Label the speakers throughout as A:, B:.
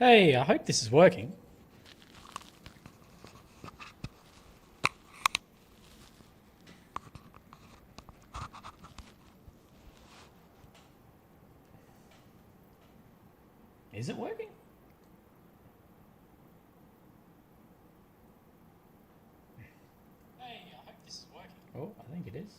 A: Hey, I hope this is working. Is it working? Hey, I hope this is working. Oh, I think it is.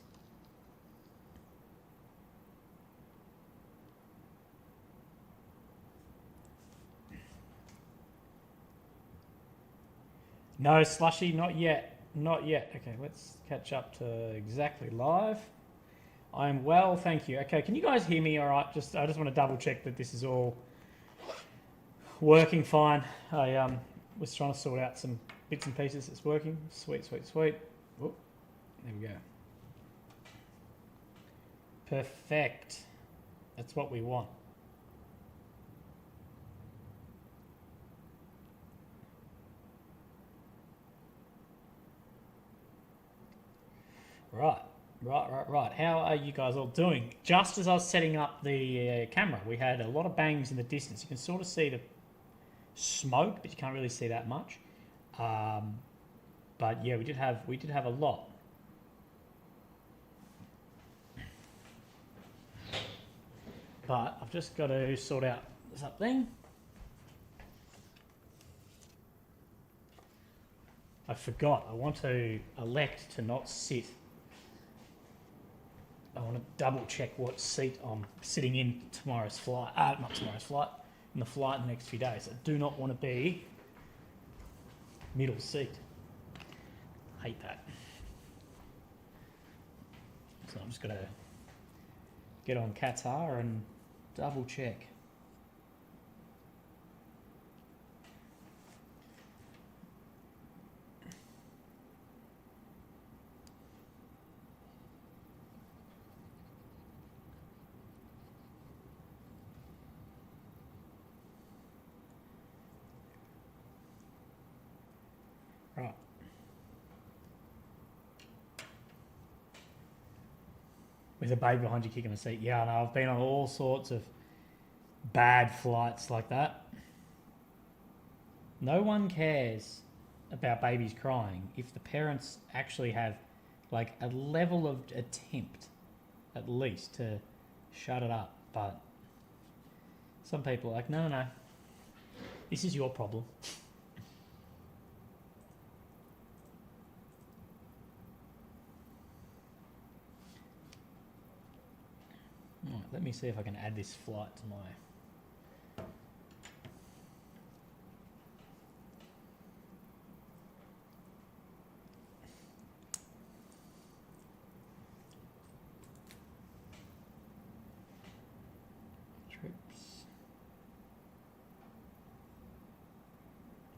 A: No, Slushy, not yet. Not yet. Okay, let's catch up to exactly live. I'm well, thank you. Okay, can you guys hear me all right? I just want to double check that this is all working fine. I was trying to sort out some bits and pieces. It's working. Sweet, sweet, sweet. Oh, there we go. Perfect. That's what we want. Right. Right. How are you guys all doing? Just as I was setting up the camera, we had a lot of bangs in the distance. You can sort of see the smoke, but you can't really see that much. Um, but yeah, we did have a lot. But I've just got to sort out something. I forgot. I want to elect to not sit. I want to double check what seat I'm sitting in tomorrow's flight. Not tomorrow's flight. In the flight in the next few days. I do not want to be middle seat. Hate that. So I'm just going to get on Qatar and double check. Right. With a baby behind you kicking the seat. Yeah, I know. I've been on all sorts of bad flights like that. No one cares about babies crying if the parents actually have like a level of attempt at least to shut it up. But some people are like, no. This is your problem. Right, let me see if I can add this flight to my trips.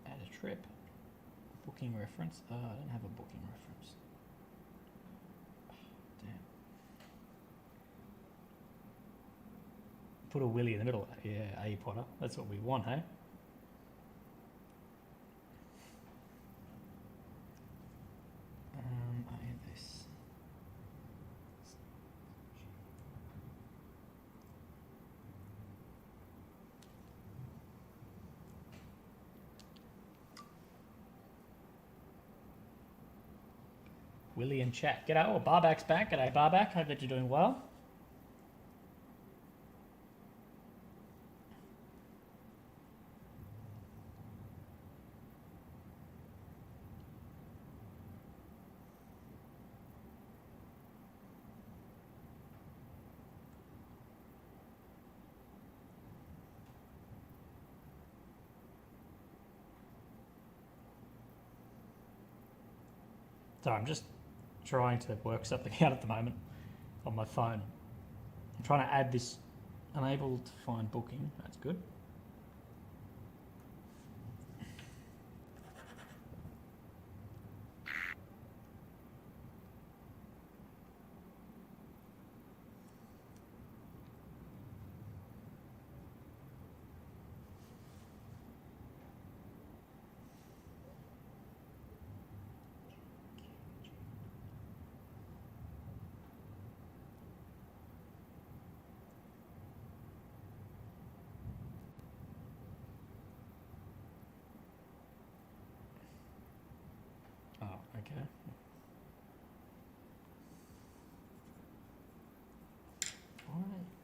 A: Add a trip. Booking reference. Oh, I don't have a booking reference. Damn. Put a Willy in the middle. Yeah, A Potter. That's what we want, hey? I had this. Willie and chat. G'day. Oh, Barback's back. G'day, Barback. Hope that you're doing well. So I'm just trying to work something out at the moment on my phone. I'm trying to add this unable to find booking. That's good.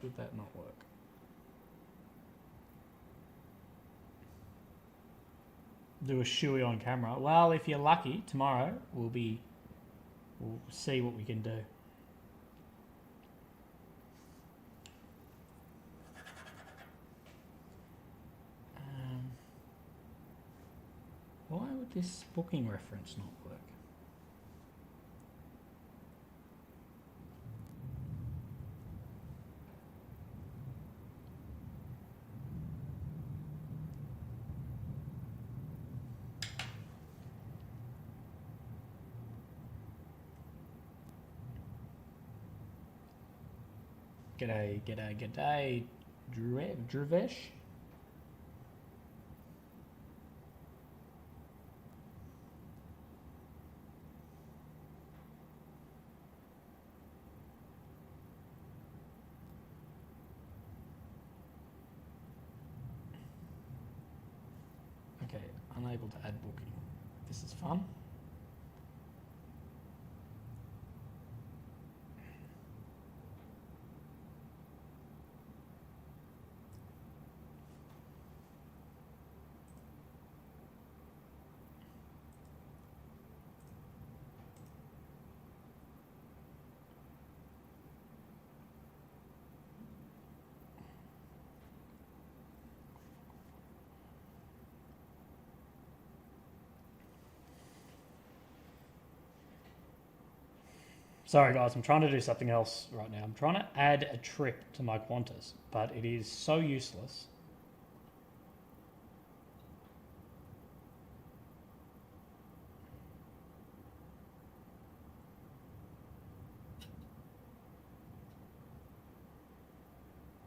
A: would that not work? Do a shoey on camera. Well, if you're lucky, tomorrow we'll see what we can do. Why would this booking reference not work? G'day, Druvesh. Okay, unable to add booking. This is fun. Sorry guys, I'm trying to do something else right now. I'm trying to add a trip to my Qantas, but it is so useless.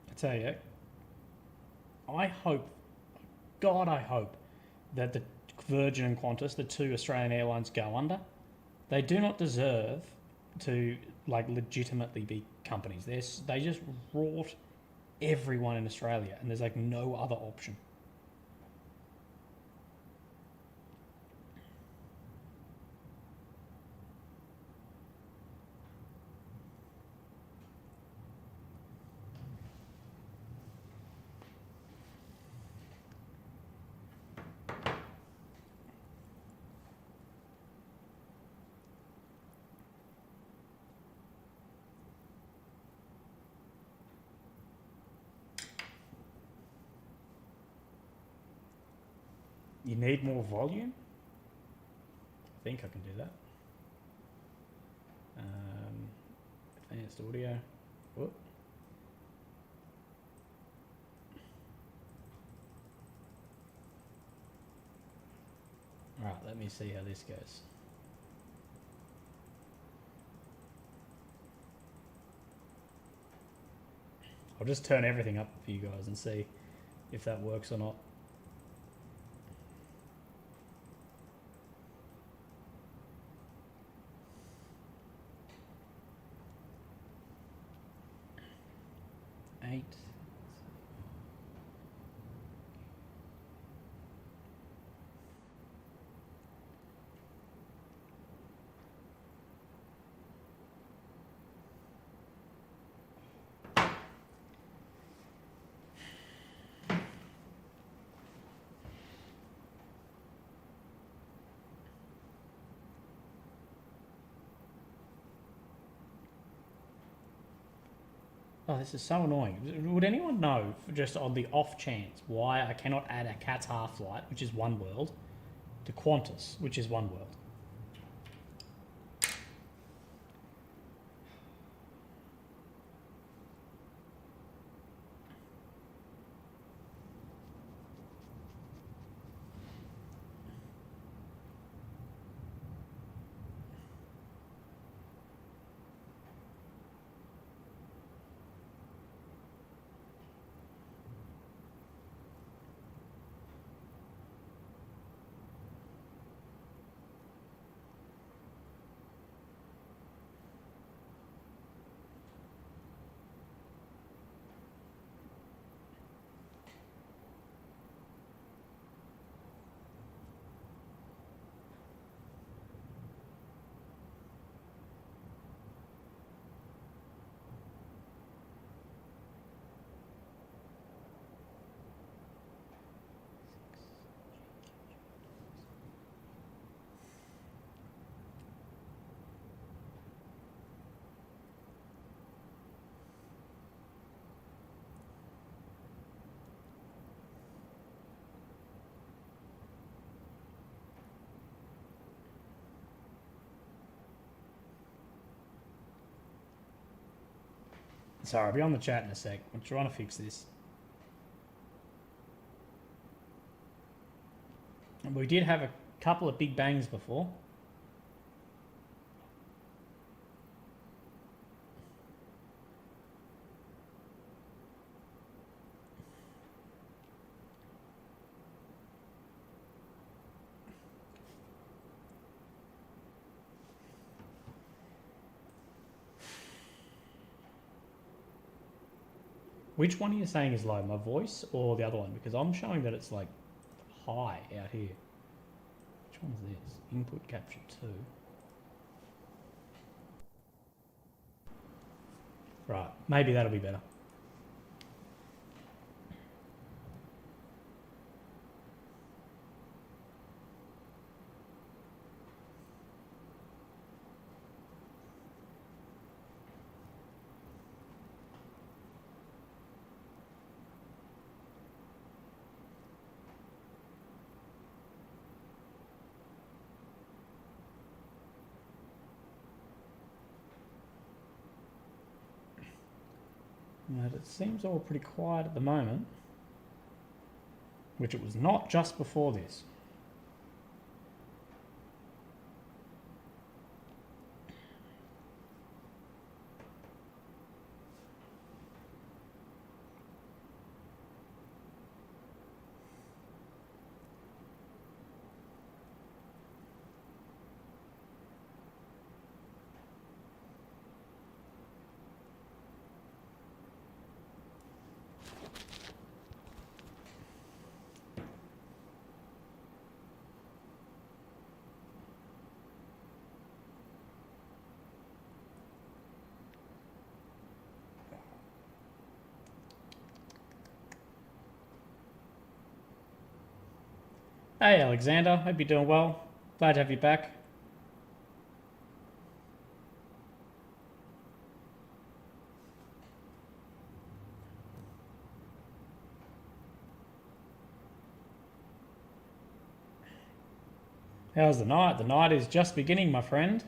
A: I tell you, I hope, God I hope, that the Virgin and Qantas, the two Australian airlines, go under. They do not deserve to legitimately be companies. They just rot everyone in Australia, and there's no other option. You need more volume? I think I can do that. Advanced audio. Whoop. Alright, let me see how this goes. I'll just turn everything up for you guys and see if that works or not. Oh, this is so annoying. Would anyone know, just on the off chance, why I cannot add a Qatar flight, which is one world, to Qantas, which is one world? Sorry, I'll be on the chat in a sec. I'm trying to fix this. And we did have a couple of big bangs before. Which one are you saying is low, my voice or the other one? Because I'm showing that it's like high out here. Which one is this? Input capture 2. Right, maybe that'll be better. But it seems all pretty quiet at the moment, which it was not just before this. Hey Alexander, hope you're doing well. Glad to have you back. How's the night? The night is just beginning, my friend.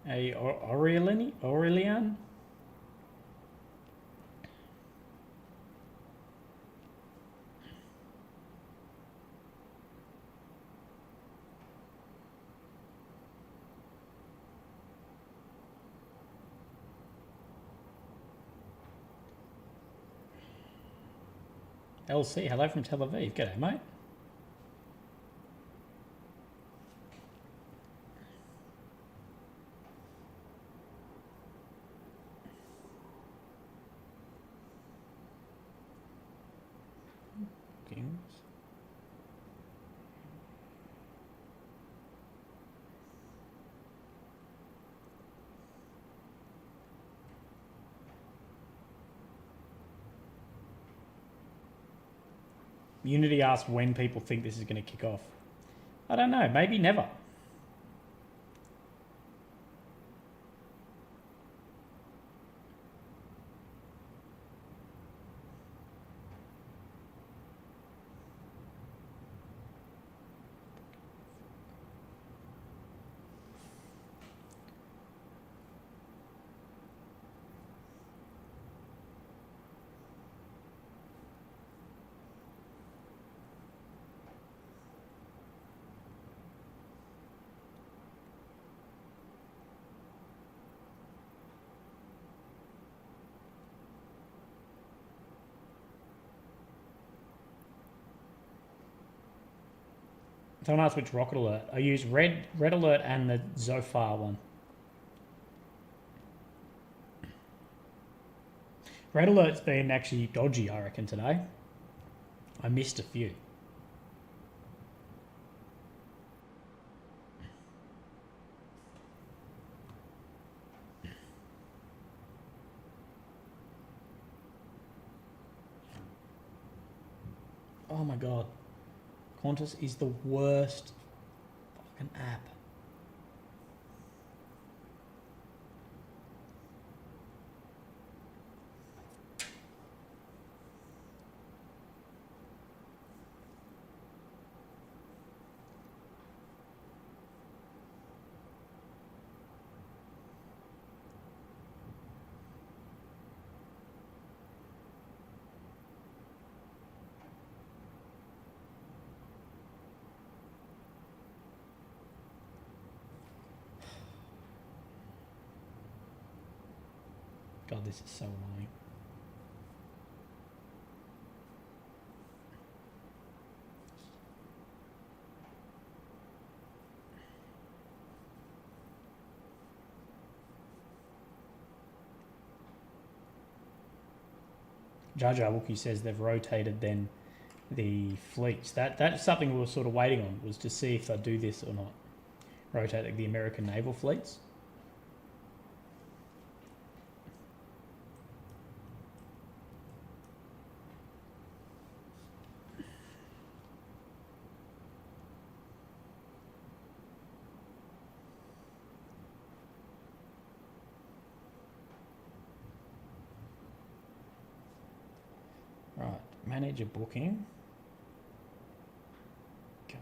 A: Hey, Aurelian? LC, hello from Tel Aviv. G'day, mate. Unity asked when people think this is going to kick off. I don't know, maybe never. Someone asked which rocket alert. I use red alert and the Zofar one. Red alert's been actually dodgy, I reckon, today. I missed a few. Oh my god. Qantas is the worst fucking app. God, this is so annoying. Jar Jar Wookie says they've rotated then the fleets. That's something we were sort of waiting on, was to see if they'd do this or not. Rotate the American naval fleets. Right, manage a booking. God.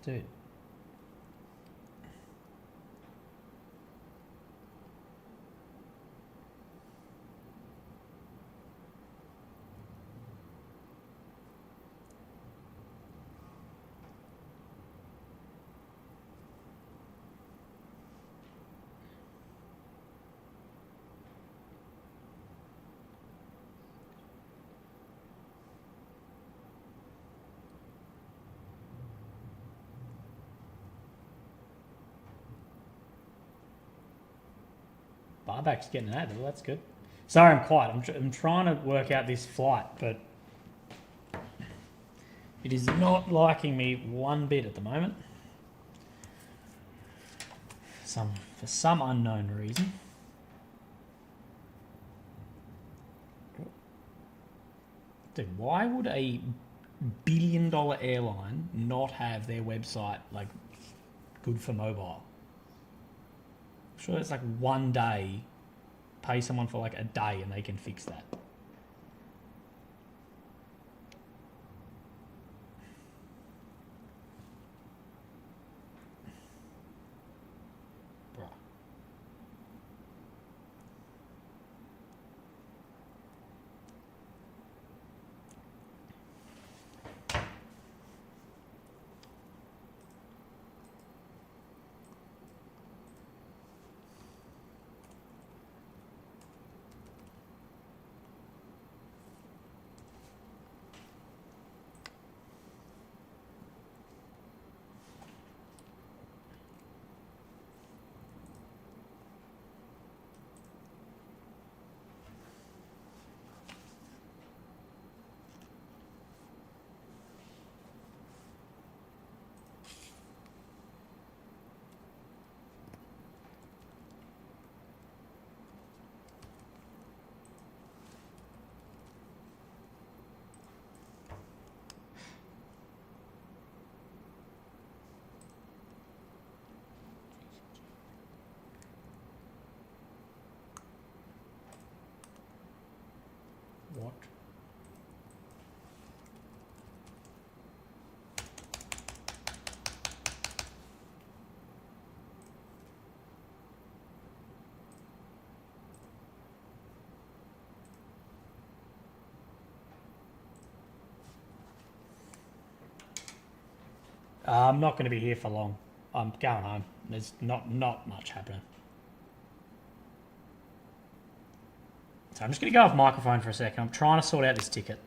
A: Dude. Buyback's getting that, well, that's good. Sorry, I'm quiet. I'm trying to work out this flight, but it is not liking me one bit at the moment. For some unknown reason. Dude, why would a billion-dollar airline not have their website like good for mobile? I'm sure it's like one day, pay someone for like a day and they can fix that. Bruh. What? I'm not going to be here for long. I'm going home. There's not much happening. So I'm just going to go off microphone for a second. I'm trying to sort out this ticket.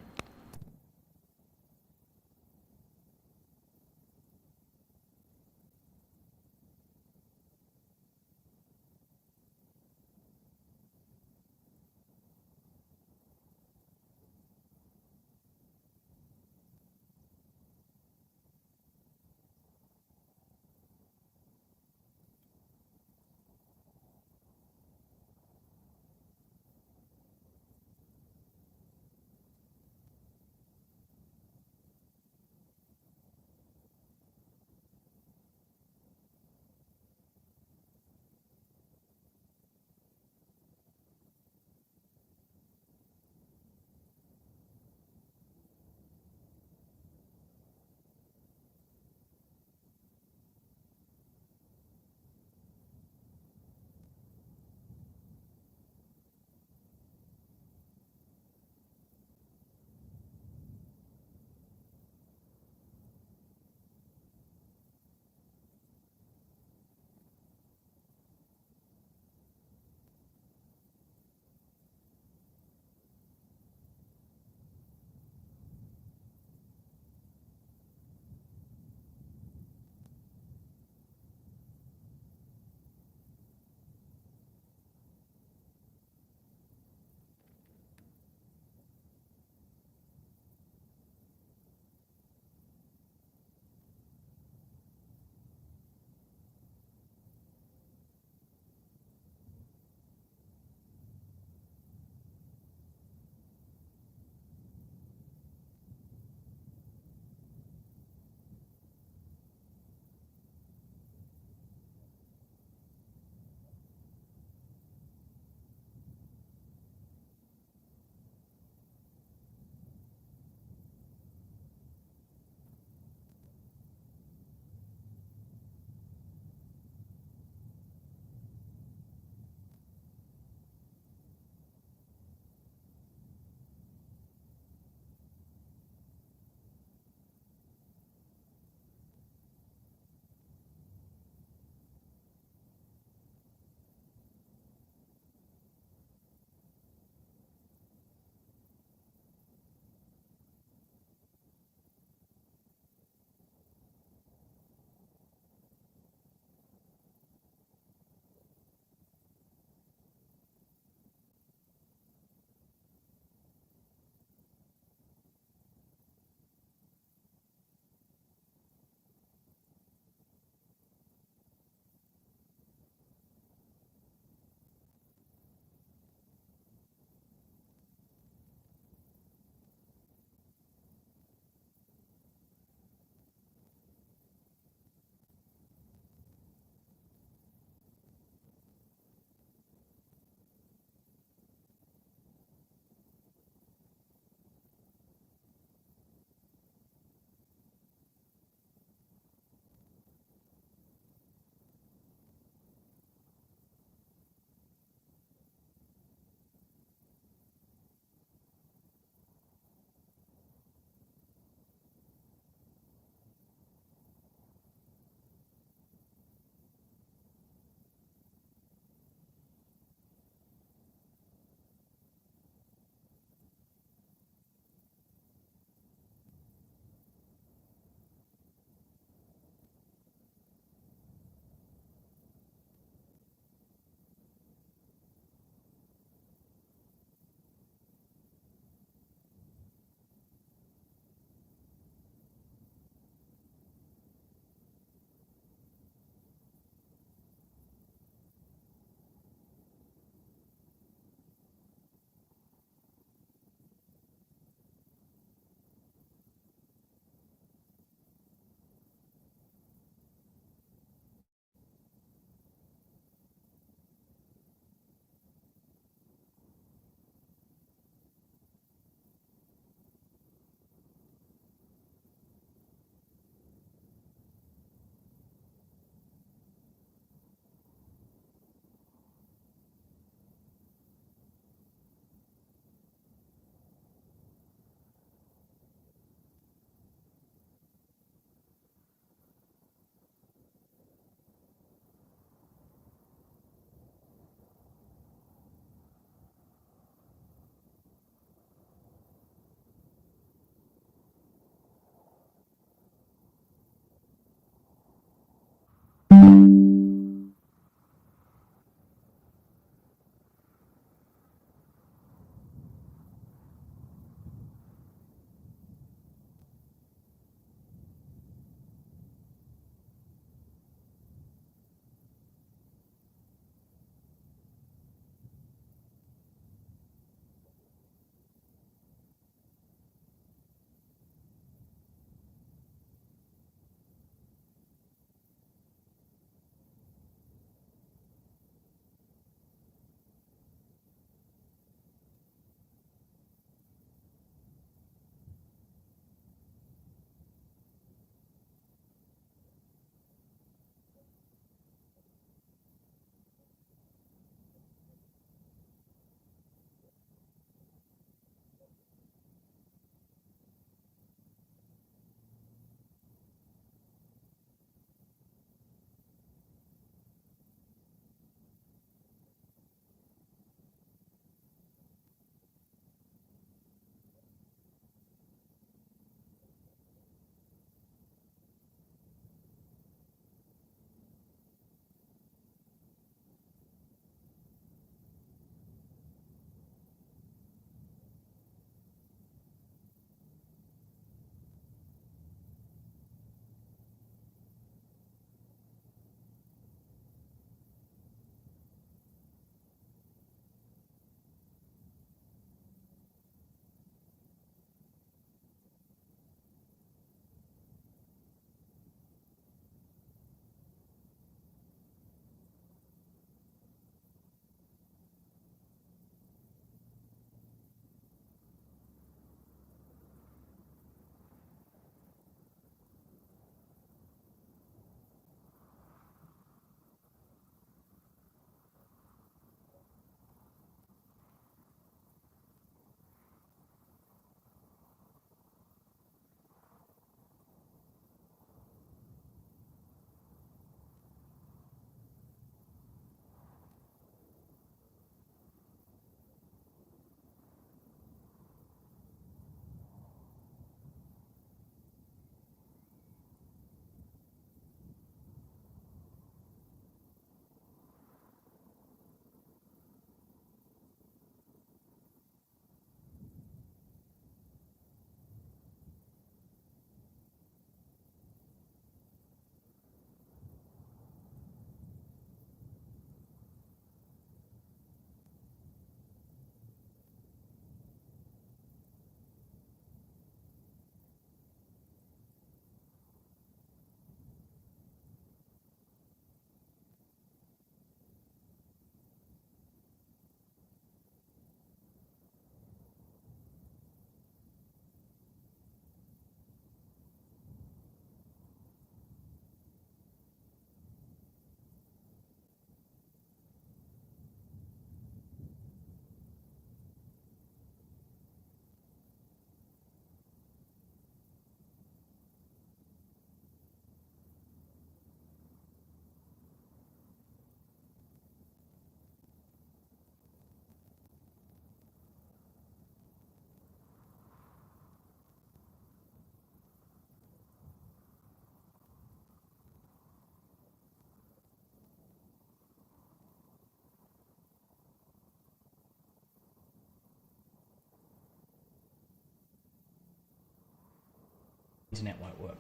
A: Internet won't work.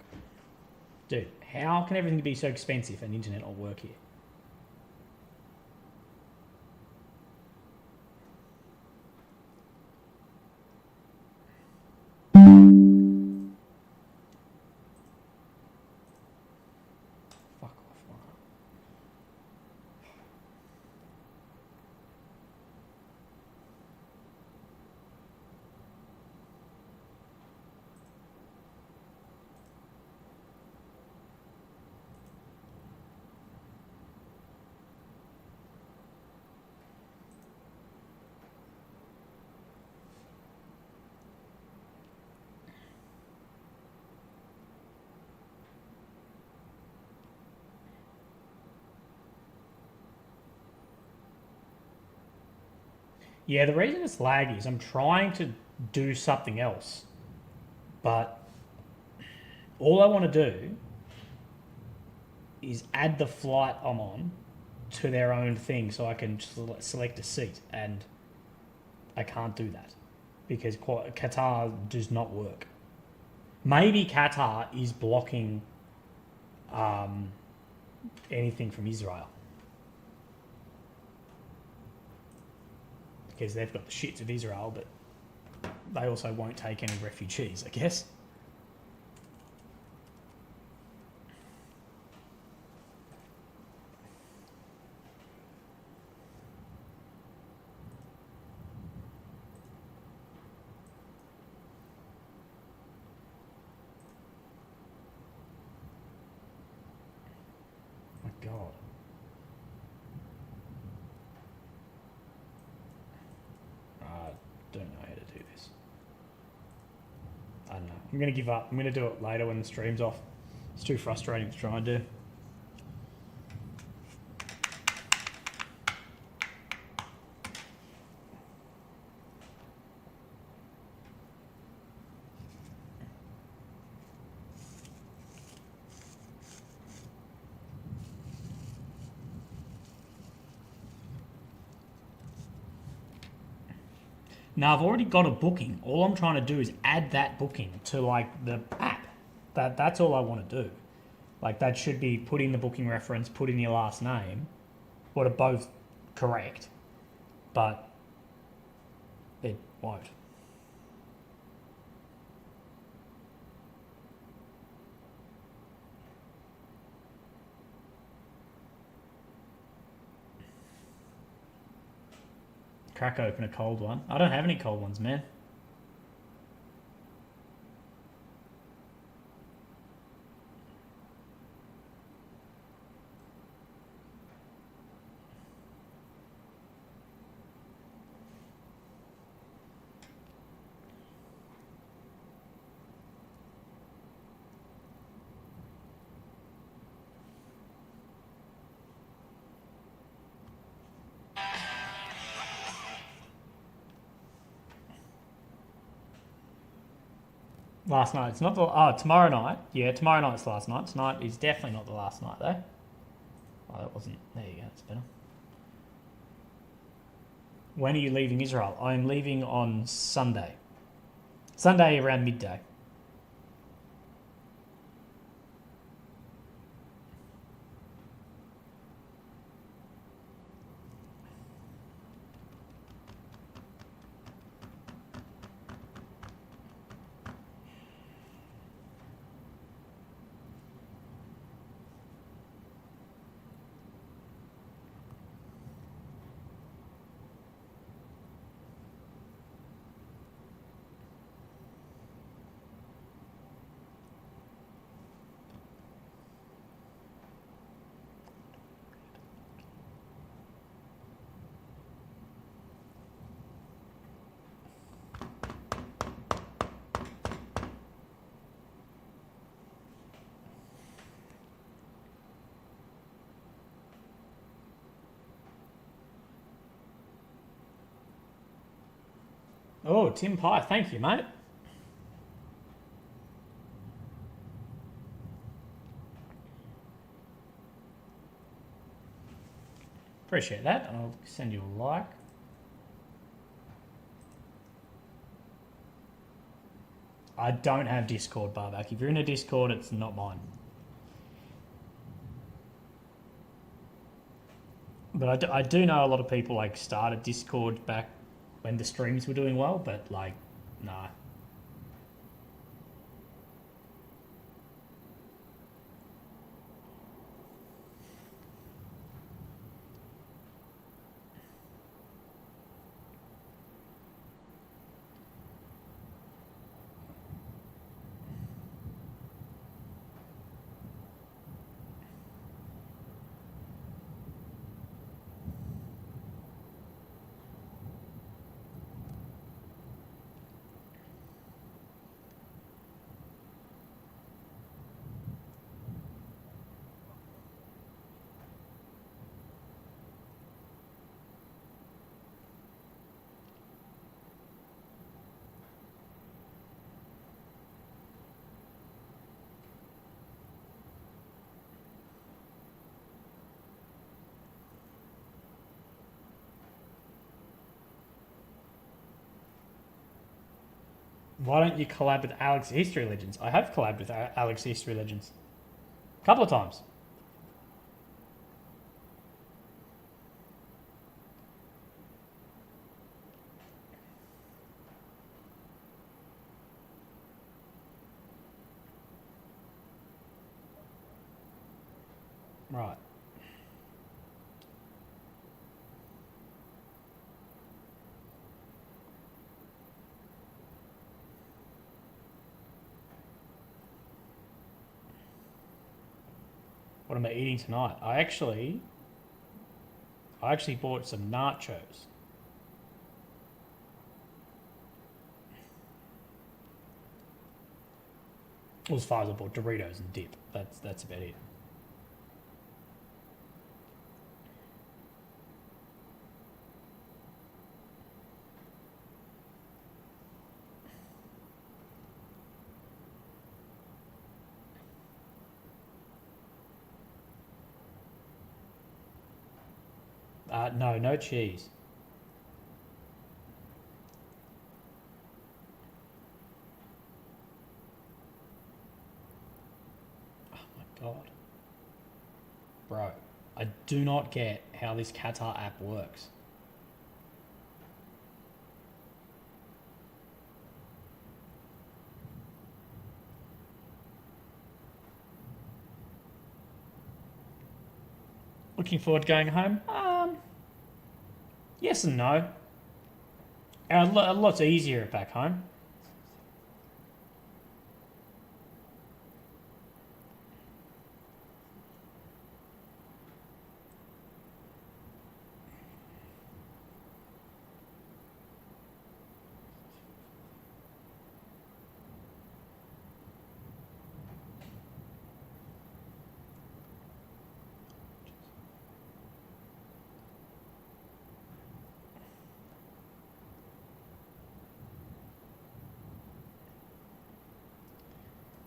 A: Dude, how can everything be so expensive and internet will work here? Fuck off, Laura. Yeah, the reason it's laggy is I'm trying to do something else, but all I want to do is add the flight I'm on to their own thing so I can select a seat, and I can't do that because Qatar does not work. Maybe Qatar is blocking anything from Israel because they've got the shits of Israel, but they also won't take any refugees, I guess. My God. I don't know how to do this. I don't know. I'm going to give up. I'm going to do it later when the stream's off. It's too frustrating to try and do. Now I've already got a booking. All I'm trying to do is add that booking to like the app. That's all I want to do. Like that should be put in the booking reference, put in your last name. What are both correct, but it won't. Crack open a cold one. I don't have any cold ones, man. Last night. It's not the... Oh, tomorrow night. Yeah, tomorrow night's the last night. Tonight is definitely not the last night, though. Oh, that wasn't... There you go. That's better. When are you leaving Israel? I'm leaving on Sunday. Sunday around midday. Oh, Tim Pye. Thank you, mate. Appreciate that. I'll send you a like. I don't have Discord, Barback. If you're in a Discord, it's not mine. But I do know a lot of people like started Discord back when the streams were doing well, but like, nah. Why don't you collab with Alex History Legends? I have collabed with Alex History Legends. A couple of times. Right. What am I eating tonight? I actually bought some nachos. Well, as far as I bought Doritos and dip. That's about it. No, no cheese. Oh my god. Bro, I do not get how this Qatar app works. Looking forward to going home? Yes and no. A lot's easier back home.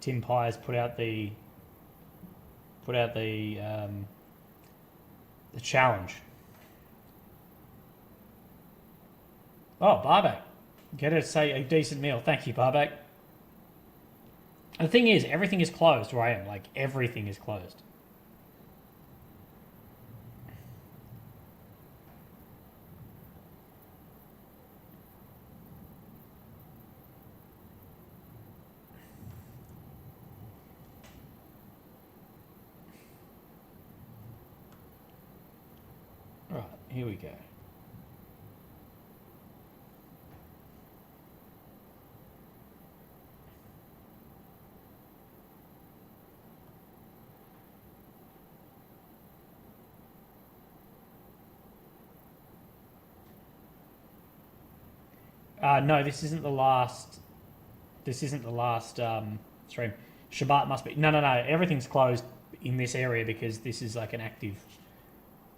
A: Tim Pies put out the challenge. Oh, Barback. Get her to say a decent meal. Thank you, Barback. The thing is, everything is closed where I am. Like, everything is closed. Right, here we go. No, this isn't the last. This isn't the last stream. Shabbat must be. No, no, no. Everything's closed in this area because this is like an active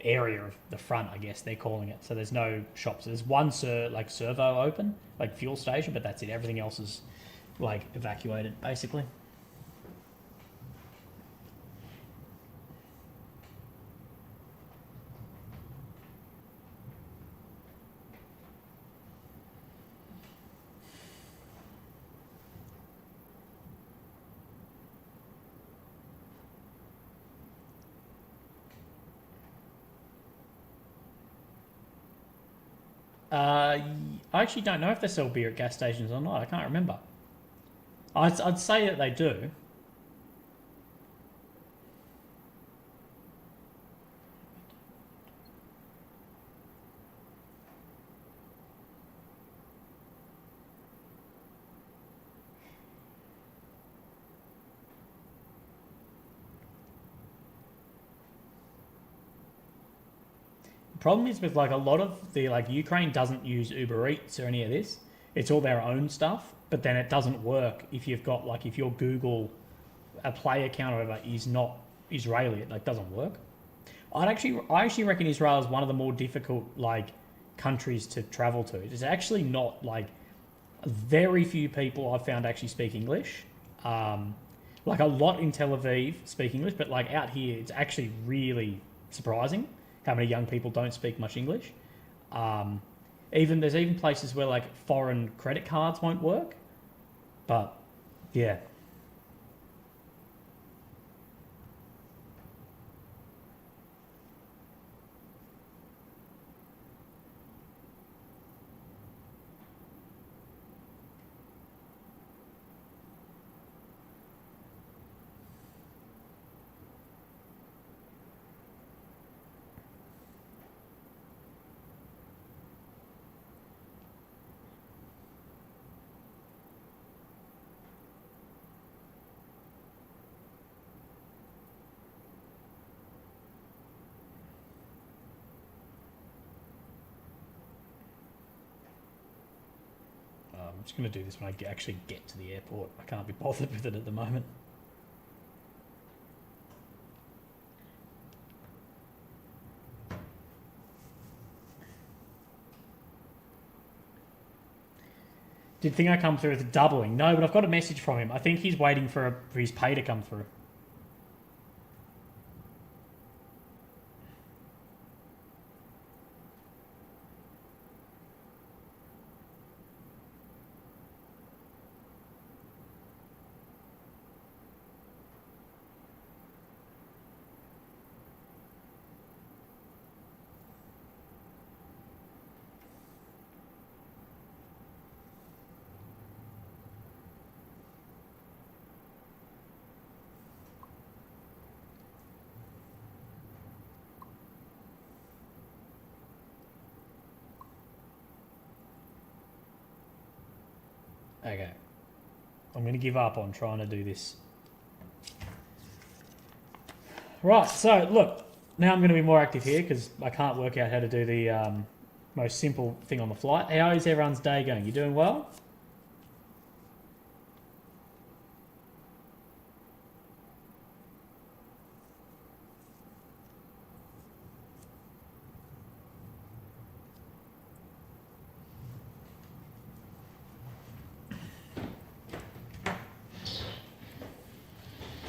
A: area of the front, I guess they're calling it. So there's no shops. There's one servo open, like fuel station, but that's it. Everything else is like evacuated, basically. I actually don't know if they sell beer at gas stations or not. I can't remember. I'd say that they do. Problem is with like a lot of the like Ukraine doesn't use Uber Eats or any of this. It's all their own stuff, but then it doesn't work if you've got like if your Google a Play account or whatever is not Israeli, it like doesn't work. I actually reckon Israel is one of the more difficult like countries to travel to. It's actually not like very few people I've found actually speak English. Like a lot in Tel Aviv speak English, but like out here, it's actually really surprising how many young people don't speak much English. There's even places where like foreign credit cards won't work. But yeah. I'm just going to do this when I actually get to the airport. I can't be bothered with it at the moment. Did Thingo come through with doubling? No, but I've got a message from him. I think he's waiting for his pay to come through. Okay. I'm going to give up on trying to do this. Right, so look, now I'm going to be more active here because I can't work out how to do the most simple thing on the flight. How is everyone's day going? You doing well?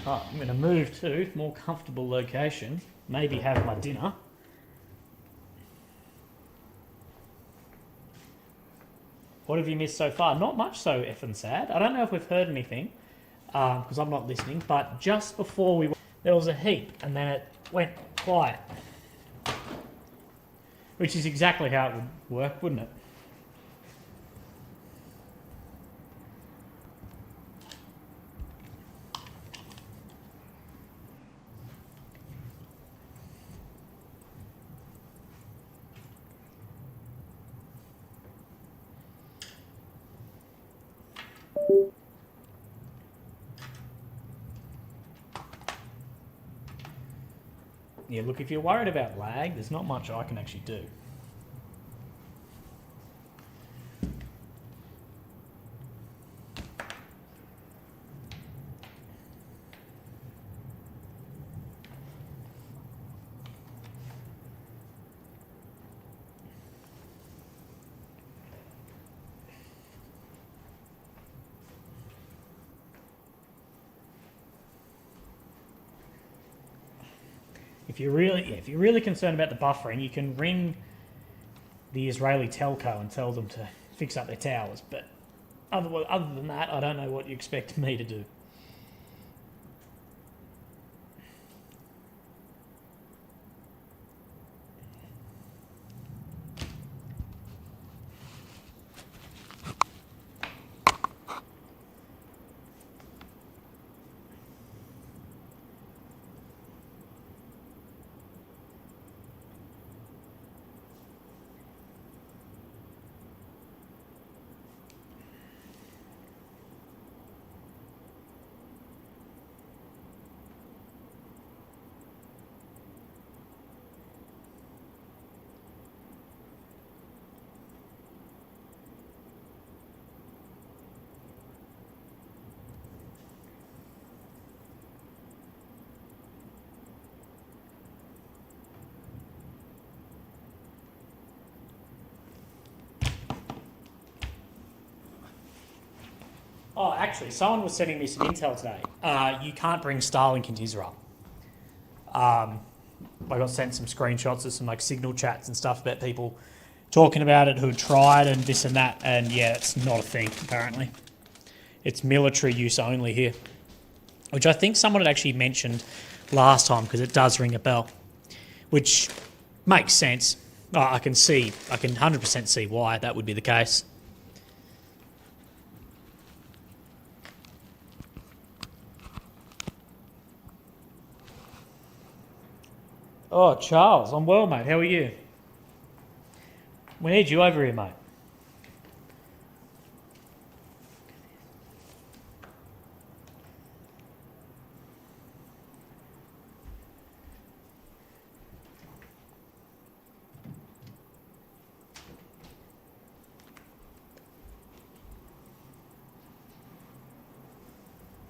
A: Oh, I'm going to move to a more comfortable location, maybe have my dinner. What have you missed so far? Not much so effing sad. I don't know if we've heard anything, because I'm not listening, but just before there was a heap, and then it went quiet. Which is exactly how it would work, wouldn't it? Yeah, look, if you're worried about lag, there's not much I can actually do. If you're really concerned about the buffering, you can ring the Israeli telco and tell them to fix up their towers. But other than that, I don't know what you expect me to do. Oh, actually, someone was sending me some intel today. You can't bring Starlink into Israel. I got sent some screenshots of some like signal chats and stuff about people talking about it who tried and this and that, and yeah, it's not a thing apparently. It's military use only here, which I think someone had actually mentioned last time because it does ring a bell, which makes sense. I can 100% see why that would be the case. Oh, Charles, I'm well, mate. How are you? We need you over here, mate.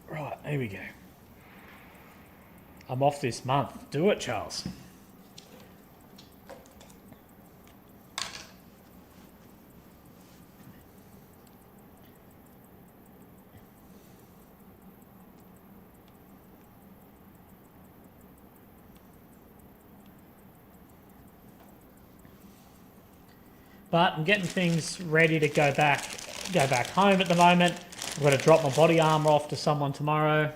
A: Right, here we go. I'm off this month. Do it, Charles. But I'm getting things ready to go back home at the moment. I'm going to drop my body armour off to someone tomorrow.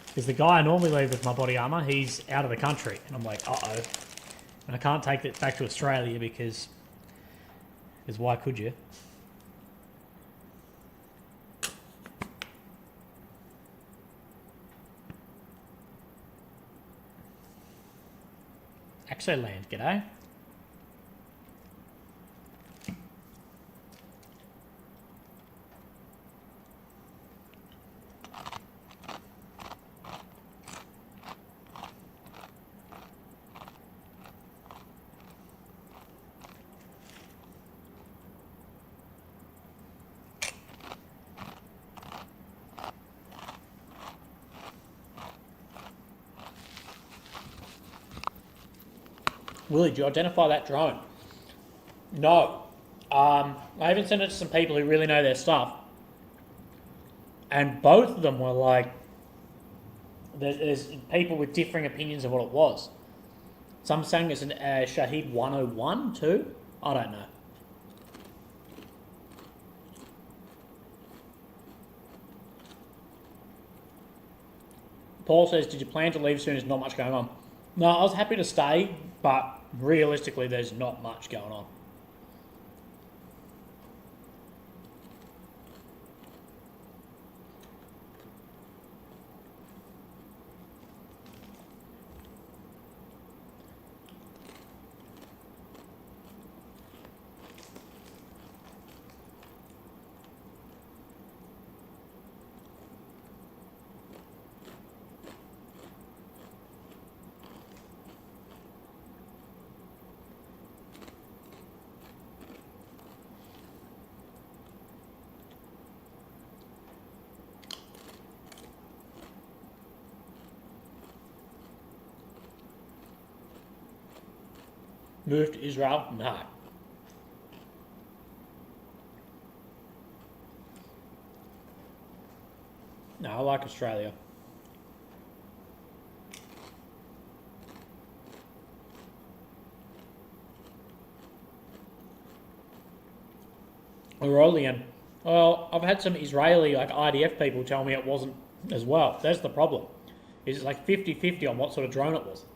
A: Because the guy I normally leave with my body armour, he's out of the country. And I'm like, uh-oh. And I can't take it back to Australia because why could you? Exoland, g'day. Willie, did you identify that drone? No. I even sent it to some people who really know their stuff. And both of them were like, there's people with differing opinions of what it was. Some saying it's a Shaheed 101 too. I don't know. Paul says, did you plan to leave soon? There's not much going on. No, I was happy to stay, but realistically, there's not much going on. Moved to Israel? No. No, I like Australia. Aurelian. Well, I've had some Israeli, like IDF people tell me it wasn't as well. That's the problem. It's like 50-50 on what sort of drone it was.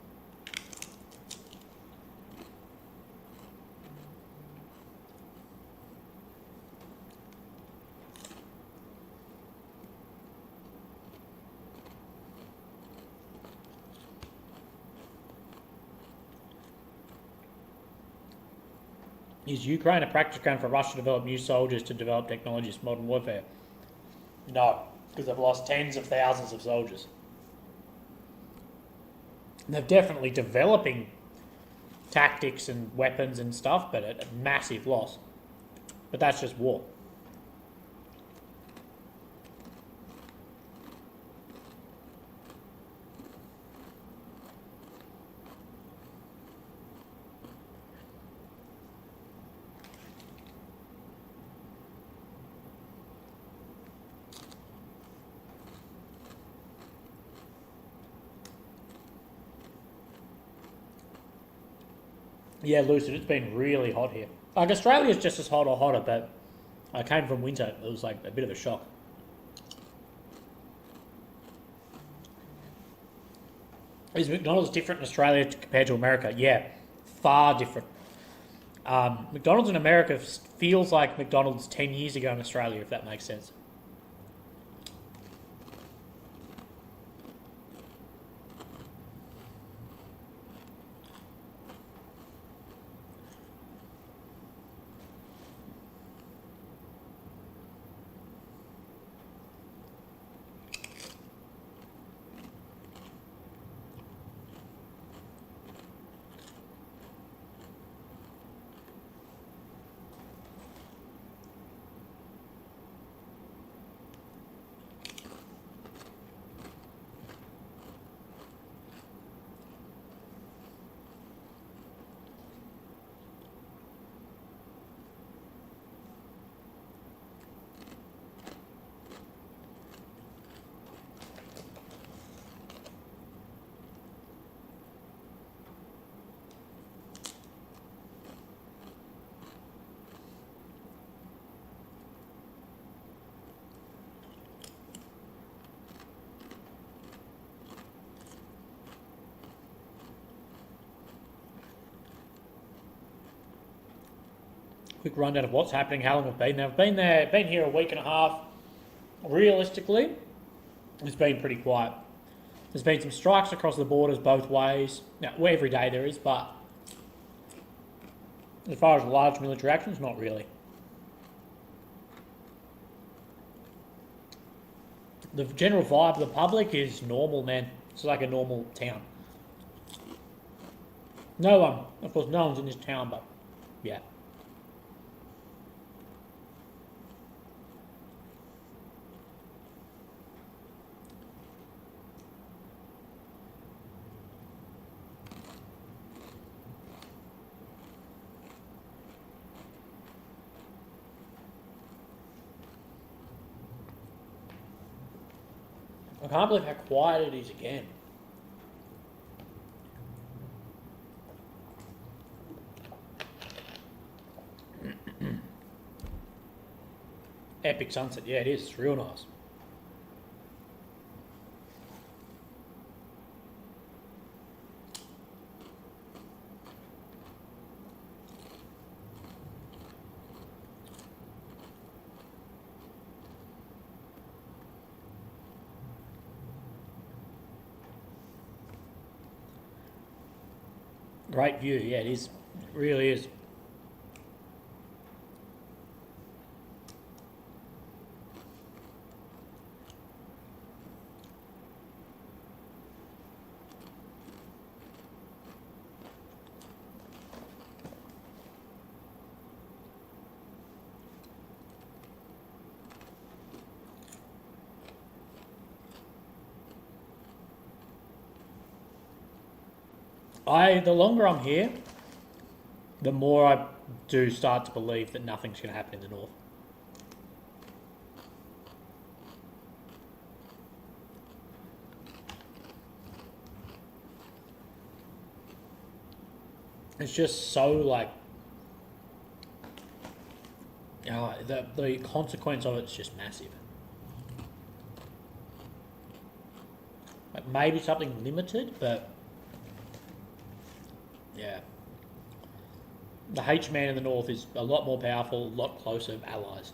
A: Is Ukraine a practice ground for Russia to develop new soldiers to develop technologies for modern warfare? No, because they've lost tens of thousands of soldiers. And they're definitely developing tactics and weapons and stuff, but at a massive loss. But that's just war. Yeah, Lucid, it's been really hot here. Like, Australia's just as hot or hotter, but I came from winter. It was like a bit of a shock. Is McDonald's different in Australia compared to America? Yeah, far different. McDonald's in America feels like McDonald's 10 years ago in Australia, if that makes sense. Quick rundown of what's happening, how long I've been there. Been here a week and a half. Realistically, it's been pretty quiet. There's been some strikes across the borders both ways. Now, every day there is, but as far as large military actions, not really. The general vibe of the public is normal, man. It's like a normal town. No one, of course, no one's in this town, but yeah. I can't believe how quiet it is again. Epic sunset, yeah, it is. It's real nice. Great view, yeah, it is. It really is. The longer I'm here, the more I do start to believe that nothing's going to happen in the north. It's just so like, the consequence of it's just massive. Like maybe something limited, but yeah. The H-man in the north is a lot more powerful, a lot closer allies.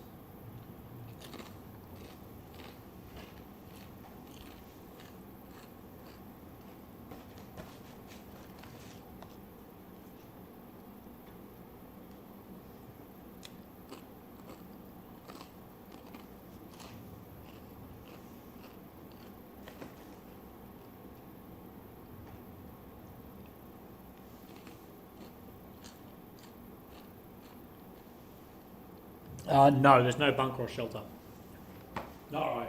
A: No, there's no bunker or shelter. Not right.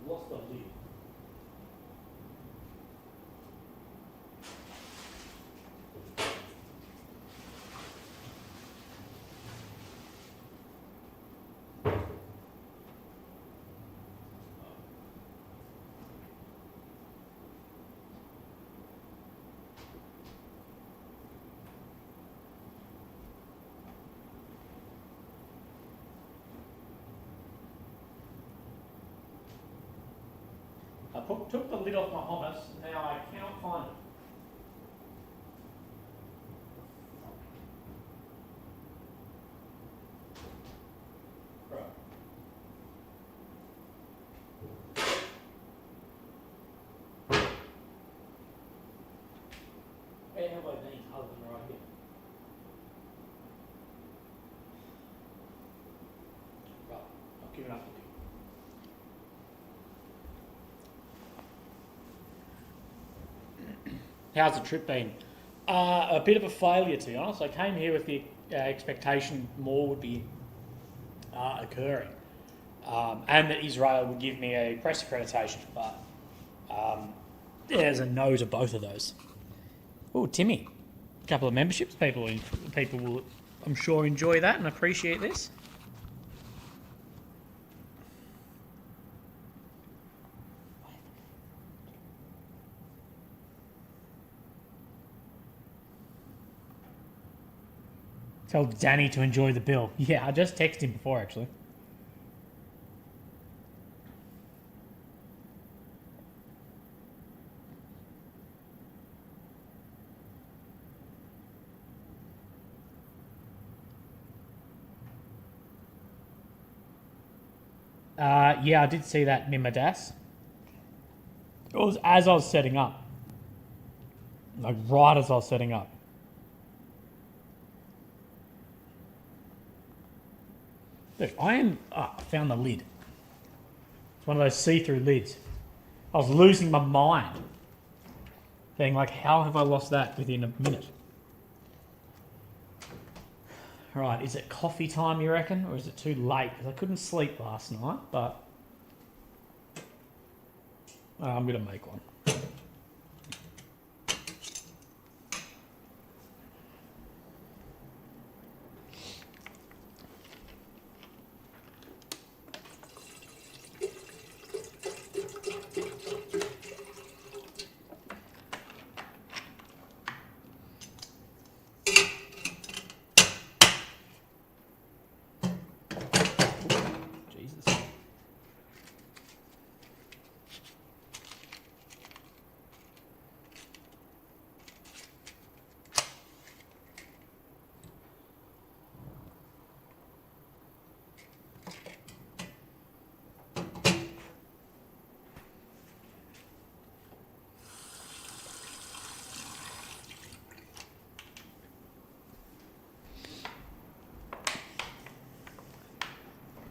A: Lost the lid. took the lid off my hummus, and now I cannot find it. Right. Where have I been other than right here? Right, I've given up looking. How's the trip been? A bit of a failure, to be honest. I came here with the expectation more would be occurring, and that Israel would give me a press accreditation, but there's a no to both of those. Oh, Timmy, a couple of memberships. People will, I'm sure, enjoy that and appreciate this. Tell Danny to enjoy the bill. Yeah, I just texted him before, actually. Yeah, I did see that Mimadas. It was as I was setting up. Like, right as I was setting up. Look, I found the lid. It's one of those see-through lids. I was losing my mind. Thinking, like, how have I lost that within a minute? Right, is it coffee time, you reckon? Or is it too late? Because I couldn't sleep last night, but I'm going to make one.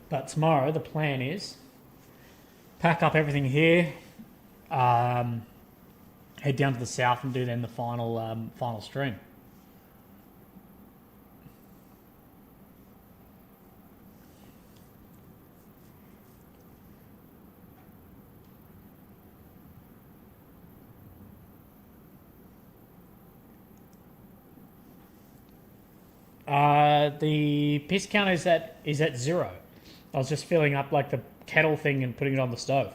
A: But tomorrow, the plan is pack up everything here, head down to the south and do then the final stream. The piss count is at 0. I was just filling up like the kettle thing and putting it on the stove.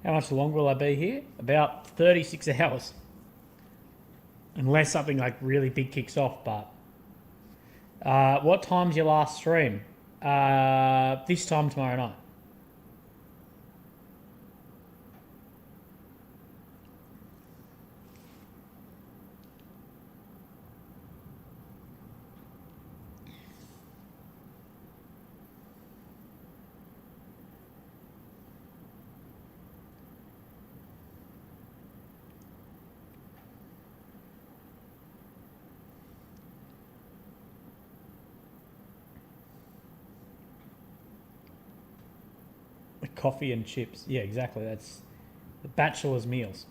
A: How much longer will I be here? About 36 hours. Unless something like really big kicks off, but... what time's your last stream? This time tomorrow night. Coffee and chips. Yeah, exactly. That's the bachelor's meals.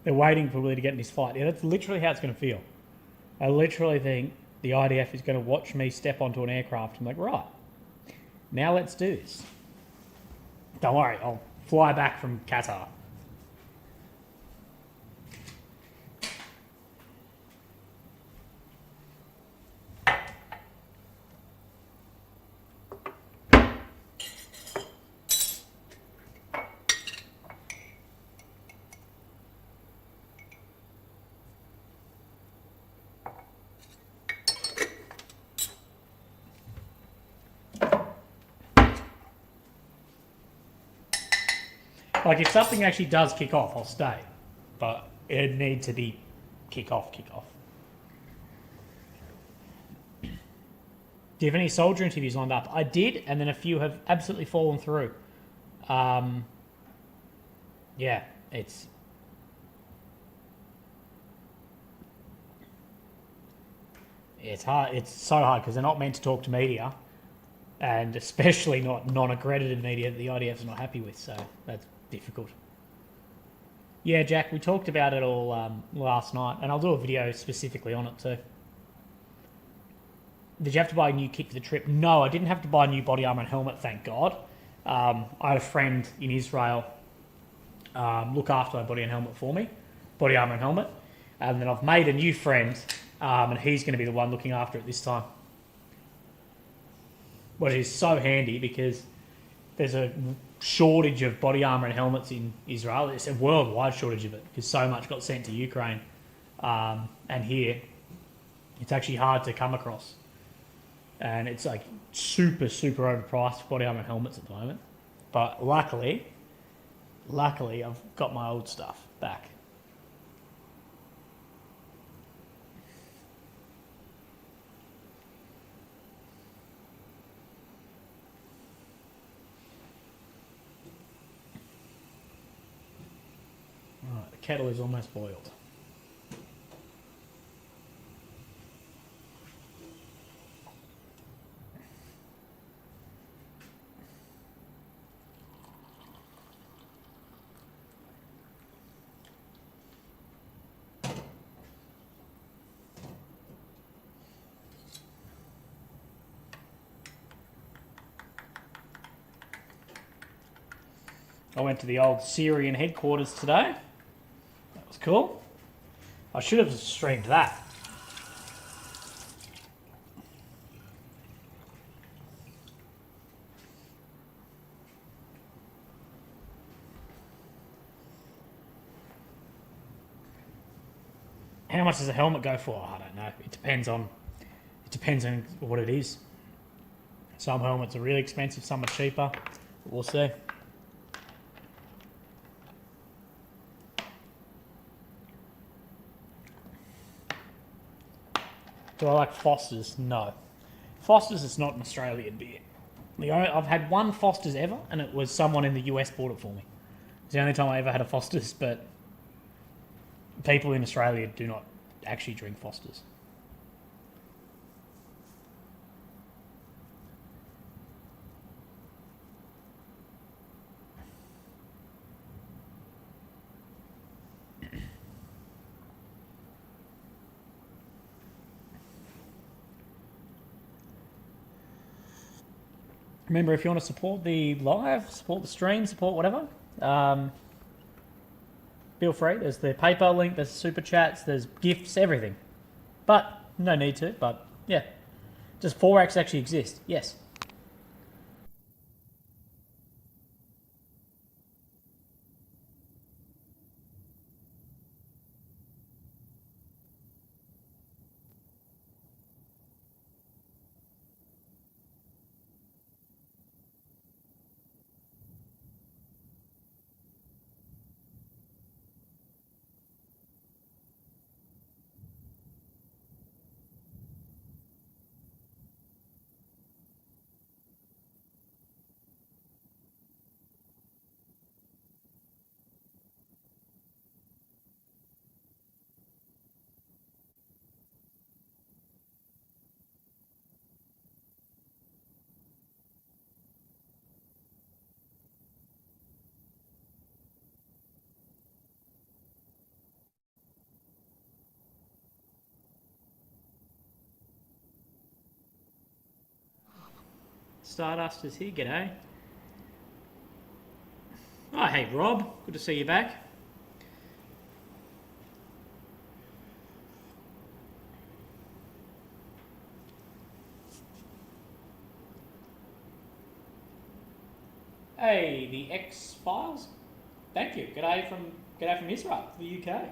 A: They're waiting for me to get in this fight. Yeah, that's literally how it's going to feel. I literally think the IDF is going to watch me step onto an aircraft and be like, right, now let's do this. Don't worry, I'll fly back from Qatar. Like, if something actually does kick off, I'll stay. But it'd need to be kick off. Do you have any soldier interviews lined up? I did, and then a few have absolutely fallen through. Yeah, it's hard. It's so hard because they're not meant to talk to media, and especially not non-accredited media that the IDF's not happy with. So that's difficult. Yeah, Jack, we talked about it all last night, and I'll do a video specifically on it too. Did you have to buy a new kit for the trip? No, I didn't have to buy a new body armor and helmet, thank God. I had a friend in Israel look after my body and helmet for me, body armor and helmet, and then I've made a new friend, and he's going to be the one looking after it this time. Which is so handy because there's a shortage of body armor and helmets in Israel. It's a worldwide shortage of it because so much got sent to Ukraine, and here it's actually hard to come across, and it's like super overpriced for body armor and helmets at the moment. But luckily I've got my old stuff back. Right, the kettle is almost boiled. I went to the old Syrian headquarters today. That was cool. I should have streamed that. How much does a helmet go for? I don't know. It depends on what it is. Some helmets are really expensive, some are cheaper. We'll see. Do I like Foster's? No. Foster's is not an Australian beer. I've had one Foster's ever, and it was someone in the US bought it for me. It's the only time I ever had a Foster's, but people in Australia do not actually drink Foster's. Remember, if you want to support the live, support the stream, support whatever, feel free. There's the PayPal link, there's super chats, there's gifts, everything. But no need to. But yeah, does Forex actually exist? Yes. Stardust is here, g'day. Oh, hey Rob, good to see you back. Hey, the X Files. Thank you. G'day from Israel, the UK.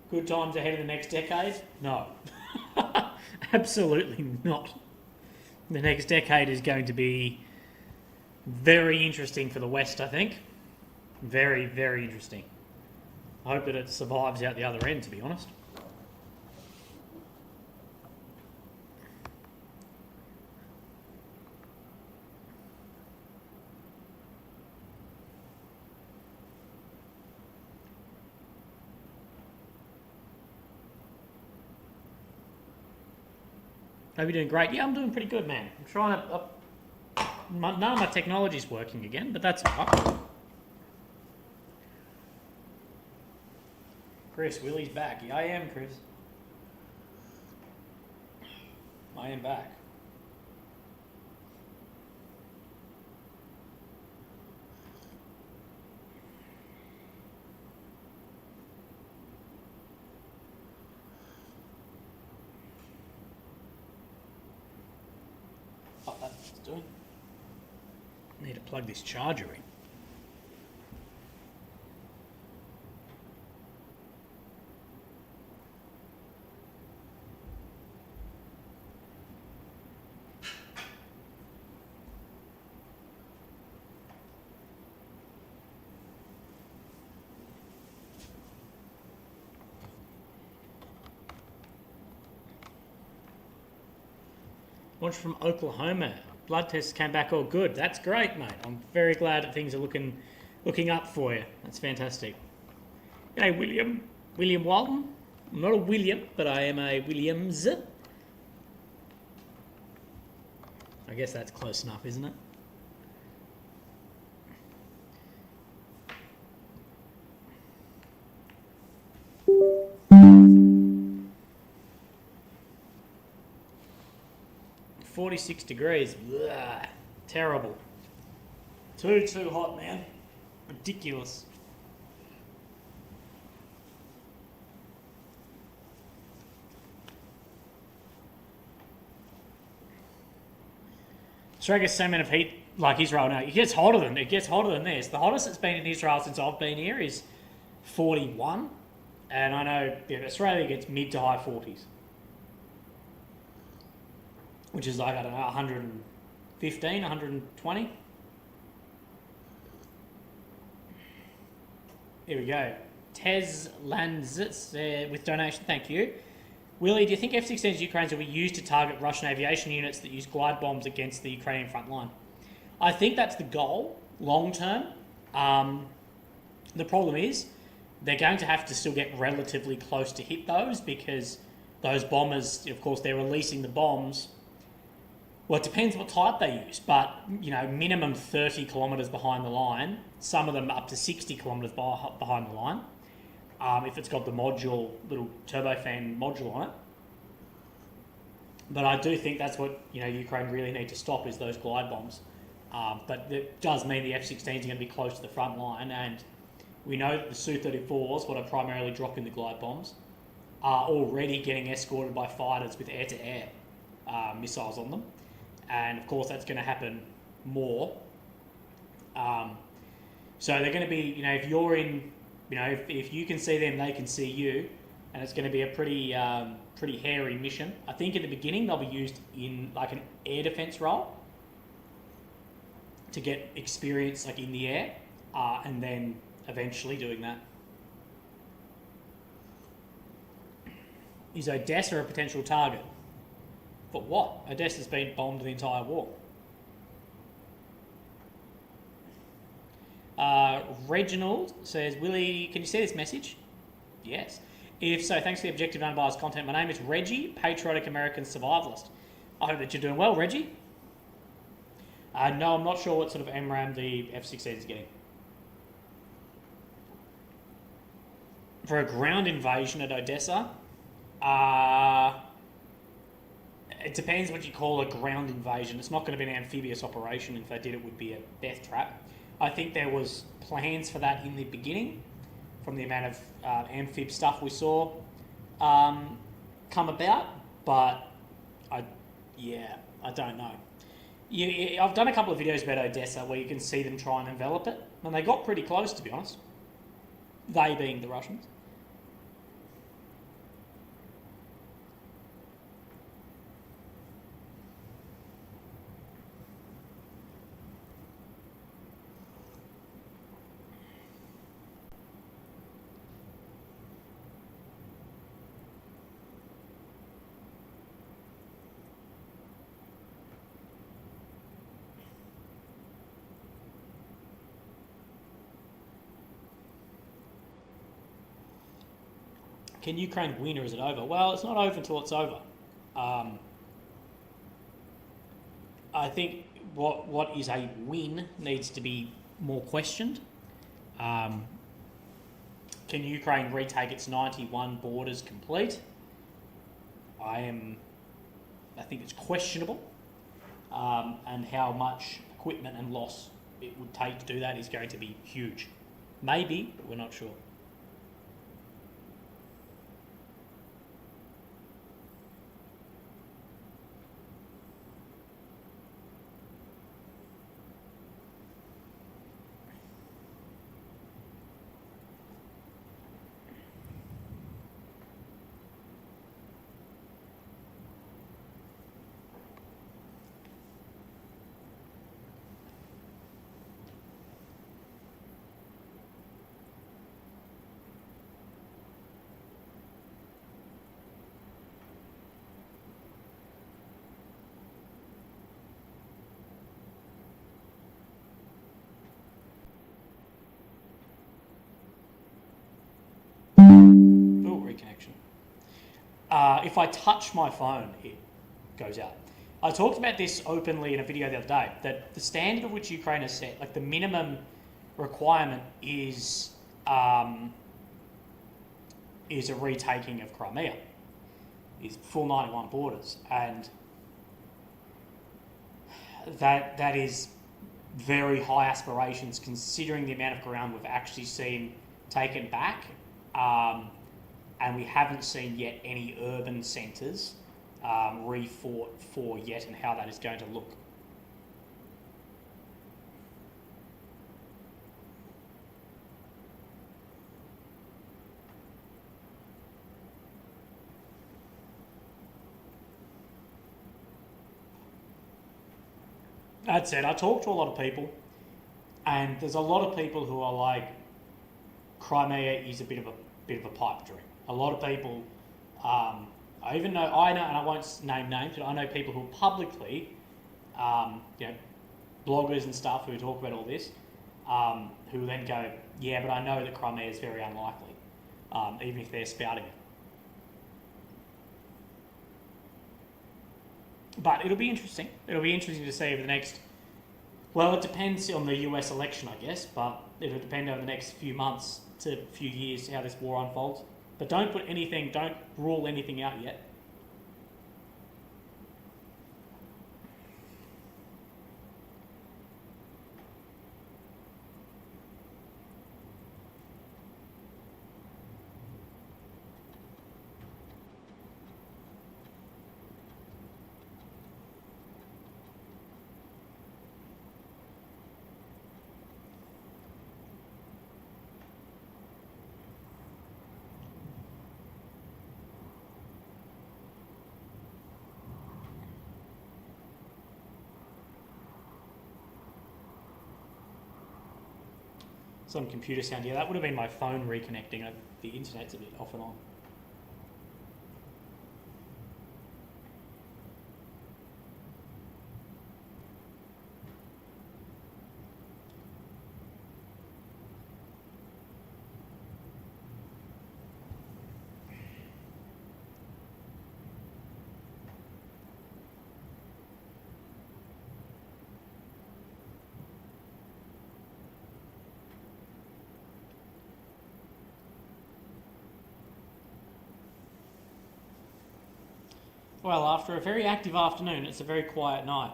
A: Good times ahead of the next decade? No. Absolutely not. The next decade is going to be very interesting for the West, I think. Very, very interesting. I hope that it survives out the other end, to be honest. Hope you're doing great. Yeah, I'm doing pretty good, man. I'm trying to... none of my technology's working again, but that's all right. Chris, Willie's back. Yeah, I am, Chris. I am back. Oh, that's what it's doing. Need to plug this charger in. Watch from Oklahoma. Blood tests came back all good. That's great, mate. I'm very glad that things are looking up for you. That's fantastic. G'day, William. William Walton. I'm not a William, but I am a Williams. I guess that's close enough, isn't it? $46 degrees. Blah, terrible. Too hot, man. Ridiculous. Australia gets the same amount of heat like Israel now. It gets hotter than this. The hottest it's been in Israel since I've been here is 41, and I know Australia gets mid to high 40s, which is like, I don't know, 115, 120. Here we go. Tez Lanzitz with donation, thank you. Willie, do you think F-16s Ukrainians will be used to target Russian aviation units that use glide bombs against the Ukrainian front line? I think that's the goal, long term. The problem is they're going to have to still get relatively close to hit those, because those bombers, of course, they're releasing the bombs. Well, it depends what type they use, but, minimum 30 kilometres behind the line, some of them up to 60 kilometres behind the line. If it's got the little turbofan module on it. But I do think that's what Ukraine really need to stop, is those glide bombs. But it does mean the F-16s are going to be close to the front line, and we know that the Su-34s, what are primarily dropping the glide bombs, are already getting escorted by fighters with air-to-air missiles on them. And of course that's going to happen more. So they're going to be, if you're in... if you can see them, they can see you, and it's going to be a pretty hairy mission. I think in the beginning they'll be used in like an air defence role to get experience like in the air, and then eventually doing that. Is Odessa a potential target? For what? Odessa's been bombed the entire war. Reginald says, Willie, can you see this message? Yes. If so, thanks for the objective and unbiased content. My name is Reggie, patriotic American survivalist. I hope that you're doing well, Reggie. No, I'm not sure what sort of MRAM the F-16 is getting. For a ground invasion at Odessa, it depends what you call a ground invasion. It's not going to be an amphibious operation. If they did, it would be a death trap. I think there was plans for that in the beginning, from the amount of amphib stuff we saw come about, but I don't know. I've done a couple of videos about Odessa where you can see them try and envelop it, and they got pretty close, to be honest. They being the Russians. Can Ukraine win or is it over? Well, it's not over until it's over. I think what is a win needs to be more questioned. Can Ukraine retake its 91 borders complete? I think it's questionable, and how much equipment and loss it would take to do that is going to be huge. Maybe, but we're not sure. Oh, reconnection. If I touch my phone, it goes out. I talked about this openly in a video the other day, that the standard of which Ukraine has set, like the minimum requirement is a retaking of Crimea, is full 91 borders, and that is very high aspirations considering the amount of ground we've actually seen taken back, and we haven't seen yet any urban centres refought for yet, and how that is going to look. That said, I talk to a lot of people, and there's a lot of people who are like, Crimea is a bit of a pipe dream. A lot of people, I know, and I won't name names, but I know people who publicly, bloggers and stuff who talk about all this, who then go, yeah, but I know that Crimea is very unlikely, even if they're spouting it. But it'll be interesting. It'll be interesting to see over the next... Well, it depends on the US election, I guess, but it'll depend over the next few months to a few years how this war unfolds. But don't rule anything out yet. Some computer sound here. That would have been my phone reconnecting. The internet's a bit off and on. Well, after a very active afternoon, it's a very quiet night.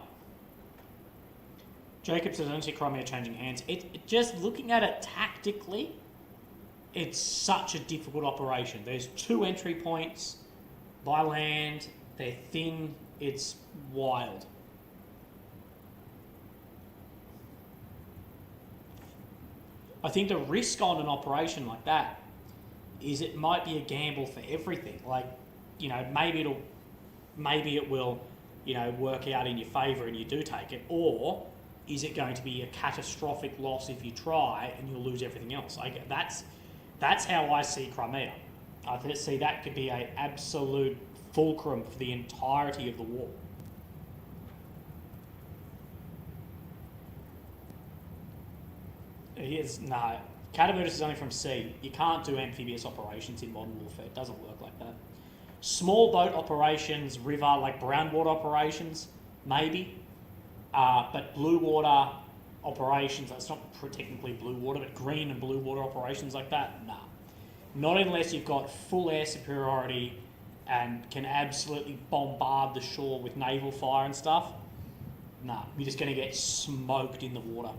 A: Jacob says, I don't see Crimea changing hands. Just looking at it tactically, it's such a difficult operation. There's 2 entry points by land. They're thin. It's wild. I think the risk on an operation like that is it might be a gamble for everything. Like, maybe it will, work out in your favour and you do take it, or is it going to be a catastrophic loss if you try and you'll lose everything else? That's how I see Crimea. I see that could be an absolute fulcrum for the entirety of the war. No, Catapultus is only from sea. You can't do amphibious operations in modern warfare. It doesn't work like that. Small boat operations, river, like brown water operations, maybe. But blue water operations, that's not technically blue water, but green and blue water operations like that, nah. Not unless you've got full air superiority and can absolutely bombard the shore with naval fire and stuff. Nah, you're just going to get smoked in the water.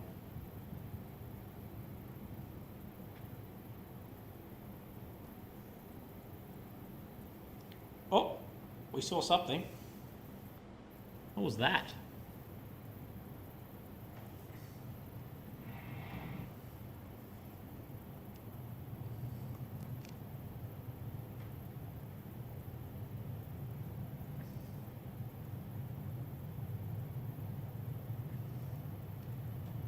A: Oh, we saw something. What was that?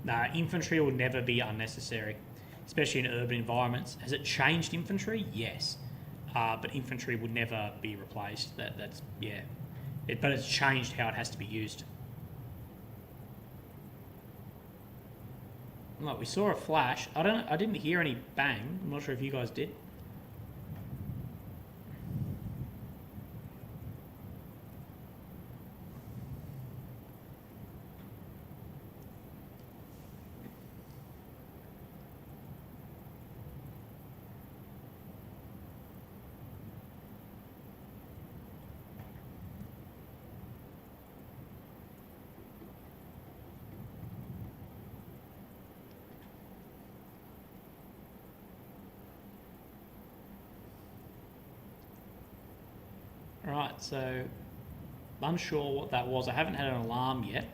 A: Nah, infantry will never be unnecessary, especially in urban environments. Has it changed infantry? Yes. But infantry would never be replaced. That's yeah. But it's changed how it has to be used. Look, we saw a flash. I didn't hear any bang. I'm not sure if you guys did. Right, so unsure what that was. I haven't had an alarm yet.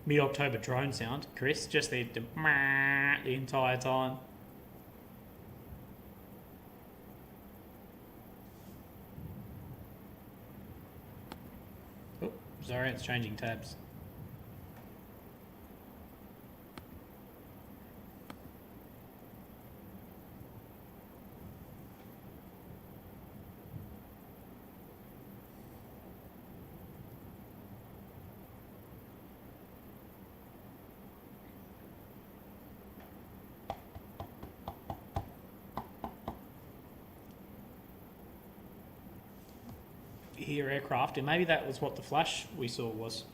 A: Mid-October drone sound, Chris. Just the entire time. Oh, sorry, it's changing tabs. Hear aircraft, and maybe that was what the flash we saw was.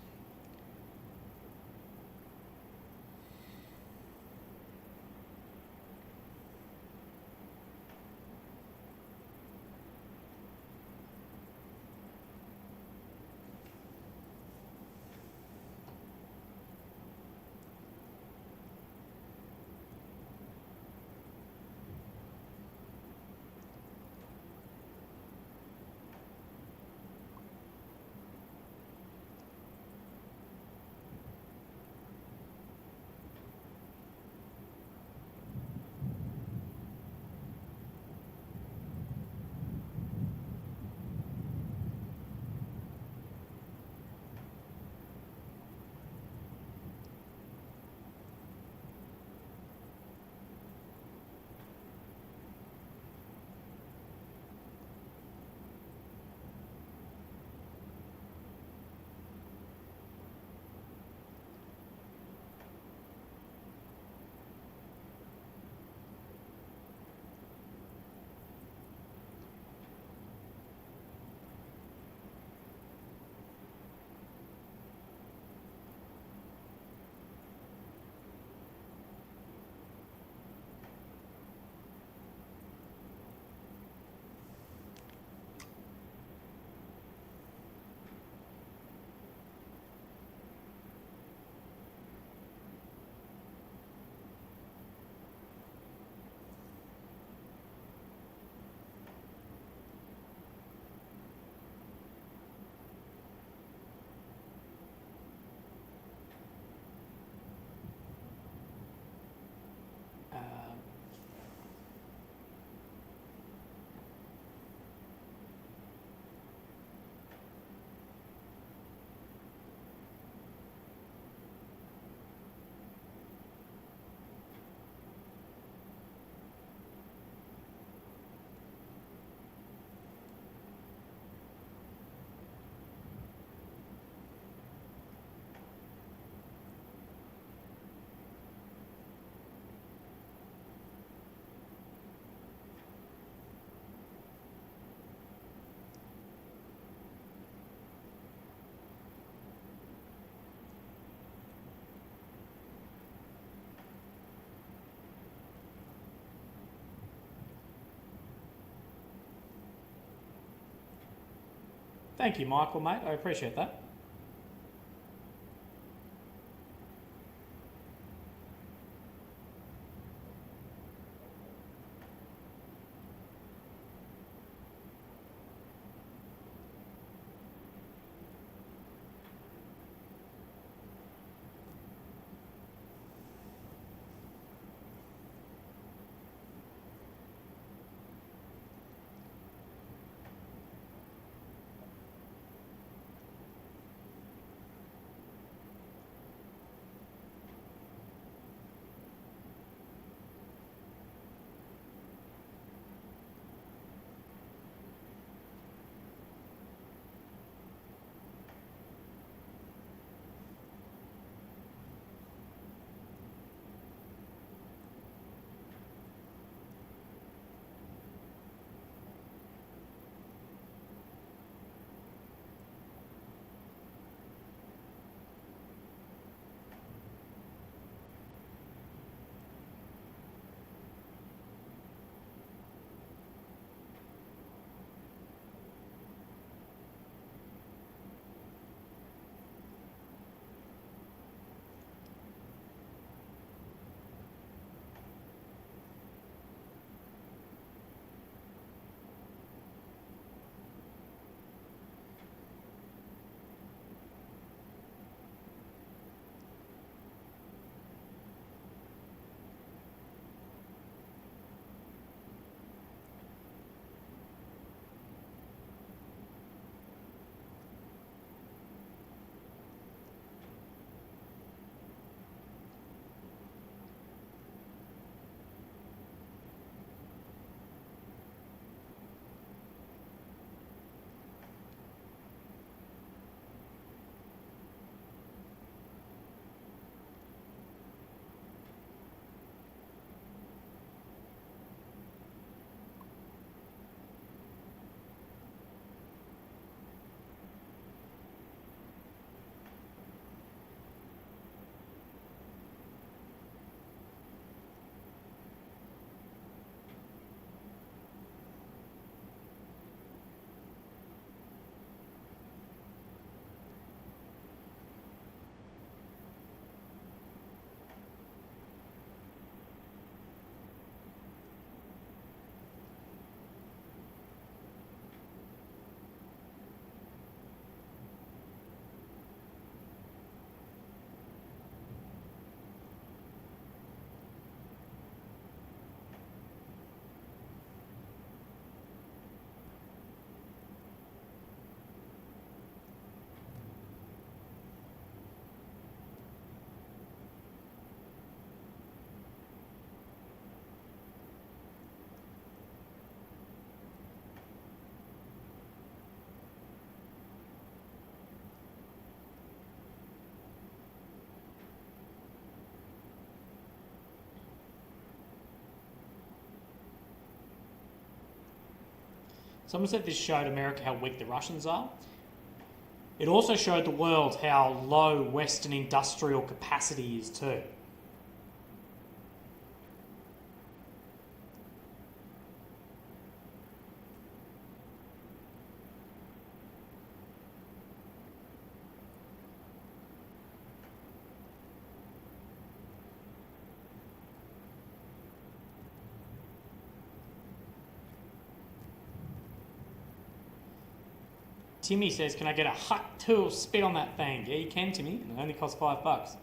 A: Thank you, Michael, mate. I appreciate that. Someone said this showed America how weak the Russians are. It also showed the world how low Western industrial capacity is too. Timmy says, can I get a hot tool spit on that thing? Yeah, you can, Timmy. It only costs $5.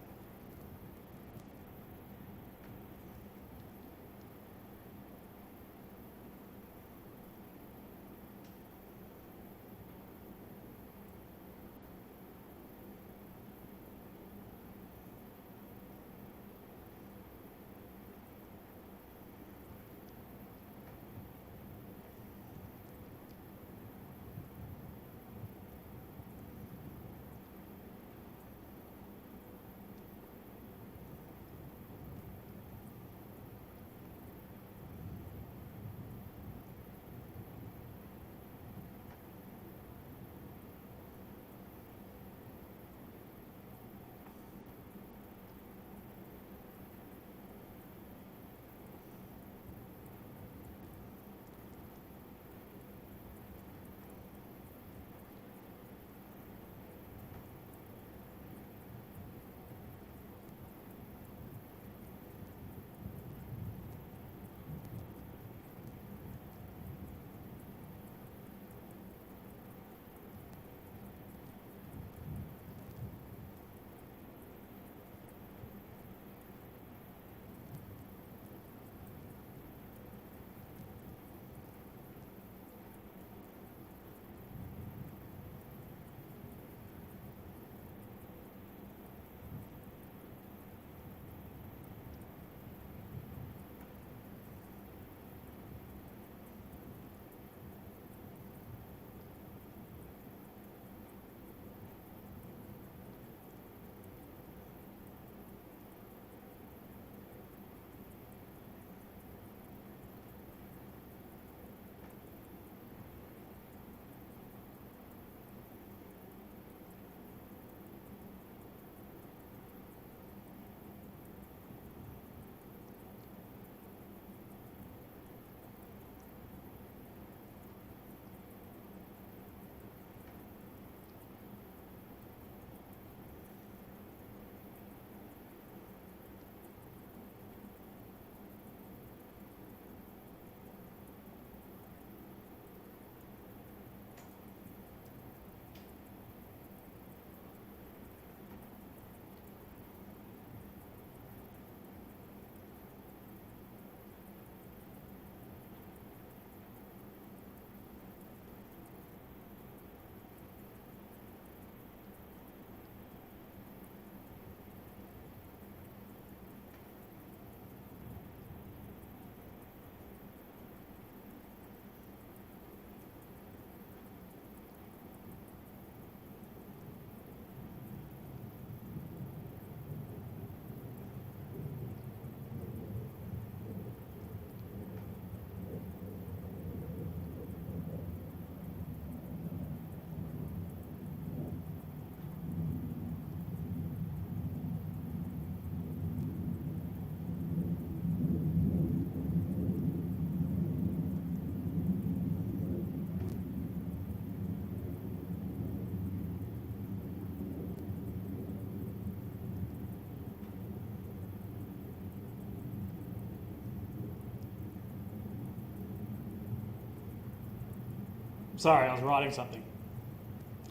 A: Sorry, I was writing something.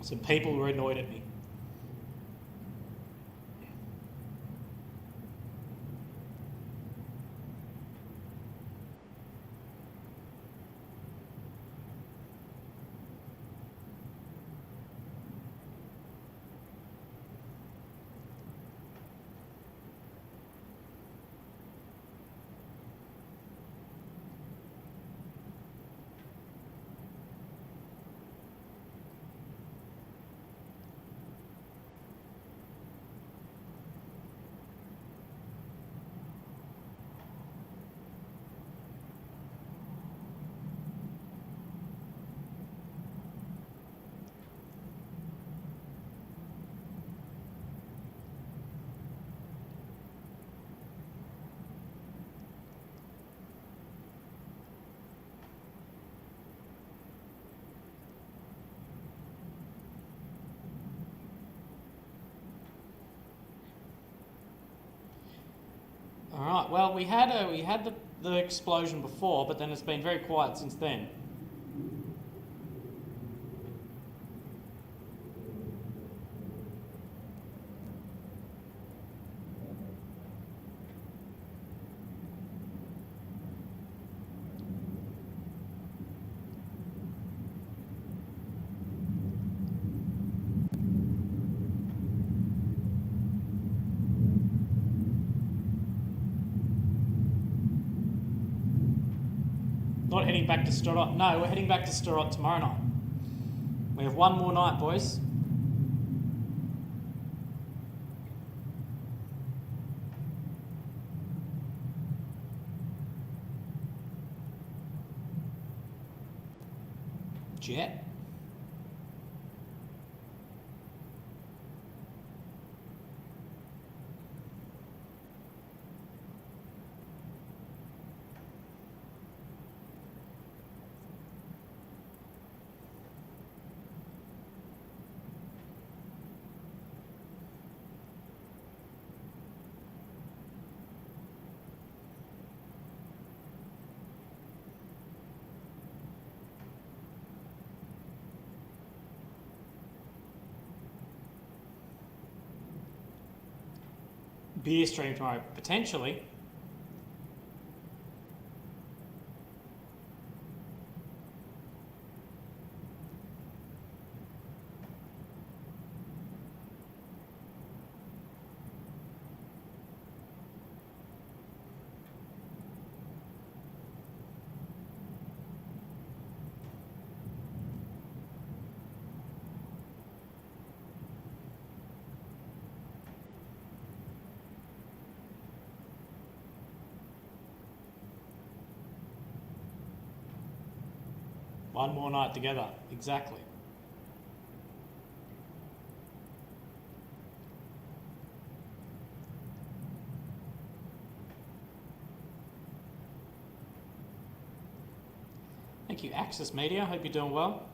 A: Some people were annoyed at me. All right. Well, we had the explosion before, but then it's been very quiet since then. Not heading back to Storot. No, we're heading back to Storot tomorrow night. We have one more night, boys. Jet. Beer stream tomorrow, potentially. One more night together, exactly. Thank you, Access Media. Hope you're doing well.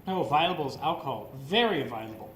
A: How available is alcohol? Very available.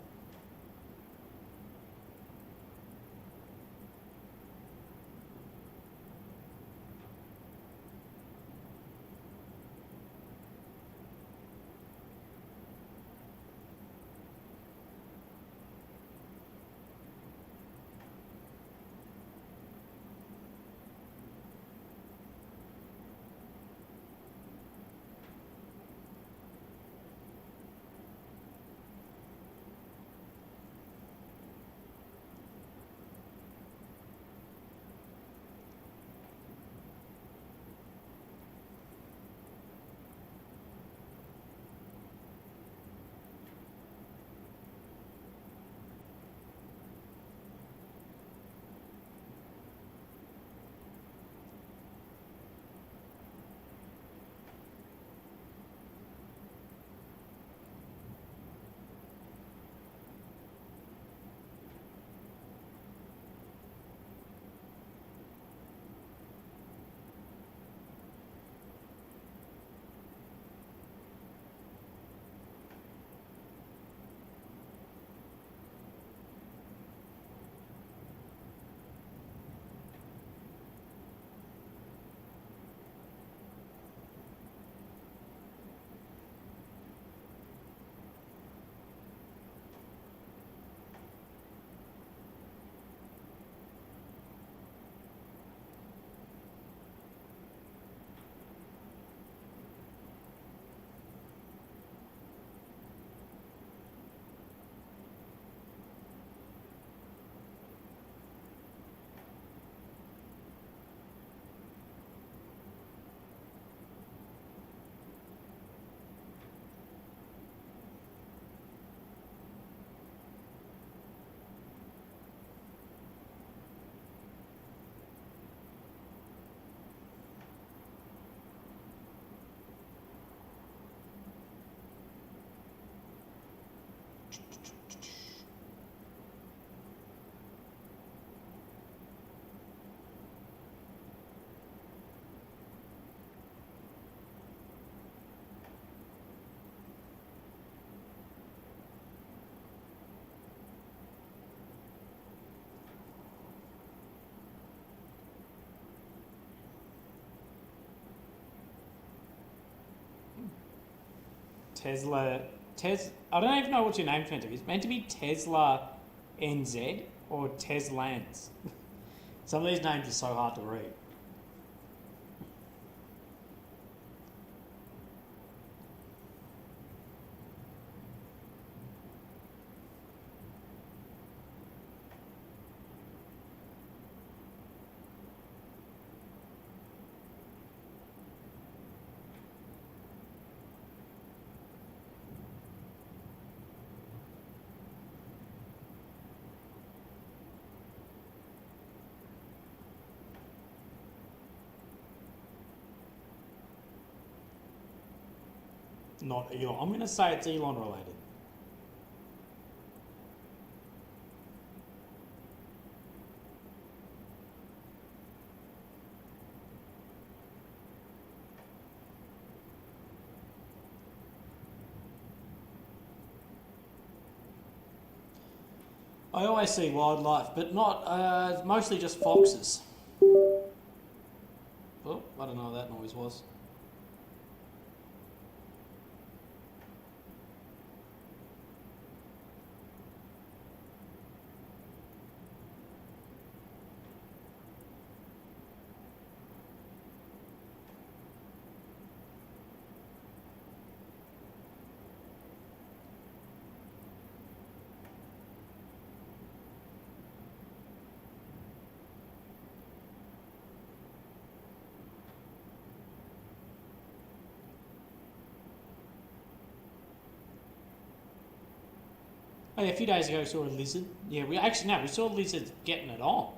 A: Tesla. I don't even know what your name's meant to be. It's meant to be Tesla NZ or Teslans. Some of these names are so hard to read. Not Elon. I'm going to say it's Elon related. I always see wildlife, but not, mostly just foxes. Oh, I don't know what that noise was. Oh, yeah, a few days ago we saw a lizard. Yeah, we saw lizards getting it on.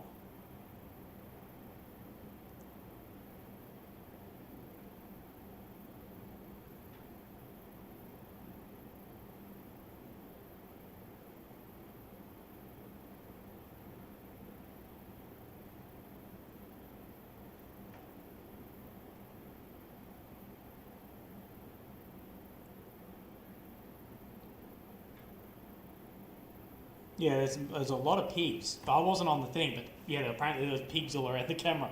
A: Yeah, there's a lot of pigs. I wasn't on the thing, but yeah, apparently there's pigs all around the camera.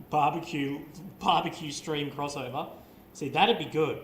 A: Barbecue, barbecue stream crossover. See, that'd be good.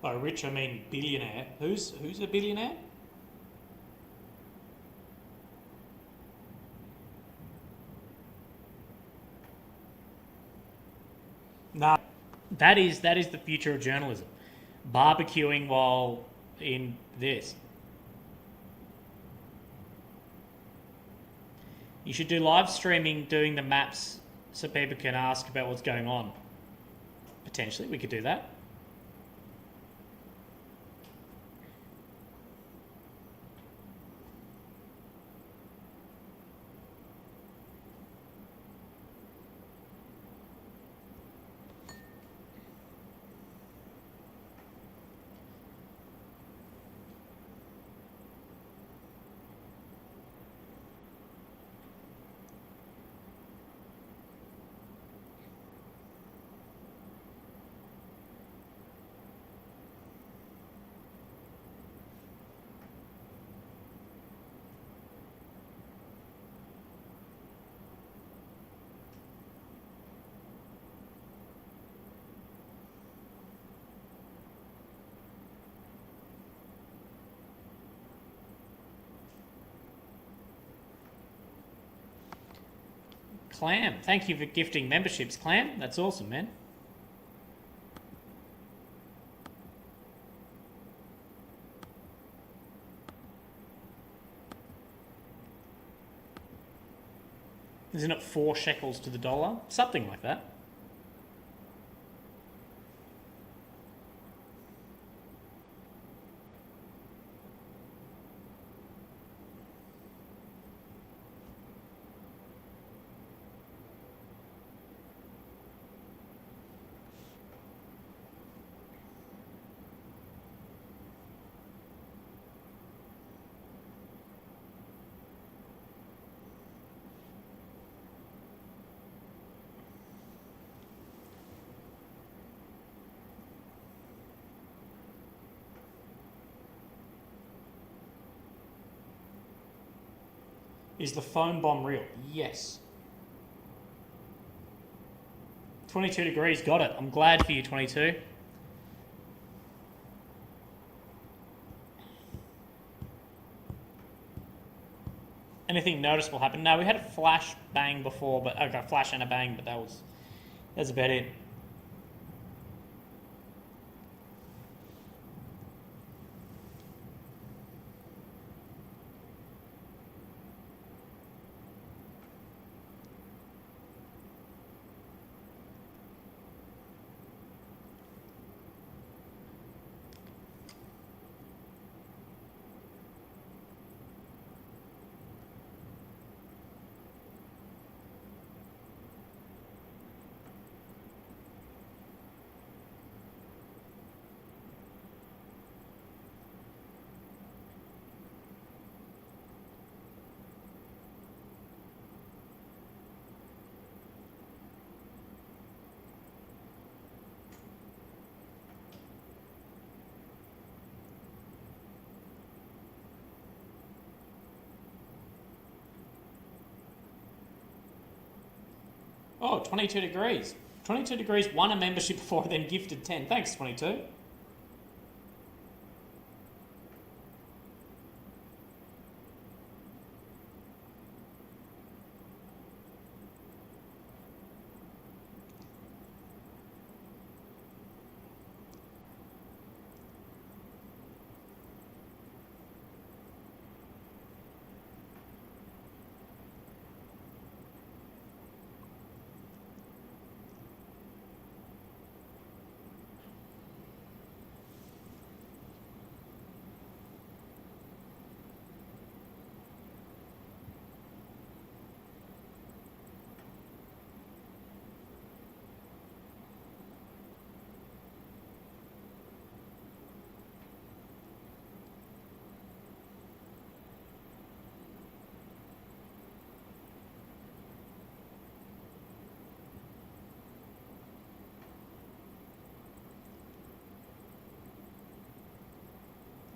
A: By rich, I mean billionaire. Who's a billionaire? That is the future of journalism. Barbecuing while in this. You should do live streaming doing the maps so people can ask about what's going on. Potentially, we could do that. Clam, thank you for gifting memberships, Clam. That's awesome, man. Isn't it 4 shekels to the dollar? Something like that. Is the phone bomb real? Yes. 22 degrees, got it. I'm glad for you, 22. Anything noticeable happen? No, we had a flash bang before, but okay, a flash and a bang, but that's about it. Oh, 22 degrees. 22 degrees won a membership before, then gifted 10. Thanks, 22.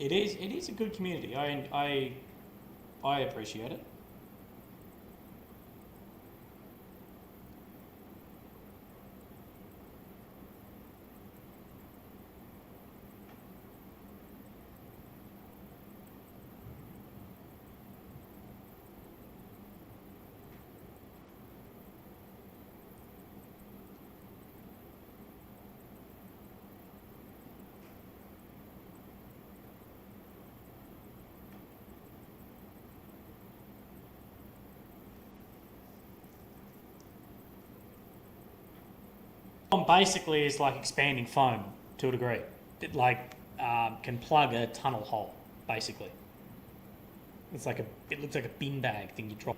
A: It is a good community. I appreciate it. Basically is like expanding foam to a degree. It can plug a tunnel hole, basically. It looks like a bin bag thing you drop,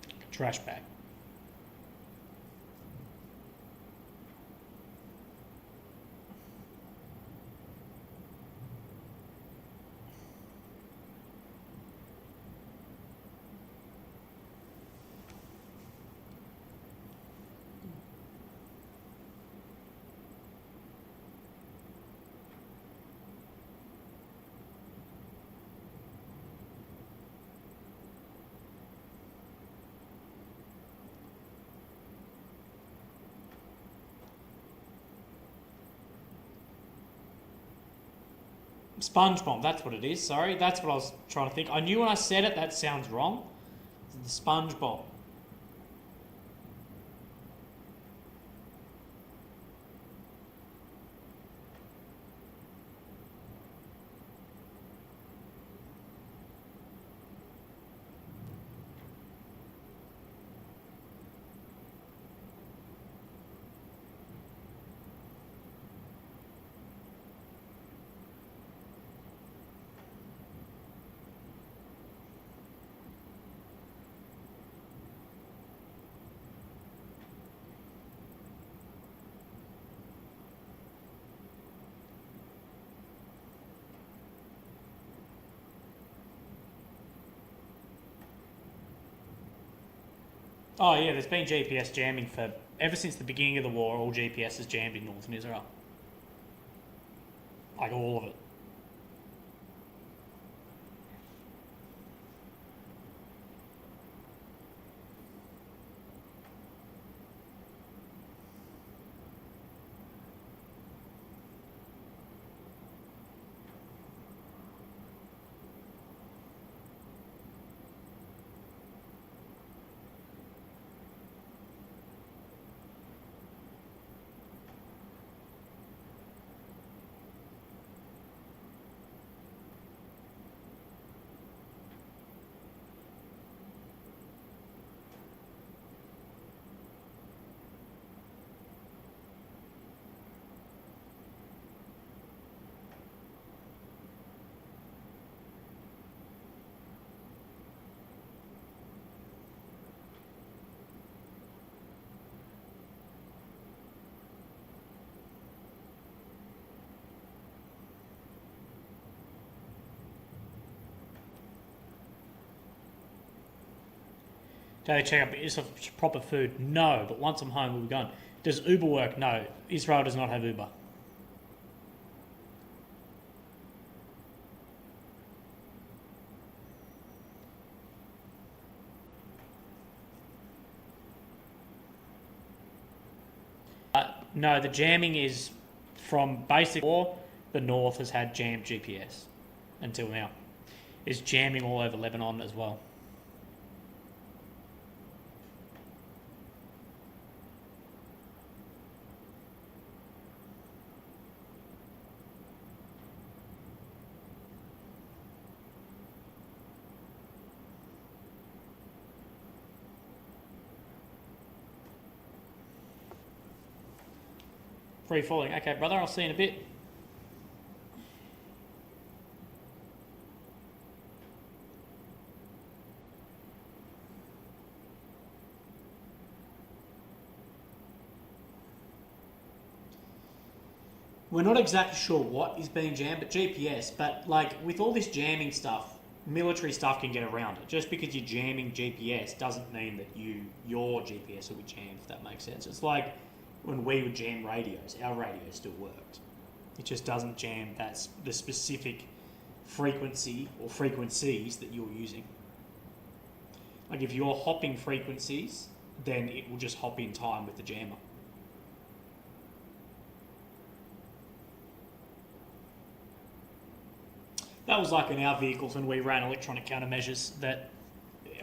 A: a trash bag. Sponge bomb, that's what it is. Sorry, that's what I was trying to think. I knew when I said it that sounds wrong. The sponge bomb. Oh yeah, there's been GPS jamming for ever since the beginning of the war. All GPS is jammed in northern Israel, like all of it. Daily check up is of proper food? No, but once I'm home, we'll be going. Does Uber work? No. Israel does not have Uber. No, the jamming is from basic war. The north has had jammed GPS until now. It's jamming all over Lebanon as well. Free falling. Okay, brother, I'll see you in a bit. We're not exactly sure what is being jammed, but GPS. But like with all this jamming stuff, military stuff can get around it. Just because you're jamming GPS doesn't mean that your GPS will be jammed. If that makes sense. It's like when we would jam radios, our radio still worked. It just doesn't jam the specific frequency or frequencies that you're using. Like if you're hopping frequencies, then it will just hop in time with the jammer. That was like in our vehicles when we ran electronic countermeasures, that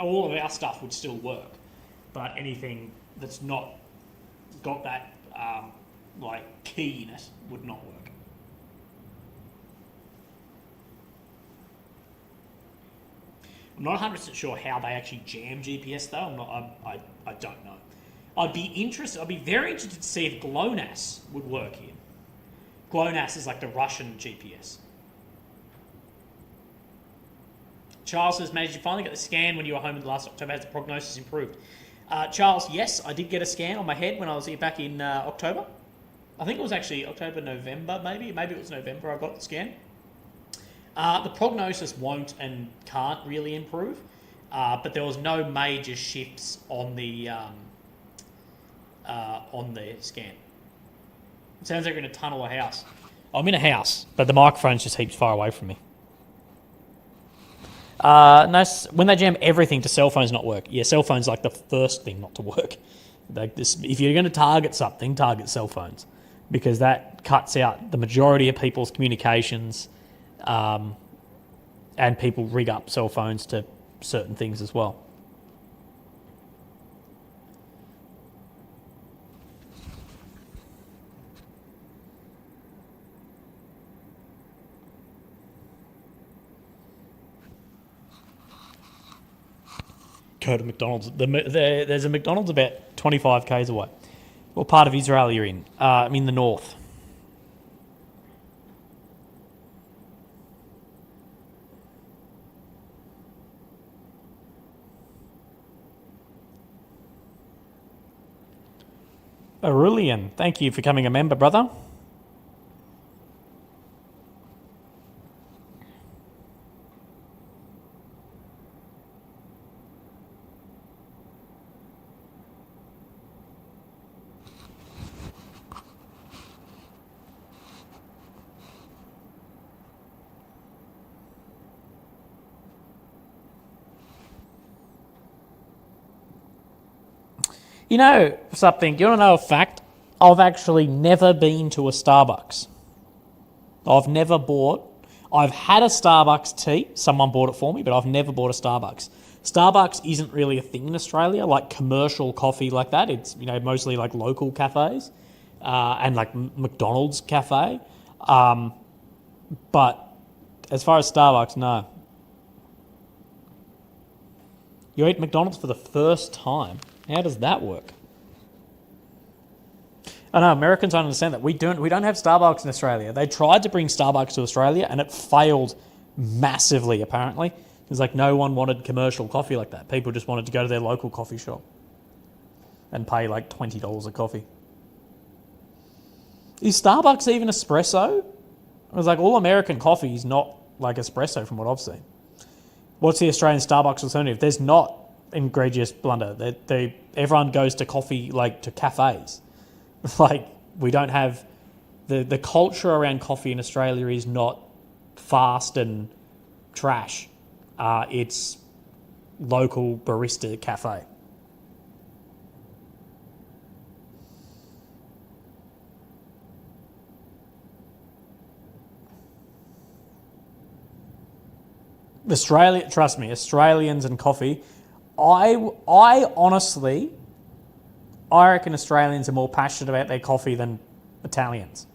A: all of our stuff would still work, but anything that's not got that key in it would not work. I'm not 100% sure how they actually jam GPS though. I don't know. I'd be interested. I'd be very interested to see if GLONASS would work here. GLONASS is like the Russian GPS. Charles says, "Mate, did you finally get the scan when you were home in last October? Has the prognosis improved?" Charles, yes, I did get a scan on my head when I was here back in October. I think it was actually October, November, maybe. Maybe it was November I got the scan. The prognosis won't and can't really improve, but there was no major shifts on the scan. It sounds like you're in a tunnel or house. I'm in a house, but the microphone's just heaps far away from me. No, when they jam everything, do cell phones not work? Yeah, cell phones like the first thing not to work. Like this, if you're going to target something, target cell phones, because that cuts out the majority of people's communications, and people rig up cell phones to certain things as well. Go to McDonald's. There's a McDonald's about 25 k's away. What part of Israel are you in? I'm in the north. Aurelian, thank you for becoming a member, brother. You know something? Do you want to know a fact? I've actually never been to a Starbucks. I've had a Starbucks tea. Someone bought it for me, but I've never bought a Starbucks. Starbucks isn't really a thing in Australia, like commercial coffee like that. It's, mostly like local cafes, and like McDonald's cafe. But as far as Starbucks, no. You eat McDonald's for the first time. How does that work? I know Americans don't understand that. We don't have Starbucks in Australia. They tried to bring Starbucks to Australia and it failed massively, apparently. It was like no one wanted commercial coffee like that. People just wanted to go to their local coffee shop and pay like $20 a coffee. Is Starbucks even espresso? It was like all American coffee is not like espresso from what I've seen. What's the Australian Starbucks alternative? There's not egregious blunder. Everyone goes to coffee, like to cafes. Like we don't have the culture around coffee in Australia is not fast and trash. It's local barista cafe. Trust me, Australians and coffee. I honestly, I reckon Australians are more passionate about their coffee than Italians.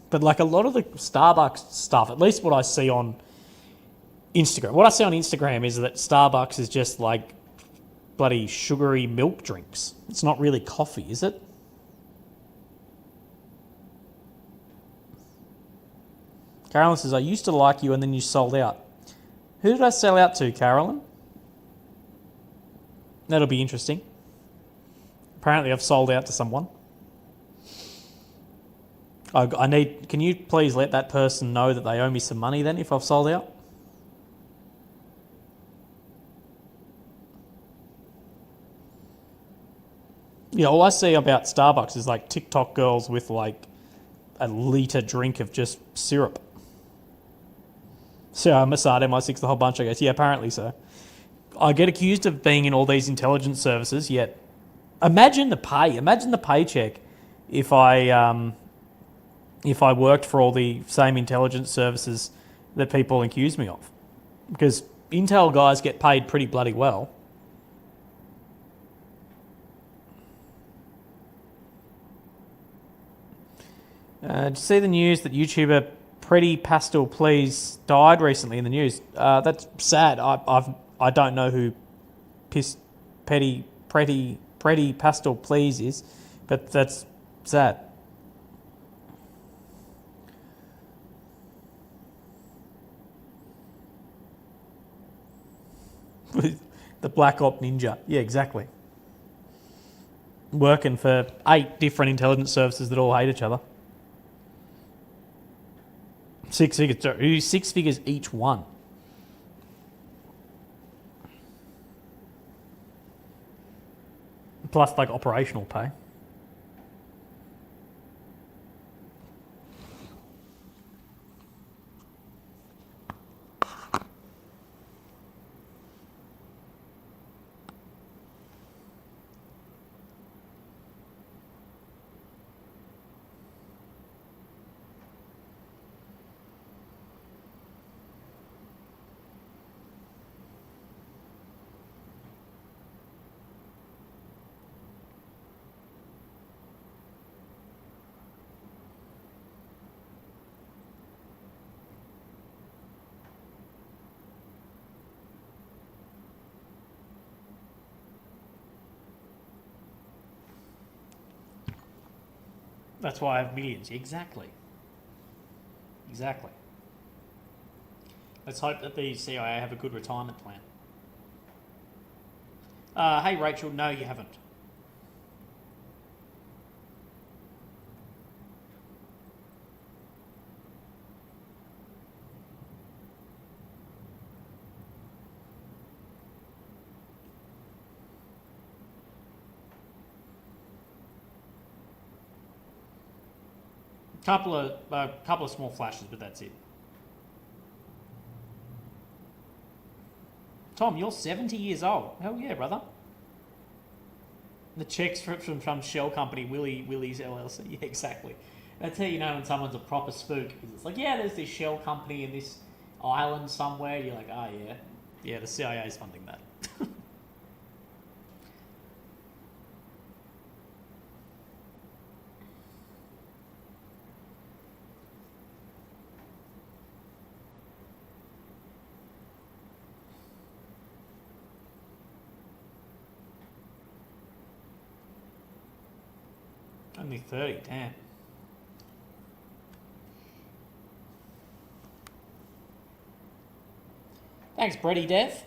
A: But like a lot of the Starbucks stuff, at least what I see on Instagram. What I see on Instagram is that Starbucks is just like bloody sugary milk drinks. It's not really coffee, is it? Carolyn says, I used to like you and then you sold out. Who did I sell out to, Carolyn? That'll be interesting. Apparently I've sold out to someone. Can you please let that person know that they owe me some money then if I've sold out? Yeah, all I see about Starbucks is like TikTok girls with like a litre drink of just syrup. So Mossad, MI6, the whole bunch, I guess. Yeah, apparently so. I get accused of being in all these intelligence services, yet imagine the pay. Imagine the paycheck if I worked for all the same intelligence services that people accuse me of. Because Intel guys get paid pretty bloody well.
B: Did you see the news that YouTuber Pretty Pastel Please died recently in the news? That's sad. I don't know who Pretty Pastel Please is, but that's sad. The Black Op Ninja. Yeah, exactly. Working for 8 different intelligence services that all hate each other. 6 figures. 6 figures each one. Plus, like, operational pay. That's why I have millions. Exactly. Exactly. Let's hope that the CIA have a good retirement plan. Hey, Rachel, no, you haven't. Couple of small flashes, but that's it. Tom, you're 70 years old. Hell yeah, brother. The checks from Shell Company, Willie's LLC. Yeah, exactly. That's how you know when someone's a proper spook. It's like, yeah, there's this Shell Company in this island somewhere. You're like, oh yeah. Yeah, the CIA's funding that. Only 30, damn. Thanks, Bretty Dev.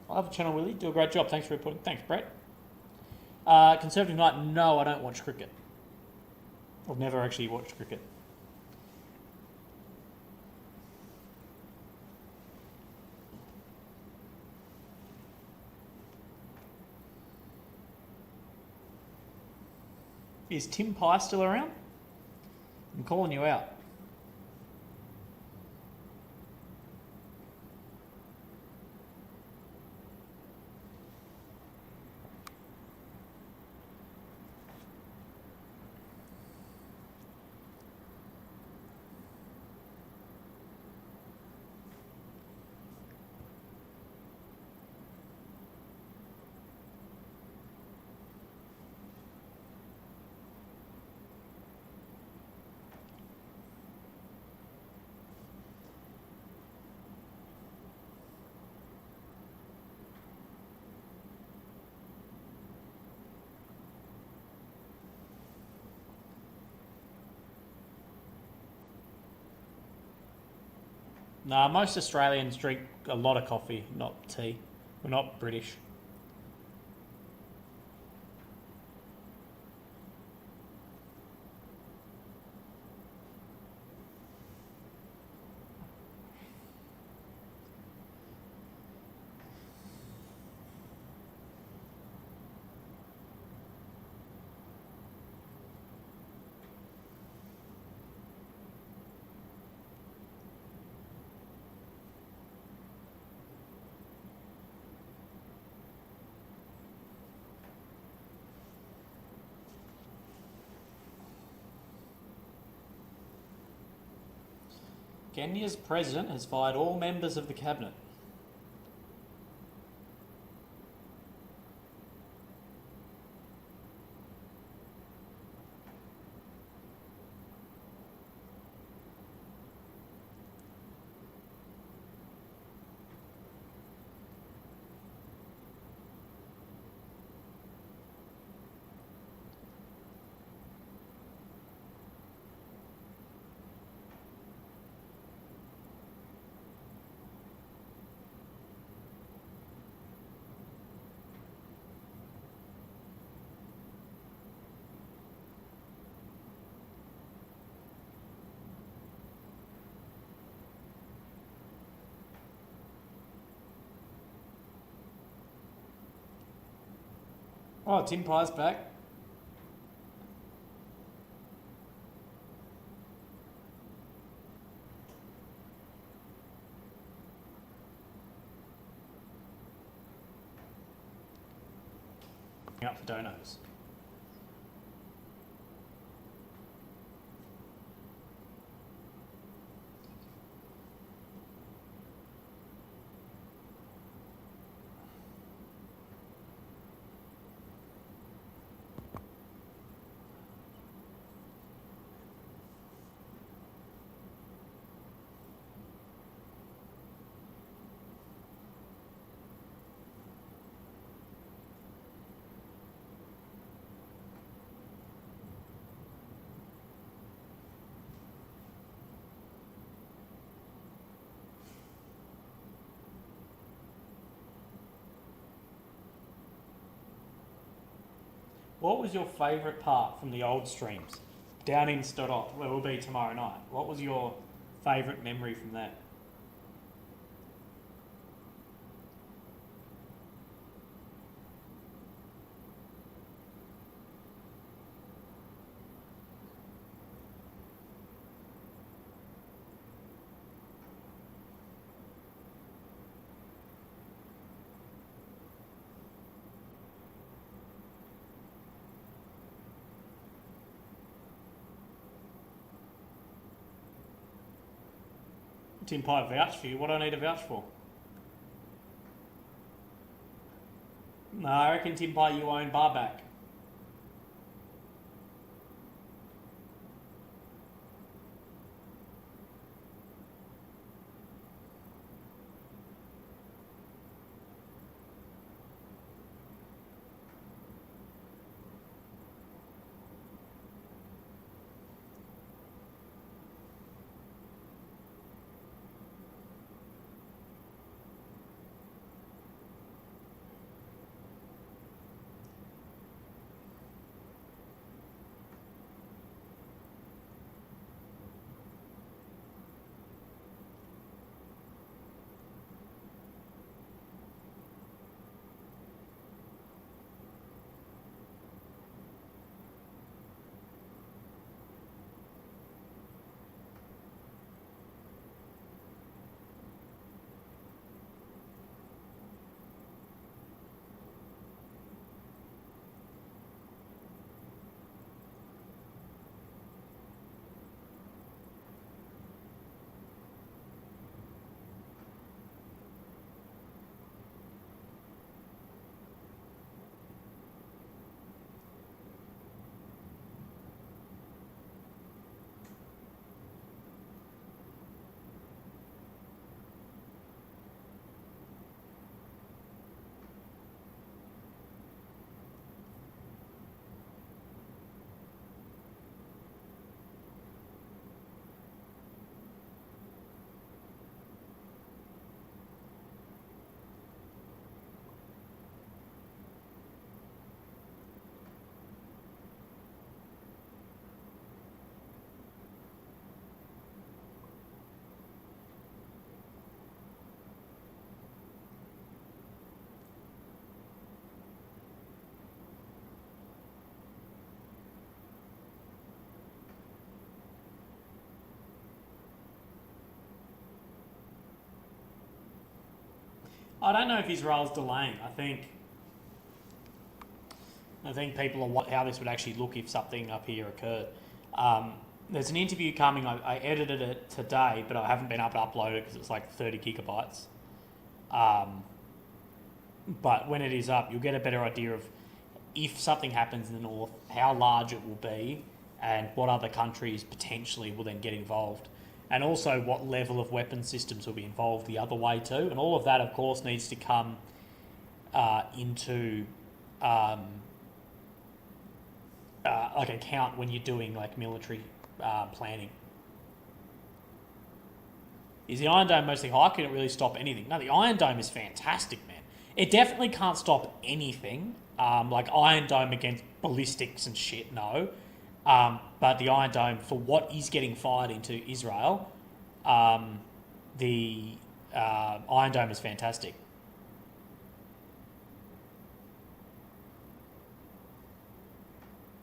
B: I love the channel, Willie. Do a great job. Thanks for reporting. Thanks, Brett. Conservative Night, no, I don't watch cricket. I've never actually watched cricket. Is Tim Pye still around? I'm calling you out. Nah, most Australians drink a lot of coffee, not tea. We're not British. Kenya's president has fired all members of the cabinet. Oh, Tim Pie's back. Up for donos. What was your favourite part from the old streams? Down in Stodot, where we'll be tomorrow night. What was your favourite memory from that? Tim Pie vouch for you. What do I need to vouch for? No, I reckon Tim Pie you own Barback. I don't know if Israel's delaying. I think people are how this would actually look if something up here occurred. There's an interview coming. I edited it today, but I haven't been able to upload it because it's like 30 gigabytes. But when it is up, you'll get a better idea of if something happens in the north, how large it will be, and what other countries potentially will then get involved. And also what level of weapon systems will be involved the other way too. And all of that, of course, needs to come into like account when you're doing like military planning. Is the Iron Dome mostly high? Can it really stop anything? No, the Iron Dome is fantastic, man. It definitely can't stop anything. Like Iron Dome against ballistics and shit, no. But the Iron Dome, for what is getting fired into Israel, the Iron Dome is fantastic.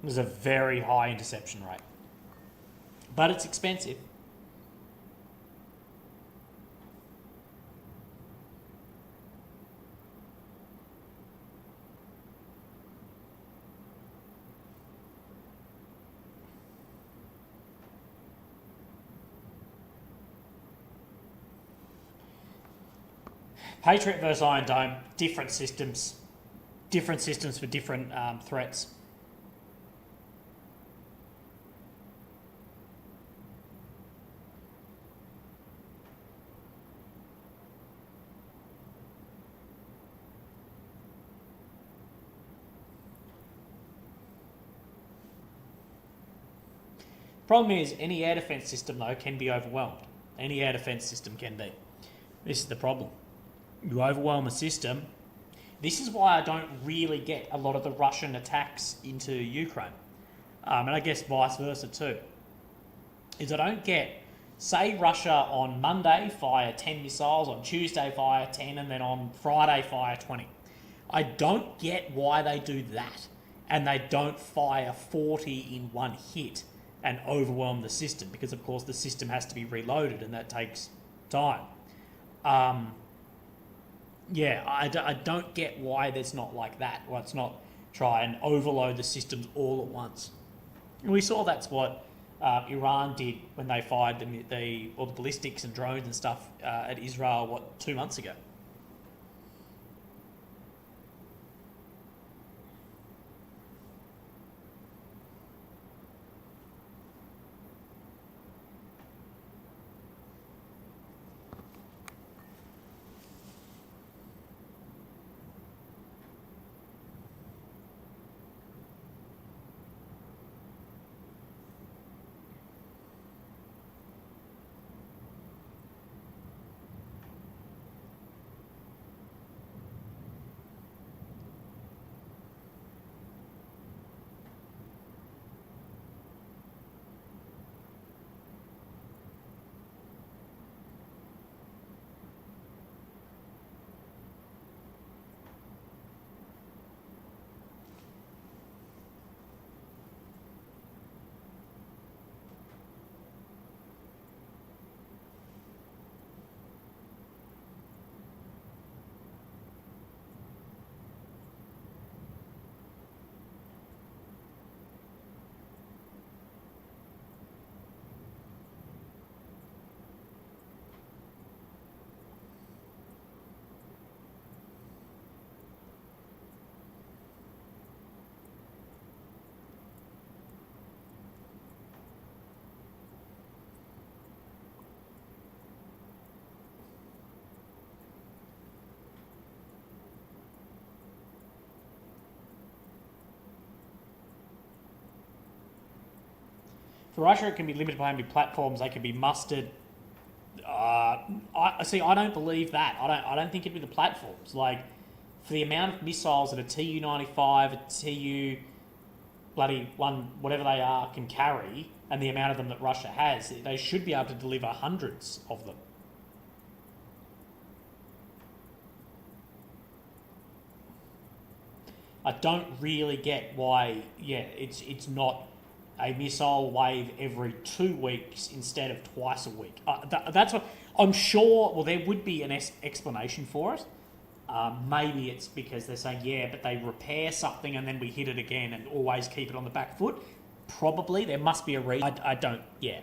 B: There's a very high interception rate. But it's expensive. Patriot versus Iron Dome, different systems for different threats. Problem is, any air defence system, though, can be overwhelmed. Any air defence system can be. This is the problem. You overwhelm a system. This is why I don't really get a lot of the Russian attacks into Ukraine. And I guess vice versa too. Is I don't get, say Russia on Monday fire 10 missiles, on Tuesday fire 10, and then on Friday fire 20. I don't get why they do that. And they don't fire 40 in one hit and overwhelm the system, because of course the system has to be reloaded and that takes time. Yeah, I don't get why there's not like that. Why it's not try and overload the systems all at once. And we saw that's what Iran did when they fired the ballistics and drones and stuff at Israel, 2 months ago. For Russia, it can be limited by how many platforms they can be mustered. I don't believe that. I don't think it'd be the platforms. Like, for the amount of missiles that a Tu-95, a Tu bloody one, whatever they are, can carry, and the amount of them that Russia has, they should be able to deliver hundreds of them. I don't really get why, it's not a missile wave every 2 weeks instead of twice a week. That's what I'm sure. Well, there would be an explanation for it. Maybe it's because they're saying, but they repair something and then we hit it again and always keep it on the back foot. Probably there must be a reason. I don't. Yeah.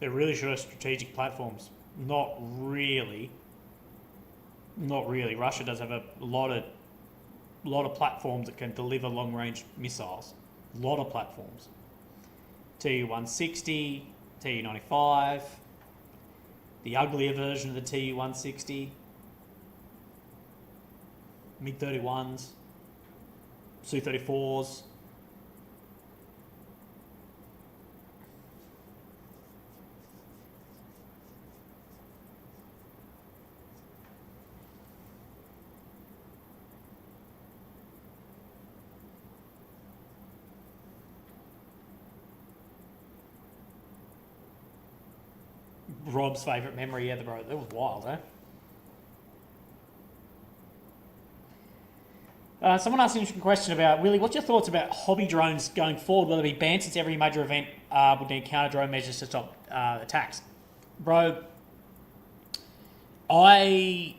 B: They're really sure strategic platforms. Not really. Not really. Russia does have a lot of platforms that can deliver long-range missiles. A lot of platforms. Tu-160, Tu-95, the uglier version of the Tu-160, MiG-31s, Su-34s. Rob's favourite memory, yeah, bro. That was wild, Someone asked an interesting question about, Willie, what's your thoughts about hobby drones going forward? Will they be banned since every major event would need counter-drone measures to stop attacks? Bro, I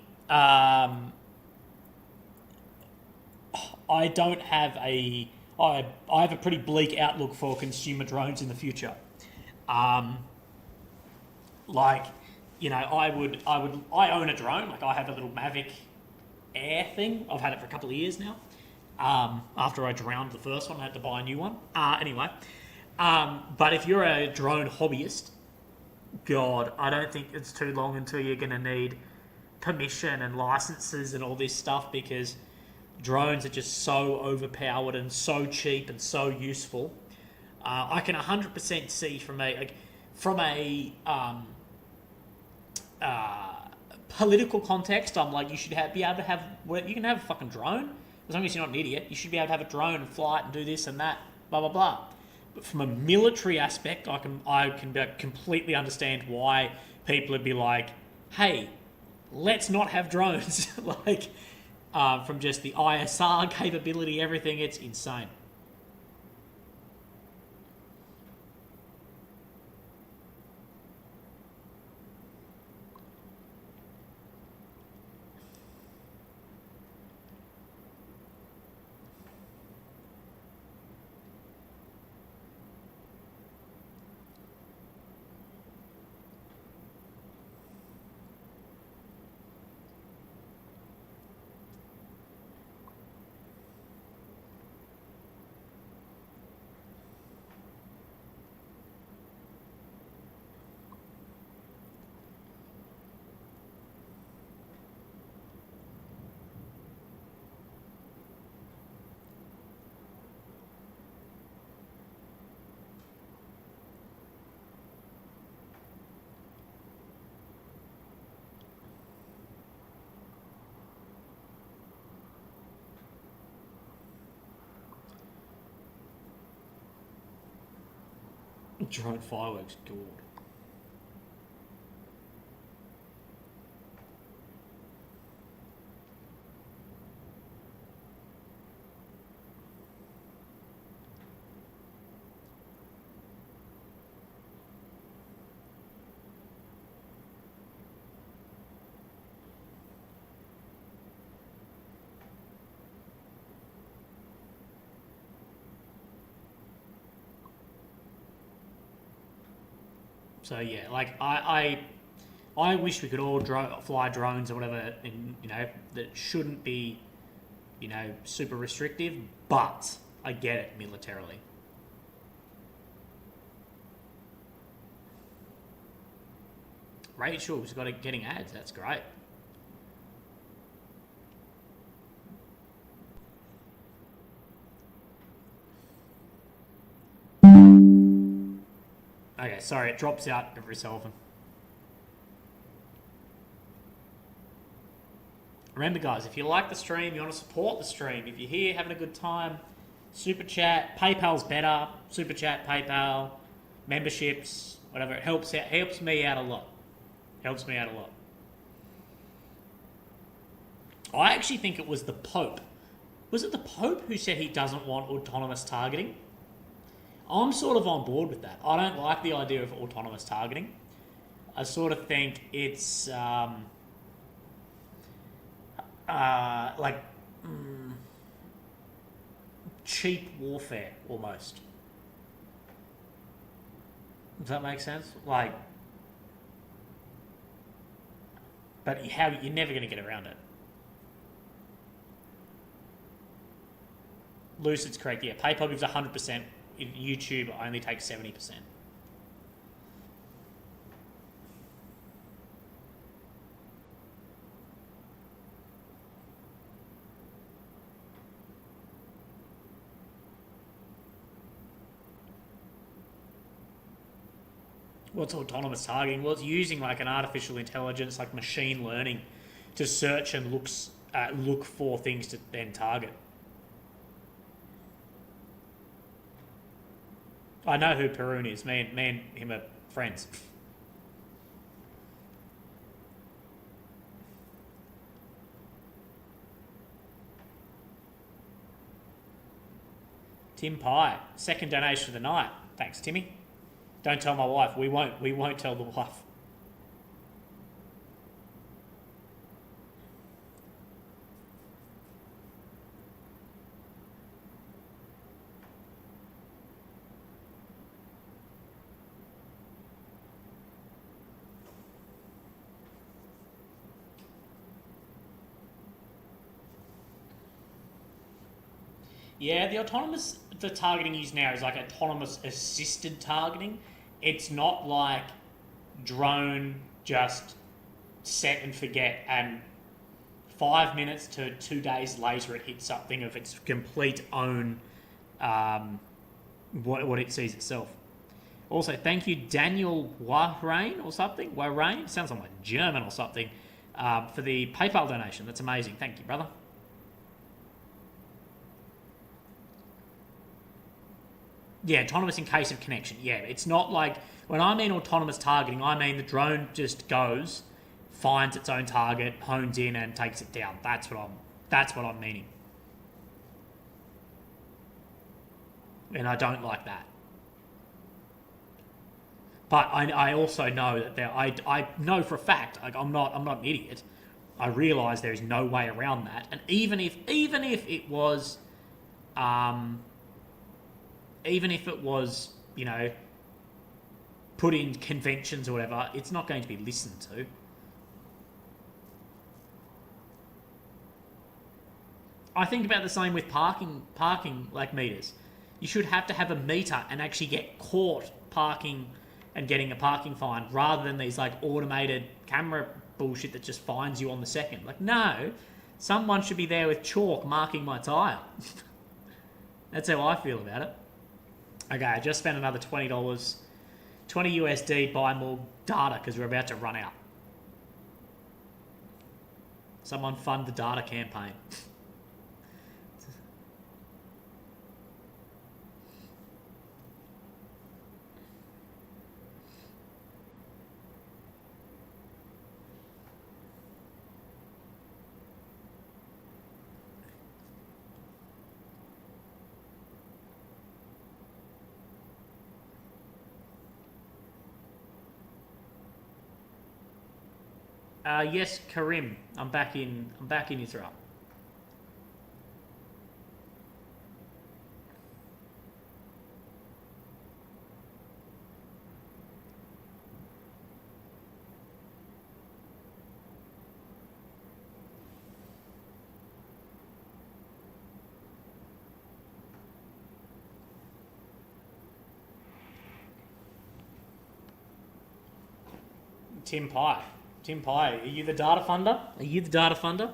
B: don't have I have a pretty bleak outlook for consumer drones in the future. Like, you know, I own a drone. Like, I have a little Mavic Air thing. I've had it for a couple of years now. After I drowned the first one, I had to buy a new one. Anyway, but if you're a drone hobbyist, God, I don't think it's too long until you're going to need permission and licenses and all this stuff, because drones are just so overpowered and so cheap and so useful. I can 100% see from a political context, I'm like, you should be able to have, you can have a fucking drone, as long as you're not an idiot. You should be able to have a drone and fly it and do this and that, blah, blah, blah. But from a military aspect, I can completely understand why people would be like, hey, let's not have drones. Like, from just the ISR capability, everything, it's insane. Drone fireworks, God. So yeah, like I wish we could all fly drones or whatever, and you know, that shouldn't be, you know, super restrictive. But I get it militarily. Rachel's got it getting ads. That's great. Okay, sorry, it drops out every so often. Remember, guys, if you like the stream, you want to support the stream, if you're here having a good time, super chat, PayPal's better, super chat, PayPal, memberships, whatever. It helps me out a lot. Helps me out a lot. I actually think it was the Pope. Was it the Pope who said he doesn't want autonomous targeting? I'm sort of on board with that. I don't like the idea of autonomous targeting. I sort of think it's cheap warfare almost. Does that make sense? Like, But you're never going to get around it. Lucid's correct. Yeah, PayPal gives 100%. YouTube only takes 70%. What's autonomous targeting? Well, it's using like an artificial intelligence, like machine learning, to search and look for things to then target. I know who Perun is. Me and him are friends. Tim Pye, second donation of the night. Thanks, Timmy. Don't tell my wife. We won't tell the wife. Yeah, the targeting used now is like autonomous assisted targeting. It's not like drone just set and forget and 5 minutes to 2 days later it hits something of its complete own what it sees itself. Also, thank you, Daniel Warrain or something. Warrain sounds like German or something for the PayPal donation. That's amazing. Thank you, brother. Yeah, autonomous in case of connection. Yeah, it's not like when I mean autonomous targeting, I mean the drone just goes, finds its own target, hones in, and takes it down. That's what I'm meaning. And I don't like that. But I also know that I know for a fact, like I'm not an idiot. I realise there is no way around that. And even if it was put in conventions or whatever, it's not going to be listened to. I think about the same with parking like meters. You should have to have a meter and actually get caught parking and getting a parking fine rather than these like automated camera bullshit that just fines you on the second. Like, no, someone should be there with chalk marking my tyre. That's how I feel about it. Okay, I just spent another $20, 20 USD, buy more data because we're about to run out. Someone fund the data campaign. Yes, Karim. I'm back in Israel. Tim Pye, are you the data funder?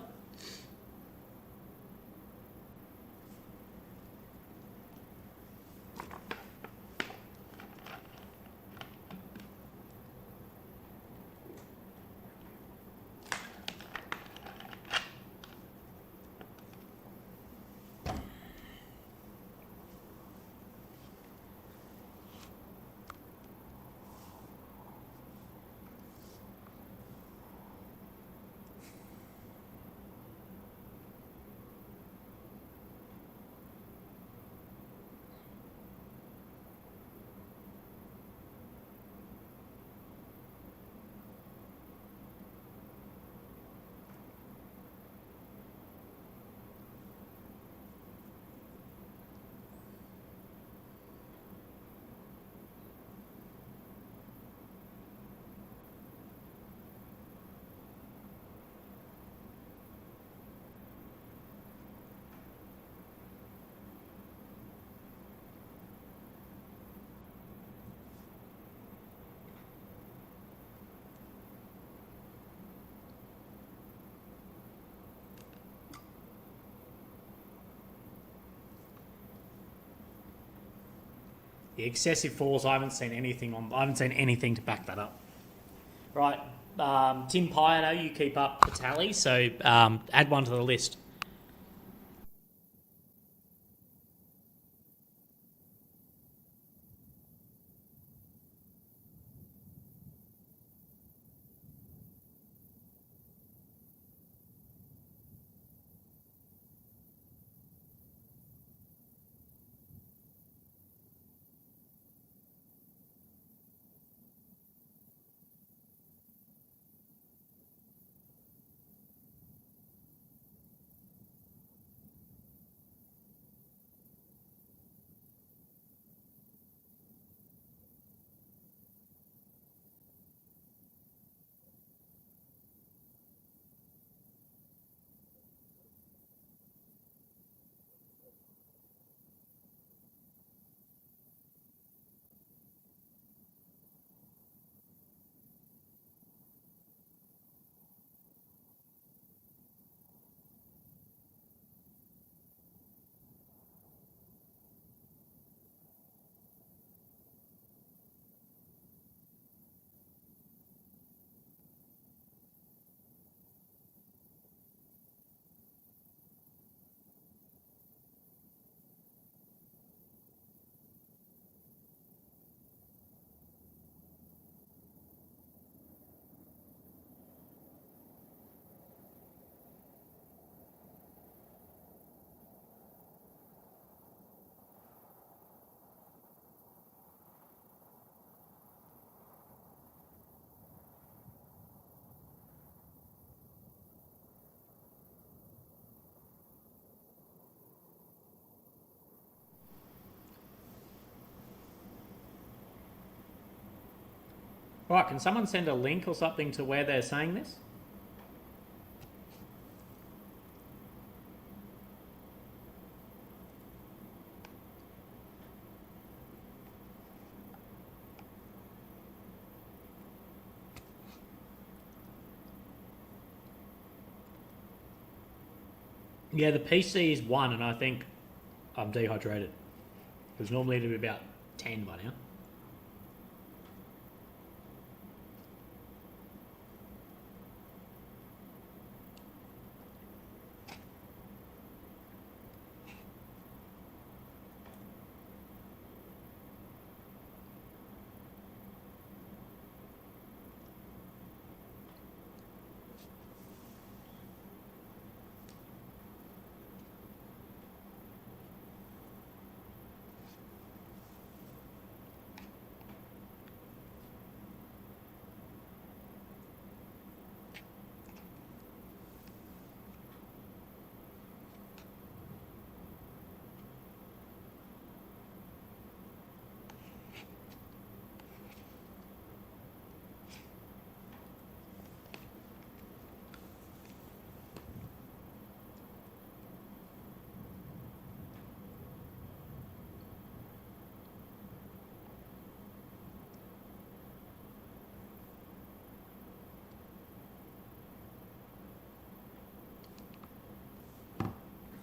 B: The excessive falls, I haven't seen anything to back that up. Right, Tim Pye, I know you keep up the tally, so add one to the list. Right, can someone send a link or something to where they're saying this? Yeah, the PC is 1, and I think I'm dehydrated. Because normally it'd be about 10 by now.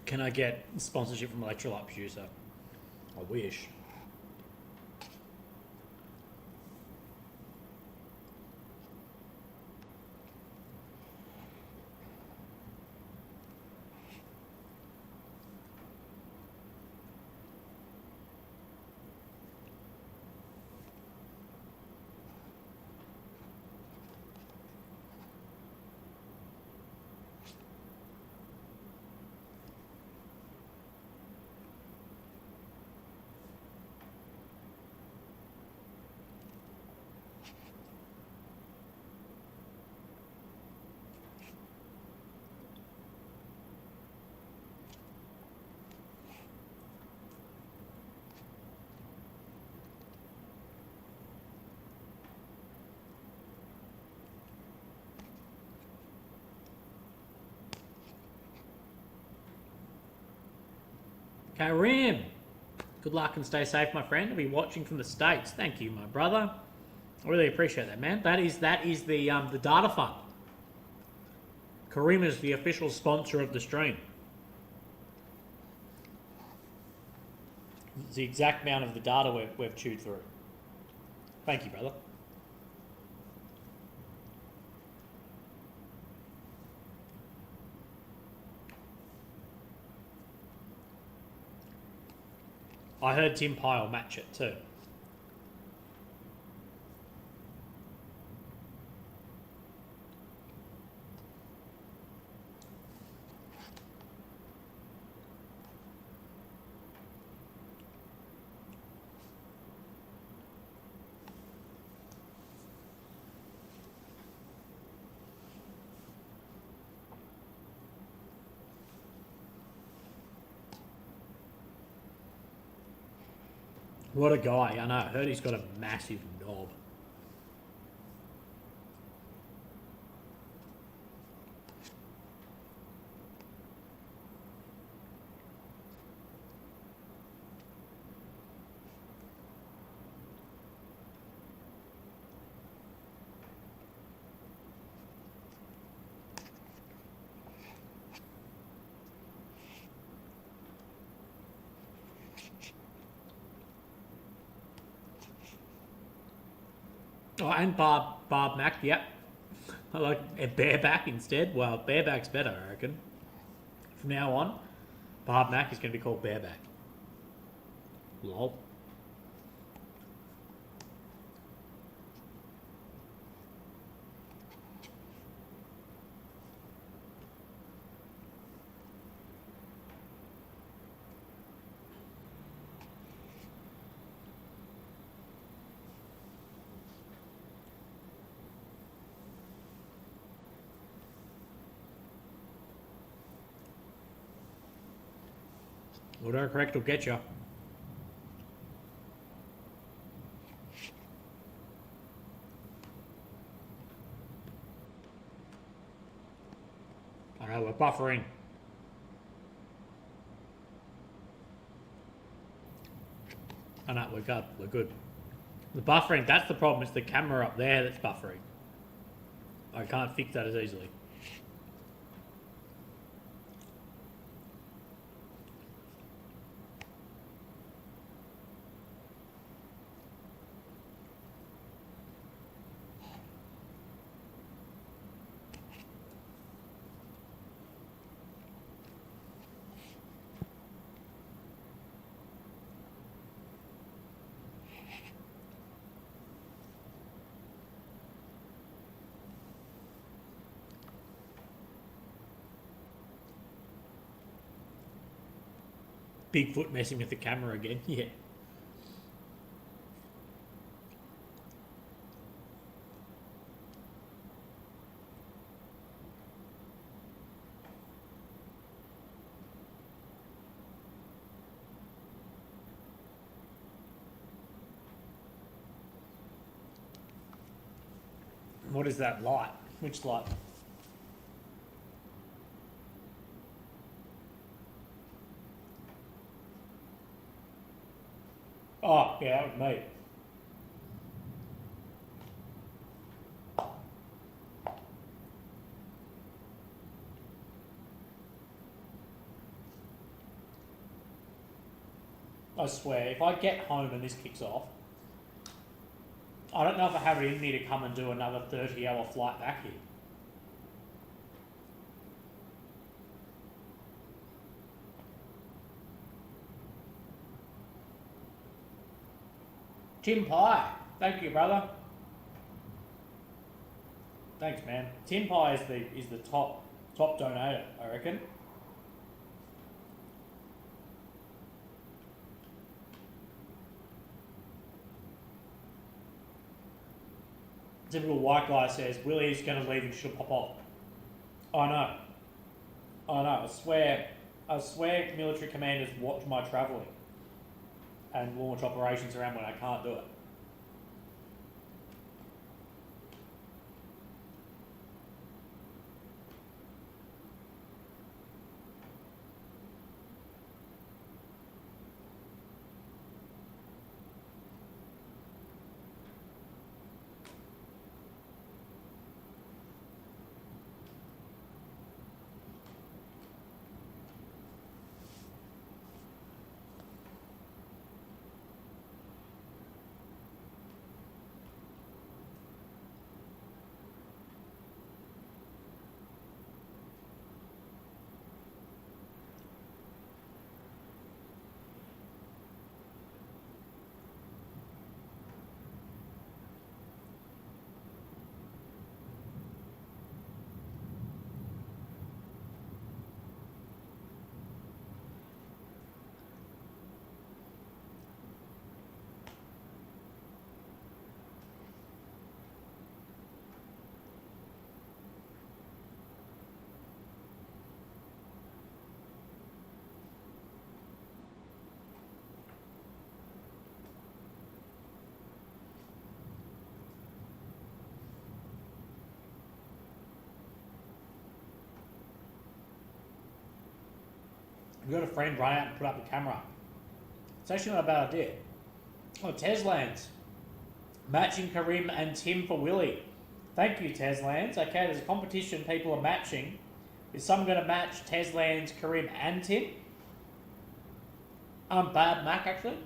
B: Can I get sponsorship from Electrolyte Producer? I wish. Karim, good luck and stay safe, my friend. I'll be watching from the States. Thank you, my brother. I really appreciate that, man. That is the data fund. Karim is the official sponsor of the stream. It's the exact amount of the data we've chewed through. Thank you, brother. I heard Tim Pye will match it too. What a guy. I know. I heard he's got a massive knob. Oh, and Barb Mac, yep. I like a bareback instead. Well, bareback's better, I reckon. From now on, Barb Mac is going to be called bareback. Lol. Autocorrect will get you. Alright, we're buffering. Oh no, we're good. We're good. The buffering, that's the problem. It's the camera up there that's buffering. I can't fix that as easily. Bigfoot messing with the camera again. Yeah. What is that light? Which light? Oh, yeah, that was me. I swear, if I get home and this kicks off, I don't know if I have it in me to come and do another 30-hour flight back here. Tim Pye, thank you, brother. Thanks, man. Tim Pye is the top donator, I reckon. Typical white guy says, Willie's going to leave and she'll pop off. I know. I swear military commanders watch my travelling and launch operations around when I can't do it. We got a friend run out and put up the camera. It's actually not a bad idea. Oh, Teslands. Matching Karim and Tim for Willie. Thank you, Teslands. Okay, there's a competition people are matching. Is someone going to match Teslands, Karim and Tim? Bad Mac, actually.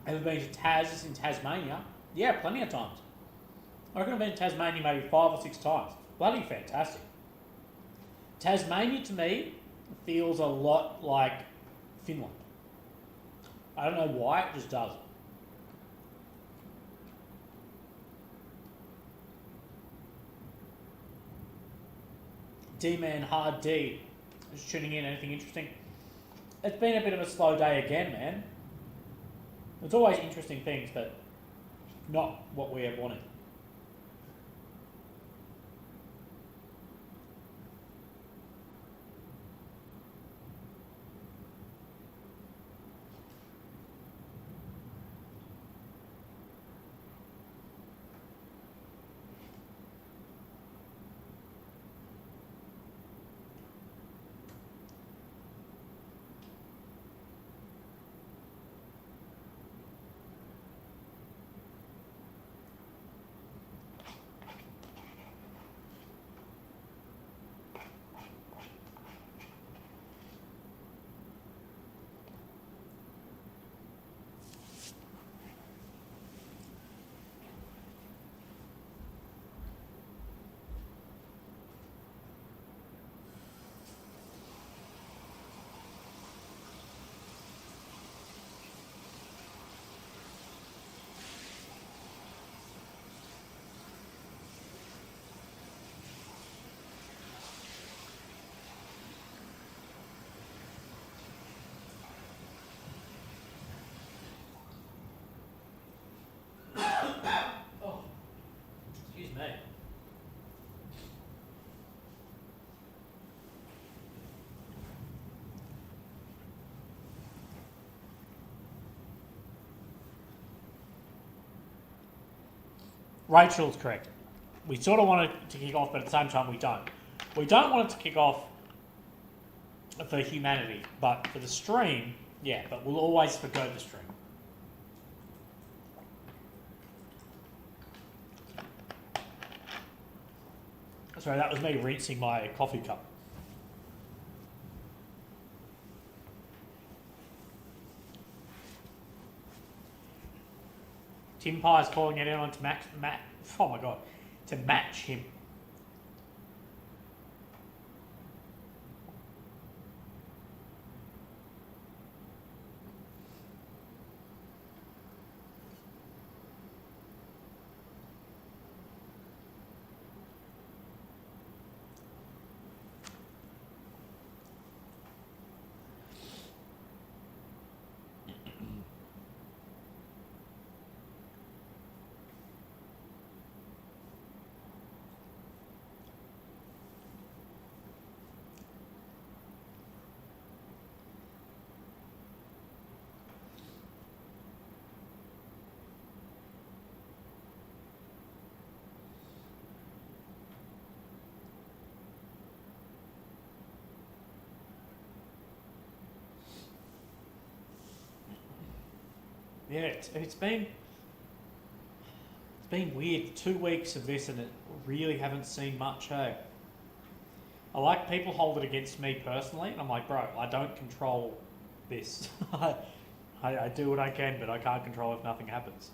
B: Ever been to Tas in Tasmania? Yeah, plenty of times. I reckon I've been to Tasmania maybe 5 or 6 times. Bloody fantastic. Tasmania to me feels a lot like Finland. I don't know why, it just does. D-Man Hard D. Just tuning in, anything interesting? It's been a bit of a slow day again, man. It's always interesting things, but not what we have wanted. Oh, excuse me. Rachel's correct. We sort of want it to kick off, but at the same time we don't. We don't want it to kick off for humanity, but for the stream, yeah, but we'll always forgo the stream. Sorry, that was me rinsing my coffee cup. Tim Pye's calling it on to to match him. Yeah, it's been weird. 2 weeks of this, and it really haven't seen much. Hey, I like people hold it against me personally, and I'm like, bro, I don't control this. I do what I can, but I can't control if nothing happens.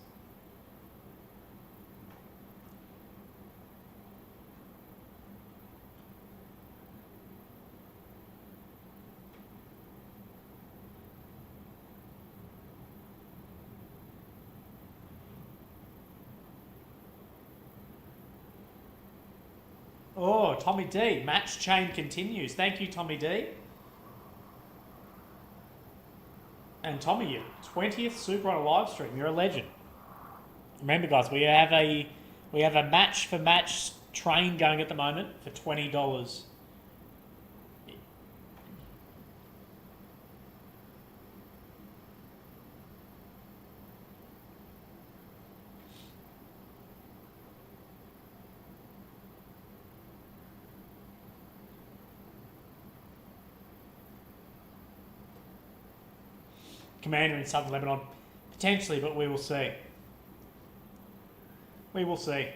B: Oh, Tommy D. Match chain continues. Thank you, Tommy D. And Tommy, your 20th super on a live stream. You're a legend. Remember, guys, we have a match for match train going at the moment for $20. Commander in southern Lebanon, potentially, but we will see. We will see.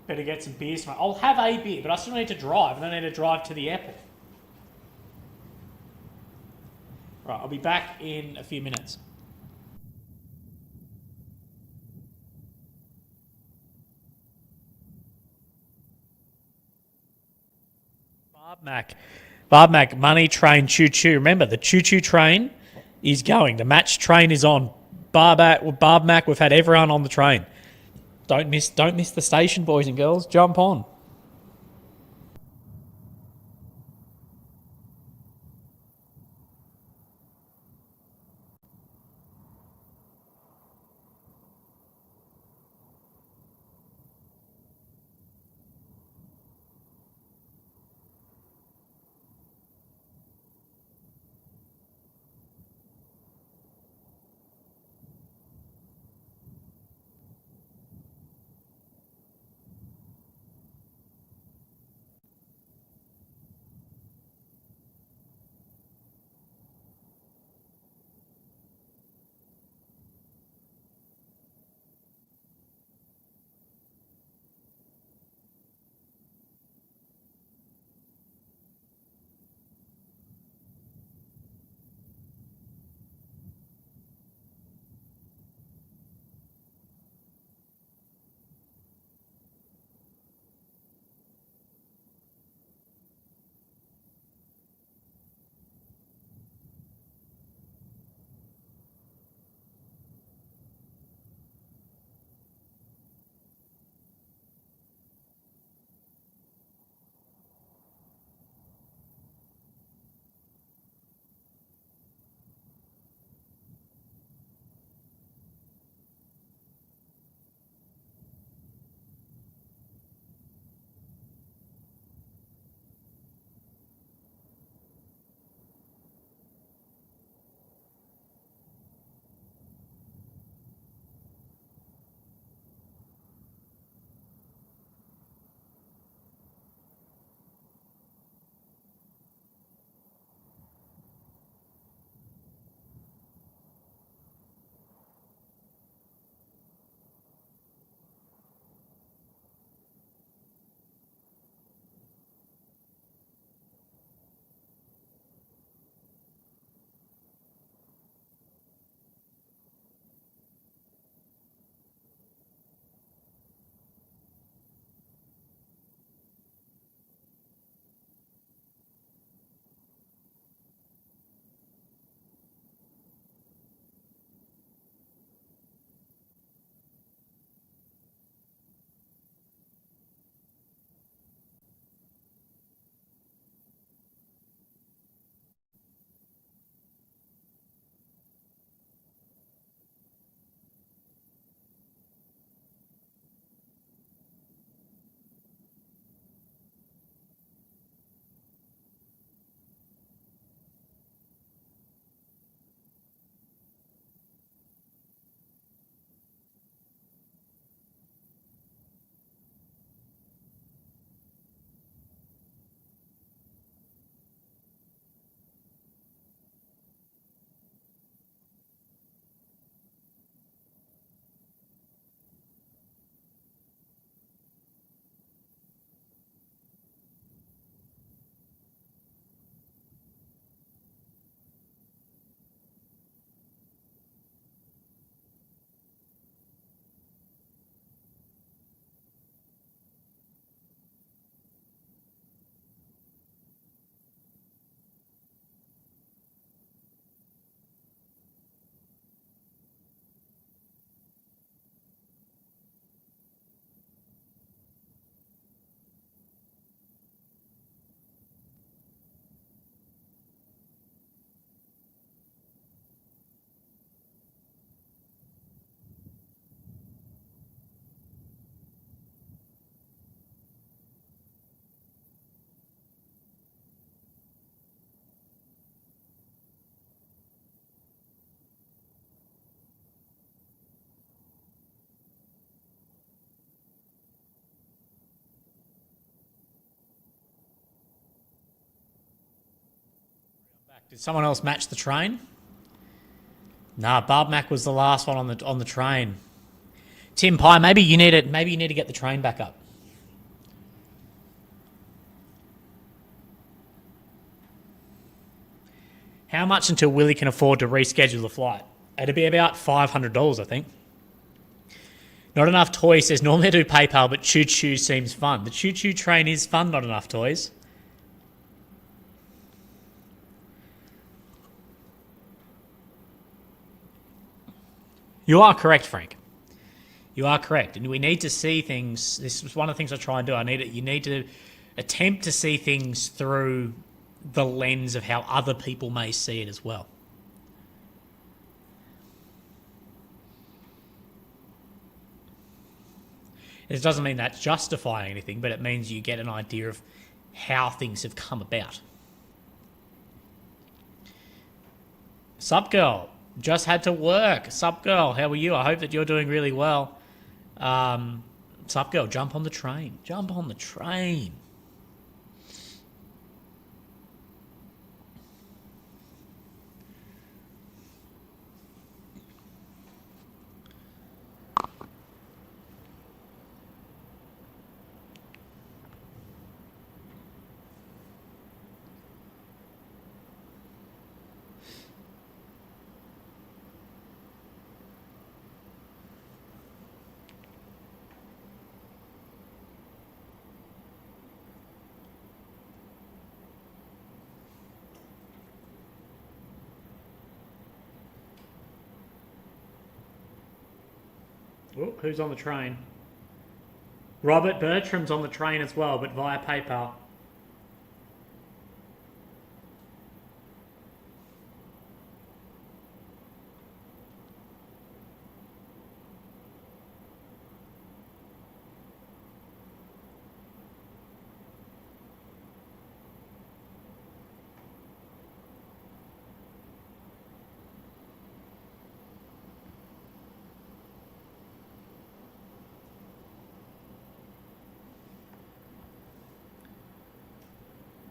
B: Better get some beers. I'll have a beer, but I still need to drive, and I need to drive to the airport. Right, I'll be back in a few minutes. Barb Mac, money train, choo choo. Remember, the choo choo train is going. The match train is on. Barb Mac, we've had everyone on the train. Don't miss the station, boys and girls. Jump on.
A: Did someone else match the train? Nah, Barb Mac was the last one on the train. Tim Pye, maybe you need to get the train back up. How much until Willie can afford to reschedule the flight? It'd be about $500, I think. Not enough toys says normally I do PayPal, but Choo Choo seems fun. The Choo Choo train is fun, not enough toys. You are correct, Frank. You are correct. And we need to see things. This is one of the things I try and do. You need to attempt to see things through the lens of how other people may see it as well. It doesn't mean that's justifying anything, but it means you get an idea of how things have come about. Sup, girl? Just had to work. Sup, girl? How are you? I hope that you're doing really well. Sup, girl? Jump on the train. Jump on the train. Oh, who's on the train? Robert Bertram's on the train as well, but via PayPal.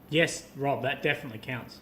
A: Yes, Rob, that definitely counts.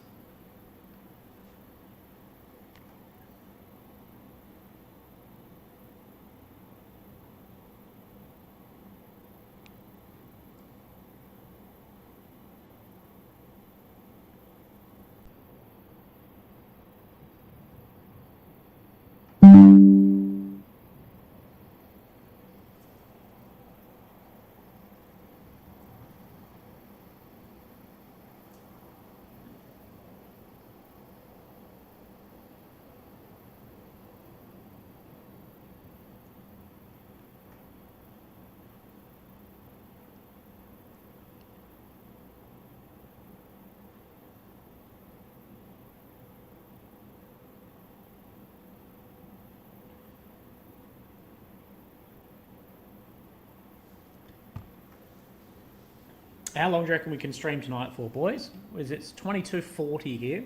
A: How long do you reckon we can stream tonight for, boys? It's 22:40 here.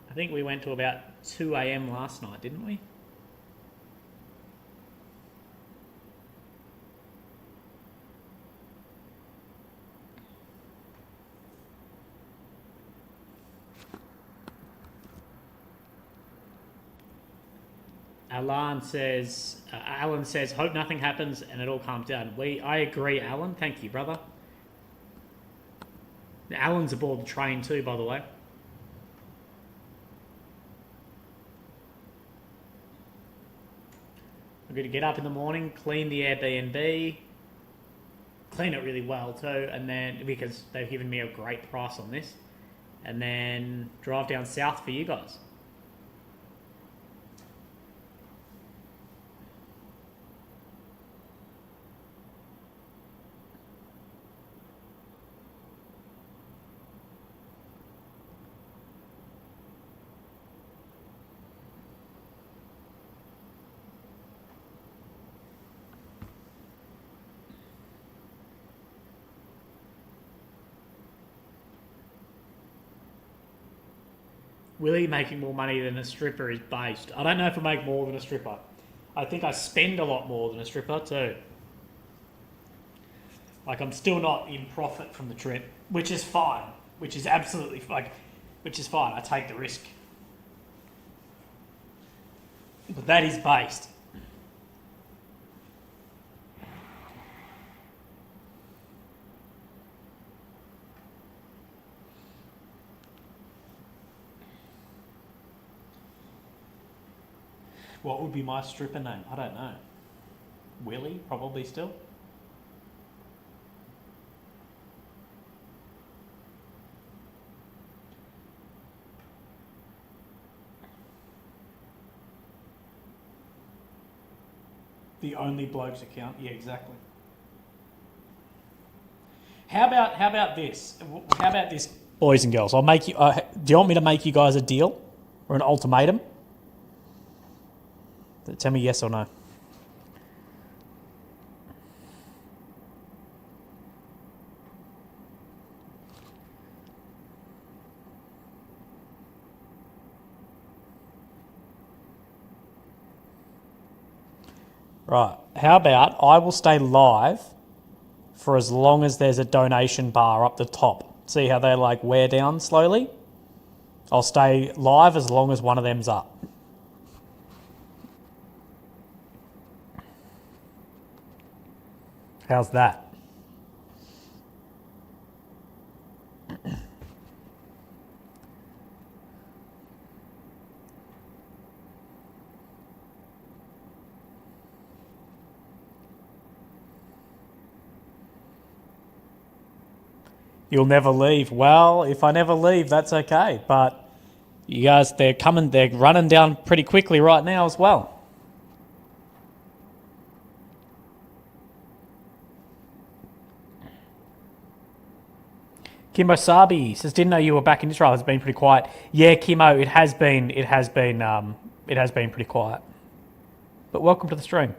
A: I think we went to about 2 a.m. last night, didn't we? Alan says, hope nothing happens and it all calms down. I agree, Alan. Thank you, brother. Alan's aboard the train too, by the way. I'm going to get up in the morning, clean the Airbnb, clean it really well too, and then, because they've given me a great price on this, and then drive down south for you guys. Willie making more money than a stripper is based. I don't know if I make more than a stripper. I think I spend a lot more than a stripper too. Like, I'm still not in profit from the trip, which is fine. Which is absolutely like,
B: which is fine. I take the risk. But that is based. What would be my stripper name? I don't know. Willie, probably still. The only blokes account. Yeah, exactly. How about this? How about this, boys and girls? I'll make you. Do you want me to make you guys a deal or an ultimatum? Tell me yes or no. Right. How about I will stay live for as long as there's a donation bar up the top. See how they like wear down slowly? I'll stay live as long as one of them's up. How's that? You'll never leave. Well, if I never leave, that's okay. But you guys, they're running down pretty quickly right now as well. Kimbo Sabi says, "Didn't know you were back in Israel. It's been pretty quiet." Yeah, Kimbo, it has been pretty quiet. But welcome to the stream.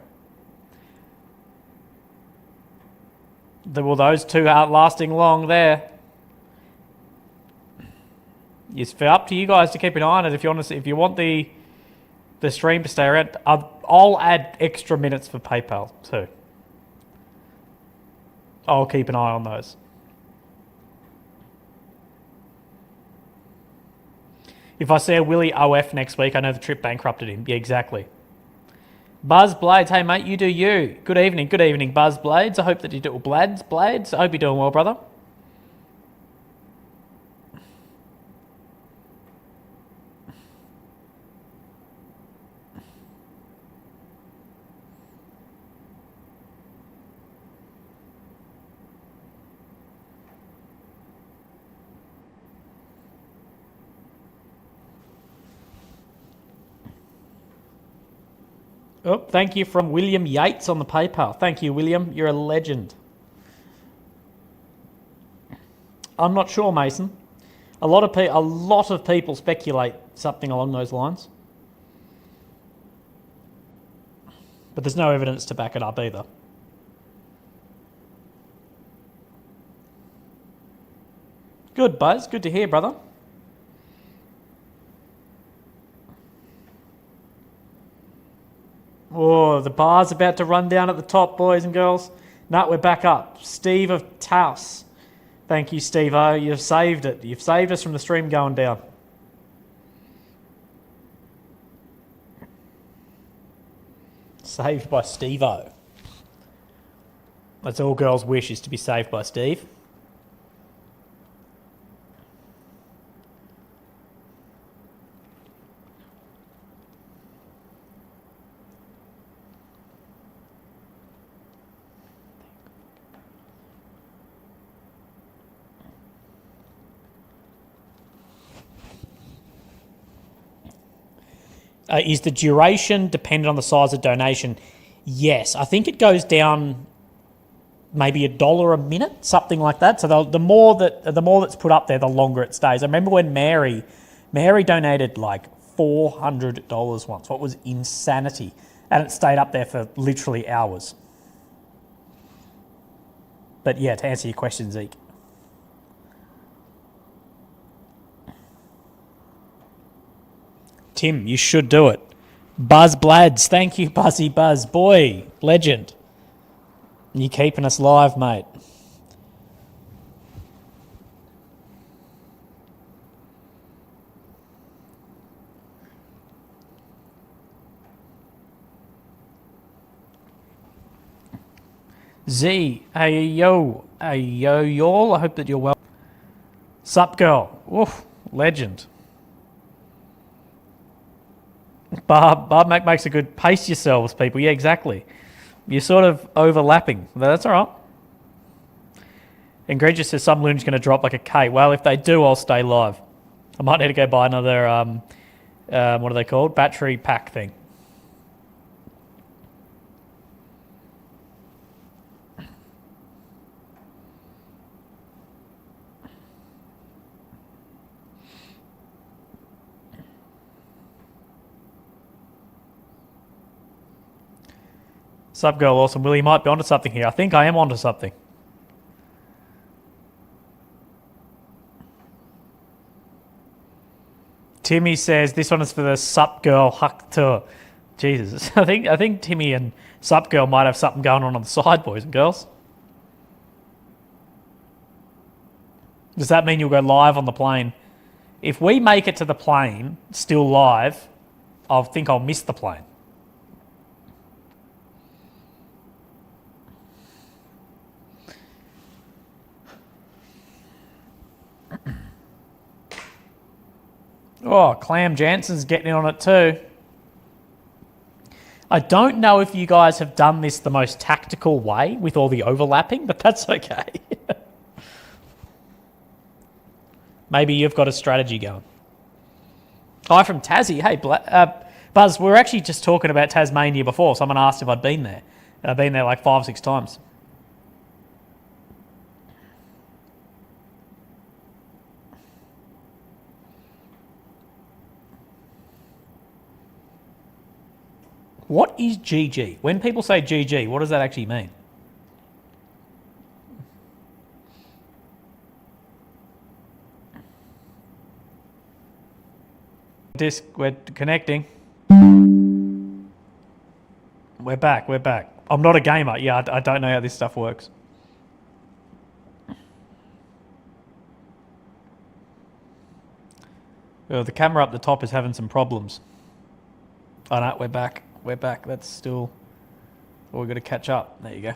B: Well, those two aren't lasting long there. It's up to you guys to keep an eye on it. If you want the stream to stay around, I'll add extra minutes for PayPal too. I'll keep an eye on those. If I see a Willie OF next week, I know the trip bankrupted him. Yeah, exactly. Buzz Blades, hey mate, you do you. Good evening, Buzz Blades. I hope that you do Blades. I hope you're doing well, brother. Oh, thank you from William Yates on the PayPal. Thank you, William. You're a legend. I'm not sure, Mason. A lot of people speculate something along those lines, but there's no evidence to back it up either. Good, Buzz. Good to hear, brother. Oh, the bar's about to run down at the top, boys and girls. No, we're back up. Steve of Taos. Thank you, Steve-O. You've saved it. You've saved us from the stream going down. Saved by Steve-O. That's all girls' wish, is to be saved by Steve. Is the duration dependent on the size of donation? Yes, I think it goes down maybe $1 a minute, something like that. So the more that's put up there, the longer it stays. I remember when Mary donated like $400 once. What was insanity, and it stayed up there for literally hours. But yeah, to answer your question, Zeke. Tim, you should do it. Buzz Blads, thank you, Buzzy Buzz. Boy, legend. You keeping us live, mate. Z, hey yo, y'all. I hope that you're well. Sup, girl. Oof, legend. Barb makes a good pace yourselves, people. Yeah, exactly. You're sort of overlapping. That's all right. And Greg just says some loon's going to drop like a K. Well, if they do, I'll stay live. I might need to go buy another, what are they called? Battery pack thing. Sup, girl, awesome. Willie, you might be onto something here. I think I am onto something. Timmy says this one is for the Sup Girl Huck Tour. Jesus, I think Timmy and Sup Girl might have something going on the side, boys and girls. Does that mean you'll go live on the plane? If we make it to the plane still live, I think I'll miss the plane. Oh, Clam Jansen's getting on it too. I don't know if you guys have done this the most tactical way with all the overlapping, but that's okay. Maybe you've got a strategy going. Hi from Tassie. Hey, Buzz, we were actually just talking about Tasmania before. Someone asked if I'd been there. And I've been there like 5 or 6 times. What is GG? When people say GG, what does that actually mean? Disc, we're connecting. We're back. I'm not a gamer. Yeah, I don't know how this stuff works. Well, the camera up the top is having some problems. Oh no, we're back. That's still... Oh, we've got to catch up. There you go.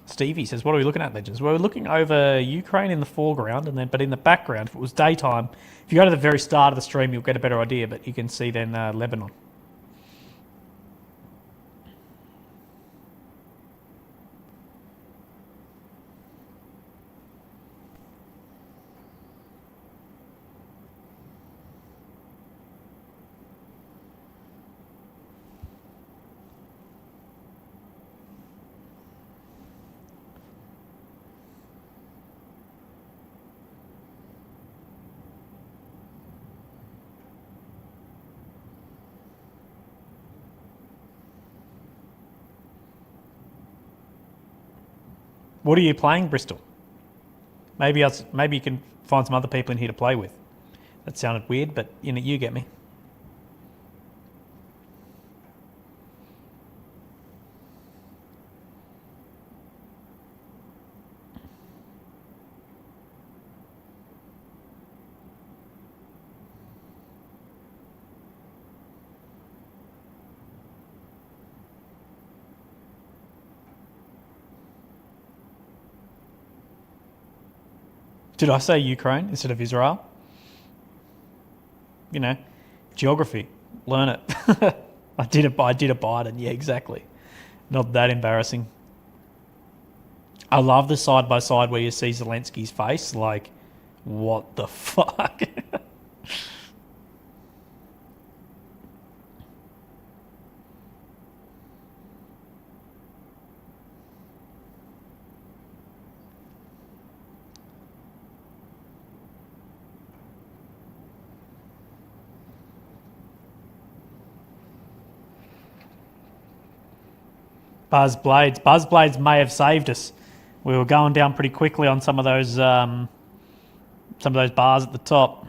B: Stevie says, what are we looking at, Legends? Well, we're looking over Ukraine in the foreground, but in the background, if it was daytime, if you go to the very start of the stream, you'll get a better idea, but you can see then Lebanon. What are you playing, Bristol? Maybe you can find some other people in here to play with. That sounded weird, but you get me. Did I say Ukraine instead of Israel? Geography. Learn it. I did a Biden. Yeah, exactly. Not that embarrassing. I love the side by side where you see Zelensky's face. Like, what the fuck? Buzz Blades may have saved us. We were going down pretty quickly on some of those bars at the top.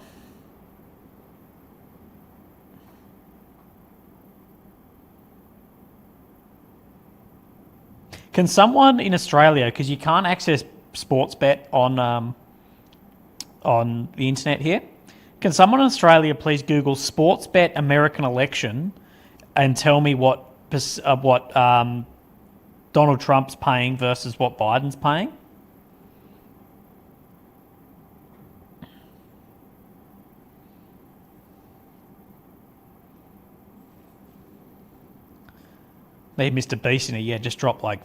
B: Can someone in Australia, because you can't access sports bet on the internet here, can someone in Australia please Google sports bet American election and tell me what Donald Trump's paying versus what Biden's paying? Need Mr. Beast in it, yeah, just drop like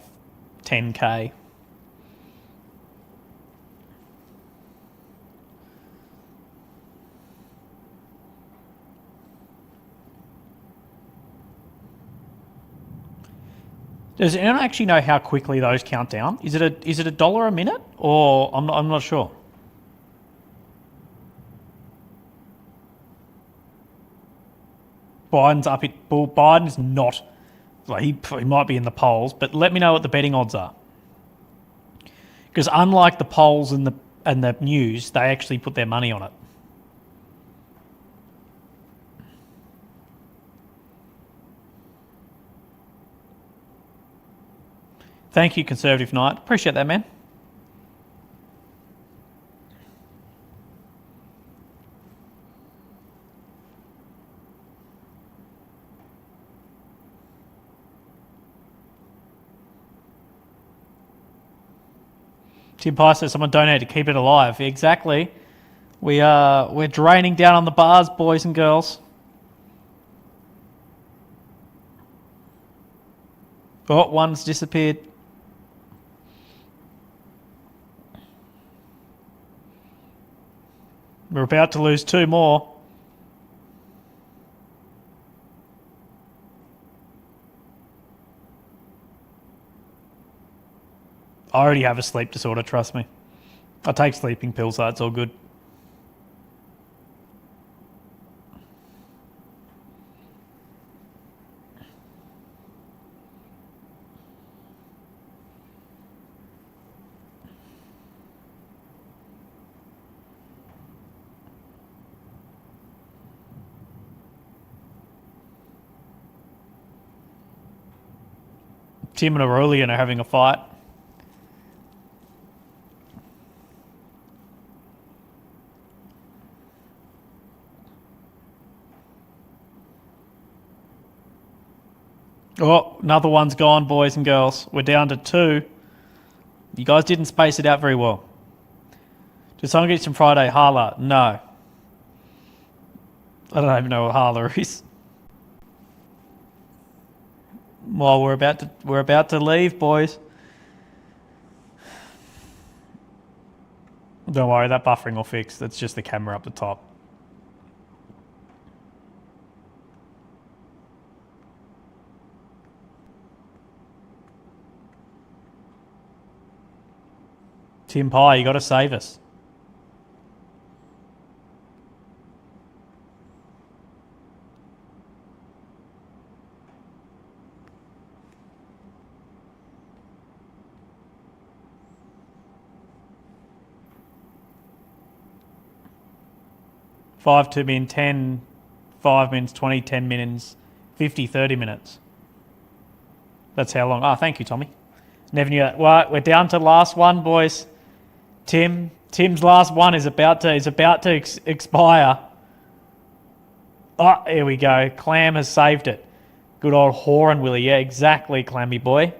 B: 10k. Does anyone actually know how quickly those count down? Is it $1 a minute, or I'm not sure. Biden's not. Like he might be in the polls, but let me know what the betting odds are. Because unlike the polls and the news, they actually put their money on it. Thank you, Conservative Knight. Appreciate that, man. Tim Pye says someone donated to keep it alive. Exactly. We're draining down on the bars, boys and girls. Oh, one's disappeared. We're about to lose 2 more. I already have a sleep disorder, trust me. I take sleeping pills, so it's all good. Tim and Aurelian are having a fight. Oh, another one's gone, boys and girls. We're down to 2. You guys didn't space it out very well. Did someone get some Friday Harla? No. I don't even know what Harla is. Well, we're about to leave, boys. Don't worry, that buffering will fix. That's just the camera up the top. Tim Pye, you got to save us. Five to min 10, 5 minutes, 20, 10 minutes, 50, 30 minutes. That's how long. Thank you, Tommy. Never knew that. Well, we're down to last one, boys. Tim's last one is about to expire. Here we go. Clam has saved it. Good old Horan Willie. Yeah, exactly, Clammy boy.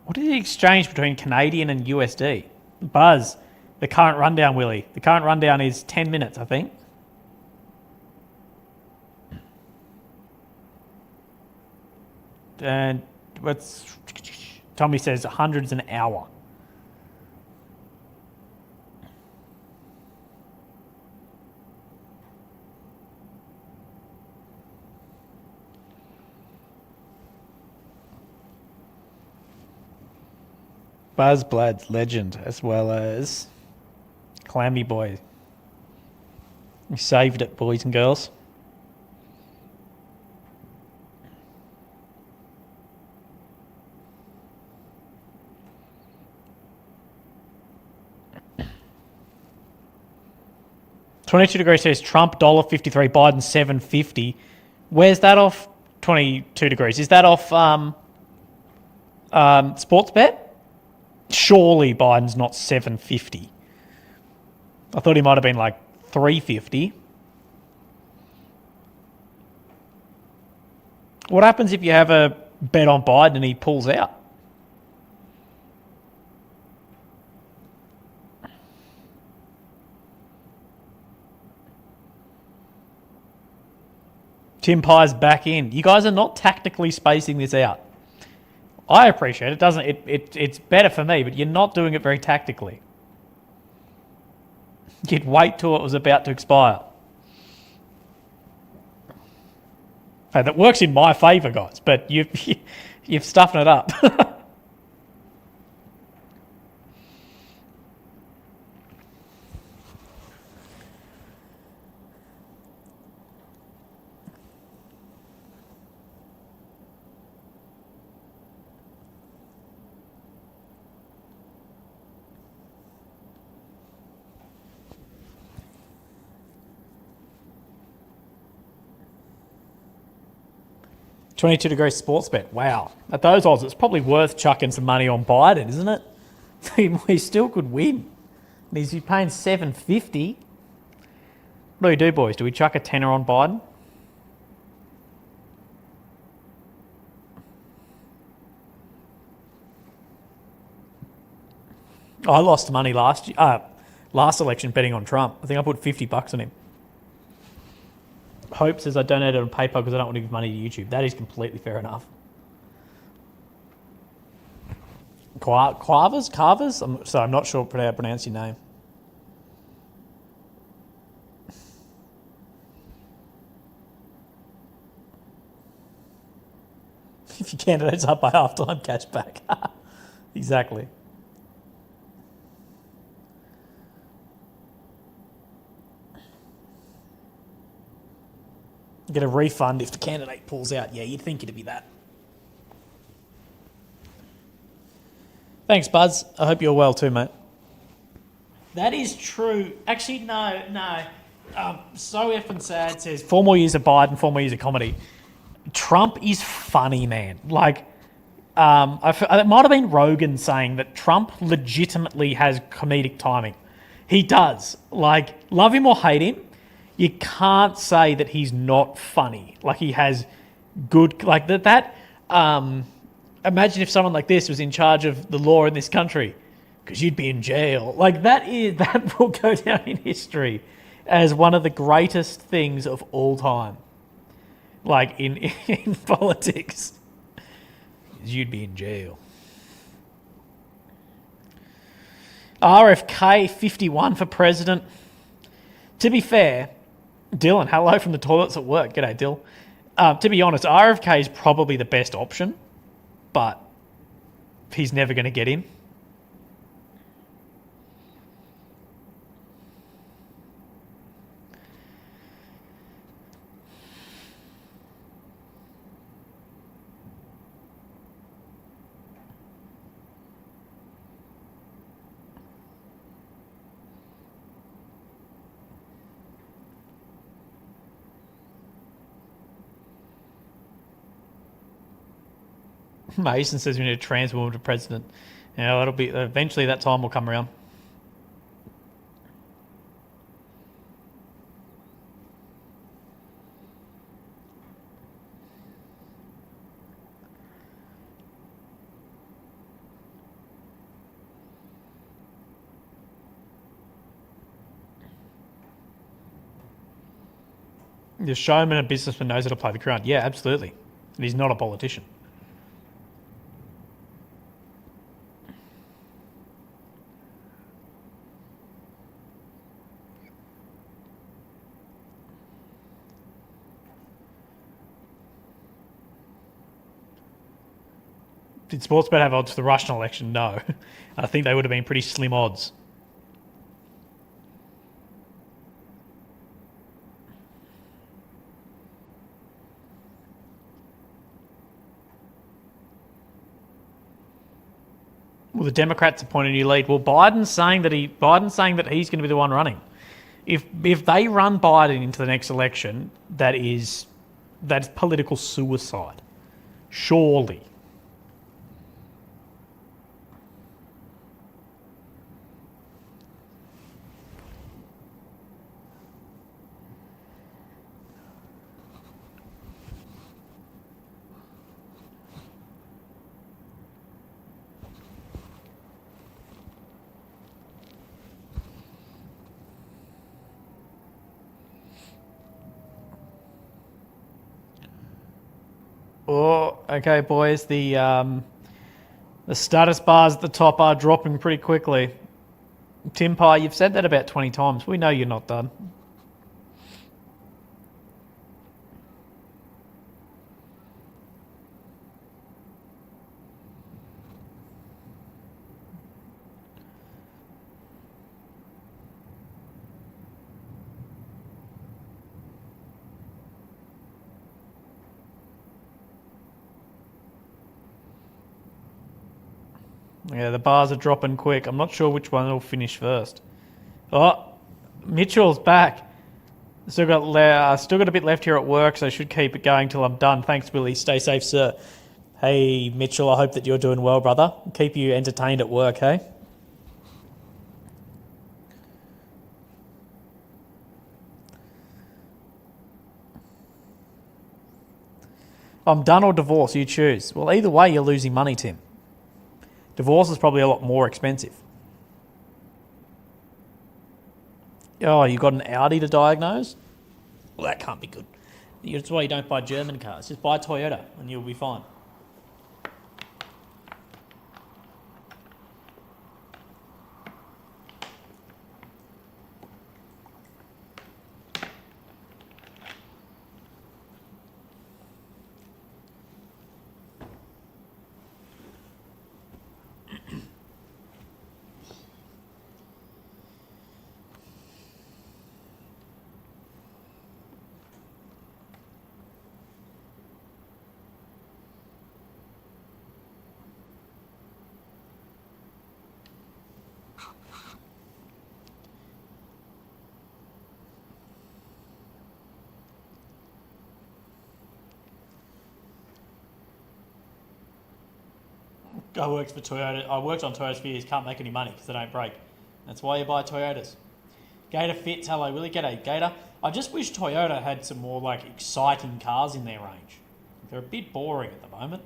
B: What is the exchange between Canadian and USD? Buzz, the current rundown, Willie. The current rundown is 10 minutes, I think. And Tommy says hundreds an hour. Buzz Blad's legend, as well as Clammy Boy. We saved it, boys and girls. 22 degrees says Trump $1.53, Biden $7.50. Where's that off? 22 degrees. Is that off sports bet? Surely Biden's not $7.50. I thought he might have been like $3.50. What happens if you have a bet on Biden and he pulls out? Tim Pye's back in. You guys are not tactically spacing this out. I appreciate it. It's better for me, but you're not doing it very tactically. You'd wait till it was about to expire. Hey, that works in my favour, guys, but you've stuffed it up. 22 degrees sports bet. Wow. At those odds, it's probably worth chucking some money on Biden, isn't it? He still could win. And he's paying $7.50. What do we do, boys? Do we chuck a tenner on Biden? I lost money last election betting on Trump. I think I put $50 on him. Hope says I donated on PayPal because I don't want to give money to YouTube. That is completely fair enough. Carvers? I'm not sure how to pronounce your name. If your candidate's up by half-time, cash back. Exactly. Get a refund if the candidate pulls out. Yeah, you'd think it'd be that. Thanks, Buzz. I hope you're well too, mate. That is true. Actually, no. So effing sad says 4 more years of Biden, 4 more years of comedy. Trump is funny, man. Like, it might have been Rogan saying that Trump legitimately has comedic timing. He does. Like, love him or hate him, you can't say that he's not funny. Like, he has good, like that. Imagine if someone like this was in charge of the law in this country, because you'd be in jail. Like, that will go down in history as one of the greatest things of all time. Like, in politics, you'd be in jail. RFK 51 for president. To be fair, Dylan, hello from the toilets at work. G'day, Dill. To be honest, RFK is probably the best option, but he's never going to get in. Mason says we need a trans woman to president. Yeah, it'll be eventually that time will come around. The showman and businessman knows how to play the crowd. Yeah, absolutely. And he's not a politician. Did Sportsbet have odds for the Russian election? No. I think they would have been pretty slim odds. Well, the Democrats appoint a new lead. Well, Biden's saying that he's going to be the one running. If they run Biden into the next election, that's political suicide. Surely. Oh, okay, boys. The status bars at the top are dropping pretty quickly. Tim Pie, you've said that about 20 times. We know you're not done. Yeah, the bars are dropping quick. I'm not sure which one will finish first. Oh, Mitchell's back. Still got a bit left here at work, so I should keep it going till I'm done. Thanks, Willie. Stay safe, sir. Hey, Mitchell, I hope that you're doing well, brother. Keep you entertained at work, hey? I'm done or divorce, you choose. Well, either way, you're losing money, Tim. Divorce is probably a lot more expensive. Oh, you got an Audi to diagnose? Well, that can't be good. That's why you don't buy German cars. Just buy Toyota and you'll be fine. I worked for Toyota. I worked on Toyotas for years. Can't make any money because they don't break. That's why you buy Toyotas. Gator Fits. Hello, Willie. G'day, Gator. I just wish Toyota had some more like exciting cars in their range. They're a bit boring at the moment.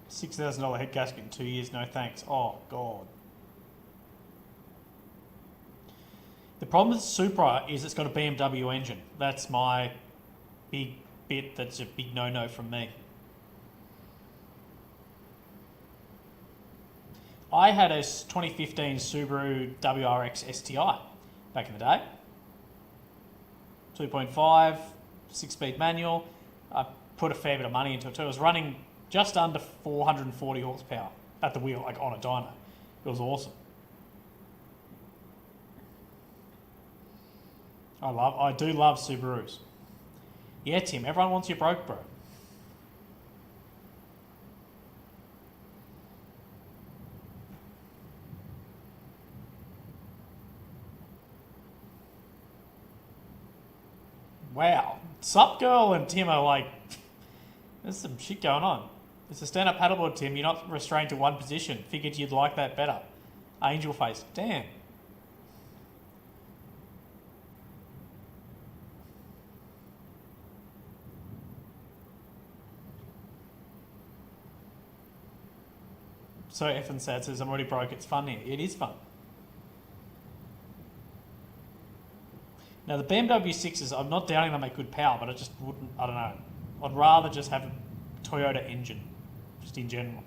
B: $6,000 head gasket in 2 years, no thanks. Oh, God. The problem with Supra is it's got a BMW engine. That's my big bit that's a big no-no from me. I had a 2015 Subaru WRX STI back in the day. 2.5, 6-speed manual. I put a fair bit of money into it too. It was running just under 440 horsepower at the wheel, like on a dyno. It was awesome. I do love Subarus. Yeah, Tim, everyone wants you broke, bro. Wow. Sup Girl and Tim are like, there's some shit going on. It's a stand-up paddleboard, Tim. You're not restrained to one position. Figured you'd like that better. Angel face. Damn. So effing sad says, I'm already broke. It's fun here. It is fun. Now, the BMW 6s, I'm not doubting they make good power, but I just wouldn't, I don't know. I'd rather just have a Toyota engine, just in general.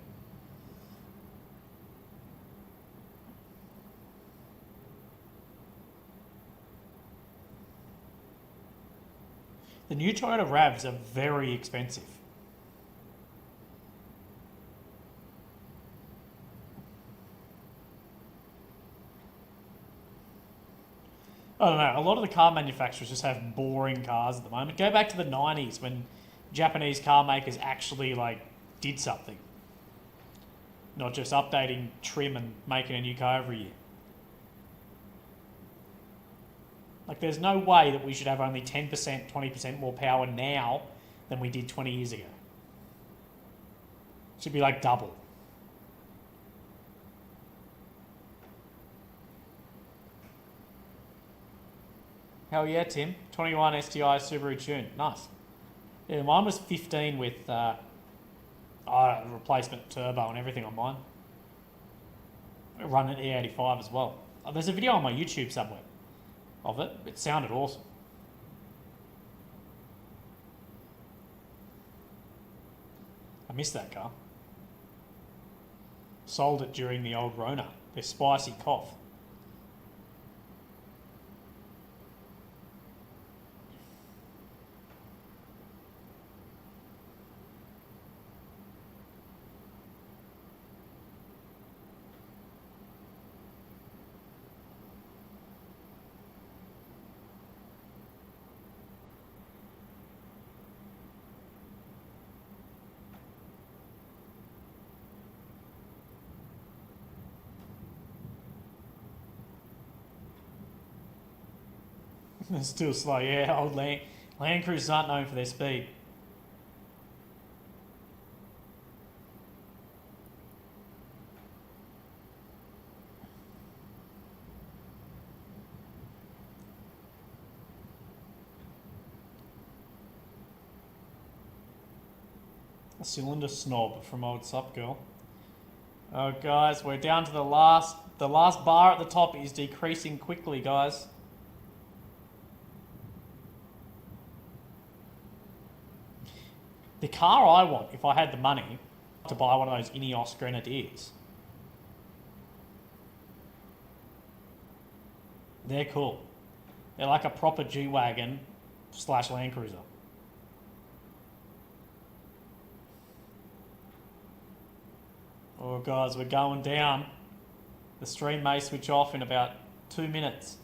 B: The new Toyota RAVs are very expensive. I don't know. A lot of the car manufacturers just have boring cars at the moment. Go back to the 90s when Japanese car makers actually like did something. Not just updating trim and making a new car every year. Like there's no way that we should have only 10%, 20% more power now than we did 20 years ago. It should be like double. Hell yeah, Tim. 21 STI Subaru Tune. Nice. Yeah, mine was 15 with replacement turbo and everything on mine. Running E85 as well. Oh, there's a video on my YouTube somewhere of it. It sounded awesome. I missed that car. Sold it during the old Rona. Their spicy cough. It's still slow, yeah. Old Land Cruisers aren't known for their speed. A cylinder snob from old Sup Girl. Oh, guys, we're down to the last bar at the top is decreasing quickly, guys. The car I want, if I had the money, to buy one of those Ineos Grenadiers. They're cool. They're like a proper G-Wagon / Land Cruiser. Oh, guys, we're going down. The stream may switch off in about 2 minutes.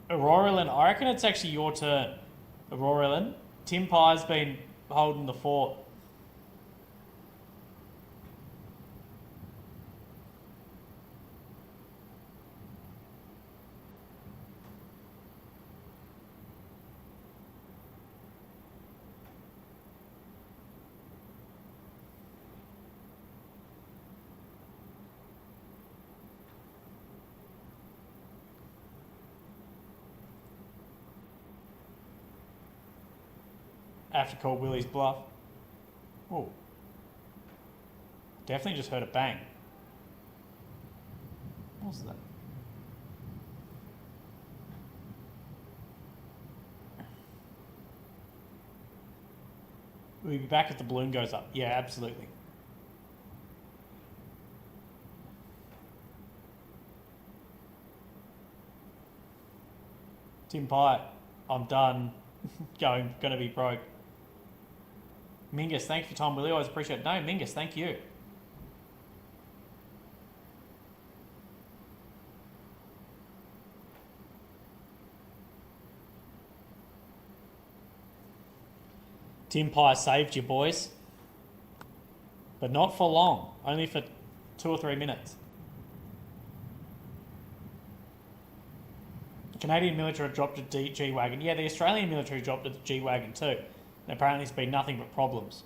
B: Aurora, I reckon it's actually your turn. Aurora, Tim Pye's been holding the fort. After call Willie's bluff. Oh. Definitely just heard a bang. What was that? We'll be back if the balloon goes up. Yeah, absolutely. Tim Pye, I'm done. Gonna be broke. Mingus, thanks for your time, Willie. Always appreciate it. No, Mingus, thank you. Tim Pye saved you, boys. But not for long. Only for 2 or 3 minutes. The Canadian military dropped a G-Wagon. Yeah, the Australian military dropped a G-Wagon too. And apparently it's been nothing but problems.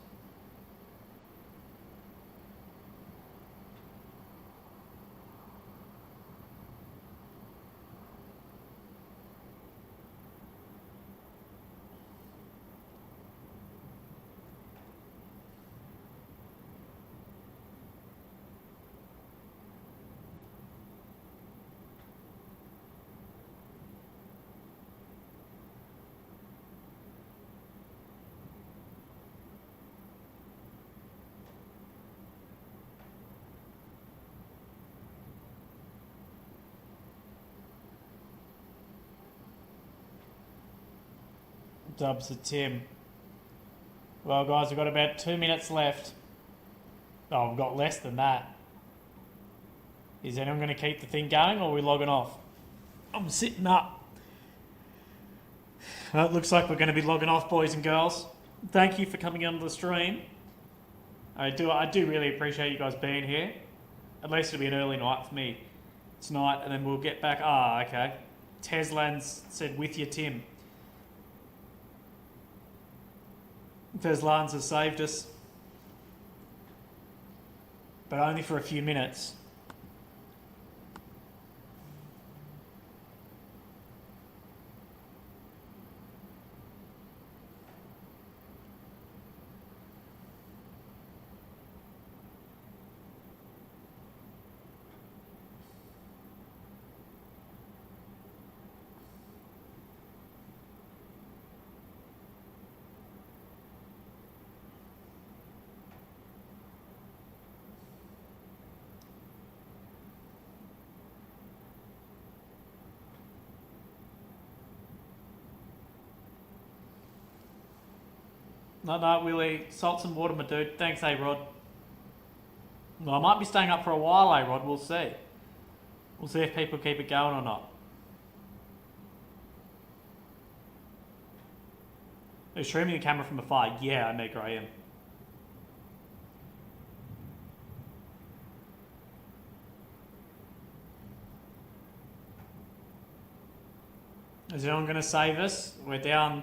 B: Dubs to Tim. Well, guys, we've got about 2 minutes left. Oh, we've got less than that. Is anyone going to keep the thing going, or are we logging off? I'm sitting up. Well, it looks like we're going to be logging off, boys and girls. Thank you for coming onto the stream. I do really appreciate you guys being here. At least it'll be an early night for me tonight, and then we'll get back. Ah, okay. Teslans said, with you, Tim. Teslans has saved us. But only for a few minutes. No, Willie. Salt and water, my dude. Thanks, A-Rod. Well, I might be staying up for a while, A-Rod. We'll see. We'll see if people keep it going or not. Are you streaming the camera from afar? Yeah, I make Graham. Is anyone going to save us? We're down.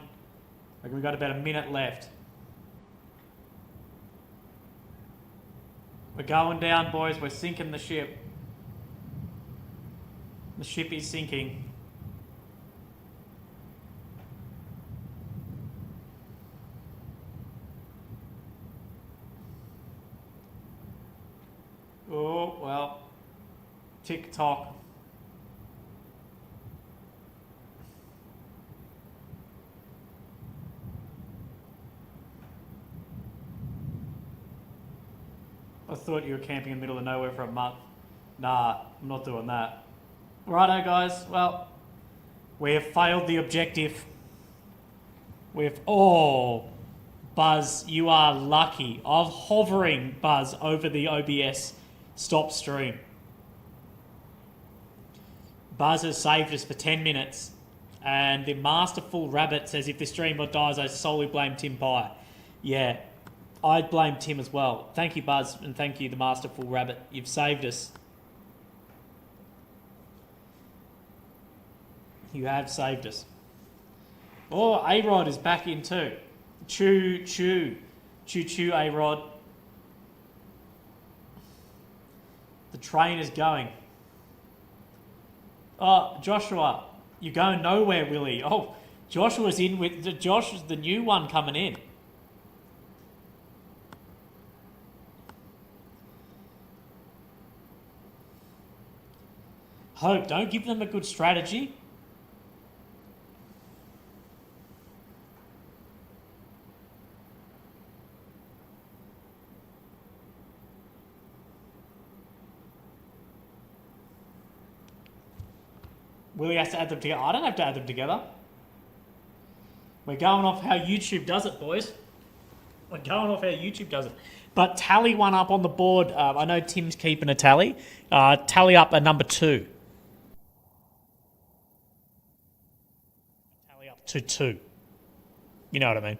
B: Like we've got about a minute left. We're going down, boys. We're sinking the ship. The ship is sinking. Oh, well. Tick-tock. I thought you were camping in the middle of nowhere for a month. Nah, I'm not doing that. Righto, guys. Well, we have failed the objective. Oh, Buzz, you are lucky. I'm hovering, Buzz, over the OBS stop stream. Buzz has saved us for 10 minutes. And the Masterful Rabbit says, if the streamer dies, I solely blame Tim Pye. Yeah. I'd blame Tim as well. Thank you, Buzz, and thank you, the Masterful Rabbit. You've saved us. You have saved us. Oh, A-Rod is back in too. Choo, choo. Choo, choo, A-Rod. The train is going. Oh, Joshua, you're going nowhere, Willie. Oh, Joshua's in with... Josh is the new one coming in. Hope, don't give them a good strategy. Willie has to add them together. I don't have to add them together. We're going off how YouTube does it, boys. We're going off how YouTube does it. But tally one up on the board. I know Tim's keeping a tally. Tally up a number 2. Tally up to 2. You know what I mean.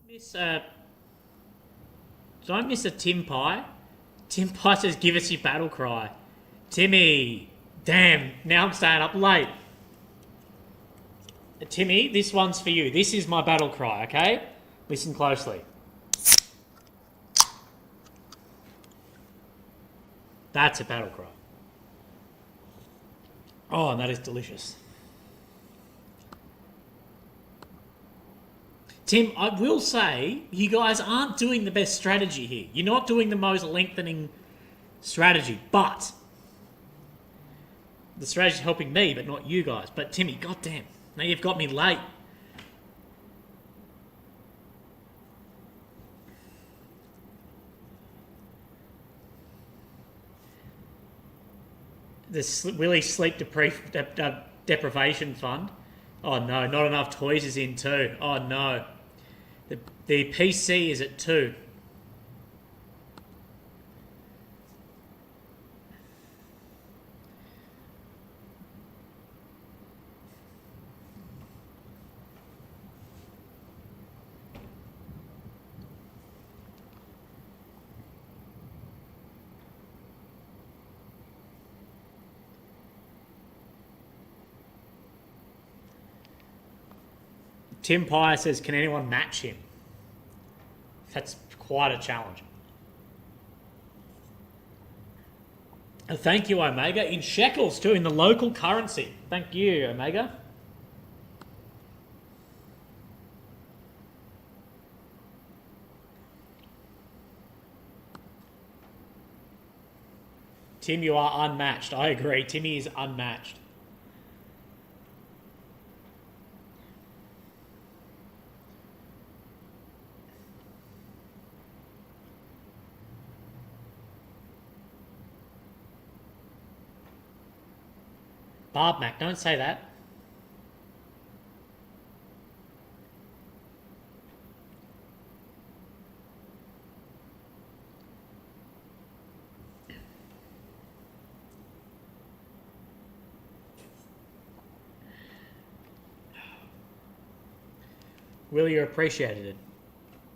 B: Miss, don't miss a Tim Pie. Tim Pie says, give us your battle cry. Timmy, damn, now I'm staying up late. Timmy, this one's for you. This is my battle cry, okay? Listen closely. That's a battle cry. Oh, and that is delicious. Tim, I will say, you guys aren't doing the best strategy here. You're not doing the most lengthening strategy, but the strategy's helping me, but not you guys. But Timmy, goddamn, now you've got me late. The Willie Sleep Deprivation Fund. Oh no, not enough toys is in too. Oh no. The PC is at 2. Tim Pye says, can anyone match him? That's quite a challenge. Thank you, Omega. In shekels too, in the local currency. Thank you, Omega. Tim, you are unmatched. I agree. Timmy is unmatched. Barb Mac, don't say that. Will, you appreciated it.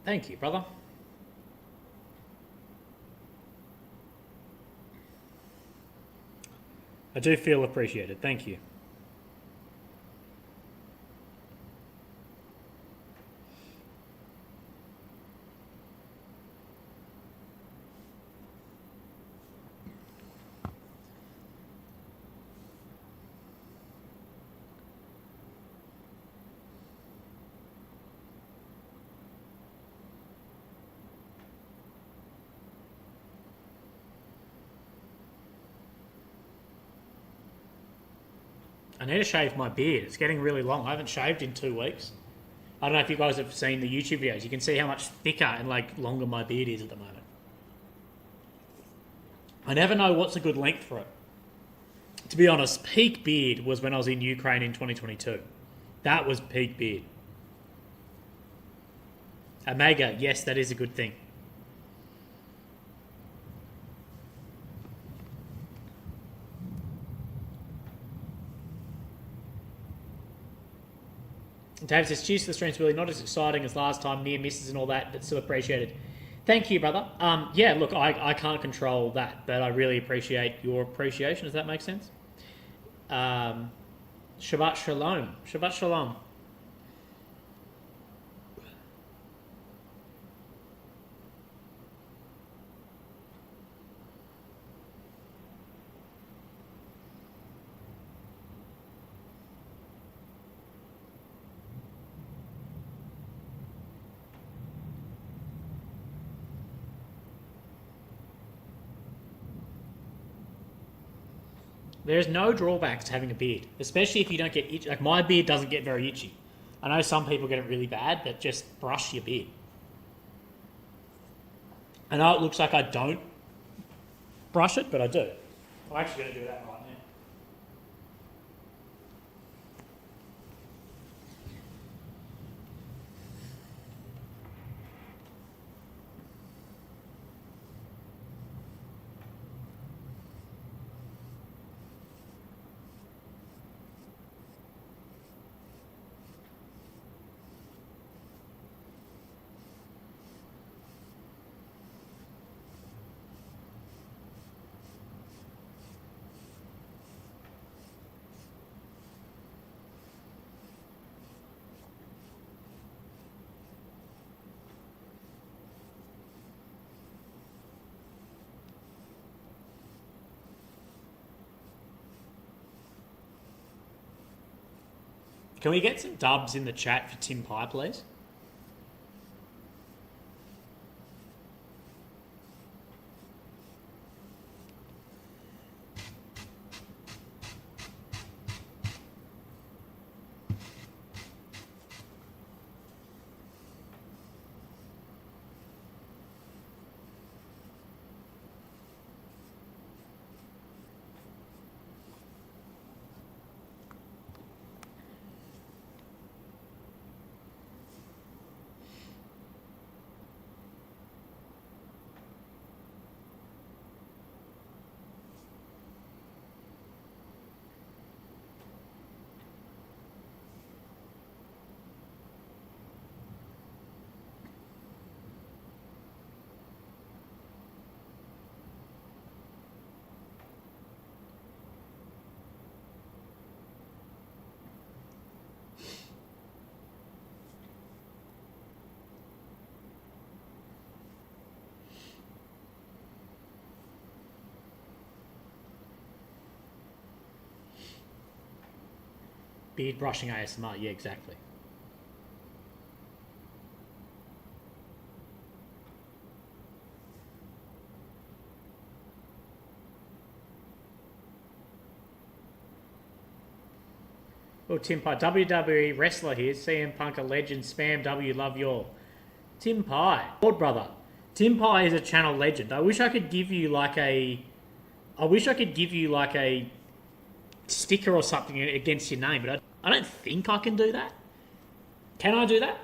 B: Thank you, brother. I do feel appreciated. Thank you. I need to shave my beard. It's getting really long. I haven't shaved in 2 weeks. I don't know if you guys have seen the YouTube videos. You can see how much thicker and longer my beard is at the moment. I never know what's a good length for it. To be honest, peak beard was when I was in Ukraine in 2022. That was peak beard. Omega, yes, that is a good thing. Dave says, cheers to the streams, Willie. Not as exciting as last time, near misses and all that, but still appreciated. Thank you, brother. Yeah, look, I can't control that, but I really appreciate your appreciation. Does that make sense? Shabbat Shalom. Shabbat Shalom. There's no drawbacks to having a beard, especially if you don't get itchy. Like, my beard doesn't get very itchy. I know some people get it really bad, but just brush your beard. I know it looks like I don't brush it, but I do. I'm actually going to do that right now. Can we get some dubs in the chat for Tim Pie, please? Beard brushing ASMR, yeah, exactly. Oh, Tim Pie, WWE wrestler here, CM Punk, a legend, Spam W, love you all. Tim Pie, Lord brother. Tim Pie is a channel legend. I wish I could give you like a sticker or something against your name, but I don't think I can do that. Can I do that?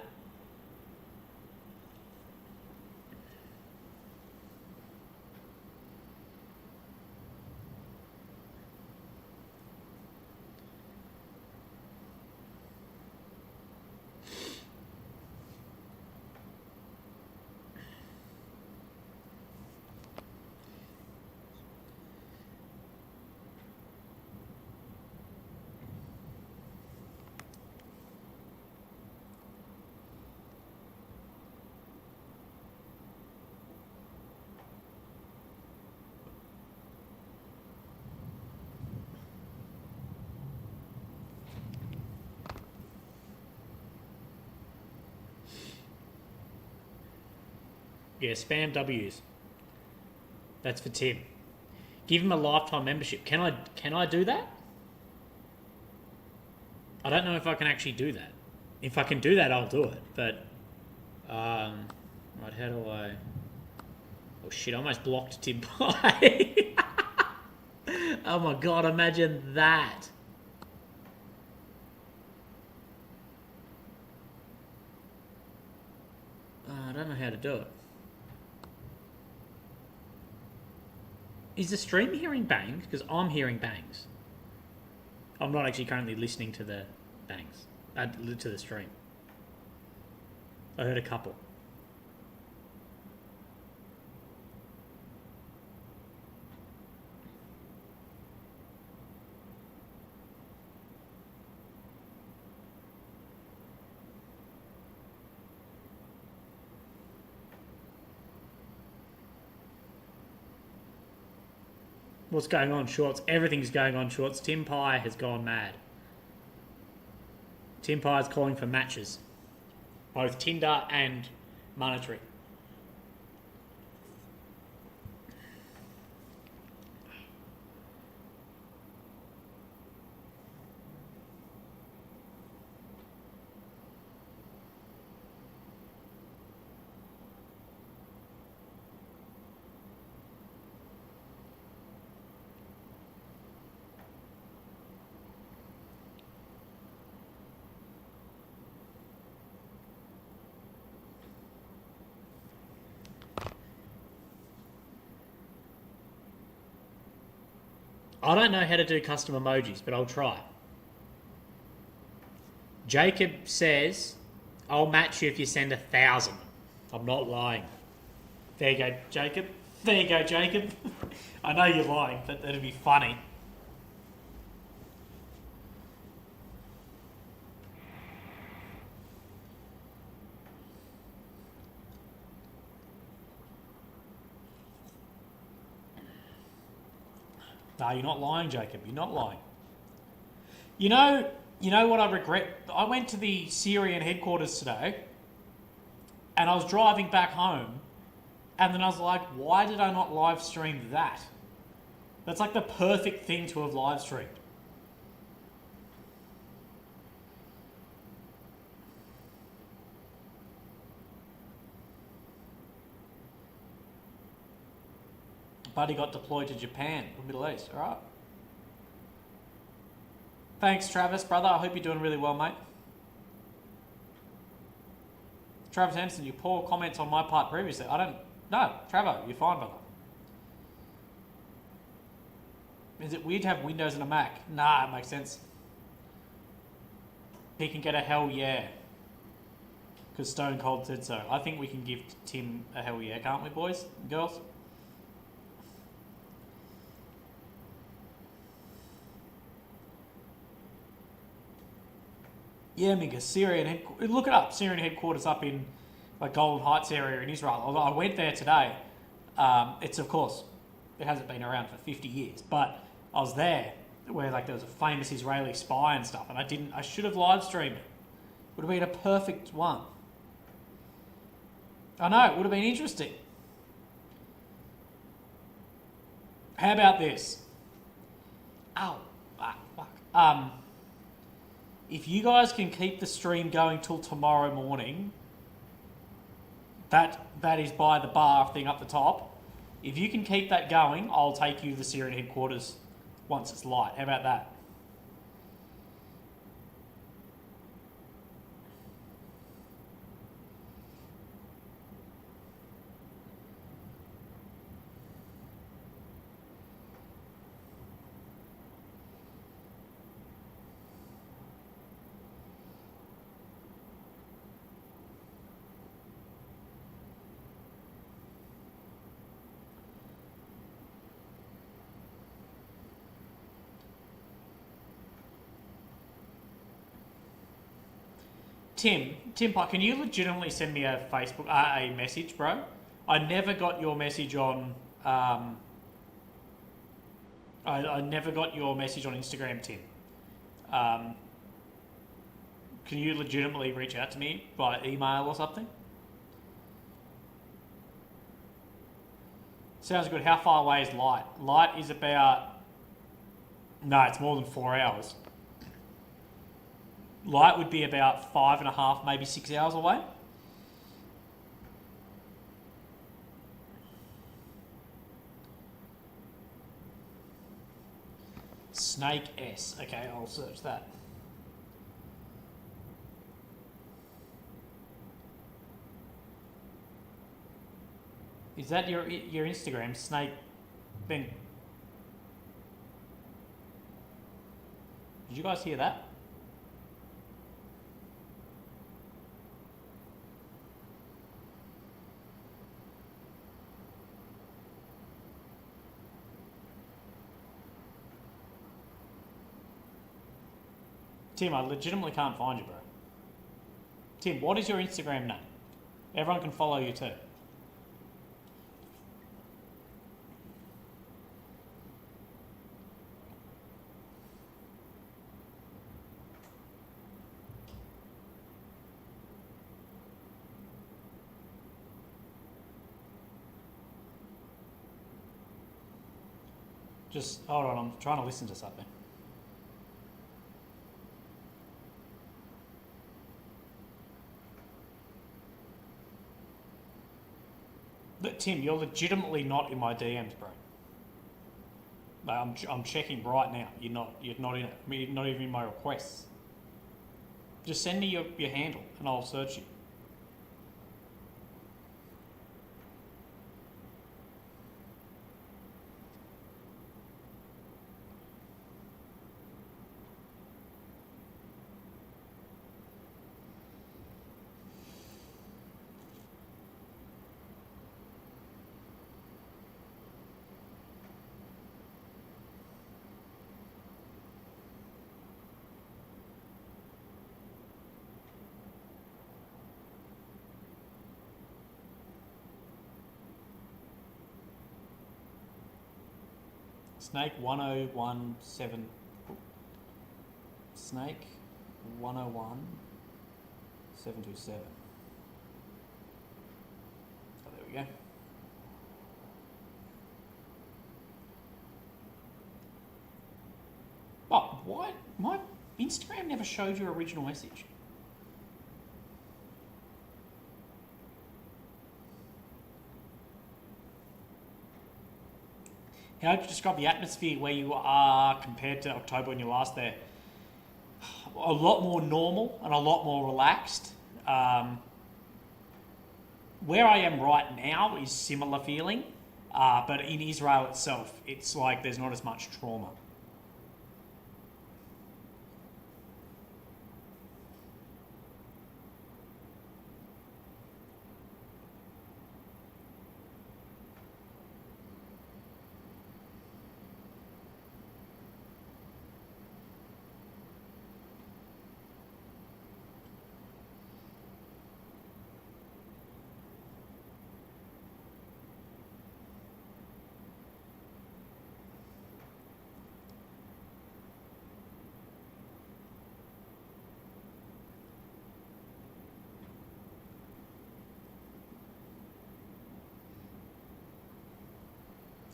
B: Yeah, spam W's. That's for Tim. Give him a lifetime membership. Can I do that? I don't know if I can actually do that. If I can do that, I'll do it. But, right, how do I... Oh shit, I almost blocked Tim Pie. Oh my god, imagine that. I don't know how to do it. Is the stream hearing bangs? Because I'm hearing bangs. I'm not actually currently listening to the bangs. To the stream. I heard a couple. What's going on, Shorts? Everything's going on, Shorts. Tim Pie has gone mad. Tim Pie is calling for matches. Both Tinder and monetary. I don't know how to do custom emojis, but I'll try. Jacob says, I'll match you if you send 1,000. I'm not lying. There you go, Jacob. There you go, Jacob. I know you're lying, but that'd be funny. No, you're not lying, Jacob. You're not lying. You know, You know what I regret? I went to the Syrian headquarters today, and I was driving back home, and then I was like, why did I not live stream that? That's like the perfect thing to have live streamed. Buddy got deployed to Japan, the Middle East, alright? Thanks, Travis, brother. I hope you're doing really well, mate. Travis Henderson, you poor comments on my part previously. I don't... No, Travo, you're fine, brother. Is it weird to have Windows and a Mac? Nah, it makes sense. He can get a hell yeah. Because Stone Cold said so. I think we can give Tim a hell yeah, can't we, boys and girls? Yeah, Minka, Syrian headquarters. Look it up. Syrian headquarters up in like Golden Heights area in Israel. I went there today. It's of course, it hasn't been around for 50 years, but I was there where like there was a famous Israeli spy and stuff, and I should have live streamed it. Would have been a perfect one. I know, it would have been interesting. How about this? Ow, fuck. If you guys can keep the stream going till tomorrow morning, that is by the bar thing up the top. If you can keep that going, I'll take you to the Syrian headquarters once it's light. How about that? Tim Pike, can you legitimately send me a Facebook a message, bro? I never got your message on. I never got your message on Instagram, Tim. Can you legitimately reach out to me by email or something? Sounds good. How far away is Light? Light is about... No, it's more than 4 hours. Light would be about 5.5, maybe 6 hours away. Snake S. Okay, I'll search that. Is that your Instagram, Snake thing? Did you guys hear that? Tim, I legitimately can't find you, bro. Tim, what is your Instagram name? Everyone can follow you too. Just hold on, I'm trying to listen to something. But Tim, you're legitimately not in my DMs, bro. Like, I'm checking right now. You're not in it. I mean, you're not even in my requests. Just send me your handle and I'll search you. Snake 1017. Snake 101 727. Oh, there we go. Oh, why? My Instagram never showed your original message. How would you describe the atmosphere where you are compared to October when you last there? A lot more normal and a lot more relaxed. Where I am right now is similar feeling, but in Israel itself, it's like there's not as much trauma.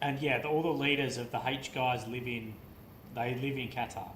B: And yeah, all the leaders of the H guys live in Qatar.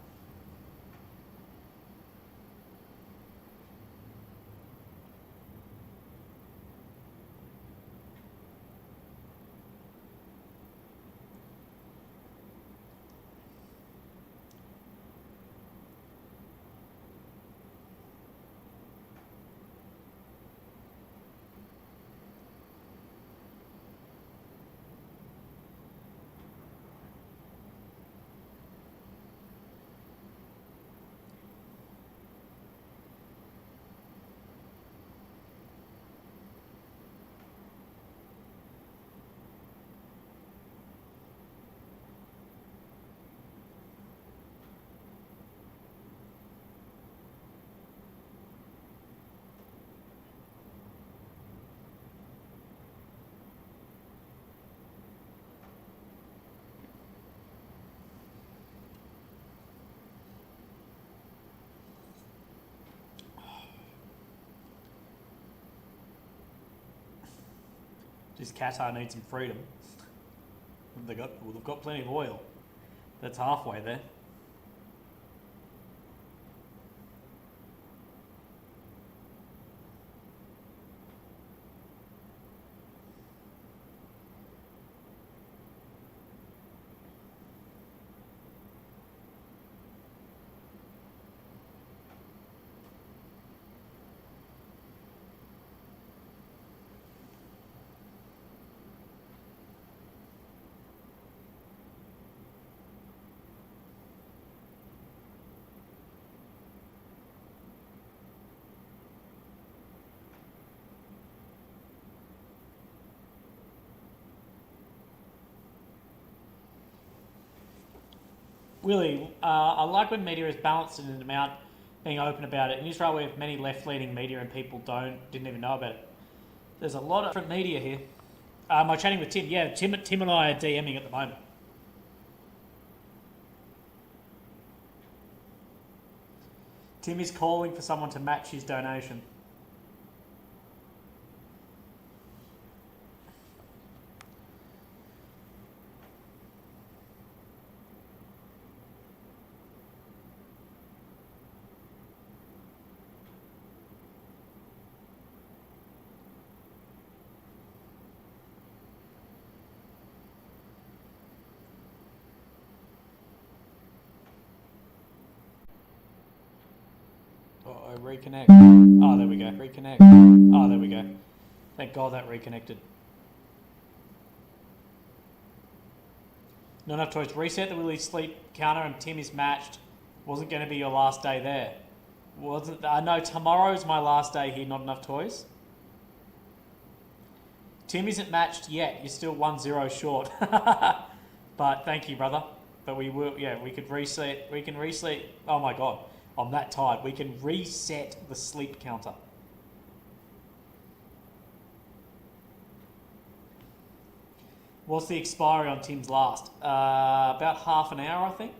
B: Just Qatar needs some freedom. They've got plenty of oil. That's halfway there. Willie, I like when media is balanced in an amount being open about it. In Israel, we have many left-leaning media and people didn't even know about it. There's a lot of different media here. Am I chatting with Tim? Yeah, Tim and I are DMing at the moment. Tim is calling for someone to match his donation. Oh, reconnect. Oh, there we go. Reconnect. Oh, there we go. Thank God that reconnected. Not enough toys. Reset the Willie sleep counter and Tim is matched. Wasn't going to be your last day there. Wasn't? No, tomorrow's my last day here. Not enough toys. Tim isn't matched yet. You're still 1-0 short. But thank you, brother. But we will. Yeah, we could reset. We can reset. Oh my God. I'm that tired. We can reset the sleep counter. What's the expiry on Tim's last? About half an hour, I think.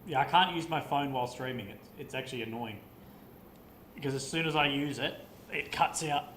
B: Yeah, I can't use my phone while streaming. It's actually annoying. Because as soon as I use it, it cuts out.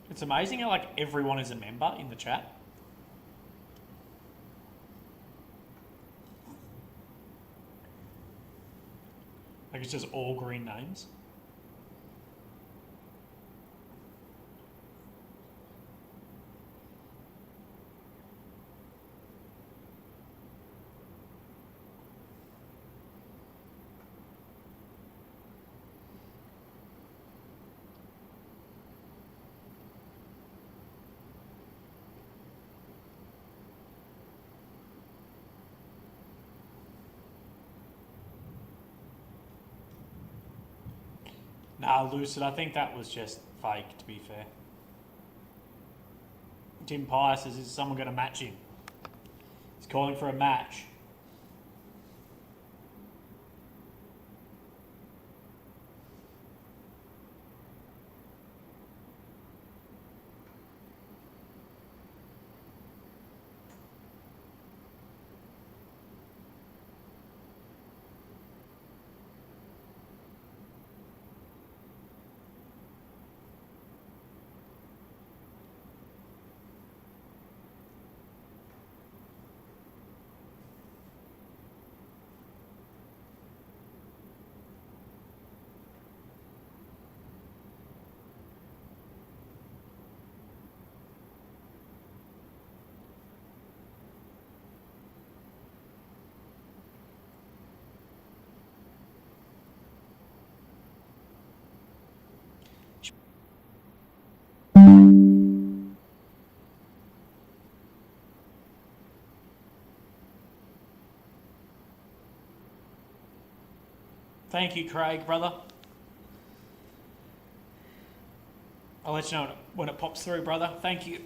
B: It's amazing how like everyone is a member in the chat. Like it's just all green names. Nah, Lucid, I think that was just fake, to be fair. Tim Pye says, is someone going to match him? He's calling for a match. Thank you, Craig, brother. I'll let you know when it pops through, brother. Thank you.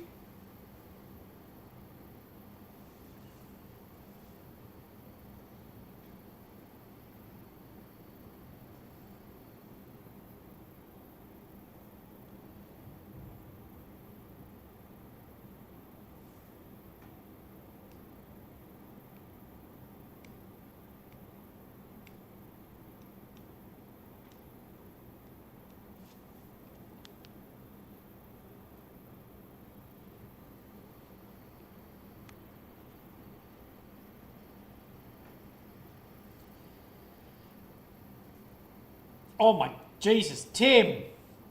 B: Oh my Jesus, Tim!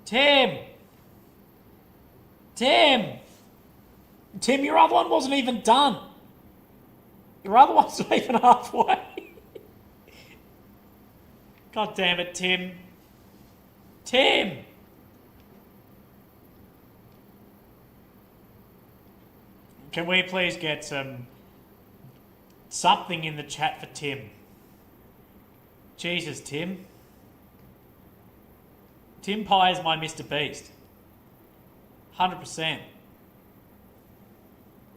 B: Tim! Tim! Tim, your other one wasn't even done. Your other one's not even halfway. God damn it, Tim. Tim! Can we please get something in the chat for Tim? Jesus, Tim. Tim Pye is my Mr. Beast. 100%.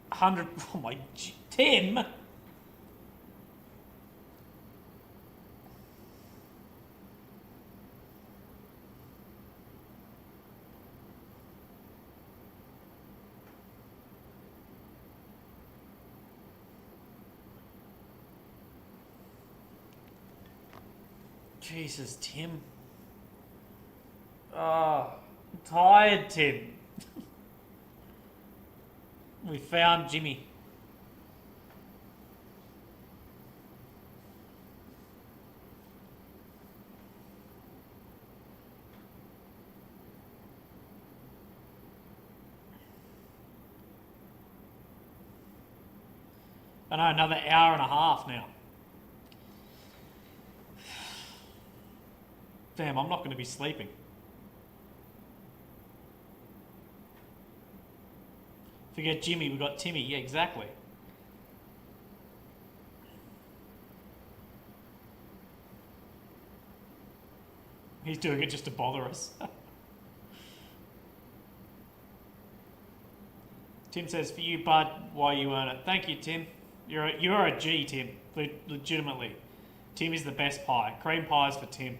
B: 100. Oh my. Tim! Jesus, Tim. Oh, I'm tired, Tim. We found Jimmy. I know, another hour and a half now. Damn, I'm not going to be sleeping. Forget Jimmy, we got Timmy. Yeah, exactly. He's doing it just to bother us. Tim says, for you, bud, why you earn it. Thank you, Tim. You're a G, Tim. Legitimately. Tim is the best pie. Cream pies for Tim.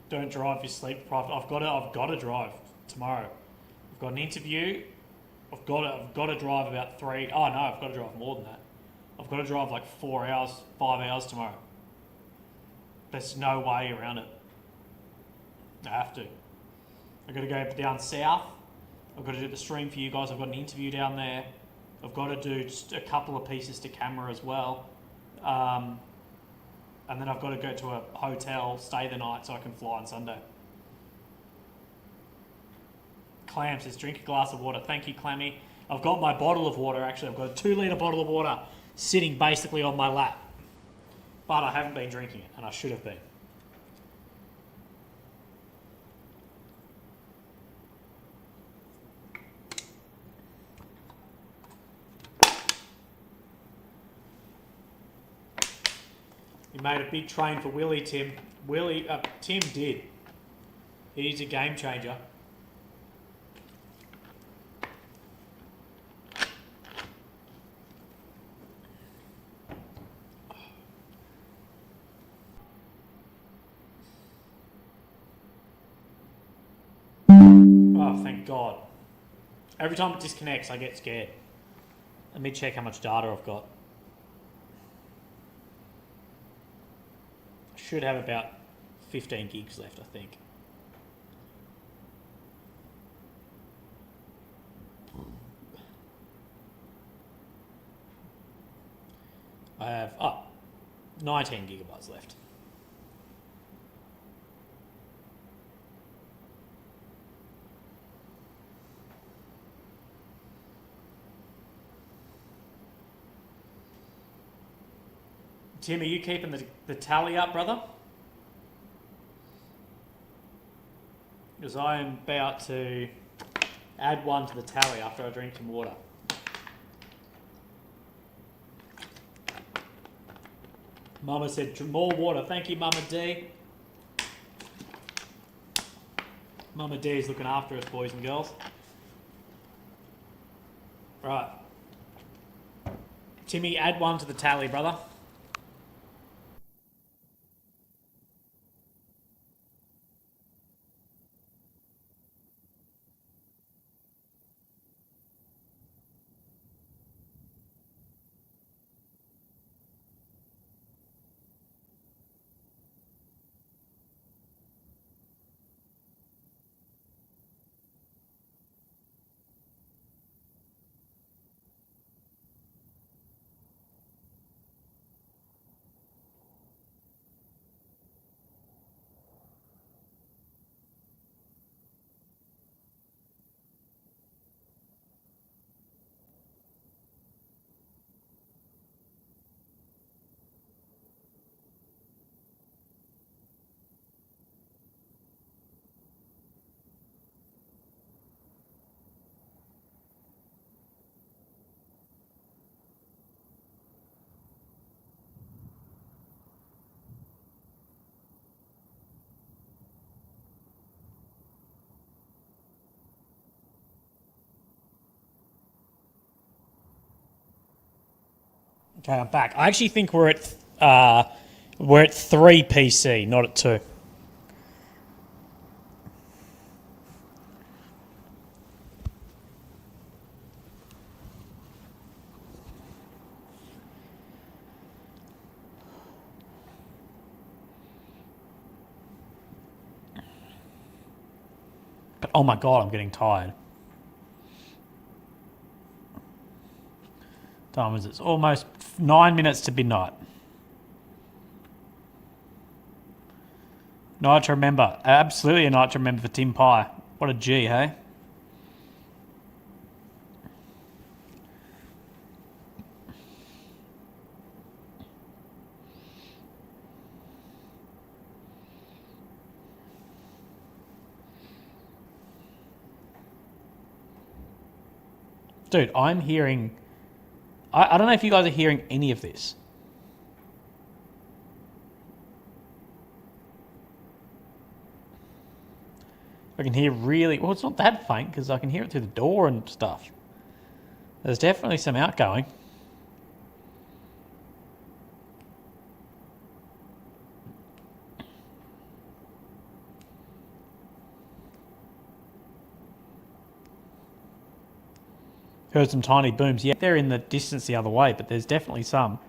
B: Don't drive your sleep deprived. I've got to drive tomorrow. I've got an interview. I've got to drive about 3. Oh no, I've got to drive more than that. I've got to drive like 4 hours, 5 hours tomorrow. There's no way around it. I have to. I've got to go down south. I've got to do the stream for you guys. I've got an interview down there. I've got to do just a couple of pieces to camera as well. And then I've got to go to a hotel, stay the night so I can fly on Sunday. Clam says, drink a glass of water. Thank you, Clammy. I've got my bottle of water, actually. I've got a 2-litre bottle of water sitting basically on my lap. But I haven't been drinking it, and I should have been. You made a big train for Willie, Tim. Tim did. He's a game changer. Oh, thank God. Every time it disconnects, I get scared. Let me check how much data I've got. Should have about 15 gigs left, I think. I have 19 gigabytes left. Tim, are you keeping the tally up, brother? Because I am about to add 1 to the tally after I drink some water. Mama said more water. Thank you, Mama D. Mama D is looking after us, boys and girls. Right. Timmy, add 1 to the tally, brother. Okay, I'm back. I actually think we're at 3 PC, not at 2. Oh my God, I'm getting tired. Time is it's almost 9 minutes to midnight. Night to remember. Absolutely a night to remember for Tim Pye. What a G, hey? Dude, I'm hearing... I don't know if you guys are hearing any of this. I can hear really... Well, it's not that faint because I can hear it through the door and stuff. There's definitely some outgoing. Heard some tiny booms. Yeah, they're in the distance the other way, but there's definitely some.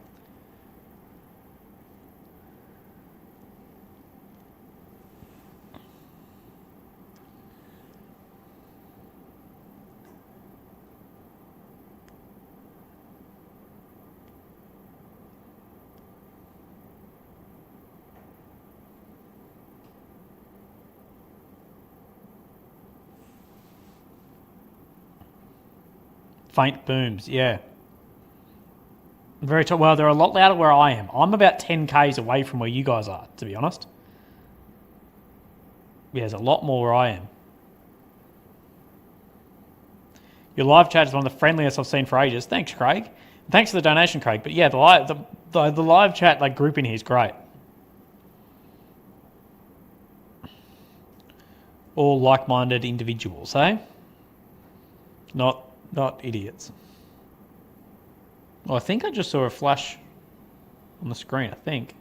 B: Faint booms, yeah. Very well, they're a lot louder where I am. I'm about 10 k's away from where you guys are, to be honest. Yeah, there's a lot more where I am. Your live chat is one of the friendliest I've seen for ages. Thanks, Craig. Thanks for the donation, Craig. But yeah, the live chat like group in here is great. All like-minded individuals, eh? Not idiots. Well, I think I just saw a flash on the screen, I think.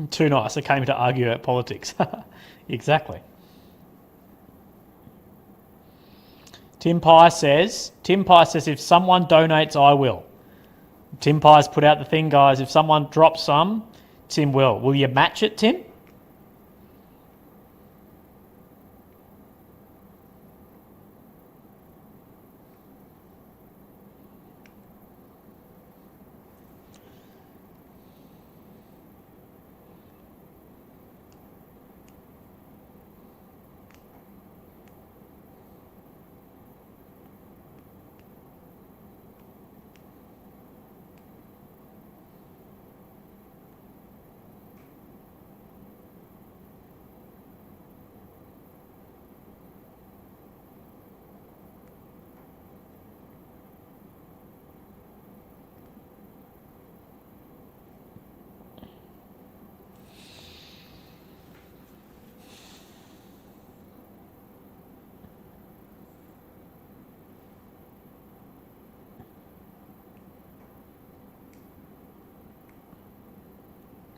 B: Too nice. I came here to argue about politics. Exactly. Tim Pye says, if someone donates, I will. Tim Pye's put out the thing, guys. If someone drops some, Tim will. Will you match it, Tim?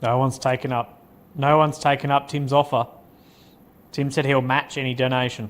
B: No one's taken up Tim's offer. Tim said he'll match any donation.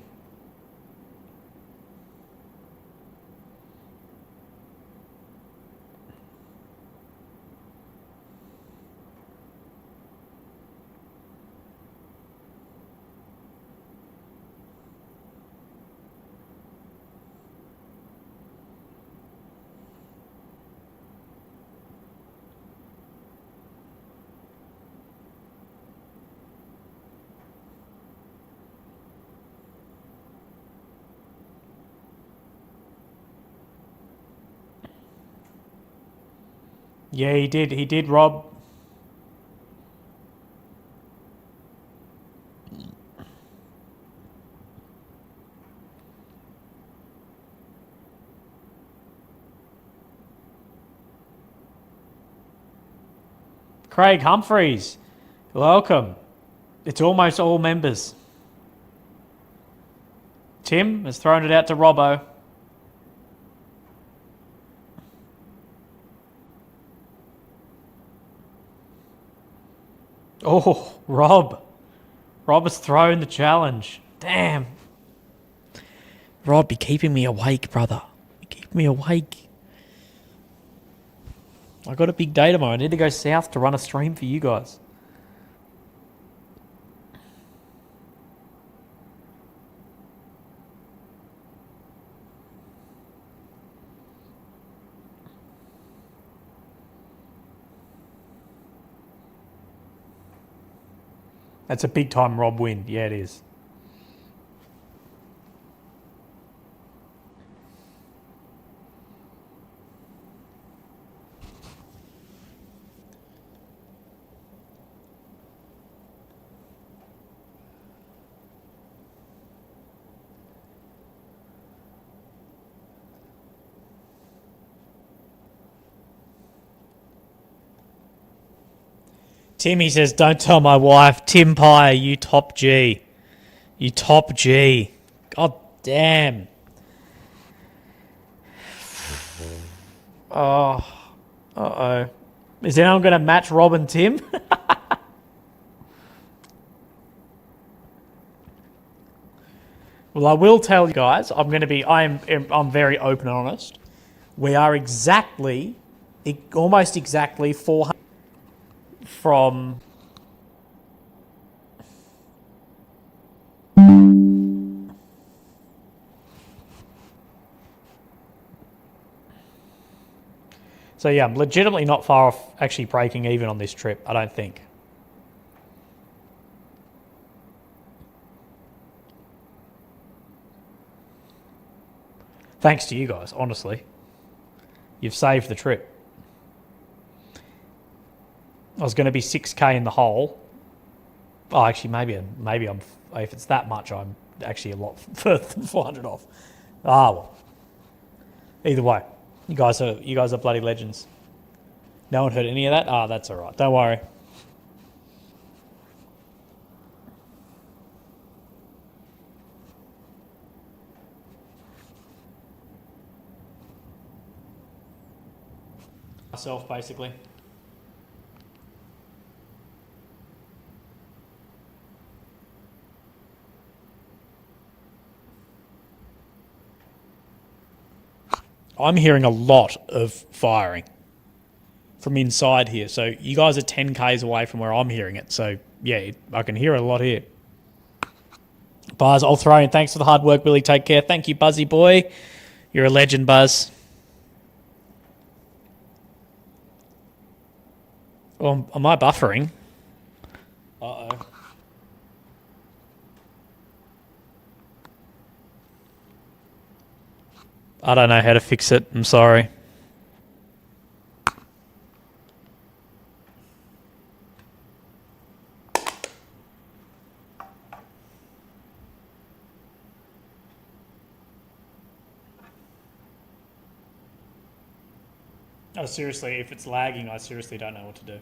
B: Yeah, he did. He did, Rob. Craig Humphreys, welcome. It's almost all members. Tim has thrown it out to Robbo. Oh, Rob. Rob has thrown the challenge. Damn. Rob, you're keeping me awake, brother. You keep me awake. I got a big day tomorrow. I need to go south to run a stream for you guys. That's a big time Rob win. Yeah, it is. Timmy says, don't tell my wife. Tim Pye, you top G. You top G. God damn. Oh. Uh-oh. Is anyone going to match Rob and Tim? Well, I will tell you guys, I'm very open and honest. We are almost exactly 400 from... So yeah, I'm legitimately not far off actually breaking even on this trip, I don't think. Thanks to you guys, honestly. You've saved the trip. I was going to be 6k in the hole. Oh, actually, maybe I'm. If it's that much, I'm actually a lot further than 400 off. Ah, well. Either way, you guys are bloody legends. No one heard any of that? Ah, that's all right. Don't worry. Myself, basically. I'm hearing a lot of firing from inside here. So you guys are 10k's away from where I'm hearing it. So yeah, I can hear it a lot here. Buzz, I'll throw in. Thanks for the hard work, Billy. Take care. Thank you, Buzzy boy. You're a legend, Buzz. Well, am I buffering? Uh-oh. I don't know how to fix it. I'm sorry. Oh, seriously, if it's lagging, I seriously don't know what to do.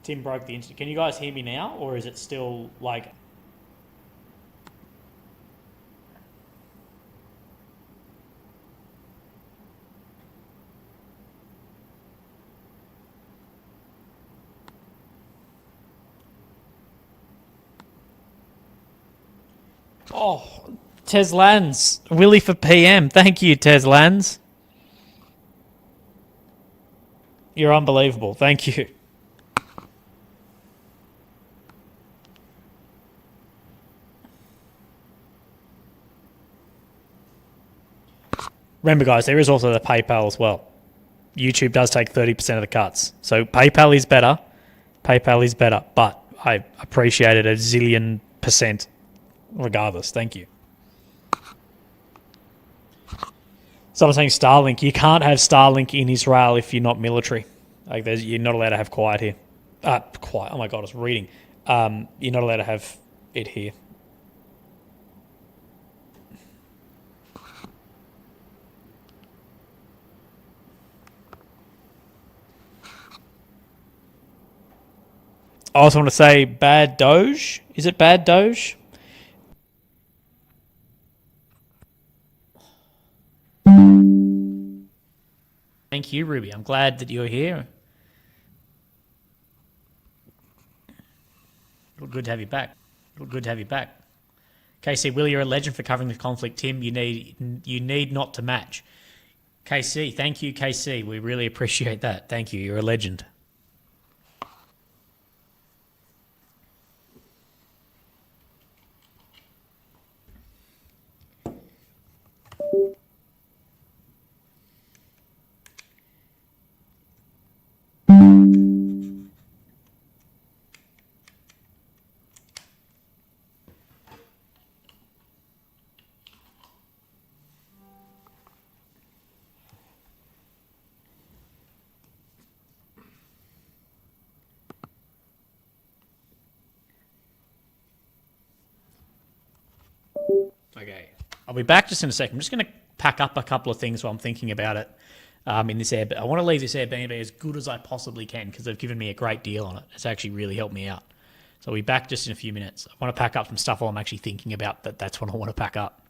B: Tim broke the internet. Can you guys hear me now, or is it still like... Oh, Teslans. Willie for PM. Thank you, Teslans. You're unbelievable. Thank you. Remember, guys, there is also the PayPal as well. YouTube does take 30% of the cuts. So PayPal is better. PayPal is better. But I appreciate it a zillion percent regardless. Thank you. Someone's saying Starlink. You can't have Starlink in Israel if you're not military. Like, you're not allowed to have quiet here. Quiet. Oh my God, I was reading. You're not allowed to have it here. I also want to say Bad Doge. Is it Bad Doge?
A: Thank you, Ruby. I'm glad that you're here. Good to have you back. Good to have you back. KC, Willie, you're a legend for covering the conflict. Tim, you need not to match. KC, thank you, KC. We really appreciate that. Thank you. You're a legend. Okay. I'll be back just in a second. I'm just going to pack up a couple of things while I'm thinking about it in this Airbnb. I want to leave this Airbnb as good as I possibly can because they've given me a great deal on it. It's actually really helped me out. So I'll be back just in a few minutes. I want to pack up some stuff while I'm actually thinking about that. That's what I want to pack up.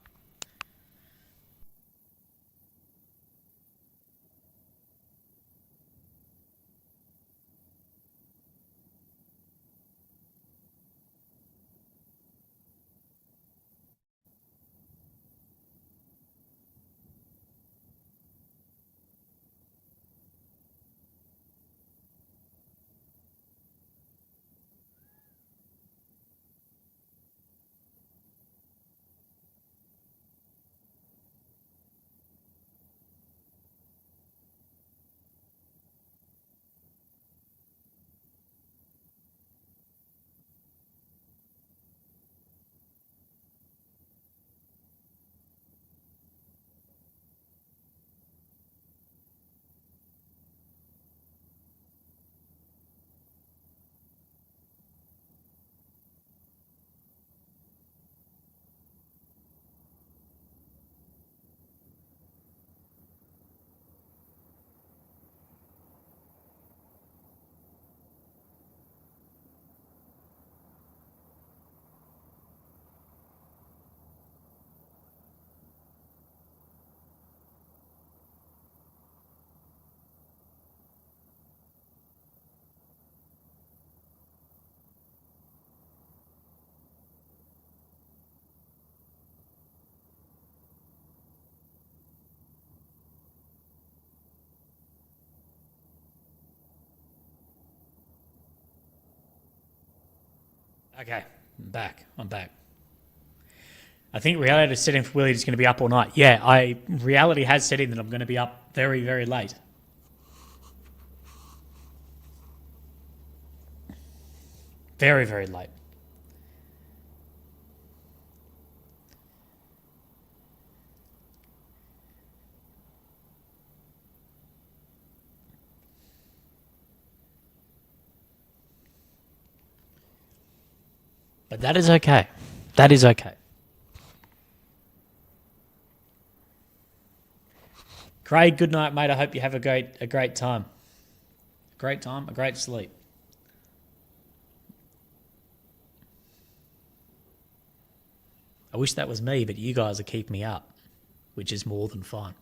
A: Okay, I'm back. I think reality is setting for Willie is going to be up all night. Yeah, reality has set in that I'm going to be up very, very late. Very, very late. But that is okay. That is okay. Craig, good night, mate. I hope you have a great time. Great time, a great sleep. I wish that was me, but you guys are keeping me up, which is more than fine.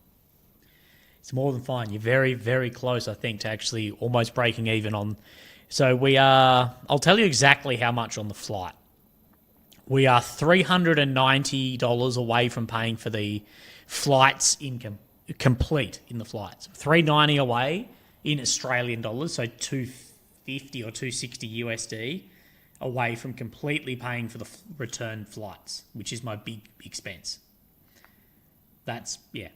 A: It's more than fine. You're very, very close, I think, to actually almost breaking even on. So we are. I'll tell you exactly how much on the flight. We are $390 away from paying for the flights complete in the flights. $390 away in Australian dollars, so 250 or 260 USD away from completely paying for the return flights, which is my big expense. That's, yeah.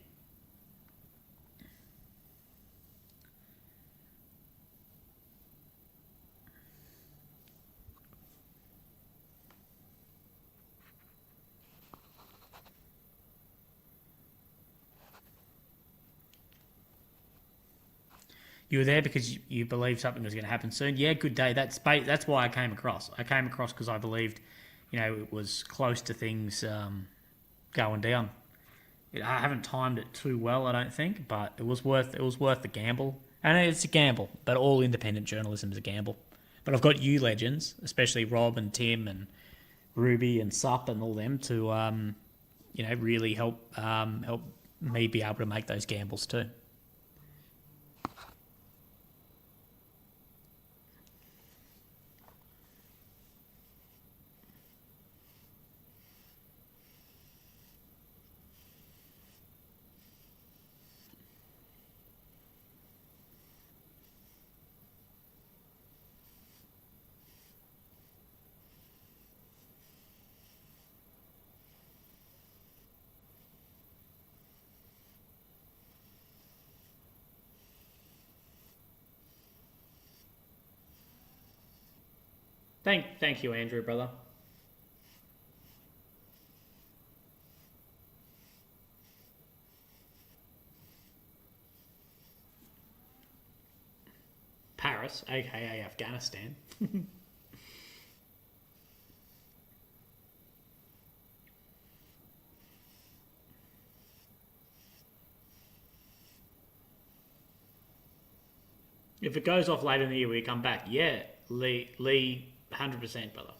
A: You were there because you believed something was going to happen soon. Yeah, good day. That's why I came across. I came across because I believed, it was close to things going down. I haven't timed it too well, I don't think, but it was worth the gamble. And it's a gamble, but all independent journalism is a gamble. But I've got you legends, especially Rob and Tim and Ruby and Sup and all them to really help me be able to make those gambles too.
B: Thank you, Andrew, brother. Paris, aka Afghanistan. If it goes off later in the year, we come back. Yeah, Lee, 100%, brother.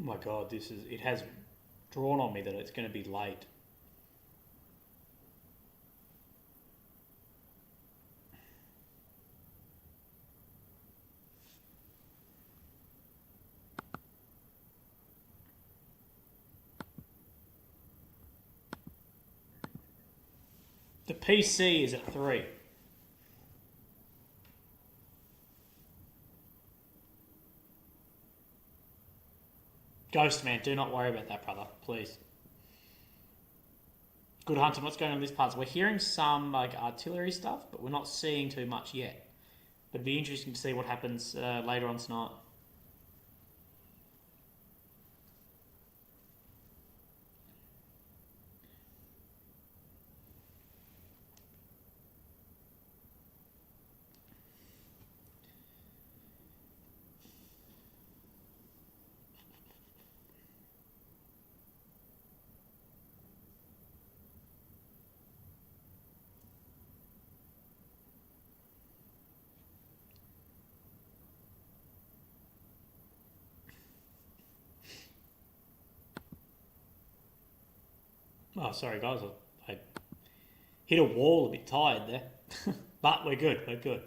B: Oh my god, it has drawn on me that it's going to be late. The PC is at 3. Ghost man, do not worry about that, brother, please. Good hunting. What's going on in this part? So we're hearing some like artillery stuff, but we're not seeing too much yet. But it'd be interesting to see what happens later on tonight. Oh, sorry guys, I hit a wall a bit tired there, but we're good. We're good.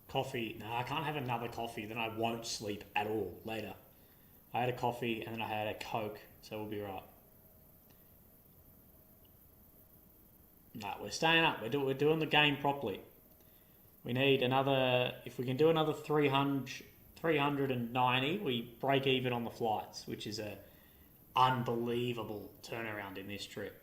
B: Coffee. No, I can't have another coffee. Then I won't sleep at all later. I had a coffee and then I had a Coke, so we'll be right. No, we're staying up. We're doing the game properly. We need another. If we can do another 390, we break even on the flights, which is a unbelievable turnaround in this trip.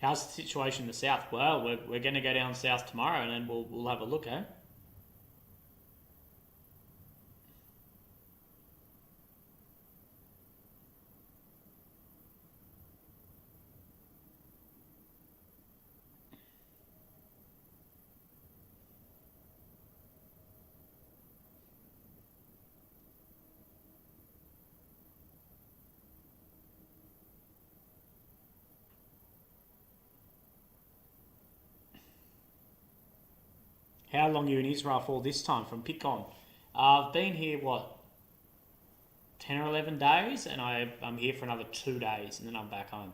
B: How's the situation in the south? Well, we're going to go down south tomorrow, and then we'll have a look, eh? How long are you in Israel for this time from Pitcon? I've been here, what, 10 or 11 days, and I'm here for another 2 days, and then I'm back home.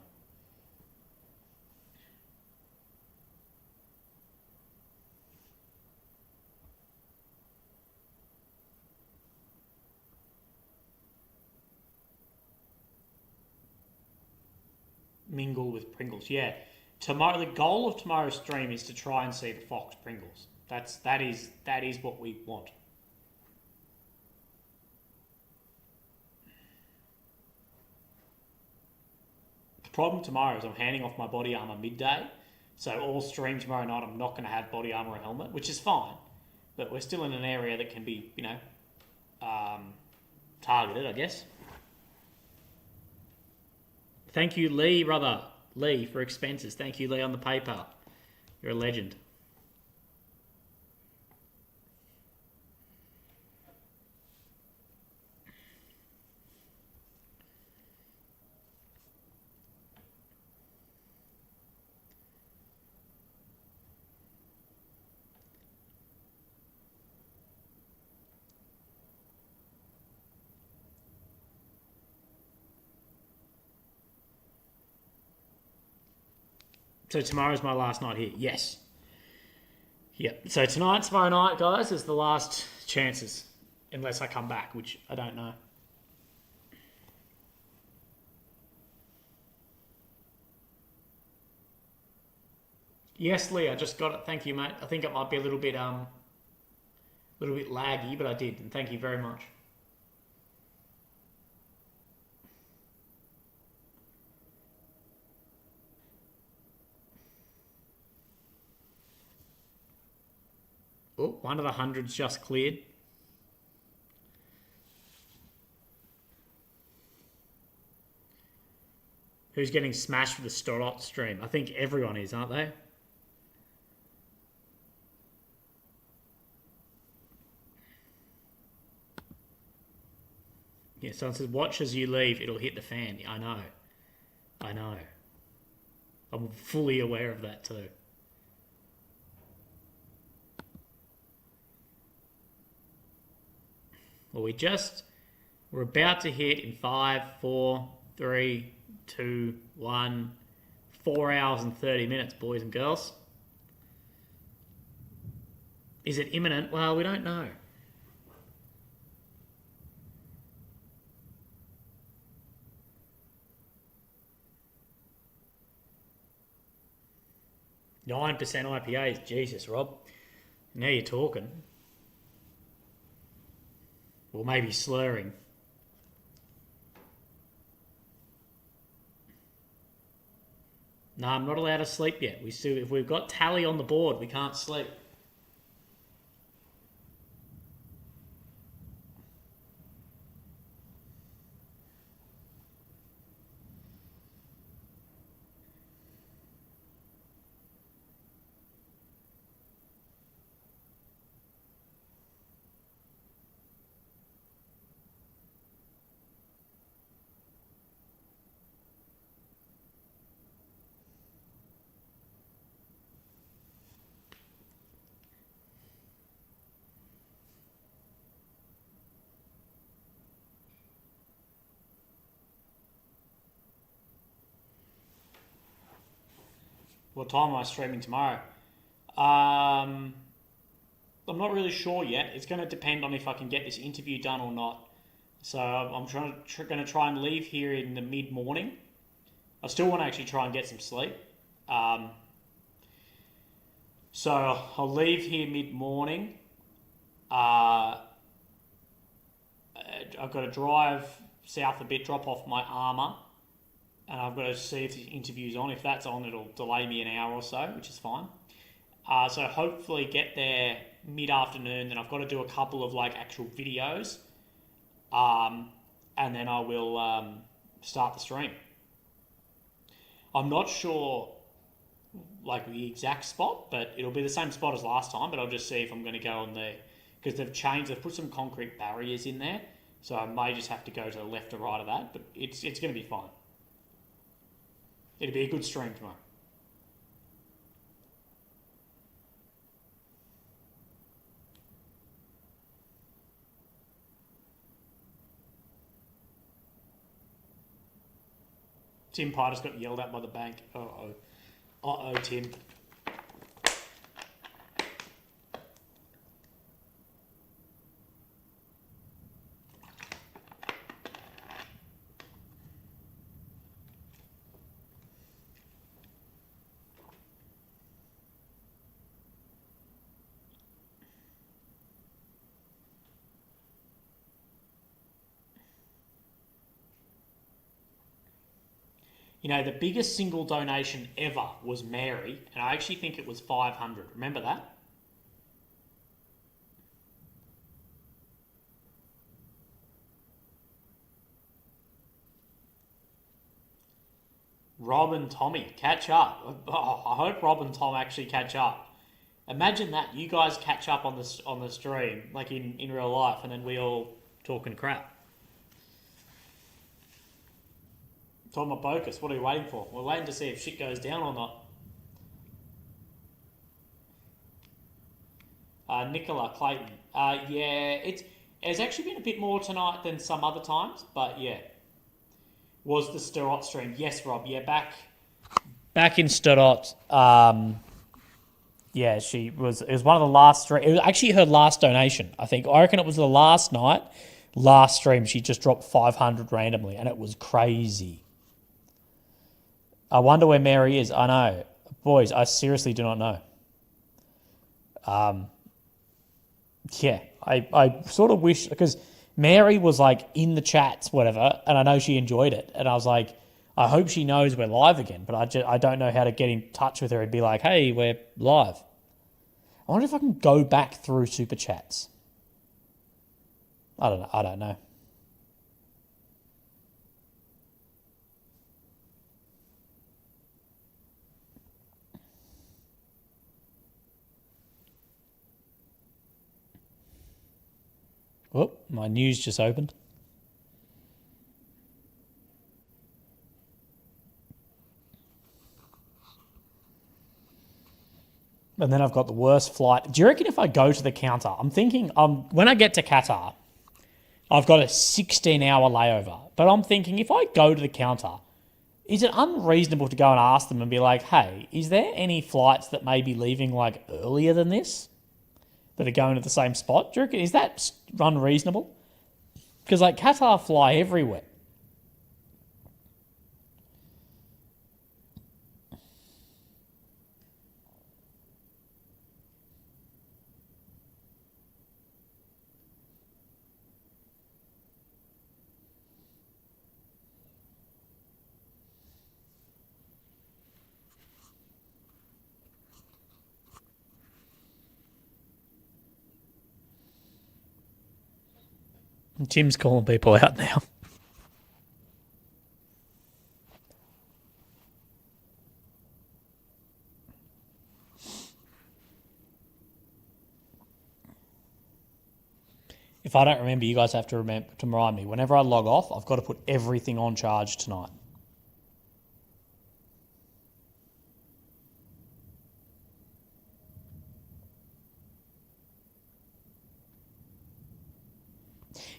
B: Mingle with Pringles, yeah. Tomorrow, the goal of tomorrow's stream is to try and see the Fox Pringles. That is what we want. The problem tomorrow is I'm handing off my body armor midday, So all stream tomorrow night, I'm not going to have body armor or helmet, which is fine. But we're still in an area that can be, targeted, I guess. Thank you, Lee, brother. Lee, for expenses. Thank you, Lee, on the PayPal. You're a legend. So tomorrow's my last night here. Yes. Yep. So tomorrow night, guys, is the last chances. Unless I come back, which I don't know. Yes, Lee, I just got it. Thank you, mate. I think it might be a little bit laggy, but I did, and thank you very much. Oh, one of the hundreds just cleared. Who's getting smashed with the Storot stream? I think everyone is, aren't they? Yeah, someone says, watch as you leave, it'll hit the fan. I know. I'm fully aware of that too. Well, we're about to hit in 5, 4, 3, 2, 1, 4 hours and 30 minutes, boys and girls. Is it imminent? Well, we don't know. $9% IPAs. Jesus, Rob. Now you're talking. Or maybe slurring. No, I'm not allowed to sleep yet. If we've got tally on the board, we can't sleep. What time am I streaming tomorrow? I'm not really sure yet. It's going to depend on if I can get this interview done or not. So I'm going to try and leave here in the mid-morning. I still want to actually try and get some sleep. So I'll leave here mid-morning. I've got to drive south a bit, drop off my armour. And I've got to see if the interview's on. If that's on, it'll delay me an hour or so, which is fine. So hopefully get there mid-afternoon. Then I've got to do a couple of actual videos. And then I will start the stream. I'm not sure the exact spot, but it'll be the same spot as last time, but I'll just see if I'm going to go on there. Because they've put some concrete barriers in there. So I may just have to go to the left or right of that, but it's going to be fine. It'll be a good stream tomorrow. Tim Pye just got yelled at by the bank. Uh-oh, Tim. You know, the biggest single donation ever was Mary, and I actually think it was 500. Remember that? Rob and Tommy, catch up. Oh, I hope Rob and Tom actually catch up. Imagine that you guys catch up on the stream, like in real life, and then we all talking crap. Tom Bocus, what are we waiting for? We're waiting to see if shit goes down or not. Nicola Clayton. Yeah, it's actually been a bit more tonight than some other times, but yeah. Was the Sturrott stream? Yes, Rob. Yeah, back in Sturrott. Yeah, she was. It was one of the last. It was actually her last donation. I reckon it was the last night, last stream. She just dropped 500 randomly, and it was crazy. I wonder where Mary is. I know, boys. I seriously do not know. Yeah, I sort of wish, because Mary was like in the chats, whatever, and I know she enjoyed it, and I was like, I hope she knows we're live again, but I don't know how to get in touch with her and be like, hey, we're live. I wonder if I can go back through super chats. I don't know. Oh, my news just opened. And then I've got the worst flight. Do you reckon if I go to the counter, I'm thinking when I get to Qatar, I've got a 16-hour layover. But I'm thinking if I go to the counter, is it unreasonable to go and ask them and be like, hey, is there any flights that may be leaving like earlier than this that are going to the same spot? Do you reckon, is that unreasonable? Because like Qatar fly everywhere. Tim's calling people out now. If I don't remember, you guys have to remember to remind me. Whenever I log off, I've got to put everything on charge tonight.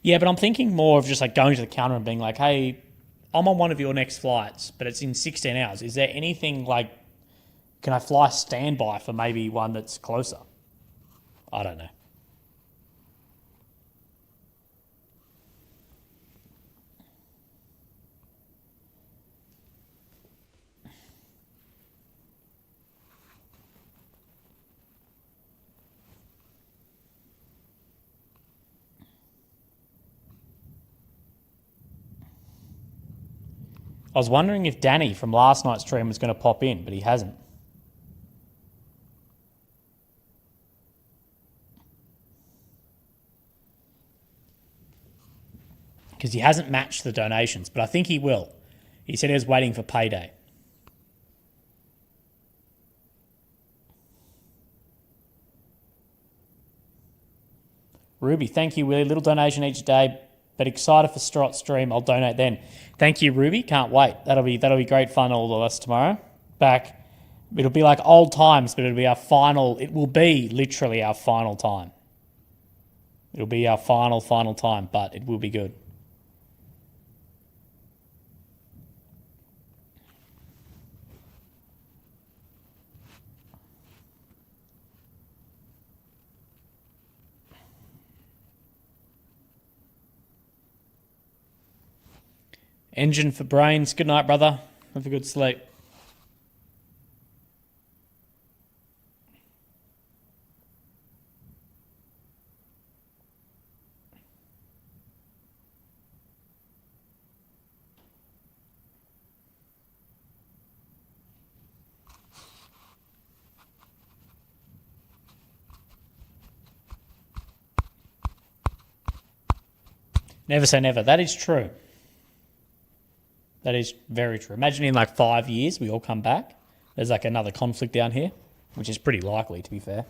B: Yeah, but I'm thinking more of just like going to the counter and being like, hey, I'm on one of your next flights, but it's in 16 hours. Is there anything like, can I fly standby for maybe one that's closer? I don't know. I was wondering if Danny from last night's stream was going to pop in, but he hasn't. Because he hasn't matched the donations, but I think he will. He said he was waiting for payday. Ruby, thank you, Willie. Little donation each day, but excited for Strot stream. I'll donate then. Thank you, Ruby. Can't wait. That'll be great fun all of us tomorrow. Back. It'll be like old times, but it'll be our final. It will be literally our final time. It'll be our final time, but it will be good. Engine for brains. Good night, brother. Have a good sleep.
A: Never say never. That is true. That is very true. Imagine in like 5 years we all come back. There's like another conflict down here, which is pretty likely, to be fair.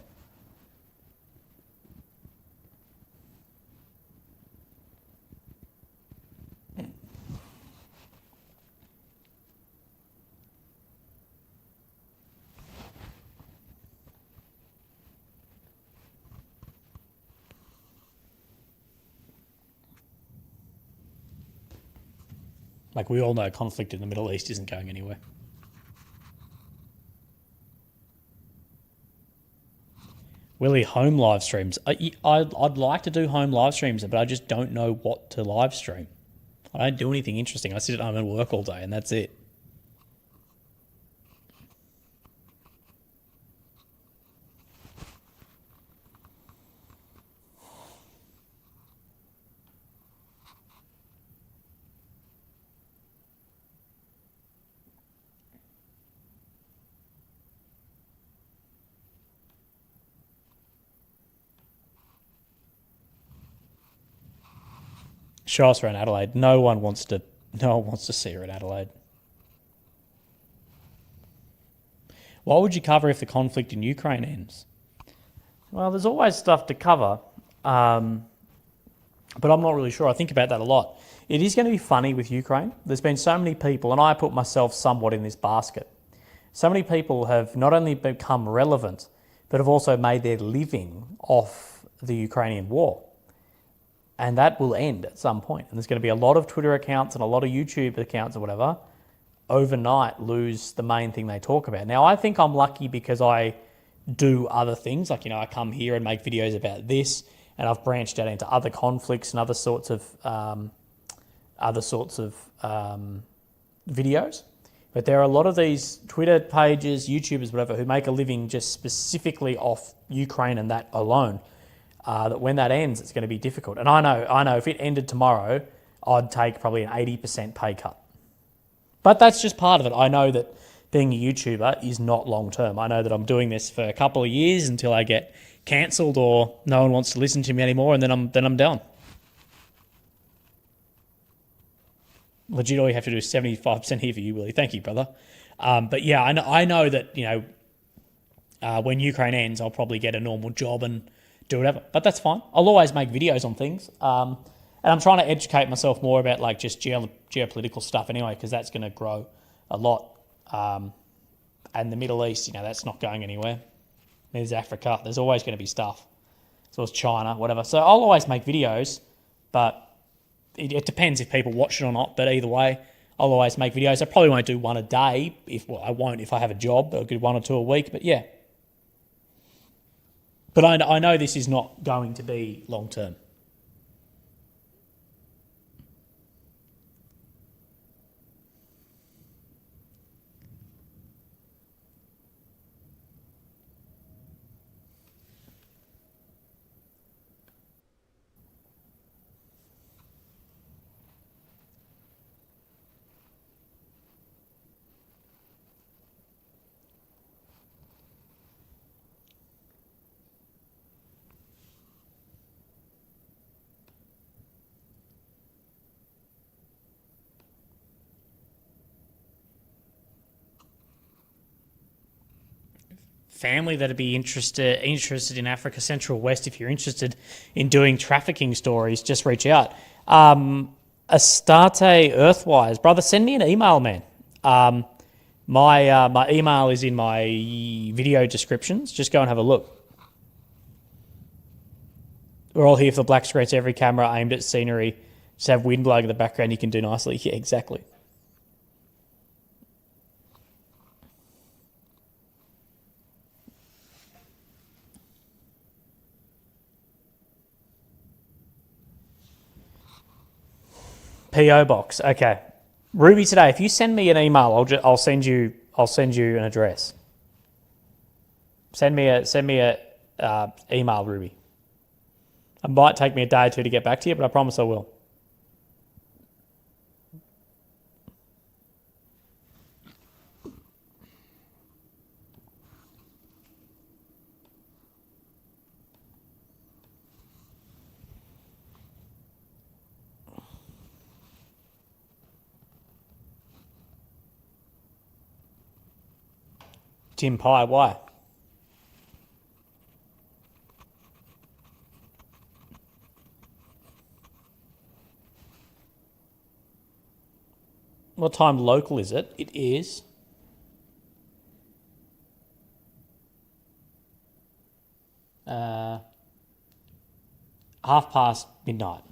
A: Like we all know conflict in the Middle East isn't going anywhere. Willie, home live streams. I'd like to do home live streams, but I just don't know what to live stream. I don't do anything interesting. I sit at home and work all day, and that's it. Show us around Adelaide. No one wants to see her in Adelaide. What would you cover if the conflict in Ukraine ends? Well, there's always stuff to cover, but I'm not really sure. I think about that a lot. It is going to be funny with Ukraine. There's been so many people, and I put myself somewhat in this basket. So many people have not only become relevant, but have also made their living off the Ukrainian war. And that will end at some point. And there's going to be a lot of Twitter accounts and a lot of YouTube accounts or whatever overnight lose the main thing they talk about. Now, I think I'm lucky because I do other things. Like, I come here and make videos about this, and I've branched out into other conflicts and other sorts of videos. But there are a lot of these Twitter pages, YouTubers, whatever, who make a living just specifically off Ukraine and that alone. That when that ends, it's going to be difficult. And I know if it ended tomorrow, I'd take probably an 80% pay cut. But that's just part of it. I know that being a YouTuber is not long term. I know that I'm doing this for a couple of years until I get cancelled or no one wants to listen to me anymore, and then I'm done. Legit, all you have to do is 75% here for you, Willie. Thank you, brother. But yeah, I know that when Ukraine ends, I'll probably get a normal job and do whatever. But that's fine. I'll always make videos on things. And I'm trying to educate myself more about like just geopolitical stuff anyway, because that's going to grow a lot. And the Middle East, that's not going anywhere. There's Africa. There's always going to be stuff. So it's China, whatever. So I'll always make videos, but it depends if people watch it or not. But either way, I'll always make videos. I probably won't do one a day. I won't if I have a job. I'll do 1 or 2 a week. But yeah. But I know this is not going to be long term. Family that'd be interested in Africa Central West. If you're interested in doing trafficking stories, just reach out. Astarte Earthwise, brother, send me an email, man. My email is in my video descriptions. Just go and have a look. We're all here for the black screens. Every camera aimed at scenery. Just have wind blowing in the background. You can do nicely. Yeah, exactly. PO box. Okay, Ruby. Today, if you send me an email, I'll send you an address. Send me a email, Ruby. It might take me a day or 2 to get back to you, but I promise I will. Tim Pie, why? What time local is it? It is midnight.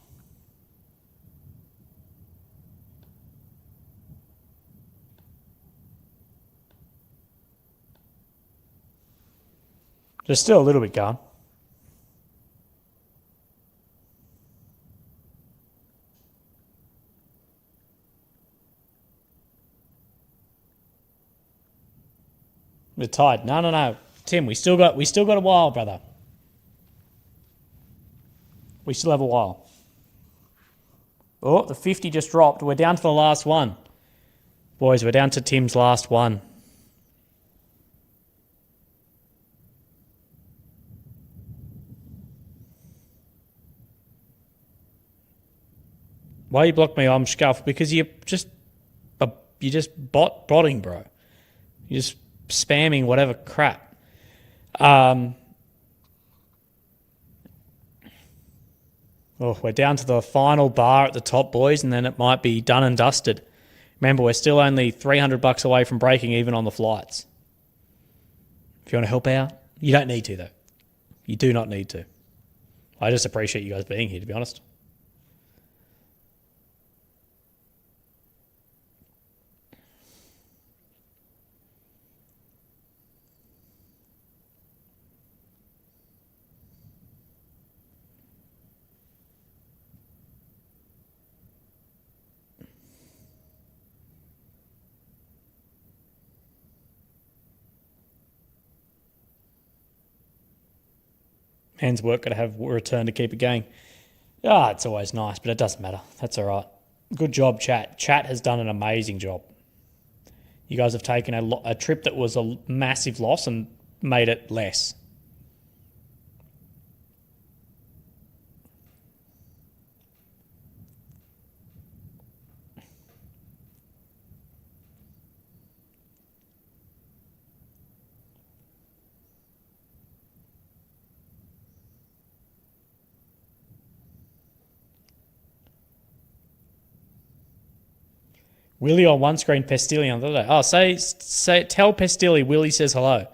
A: There's still a little bit going. We're tied. No. Tim, we still got a while, brother. We still have a while. Oh, the 50 just dropped. We're down to the last one. Boys, we're down to Tim's last one. Why you block me? I'm scuffed because you're just botting, bro. You're just spamming whatever crap. We're down to the final bar at the top, boys, and then it might be done and dusted. Remember, we're still only $300 away from breaking even on the flights. If you want to help out, you don't need to, though. You do not need to. I just appreciate you guys being here, to be honest. Man's work got to have a return to keep it going. It's always nice, but it doesn't matter. That's all right. Good job, chat. Chat has done an amazing job. You guys have taken a trip that was a massive loss and made it less. Willie on one screen, Pestilli on the other. Oh, tell Pestilli Willie says hello.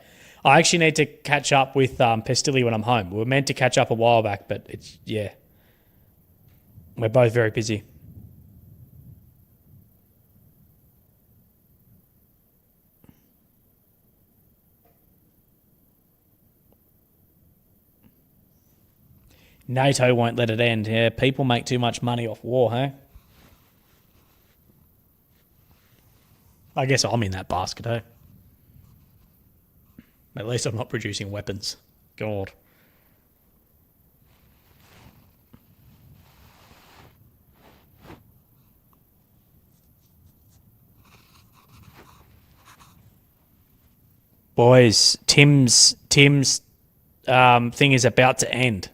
A: I actually need to catch up with Pestilli when I'm home. We were meant to catch up a while back, but we're both very busy. NATO won't let it end. Yeah, people make too much money off war, hey? I guess I'm in that basket, eh? At least I'm not producing weapons. God. Boys, Tim's thing is about to end.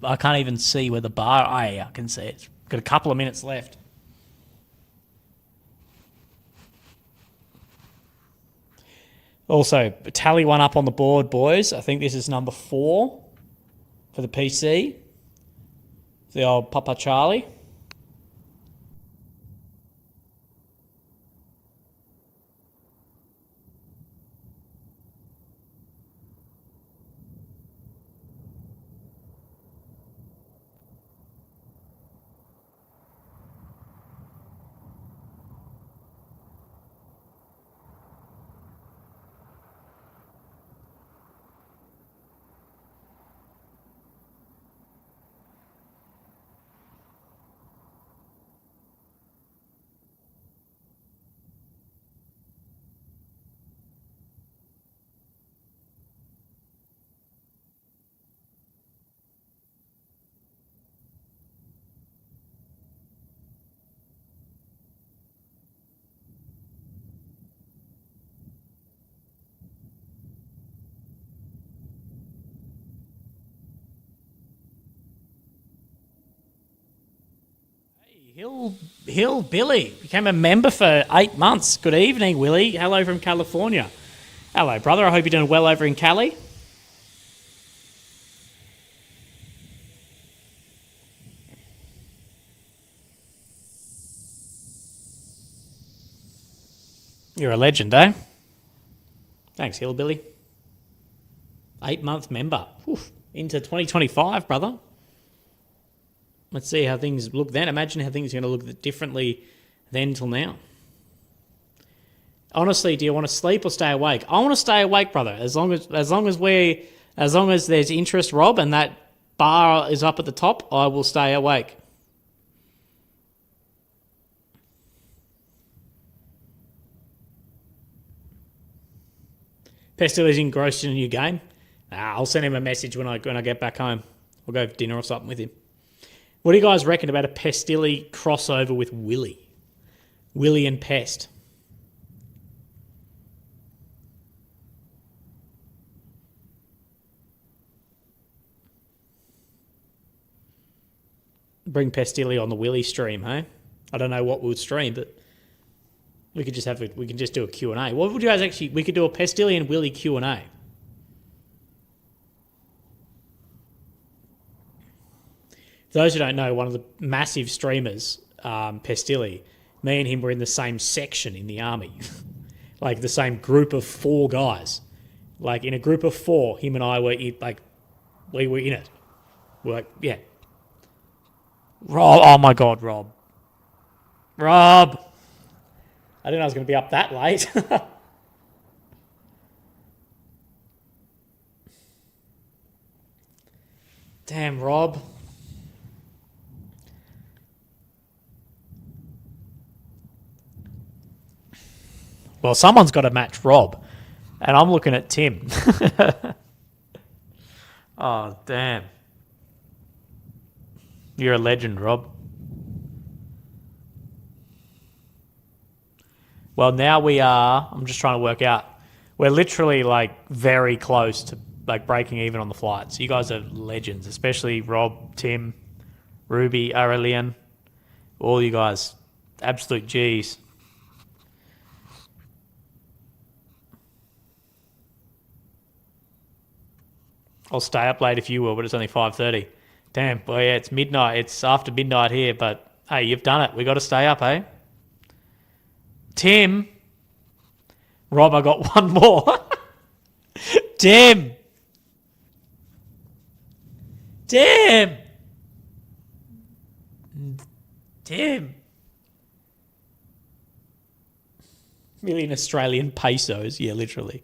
A: I can't even see where the bar. I can see it. Got a couple of minutes left. Also, tally one up on the board, boys. I think this is number 4 for the PC. The old Papa Charlie.
B: Billy became a member for 8 months. Good evening, Willie. Hello from California. Hello, brother. I hope you're doing well over in Cali. You're a legend, eh? Thanks, Hillbilly. 8-month member. Oof. Into 2025, brother. Let's see how things look then. Imagine how things are going to look differently then till now. Honestly, do you want to sleep or stay awake? I want to stay awake, brother. As long as there's interest, Rob, and that bar is up at the top, I will stay awake. Pestil's engrossed in a new game. I'll send him a message when I get back home. We'll go for dinner or something with him. What do you guys reckon about a Pestilli crossover with Willie? Willie and Pest. Bring Pestilli on the Willie stream, hey? I don't know what we'll stream, but we could just do a Q&A. What would you guys actually? We could do a Pestilli and Willie Q&A. For those who don't know, one of the massive streamers, Pestilli, me and him were in the same section in the army. Like the same group of 4 guys. Like in a group of 4, him and I were we were in it. We're like, yeah. Rob, oh my God, Rob. Rob! I didn't know I was going to be up that late. Damn, Rob. Well, someone's got to match Rob, and I'm looking at Tim. Oh, damn. You're a legend, Rob. Well, now I'm just trying to work out, we're literally like very close to like breaking even on the flights. You guys are legends, especially Rob, Tim, Ruby, Aurelian, all you guys, absolute G's. I'll stay up late if you will, but it's only 5:30. Damn, well, yeah, it's midnight. It's after midnight here, but hey, you've done it. We got to stay up, eh? Tim. Rob, I got one more. Tim. Tim. Tim. Million Australian pesos. Yeah, literally.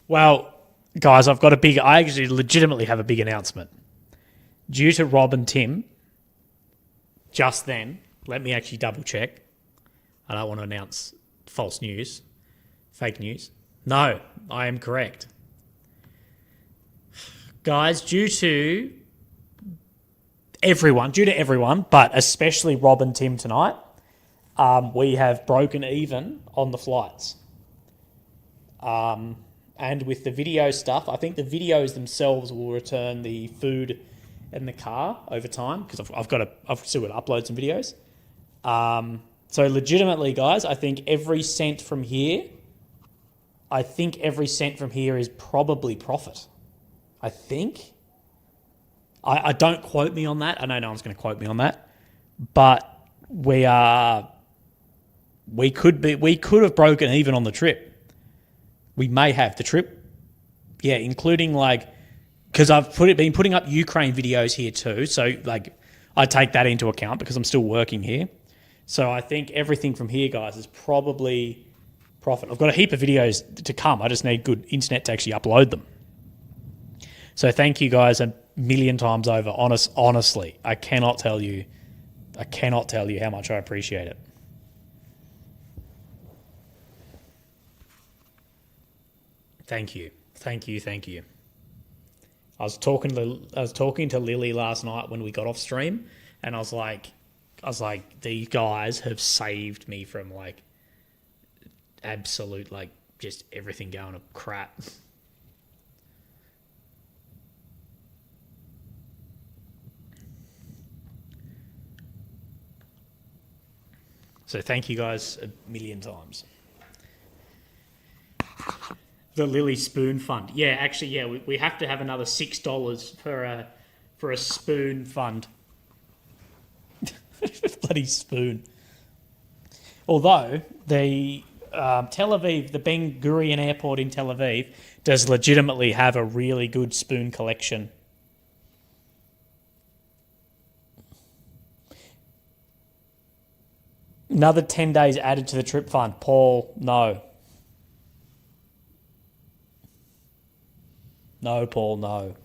B: Well, guys, I actually legitimately have a big announcement. Due to Rob and Tim, just then, let me actually double check. I don't want to announce false news, fake news. No, I am correct. Guys, due to everyone, but especially Rob and Tim tonight, we have broken even on the flights. And with the video stuff, I think the videos themselves will return the food and the car over time because I've still got to upload some videos. So legitimately, guys, I think every cent from here is probably profit. I think. I don't quote me on that. I know no one's going to quote me on that, but we could have broken even on the trip. We may have the trip, yeah, including because I've been putting up Ukraine videos here too. So I take that into account because I'm still working here. So I think everything from here, guys, is probably profit. I've got a heap of videos to come. I just need good internet to actually upload them. So thank you guys a million times over. Honestly, I cannot tell you how much I appreciate it. Thank you. I was talking to Lily last night when we got off stream, and I was like, these guys have saved me from absolute just everything going to crap.
A: So thank you guys a million times. The Lily Spoon Fund. Yeah, actually, yeah, we have to have another $6 for a spoon fund. Bloody spoon. Although the Tel Aviv, the Ben Gurion Airport in Tel Aviv, does legitimately have a really good spoon collection. Another 10 days added to the trip fund. Paul, no. No, Paul, no.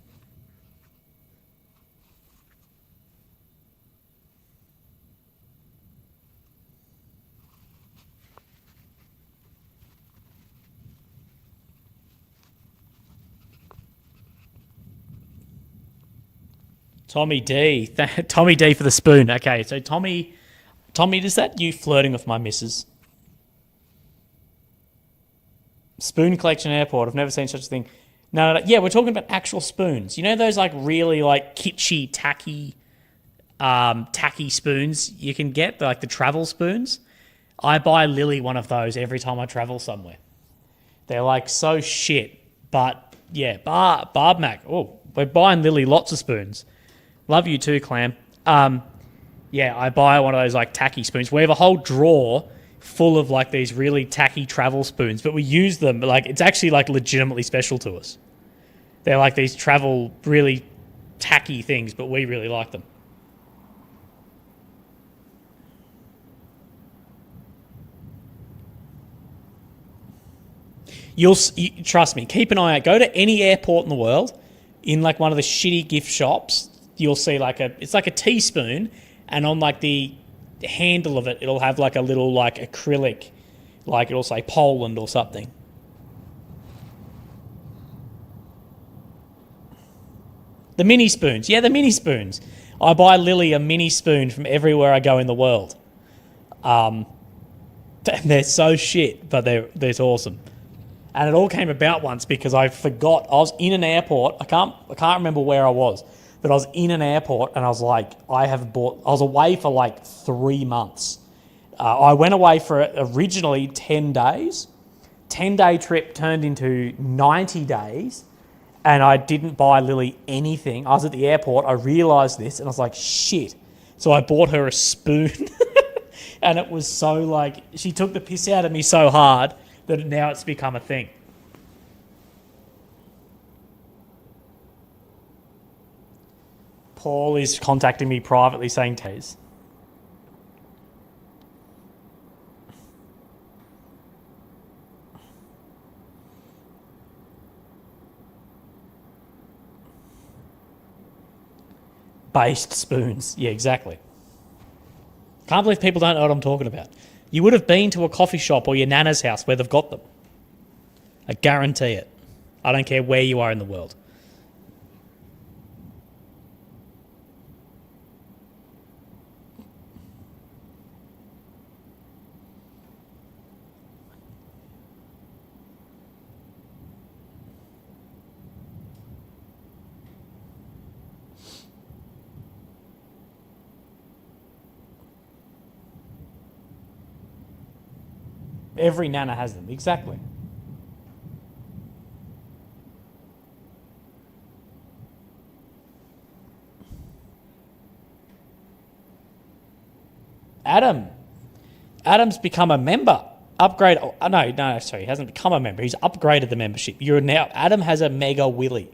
A: Tommy D. Tommy D for the spoon. Okay, so Tommy, is that you flirting with my missus? Spoon collection airport. I've never seen such a thing. No. Yeah, we're talking about actual spoons. You know those like really like kitschy, tacky spoons you can get, like the travel spoons? I buy Lily one of those every time I travel somewhere. They're like so shit, but yeah, Barb Mac. Oh, we're buying Lily lots of spoons. Love you too, Clam. Yeah, I buy one of those like tacky spoons. We have a whole drawer full of like these really tacky travel spoons, but we use them like it's actually like legitimately special to us. They're like these travel really tacky things, but we really like them. You trust me. Keep an eye out. Go to any airport in the world, in like one of the shitty gift shops. You'll see it's like a teaspoon, and on like the handle of it, it'll have like a little like acrylic, like it'll say Poland or something. The mini spoons, yeah, the mini spoons. I buy Lily a mini spoon from everywhere I go in the world. They're so shit, but they're awesome. And it all came about once because I forgot. I was in an airport. I can't remember where I was, but I was in an airport and I was like, I was away for like 3 months. I went away for originally 10 days. 10-day trip turned into 90 days, and I didn't buy Lily anything. I was at the airport. I realised this, and I was like, shit. So I bought her a spoon, and it was so like she took the piss out of me so hard that now it's become a thing. Paul is contacting me privately saying, Tez. Based spoons. Yeah, exactly. Can't believe people don't know what I'm talking about. You would have been to a coffee shop or your nana's house where they've got them. I guarantee it. I don't care where you are in the world. Every nana has them, exactly. Adam's become a member. Upgrade. Oh, no, sorry, he hasn't become a member. He's upgraded the membership. Adam has a mega willy.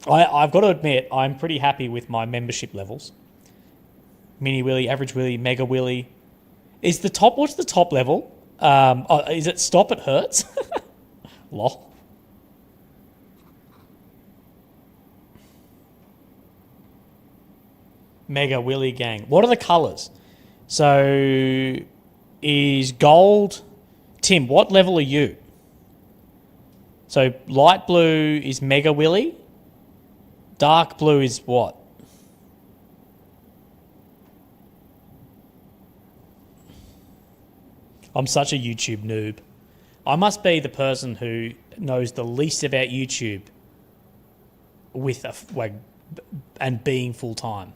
A: I've got to admit, I'm pretty happy with my membership levels. Mini willy, average willy, mega willy. What's the top level? Is it stop it hurts? Lol. Mega Willy Gang. What are the colours? So is gold... Tim, what level are you? So light blue is Mega Willy. Dark blue is what? I'm such a YouTube noob. I must be the person who knows the least about YouTube and being full time.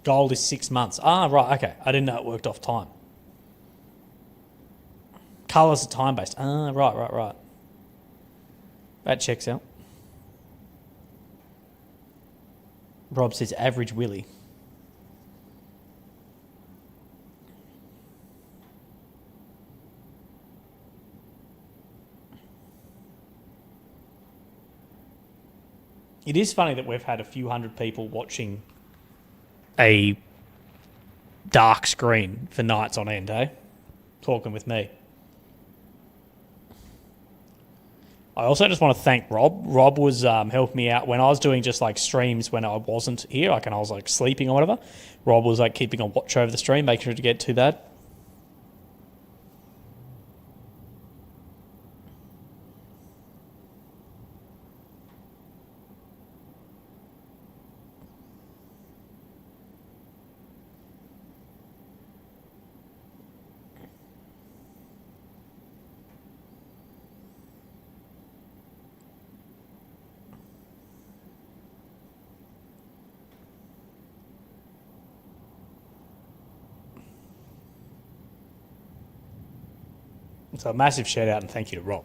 B: Gold is 6 months. Ah, right, okay. I didn't know it worked off time. Colours are time-based. Ah, right. That checks out. Rob says average Willie. It is funny that we've had a few hundred people watching a dark screen for nights on end, eh? Talking with me. I also just want to thank Rob. Rob was helping me out when I was doing just like streams when I wasn't here, like and I was like sleeping or whatever. Rob was like keeping a watch over the stream, making sure to get too bad. So a massive shout out and thank you to Rob.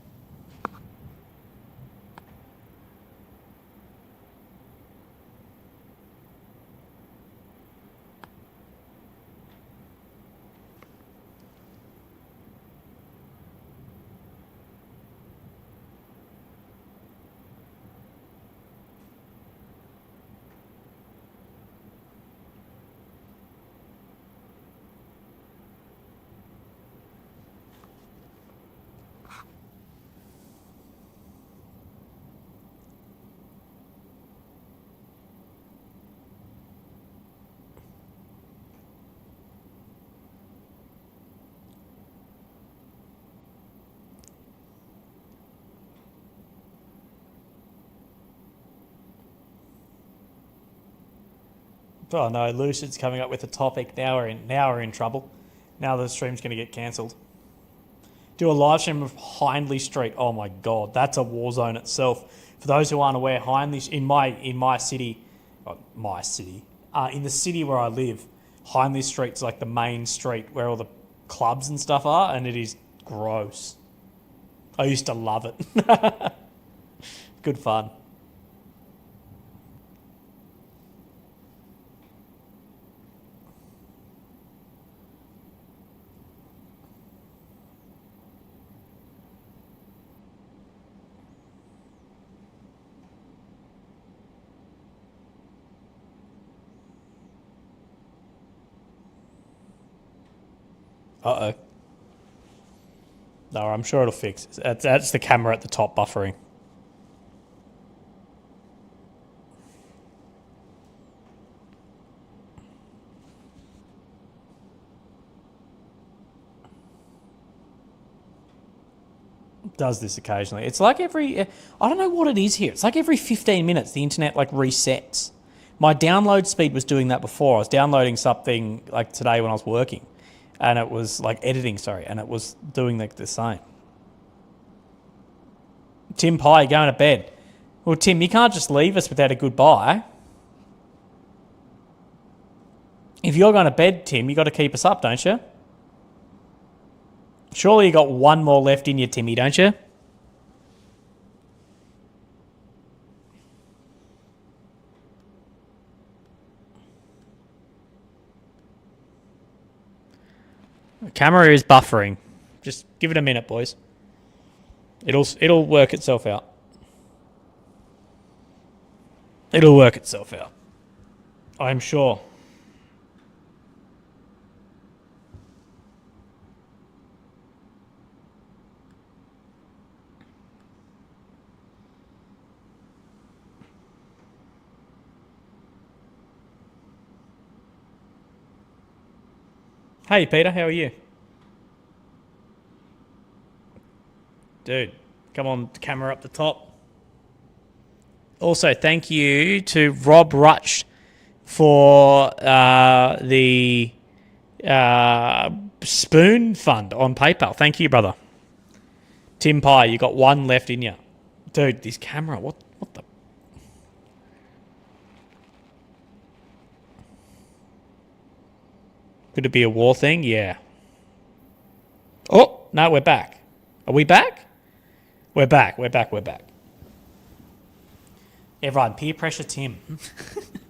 B: Oh no, Lucid's coming up with a topic. Now we're in trouble. Now the stream's going to get cancelled. Do a live stream of Hindley Street. Oh my god, that's a war zone itself. For those who aren't aware, Hindley in my city, in the city where I live, Hindley Street's like the main street where all the clubs and stuff are, and it is gross. I used to love it. Good fun. Uh-oh. No, I'm sure it'll fix. That's the camera at the top buffering. Does this occasionally. It's like I don't know what it is here. It's like every 15 minutes the internet like resets. My download speed was doing that before. I was downloading something like today when I was working. And it was like editing, and it was doing like the same. Tim Pye, going to bed. Well, Tim, you can't just leave us without a goodbye. If you're going to bed, Tim, you got to keep us up, don't you? Surely you got one more left in you, Timmy, don't you? The camera is buffering. Just give it a minute, boys. It'll work itself out. It'll work itself out. I'm sure. Hey, Peter, how are you? Dude, come on, camera up the top. Also, thank you to Rob Rutch for the Spoon Fund on PayPal. Thank you, brother. Tim Pye, you got one left in you. Dude, this camera, what the... Could it be a war thing? Yeah. Oh, no, we're back. Are we back? We're back. Everyone, peer pressure Tim.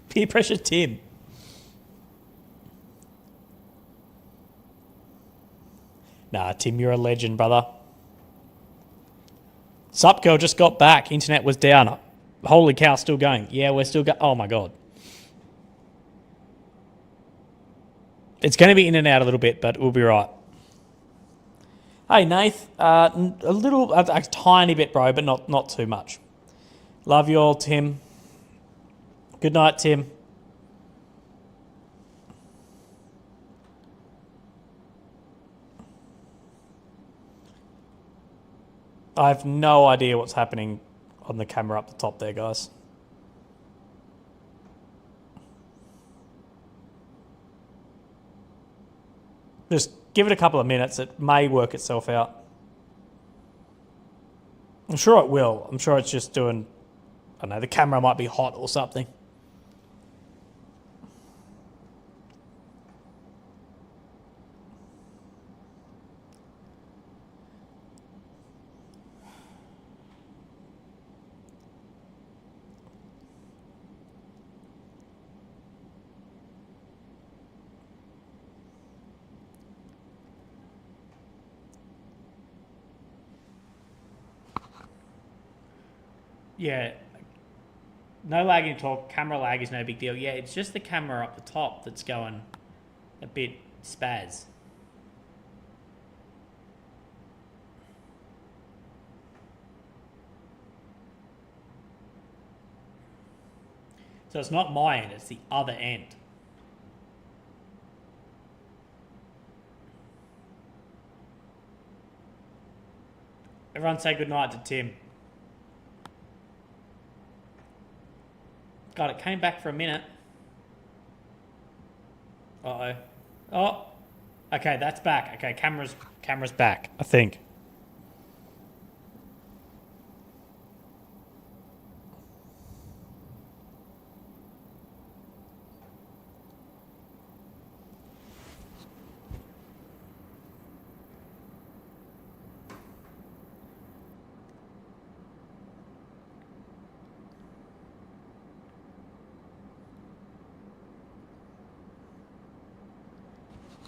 B: Peer pressure Tim. Nah, Tim, you're a legend, brother. Sup, girl, just got back. Internet was down. Holy cow, still going. Yeah, we're still going. Oh, my God. It's going to be in and out a little bit, but we'll be right. Hey, Nath. A tiny bit, bro, but not too much. Love you all, Tim. Good night, Tim. I have no idea what's happening on the camera up the top there, guys. Just give it a couple of minutes. It may work itself out. I'm sure it will. I'm sure it's just doing... I don't know, the camera might be hot or something. Yeah, no lagging at all. Camera lag is no big deal. Yeah, it's just the camera up the top that's going a bit spaz. So it's not my end, it's the other end. Everyone say goodnight to Tim. God, it came back for a minute. Uh-oh. Oh. Okay, that's back. Okay, camera's back, I think.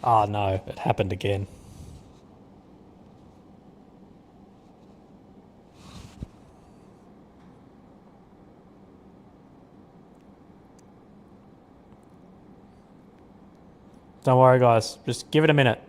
B: Oh no, it happened again. Don't worry, guys. Just give it a minute.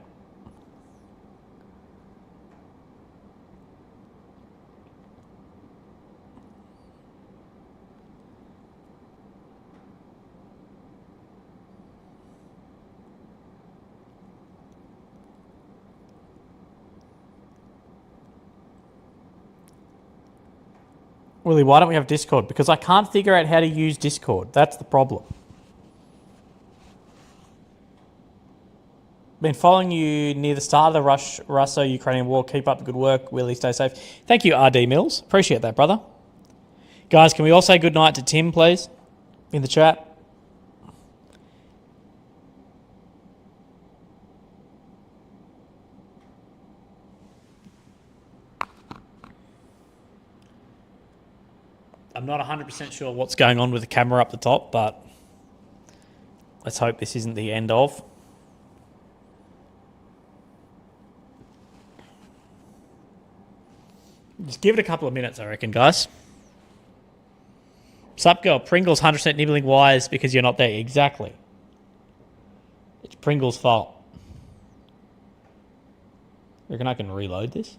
B: Willie, why don't we have Discord? Because I can't figure out how to use Discord. That's the problem. Been following you near the start of the Russo-Ukrainian war. Keep up the good work. Willie, stay safe. Thank you, RD Mills. Appreciate that, brother. Guys, can we all say goodnight to Tim, please? In the chat. I'm not 100% sure what's going on with the camera up the top, but let's hope this isn't the end of. Just give it a couple of minutes, I reckon, guys. Sup, girl? Pringle's 100% nibbling wise because you're not there. Exactly. It's Pringle's fault. You reckon I can reload this?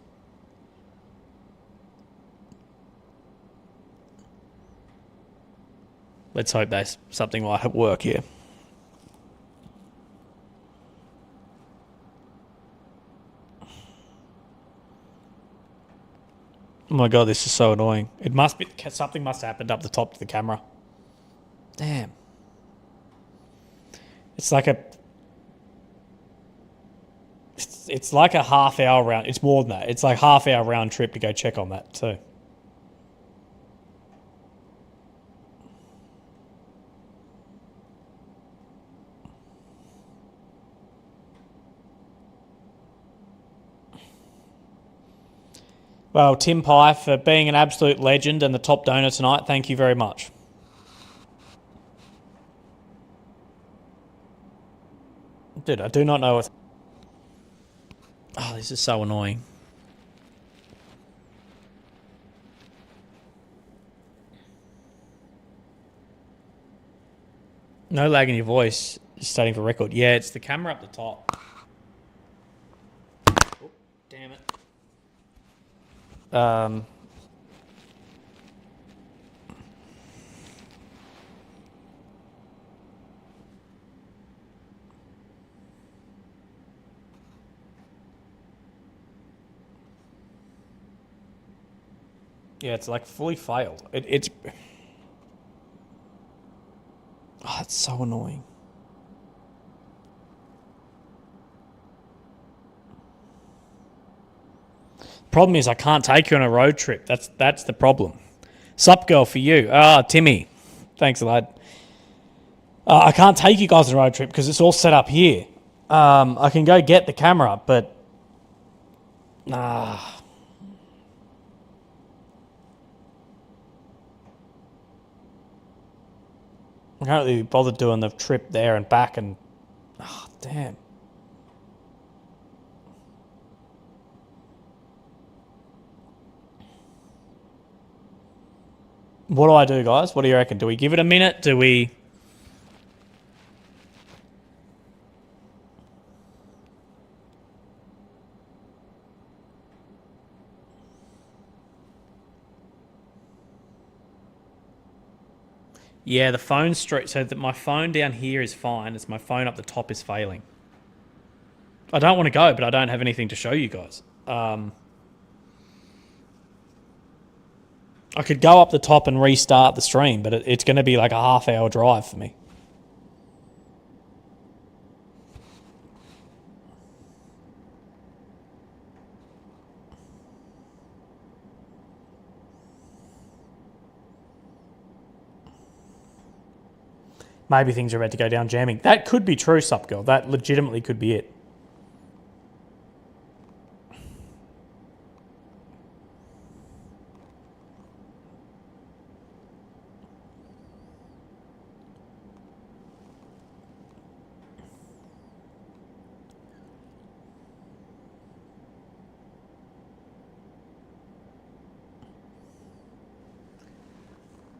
B: Let's hope there's something might work here. Oh my god, this is so annoying. It must be something must have happened up the top to the camera. Damn. It's like it's like a half hour round. It's more than that. It's like half hour round trip to go check on that too. Well, Tim Pye, for being an absolute legend and the top donor tonight, thank you very much. Dude, I do not know what... Oh, this is so annoying. No lag in your voice. Starting for record. Yeah, it's the camera up the top. Oh, damn it. Yeah, it's like fully failed. It's... Oh, it's so annoying. Problem is I can't take you on a road trip. That's the problem. Sup, girl, for you. Timmy. Thanks, lad. I can't take you guys on a road trip because it's all set up here. I can go get the camera, but... I can't really be bothered doing the trip there and back and... Oh, damn. What do I do, guys? What do you reckon? Do we give it a minute? Do we... Yeah, the phone's straight. So that my phone down here is fine. It's my phone up the top is failing. I don't want to go, but I don't have anything to show you guys. I could go up the top and restart the stream, but it's going to be like a half-hour drive for me. Maybe things are about to go down jamming. That could be true, Sup Girl. That legitimately could be it.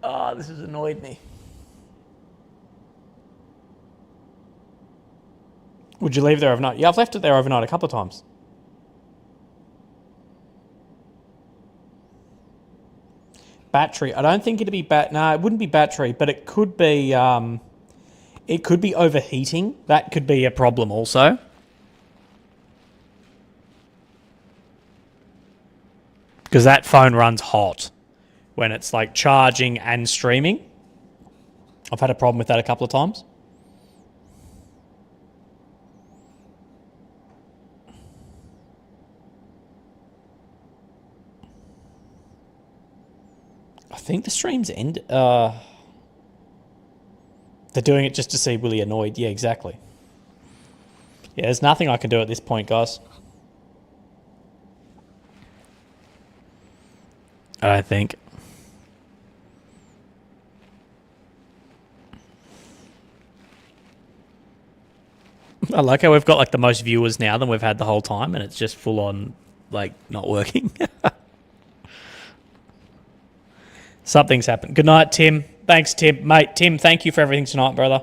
B: Oh, this has annoyed me. Would you leave there overnight? Yeah, I've left it there overnight a couple of times. Battery. I don't think it'd be No, it wouldn't be battery, but it could be. It could be overheating. That could be a problem also. Because that phone runs hot when it's like charging and streaming. I've had a problem with that a couple of times. I think the stream's end. They're doing it just to see Willie annoyed. Yeah, exactly. Yeah, there's nothing I can do at this point, guys. I don't think. I like how we've got like the most viewers now than we've had the whole time, and it's just full on like not working. Something's happened. Good night, Tim. Thanks, Tim. Mate, Tim, thank you for everything tonight, brother.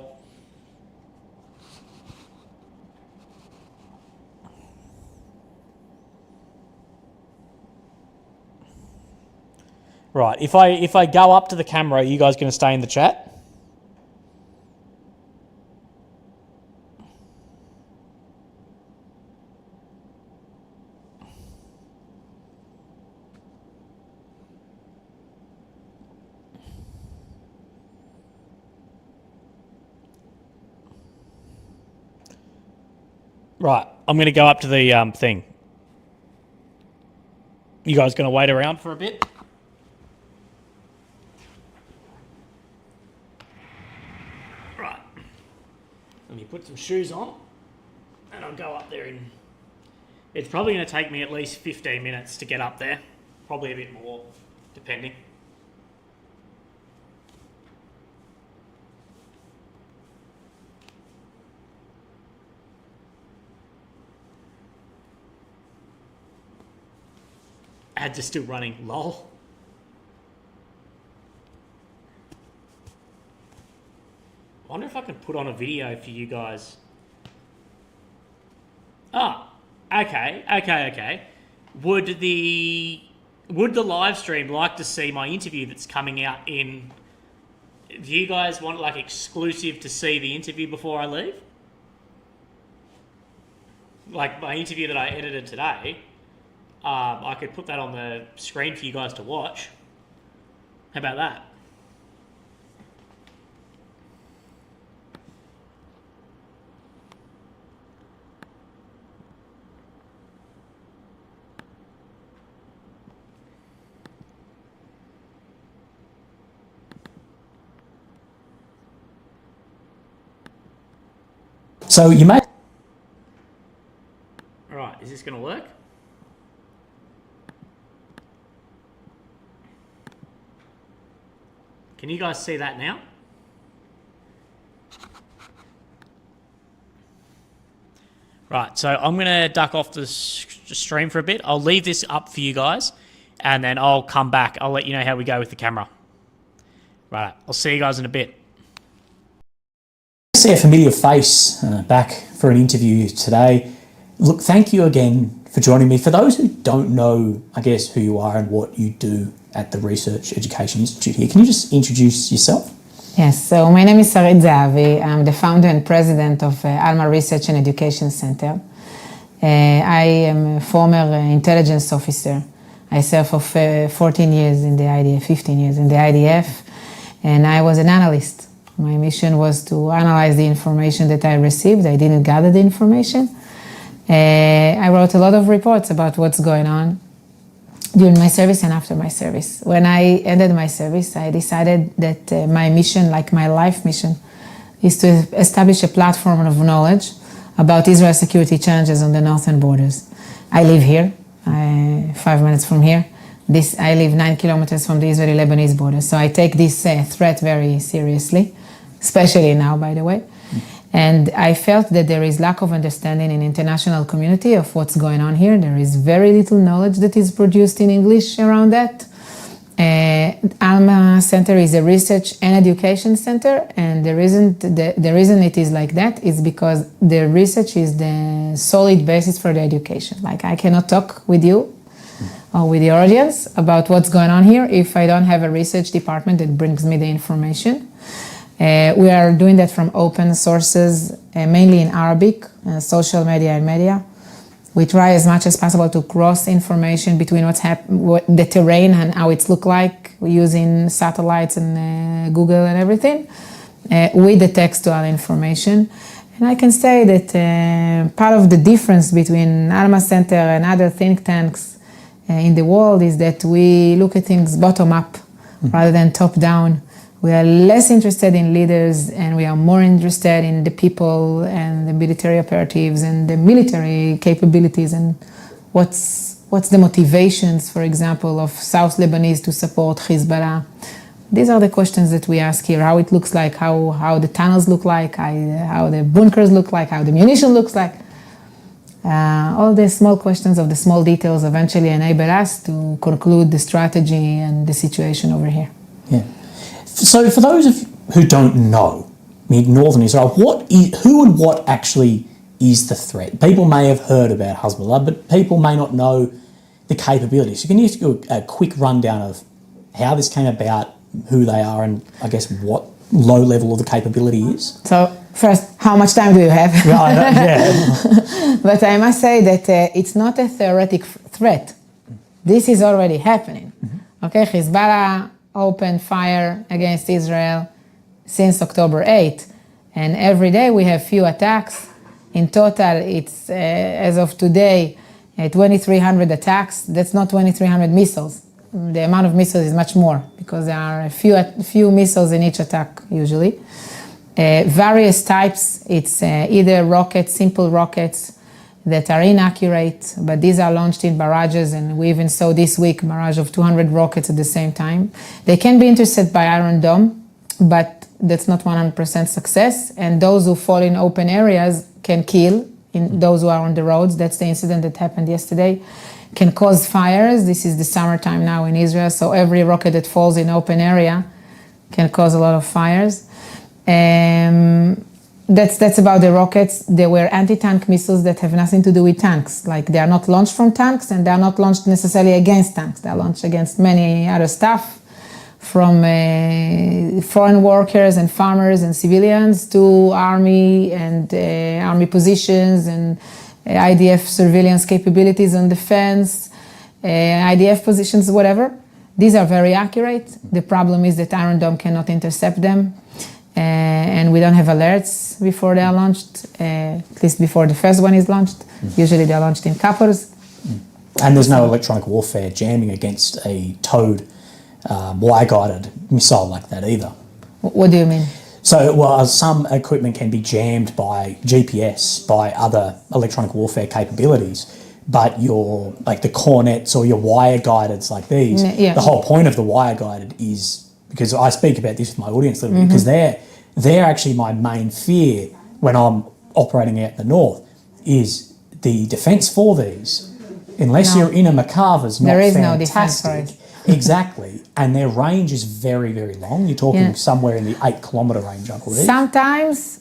B: Right, if I go up to the camera, are you guys going to stay in the chat? Right, I'm going to go up to the thing. You guys going to wait around for a bit? Right. Let me put some shoes on, and I'll go up there in... It's probably going to take me at least 15 minutes to get up there. Probably a bit more, depending. Ads are still running, lol. I wonder if I can put on a video for you guys. Ah, okay. Would the live stream like to see my interview that's coming out in... Do you guys want like exclusive to see the interview before I leave? Like my interview that I edited today, I could put that on the screen for you guys to watch. How about that?
A: So you may...
B: Right, is this going to work? Can you guys see that now? Right, so I'm going to duck off the stream for a bit. I'll leave this up for you guys, and then I'll come back. I'll let you know how we go with the camera. Right, I'll see you guys in a bit.
A: I see a familiar face back for an interview today. Look, thank you again for joining me. For those who don't know, I guess, who you are and what you do at the Research Education Institute here, can you just introduce yourself?
C: Yes, so my name is Sarit Zahavi. I'm the founder and president of Alma Research and Education Center. I am a former intelligence officer. I served for 14 years in the IDF, 15 years in the IDF, and I was an analyst. My mission was to analyze the information that I received. I didn't gather the information. I wrote a lot of reports about what's going on during my service and after my service. When I ended my service, I decided that my mission, like my life mission, is to establish a platform of knowledge about Israel's security challenges on the northern borders. I live here, 5 minutes from here. I live 9 kilometers from the Israeli-Lebanese border, so I take this threat very seriously, especially now, by the way. And I felt that there is lack of understanding in the international community of what's going on here. There is very little knowledge that is produced in English around that. Alma Center is a research and education center, and the reason it is like that is because the research is the solid basis for the education. Like, I cannot talk with you or with the audience about what's going on here if I don't have a research department that brings me the information. We are doing that from open sources, mainly in Arabic, social media and media. We try as much as possible to cross information between the terrain and how it's look like, using satellites and Google and everything, with the textual information. And I can say that part of the difference between Alma Center and other think tanks in the world is that we look at things bottom up rather than top down. We are less interested in leaders, and we are more interested in the people and the military operatives and the military capabilities and what's the motivations, for example, of South Lebanese to support Hezbollah. These are the questions that we ask here: how it looks like, how the tunnels look like, how the bunkers look like, how the munition looks like. All the small questions of the small details eventually enable us to conclude the strategy and the situation over here.
A: Yeah. So for those who don't know, northern Israel, who and what actually is the threat? People may have heard about Hezbollah, but people may not know the capabilities. So can you do a quick rundown of how this came about, who they are, and I guess what low level of the capability is?
C: So first, how much time do you have?
A: Yeah.
C: But I must say that it's not a theoretic threat. This is already happening. Okay, Hezbollah opened fire against Israel since October 8th. And every day we have few attacks. In total, it's, as of today, 2,300 attacks. That's not 2,300 missiles. The amount of missiles is much more because there are a few missiles in each attack, usually. Various types. It's either rockets, simple rockets, that are inaccurate, but these are launched in barrages, and we even saw this week a barrage of 200 rockets at the same time. They can be intercepted by Iron Dome, but that's not 100% success, and those who fall in open areas can kill in those who are on the roads. That's the incident that happened yesterday. Can cause fires. This is the summertime now in Israel, so every rocket that falls in open area can cause a lot of fires. That's about the rockets. There were anti-tank missiles that have nothing to do with tanks. Like, they are not launched from tanks, and they are not launched necessarily against tanks. They are launched against many other stuff, from foreign workers and farmers and civilians to army and army positions and IDF surveillance capabilities on defense, IDF positions, whatever. These are very accurate. The problem is that Iron Dome cannot intercept them, and we don't have alerts before they are launched, at least before the first one is launched. Usually they're launched in couples.
D: And there's no electronic warfare jamming against a towed wire-guided missile like that either.
C: What do you mean?
D: So, well, some equipment can be jammed by GPS, by other electronic warfare capabilities, but your, like the cornets or your wire-guideds like these, the whole point of the wire-guided is, because I speak about this with my audience a little bit, because they're actually my main fear when I'm operating out in the north, is the defence for these. Unless you're in a Macava's not fantastic.
C: There is no defence for it.
D: Exactly. And their range is very, very long. You're talking somewhere in the 8 kilometre range, I believe.
C: Sometimes,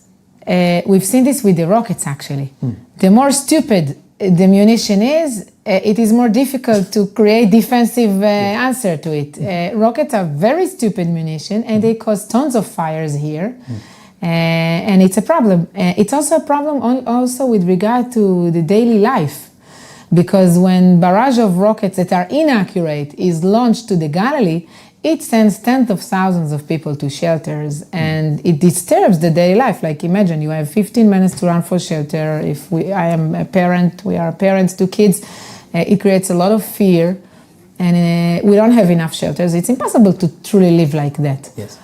C: we've seen this with the rockets actually. The more stupid the munition is, it is more difficult to create defensive answer to it. Rockets are very stupid munition, and they cause tons of fires here. And it's a problem. It's also a problem also with regard to the daily life. Because when barrage of rockets that are inaccurate is launched to the Galilee, it sends tens of thousands of people to shelters, and it disturbs the daily life. Like, imagine you have 15 minutes to run for shelter. If I am a parent, we are parents to kids, it creates a lot of fear, and we don't have enough shelters. It's impossible to truly live like that.
D: Yes.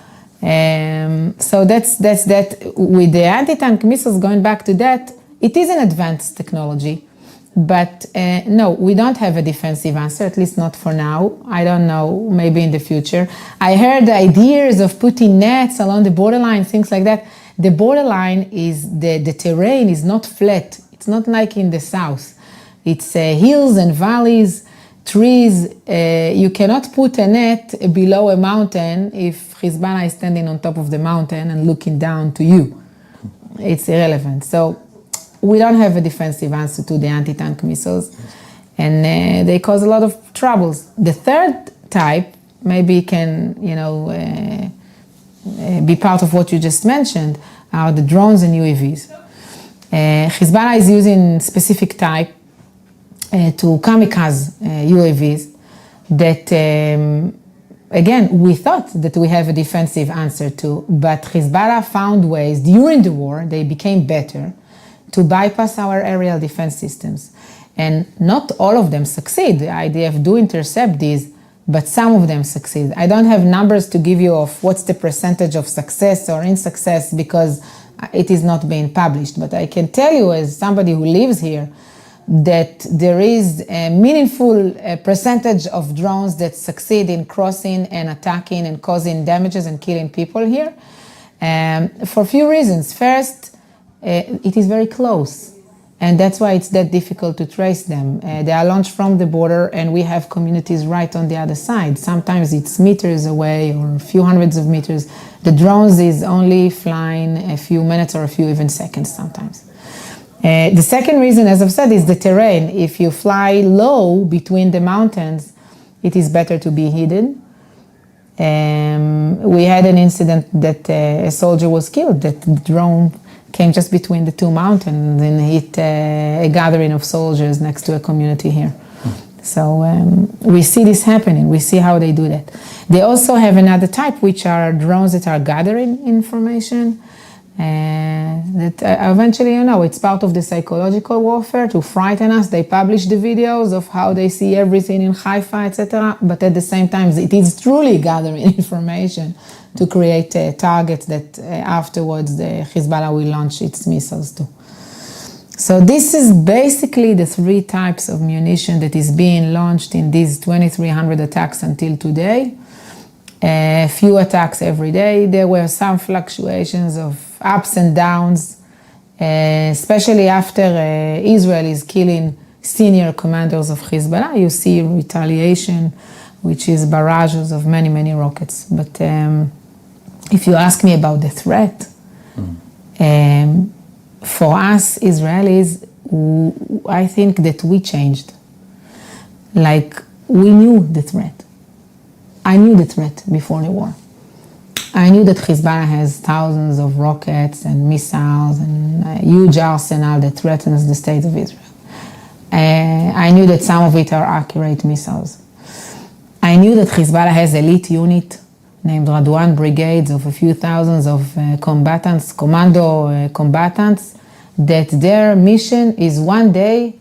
C: So that's that. With the anti-tank missiles, going back to that, it is an advanced technology. But no, we don't have a defensive answer, at least not for now. I don't know, maybe in the future. I heard ideas of putting nets along the borderline, things like that. The borderline is, the terrain is not flat. It's not like in the south. It's hills and valleys, trees. You cannot put a net below a mountain if Hezbollah is standing on top of the mountain and looking down to you. It's irrelevant. So we don't have a defensive answer to the anti-tank missiles, and they cause a lot of troubles. The third type maybe can, be part of what you just mentioned, are the drones and UAVs. Hezbollah is using specific type to kamikaze UAVs that, again, we thought that we have a defensive answer to, but Hezbollah found ways during the war, they became better, to bypass our aerial defense systems. And not all of them succeed. The IDF do intercept these, but some of them succeed. I don't have numbers to give you of what's the percentage of success or insuccess, because it is not being published. But I can tell you, as somebody who lives here, that there is a meaningful percentage of drones that succeed in crossing and attacking and causing damages and killing people here, for a few reasons. First, it is very close, and that's why it's that difficult to trace them. They are launched from the border, and we have communities right on the other side. Sometimes it's meters away or a few hundreds of meters. The drones is only flying a few minutes or a few even seconds sometimes. The second reason, as I've said, is the terrain. If you fly low between the mountains, it is better to be hidden. We had an incident that a soldier was killed, that the drone came just between the two mountains and hit a gathering of soldiers next to a community here. So we see this happening. We see how they do that. They also have another type, which are drones that are gathering information. That eventually, it's part of the psychological warfare to frighten us. They publish the videos of how they see everything in Haifa, etc. But at the same time, it is truly gathering information to create targets that afterwards the Hezbollah will launch its missiles to. So this is basically the three types of munition that is being launched in these 2,300 attacks until today. A few attacks every day. There were some fluctuations of ups and downs, especially after Israel is killing senior commanders of Hezbollah. You see retaliation, which is barrages of many, many rockets. But if you ask me about the threat, for us Israelis, I think that we changed. Like, we knew the threat. I knew the threat before the war. I knew that Hezbollah has thousands of rockets and missiles and a huge arsenal that threatens the state of Israel. I knew that some of it are accurate missiles. I knew that Hezbollah has elite unit named Radwan brigades of a few thousands of combatants, commando combatants, that their mission is one day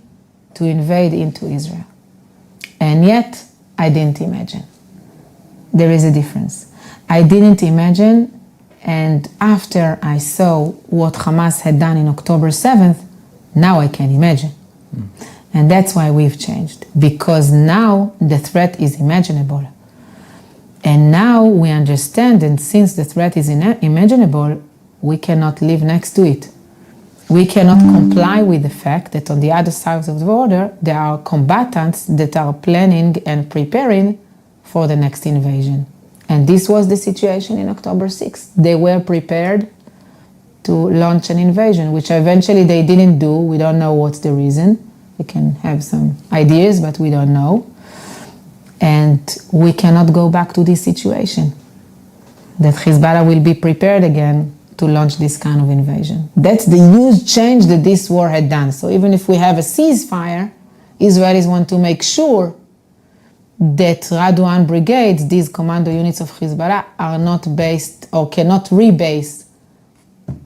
C: to invade into Israel. And yet, I didn't imagine. There is a difference. I didn't imagine, and after I saw what Hamas had done in October 7th, now I can imagine. And that's why we've changed, because now the threat is imaginable. And now we understand, and since the threat is imaginable, we cannot live next to it. We cannot comply with the fact that on the other side of the border, there are combatants that are planning and preparing for the next invasion. And this was the situation in October 6th. They were prepared to launch an invasion, which eventually they didn't do. We don't know what's the reason. We can have some ideas, but we don't know. And we cannot go back to this situation, that Hezbollah will be prepared again to launch this kind of invasion. That's the huge change that this war had done. So even if we have a ceasefire, Israelis want to make sure that Radwan brigades, these commando units of Hezbollah, are not based or cannot rebase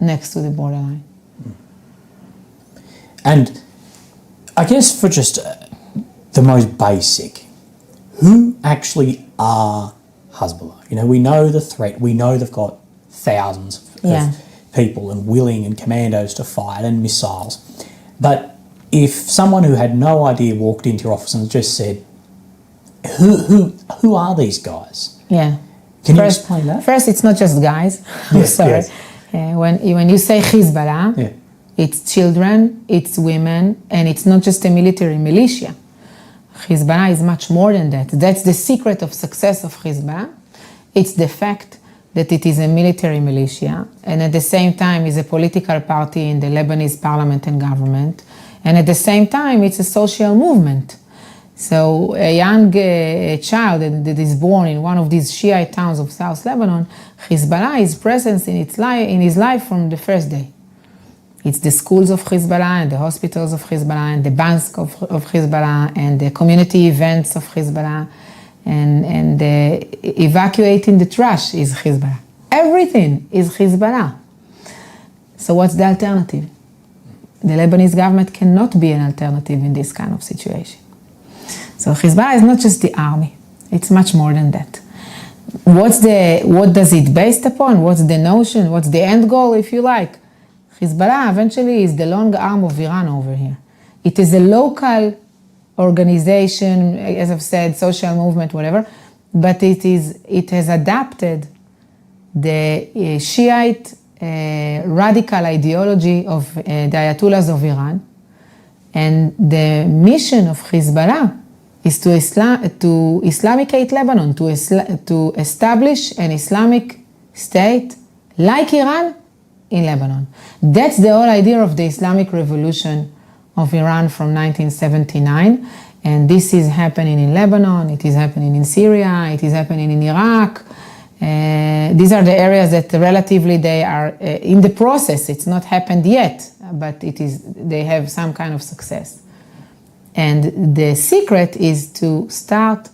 C: next to the borderline.
D: And I guess for just the most basic, who actually are Hezbollah? You know, we know the threat, we know they've got thousands of people and willing and commandos to fight and missiles. But if someone who had no idea walked into your office and just said, who are these guys?
C: Yeah.
D: Can you explain that?
C: First, it's not just guys.
D: Yes,
C: sorry.
D: yes.
C: When you say Hezbollah, it's children, it's women, and it's not just a military militia. Hezbollah is much more than that. That's the secret of success of Hezbollah. It's the fact that it is a military militia, and at the same time is a political party in the Lebanese parliament and government, and at the same time it's a social movement. So a young child that is born in one of these Shiite towns of South Lebanon, Hezbollah is present in his life from the first day. It's the schools of Hezbollah and the hospitals of Hezbollah and the banks of Hezbollah and the community events of Hezbollah and evacuating the trash is Hezbollah. Everything is Hezbollah. So what's the alternative? The Lebanese government cannot be an alternative in this kind of situation. So Hezbollah is not just the army. It's much more than that. What does it based upon? What's the notion? What's the end goal, if you like? Hezbollah eventually is the long arm of Iran over here. It is a local organization, as I've said, social movement, whatever, but it has adapted the Shiite radical ideology of the Ayatollahs of Iran, and the mission of Hezbollah is to Islamicate Lebanon, to establish an Islamic state like Iran in Lebanon. That's the whole idea of the Islamic Revolution of Iran from 1979, and this is happening in Lebanon, it is happening in Syria, it is happening in Iraq. These are the areas that relatively they are in the process. It's not happened yet, but they have some kind of success. And the secret is to start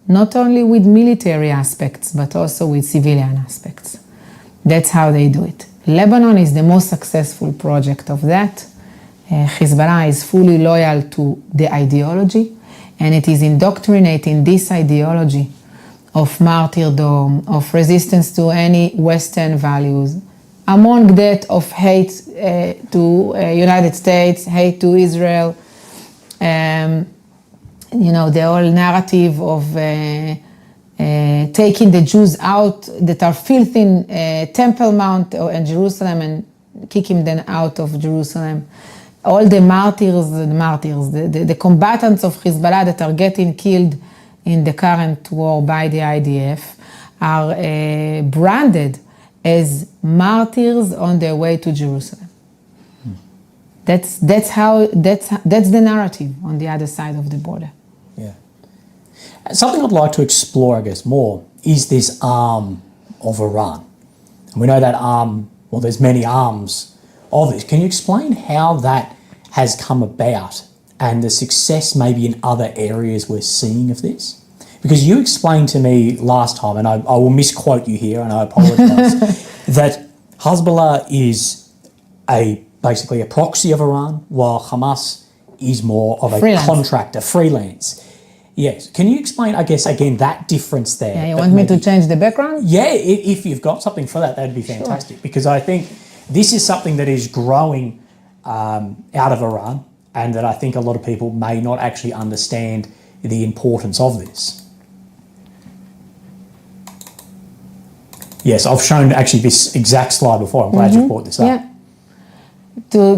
C: not only with military aspects, but also with civilian aspects. That's how they do it. Lebanon is the most successful project of that. Hezbollah is fully loyal to the ideology, and it is indoctrinating this ideology of martyrdom, of resistance to any Western values, among that of hate to United States, hate to Israel. The whole narrative of taking the Jews out that are filthy in Temple Mount in Jerusalem and kicking them out of Jerusalem. All the martyrs, the combatants of Hezbollah that are getting killed in the current war by the IDF are branded as martyrs on their way to Jerusalem. That's the narrative on the other side of the border.
D: Yeah. Something I'd like to explore, I guess, more is this arm of Iran. And we know that arm, well, there's many arms of this. Can you explain how that has come about and the success maybe in other areas we're seeing of this? Because you explained to me last time, and I will misquote you here, and I apologise, that Hezbollah is basically a proxy of Iran, while Hamas is more of a contractor, freelance. Yes. Can you explain, I guess, again, that difference there?
C: Yeah, you want me to change the background?
D: Yeah, if you've got something for that, that'd be fantastic. Sure. Because I think this is something that is growing out of Iran, and that I think a lot of people may not actually understand the importance of this. Yes, I've shown actually this exact slide before. I'm glad you brought this up.
C: Yeah.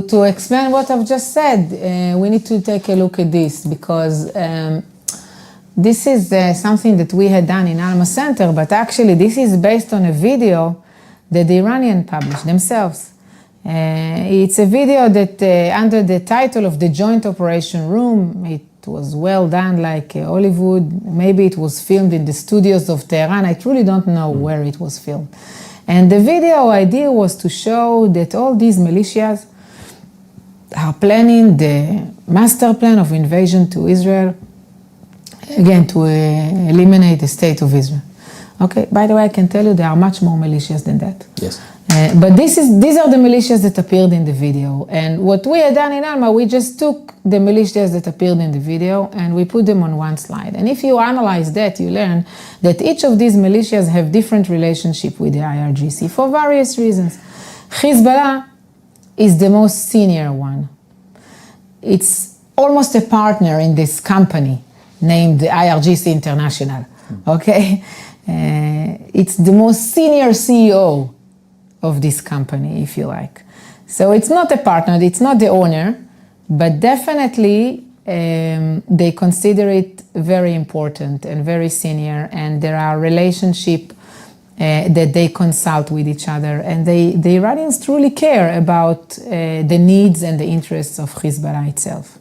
C: To explain what I've just said, we need to take a look at this because this is something that we had done in Alma Center, but actually this is based on a video that the Iranians published themselves. It's a video that under the title of the Joint Operation Room, it was well done like Hollywood. Maybe it was filmed in the studios of Tehran. I truly don't know where it was filmed. And the video idea was to show that all these militias are planning the master plan of invasion to Israel, again, to eliminate the state of Israel. Okay, by the way, I can tell you there are much more militias than that.
D: Yes.
C: But these are the militias that appeared in the video. And what we had done in Alma, we just took the militias that appeared in the video and we put them on one slide. And if you analyze that, you learn that each of these militias have different relationship with the IRGC for various reasons. Hezbollah is the most senior one. It's almost a partner in this company named the IRGC International, okay? It's the most senior CEO of this company, if you like. So it's not a partner, it's not the owner, but definitely they consider it very important and very senior, and there are relationships that they consult with each other, and the Iranians truly care about the needs and the interests of Hezbollah itself.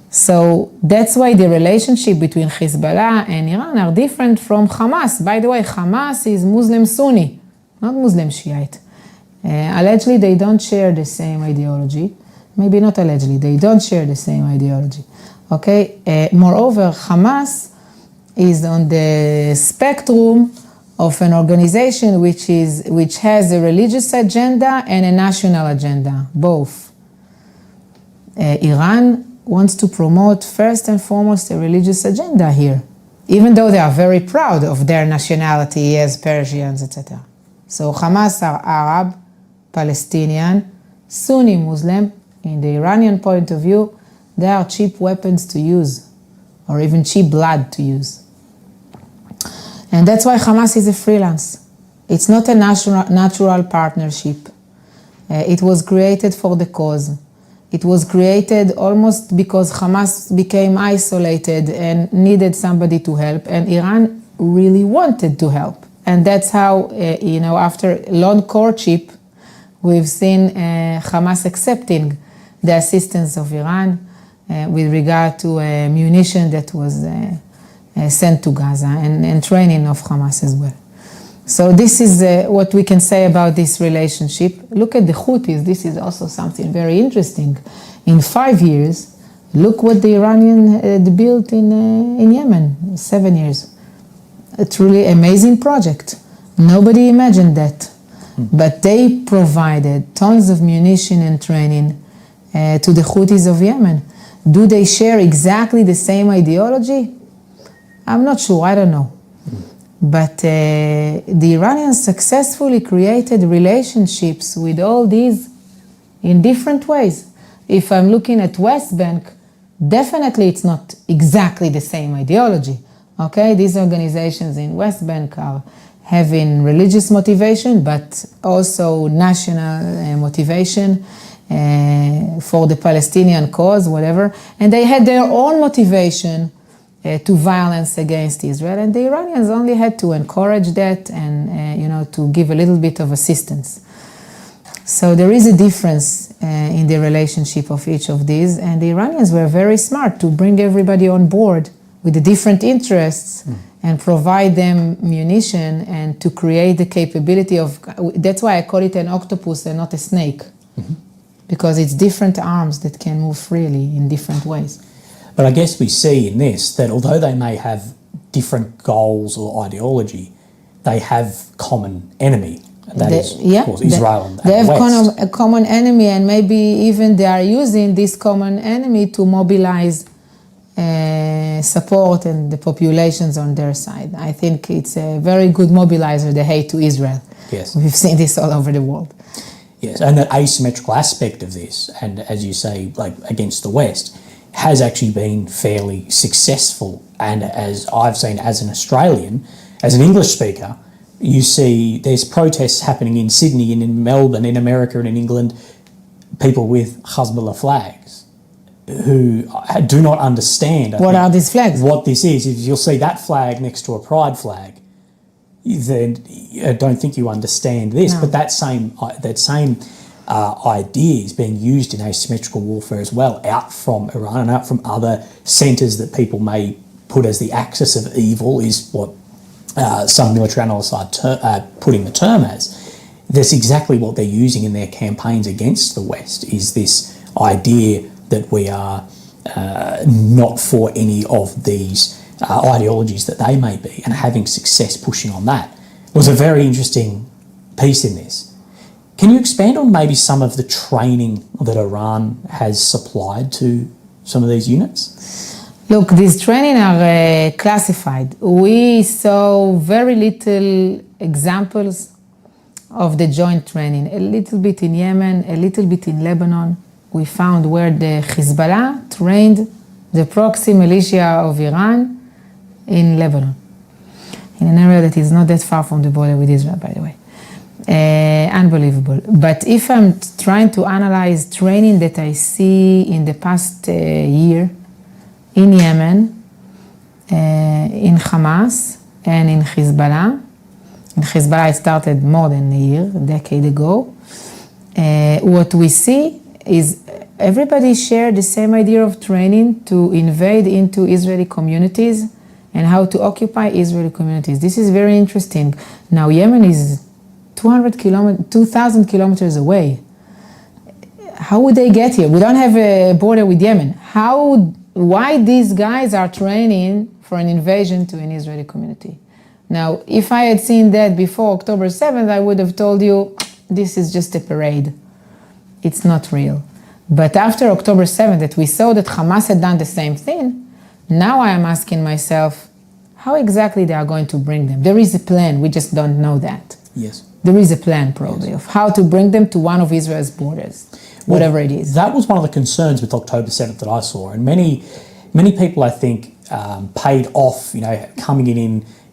C: So that's why the relationship between Hezbollah and Iran are different from Hamas. By the way, Hamas is Muslim Sunni, not Muslim Shiite. Allegedly, they don't share the same ideology. Maybe not allegedly, they don't share the same ideology. Okay. Moreover, Hamas is on the spectrum of an organization which has a religious agenda and a national agenda, both. Iran wants to promote first and foremost a religious agenda here, even though they are very proud of their nationality as Persians, etc. So Hamas are Arab, Palestinian, Sunni Muslim. In the Iranian point of view, they are cheap weapons to use, or even cheap blood to use. And that's why Hamas is a freelance. It's not a natural partnership. It was created for the cause. It was created almost because Hamas became isolated and needed somebody to help, and Iran really wanted to help. And that's how, after long courtship, we've seen Hamas accepting the assistance of Iran with regard to munition that was sent to Gaza and training of Hamas as well. So this is what we can say about this relationship. Look at the Houthis. This is also something very interesting. In 5 years, look what the Iranians built in Yemen, 7 years. A truly amazing project. Nobody imagined that. But they provided tons of munition and training to the Houthis of Yemen. Do they share exactly the same ideology? I'm not sure, I don't know. But the Iranians successfully created relationships with all these in different ways. If I'm looking at West Bank, definitely it's not exactly the same ideology. Okay, these organizations in West Bank are having religious motivation, but also national motivation for the Palestinian cause, whatever. And they had their own motivation to violence against Israel, and the Iranians only had to encourage that and to give a little bit of assistance. So there is a difference in the relationship of each of these, and the Iranians were very smart to bring everybody on board with the different interests and provide them munition and to create the capability of, that's why I call it an octopus and not a snake, because it's different arms that can move freely in different ways.
D: But I guess we see in this that although they may have different goals or ideology, they have common enemy. That is, of course, Israel and
C: they have
D: West.
C: a common enemy, and maybe even they are using this common enemy to mobilize support and the populations on their side. I think it's a very good mobilizer, the hate to Israel.
D: Yes.
C: We've seen this all over the world.
D: Yes, and that asymmetrical aspect of this, and as you say, like against the West, has actually been fairly successful. And as I've seen as an Australian, as an English speaker, you see there's protests happening in Sydney and in Melbourne, in America and in England, people with Hezbollah flags who do not understand
C: What are these flags?
D: what this is. If you'll see that flag next to a pride flag, then I don't think you understand this.
C: No.
D: But that same idea is being used in asymmetrical warfare as well, out from Iran and out from other centres that people may put as the axis of evil, is what some military analysts are putting the term as. That's exactly what they're using in their campaigns against the West, is this idea that we are not for any of these ideologies that they may be, and having success pushing on that. It was a very interesting piece in this. Can you expand on maybe some of the training that Iran has supplied to some of these units?
C: Look, these training are classified. We saw very little examples of the joint training. A little bit in Yemen, a little bit in Lebanon. We found where the Hezbollah trained the proxy militia of Iran in Lebanon, in an area that is not that far from the border with Israel, by the way. Unbelievable. But if I'm trying to analyze training that I see in the past year in Yemen, in Hamas, and in Hezbollah, in Hezbollah it started more than a decade ago, what we see is everybody shared the same idea of training to invade into Israeli communities and how to occupy Israeli communities. This is very interesting. Now, Yemen is 2,000 kilometers away. How would they get here? We don't have a border with Yemen. Why these guys are training for an invasion to an Israeli community? Now, if I had seen that before October 7th, I would have told you, this is just a parade. It's not real. But after October 7th, that we saw that Hamas had done the same thing, now I am asking myself, how exactly they are going to bring them? There is a plan, we just don't know that.
D: Yes.
C: There is a plan, probably, of how to bring them to one of Israel's borders, whatever it is.
D: That was one of the concerns with October 7th that I saw. And many people, I think, paid off, coming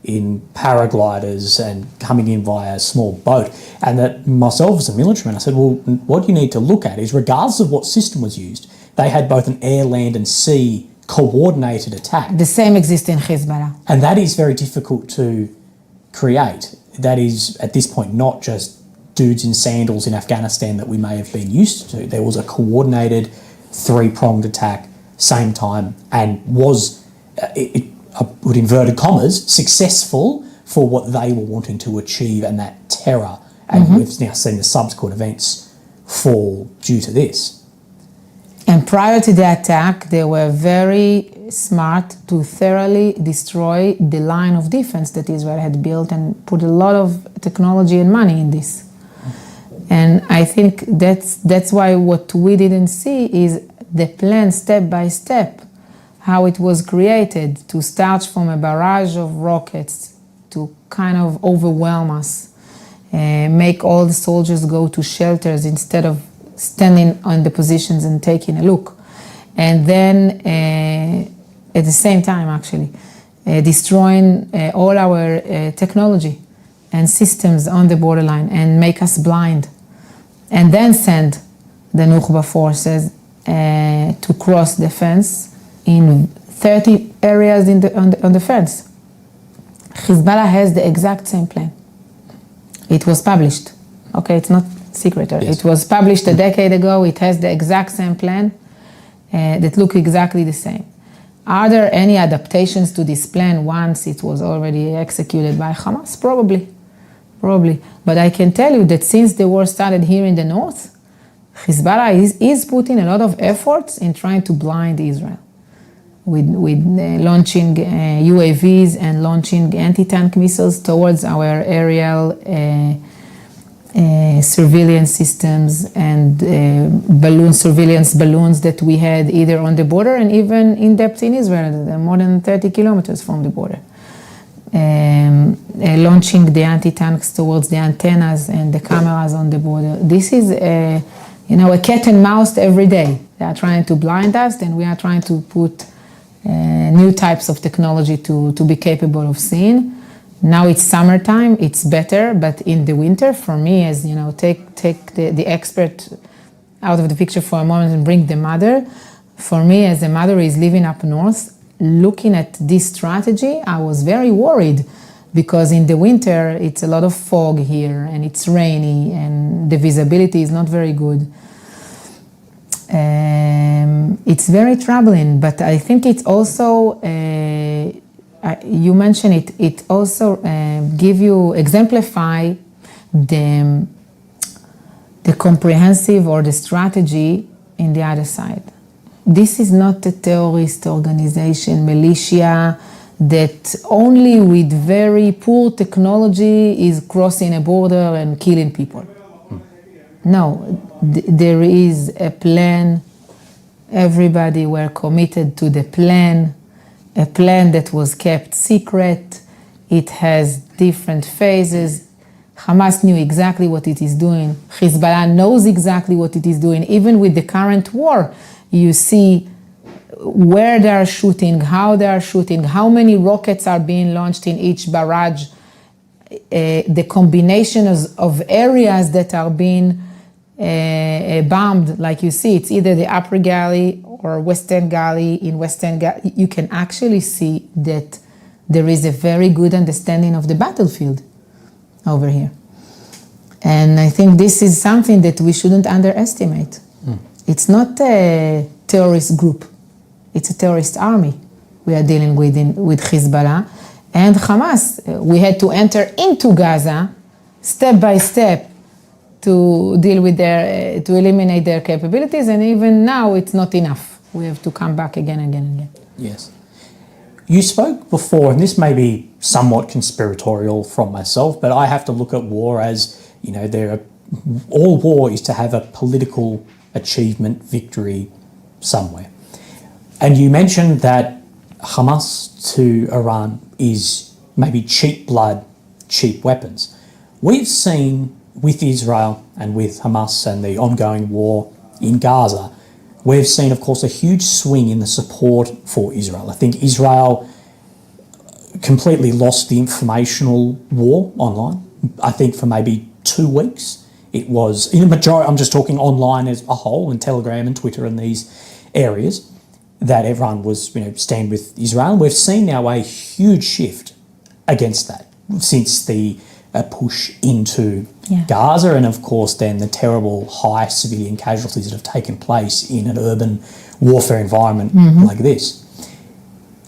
D: in paragliders and coming in via a small boat. And that myself as a militaryman, I said, well, what you need to look at is, regardless of what system was used, they had both an air, land and sea coordinated attack.
C: The same exists in Hezbollah.
D: And that is very difficult to create. That is, at this point, not just dudes in sandals in Afghanistan that we may have been used to. There was a coordinated, three-pronged attack, same time, and was, I put inverted commas, successful for what they were wanting to achieve, and that terror. And we've now seen the subsequent events fall due to this.
C: And prior to the attack, they were very smart to thoroughly destroy the line of defense that Israel had built and put a lot of technology and money in this. And I think that's why what we didn't see is the plan step by step, how it was created to start from a barrage of rockets to kind of overwhelm us, make all the soldiers go to shelters instead of standing on the positions and taking a look. And then at the same time, actually, destroying all our technology and systems on the borderline and make us blind. And then send the Nukhba forces to cross the fence in 30 areas on the fence. Hezbollah has the exact same plan. It was published. Okay, it's not secret. Yes. It was published a decade ago. It has the exact same plan that look exactly the same. Are there any adaptations to this plan once it was already executed by Hamas? Probably. But I can tell you that since the war started here in the north, Hezbollah is putting a lot of efforts in trying to blind Israel with launching UAVs and launching anti-tank missiles towards our aerial surveillance systems and surveillance balloons that we had either on the border and even in depth in Israel, more than 30 kilometers from the border. Launching the anti-tanks towards the antennas and the cameras on the border. This is a cat and mouse every day. They are trying to blind us, and we are trying to put new types of technology to be capable of seeing. Now it's summertime, it's better, but in the winter, for me, as take the expert out of the picture for a moment and bring the mother. For me, as a mother who is living up north, looking at this strategy, I was very worried because in the winter, it's a lot of fog here and it's rainy and the visibility is not very good. It's very troubling, but I think it's also, you mentioned it, it also exemplify the comprehensive or the strategy in the other side. This is not a terrorist organization, militia, that only with very poor technology is crossing a border and killing people. No, there is a plan. Everybody were committed to the plan, a plan that was kept secret. It has different phases. Hamas knew exactly what it is doing. Hezbollah knows exactly what it is doing. Even with the current war, you see where they are shooting, how they are shooting, how many rockets are being launched in each barrage, the combination of areas that are being bombed. Like you see, it's either the Upper Galley or Western Galley. In Western Galley, you can actually see that there is a very good understanding of the battlefield over here. And I think this is something that we shouldn't underestimate. It's not a terrorist group. It's a terrorist army we are dealing with Hezbollah. And Hamas, we had to enter into Gaza step by step to deal with to eliminate their capabilities. And even now, it's not enough. We have to come back again and again.
D: Yes. You spoke before, and this may be somewhat conspiratorial from myself, but I have to look at war as, all war is to have a political achievement, victory somewhere. And you mentioned that Hamas to Iran is maybe cheap blood, cheap weapons. We've seen with Israel and with Hamas and the ongoing war in Gaza, we've seen, of course, a huge swing in the support for Israel. I think Israel completely lost the informational war online. I think for maybe 2 weeks, it was, in a majority, I'm just talking online as a whole, and Telegram and Twitter and these areas, that everyone was, stand with Israel. We've seen now a huge shift against that since the push into Gaza, and of course then the terrible high civilian casualties that have taken place in an urban warfare environment like this.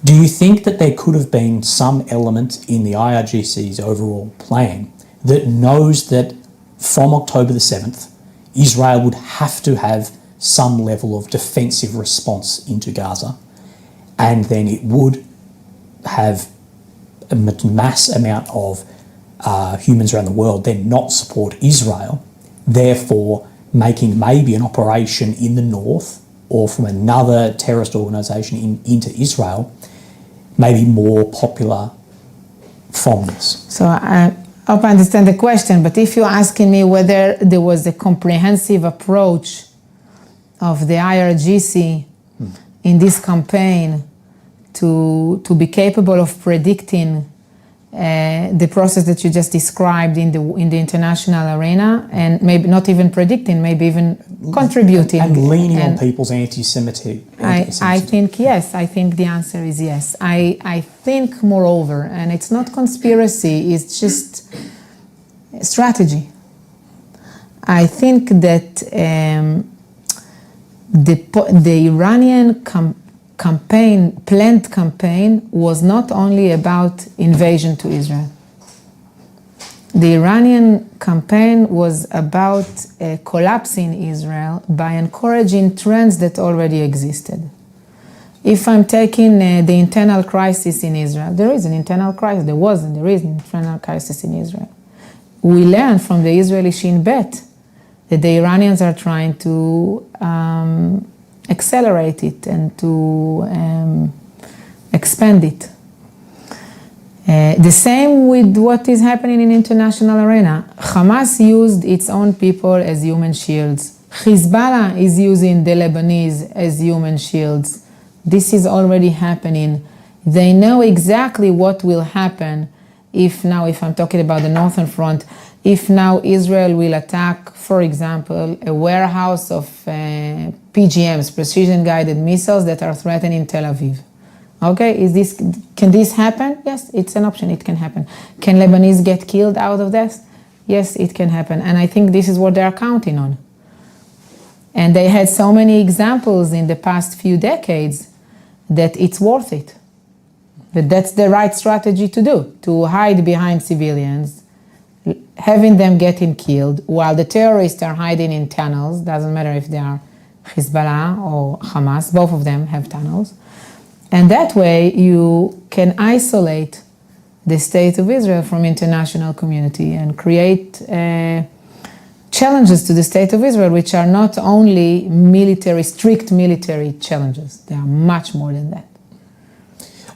D: Do you think that there could have been some element in the IRGC's overall plan that knows that from October the 7th, Israel would have to have some level of defensive response into Gaza, and then it would have a mass amount of humans around the world then not support Israel, therefore making maybe an operation in the north or from another terrorist organisation into Israel maybe more popular from this?
C: So hope I understand the question, but if you're asking me whether there was a comprehensive approach of the IRGC in this campaign to be capable of predicting the process that you just described in the international arena, and maybe not even predicting, maybe even contributing.
D: And leaning on people's anti-Semitism.
C: I think yes. I think the answer is yes. I think, moreover, and it's not conspiracy, it's just strategy. I think that the Iranian planned campaign was not only about invasion to Israel. The Iranian campaign was about collapsing Israel by encouraging trends that already existed. If I'm taking the internal crisis in Israel, there is an internal crisis. There is an internal crisis in Israel. We learned from the Israeli Shin Bet that the Iranians are trying to accelerate it and to expand it. The same with what is happening in international arena. Hamas used its own people as human shields. Hezbollah is using the Lebanese as human shields. This is already happening. They know exactly what will happen if I'm talking about the Northern Front, if now Israel will attack, for example, a warehouse of PGMs, precision-guided missiles that are threatening Tel Aviv. Okay, can this happen? Yes, it's an option, it can happen. Can Lebanese get killed out of this? Yes, it can happen. And I think this is what they're counting on. And they had so many examples in the past few decades that it's worth it. But that's the right strategy to do, to hide behind civilians, having them getting killed while the terrorists are hiding in tunnels. Doesn't matter if they are Hezbollah or Hamas, both of them have tunnels. And that way you can isolate the state of Israel from international community and create challenges to the state of Israel, which are not only strict military challenges. They are much more than that.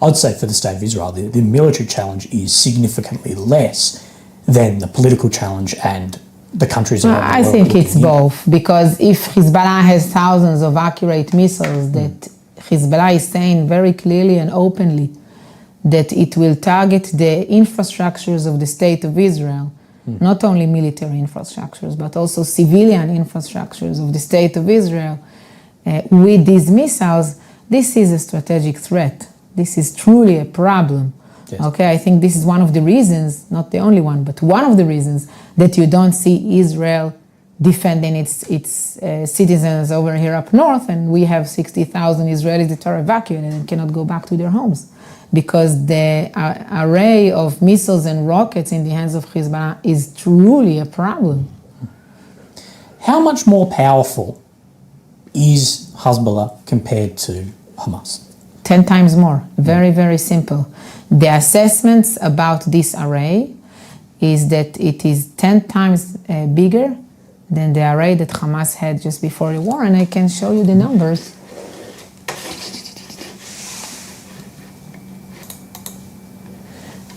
D: I'd say for the state of Israel, the military challenge is significantly less than the political challenge and the countries around the world.
C: I think it's both, because if Hezbollah has thousands of accurate missiles that Hezbollah is saying very clearly and openly that it will target the infrastructures of the state of Israel, not only military infrastructures, but also civilian infrastructures of the state of Israel, with these missiles, this is a strategic threat. This is truly a problem. Yes. Okay, I think this is one of the reasons, not the only one, but one of the reasons that you don't see Israel defending its citizens over here up north, and we have 60,000 Israelis that are evacuated and cannot go back to their homes, because the array of missiles and rockets in the hands of Hezbollah is truly a problem.
D: How much more powerful is Hezbollah compared to Hamas?
C: 10 times more. Very, very simple. The assessments about this array is that it is 10 times bigger than the array that Hamas had just before the war, and I can show you the numbers.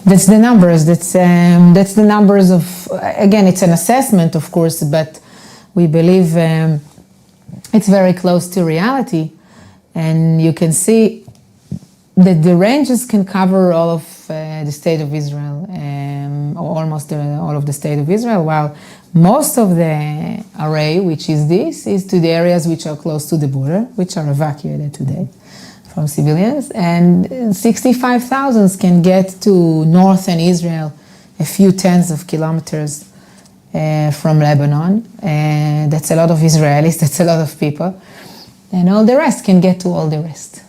C: That's the numbers. That's the numbers of. Again, it's an assessment, of course, but we believe it's very close to reality, and you can see that the ranges can cover all of the state of Israel, or almost all of the state of Israel, while most of the array, which is this, is to the areas which are close to the border, which are evacuated today from civilians, and 65,000 can get to northern Israel, a few tens of kilometers from Lebanon. That's a lot of Israelis, that's a lot of people, and all the rest can get to all the rest.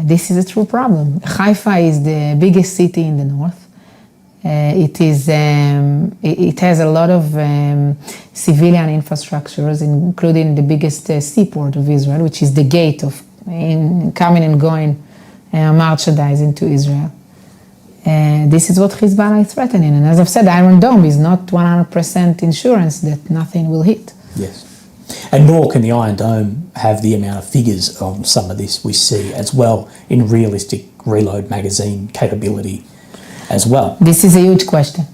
C: This is a true problem. Haifa is the biggest city in the north. It has a lot of civilian infrastructures, including the biggest seaport of Israel, which is the gate of coming and going merchandise into Israel. This is what Hezbollah is threatening. And as I've said, Iron Dome is not 100% insurance that nothing will hit.
D: Yes. And nor can the Iron Dome have the amount of figures of some of this we see as well in realistic reload magazine capability. as well.
C: This is a huge question.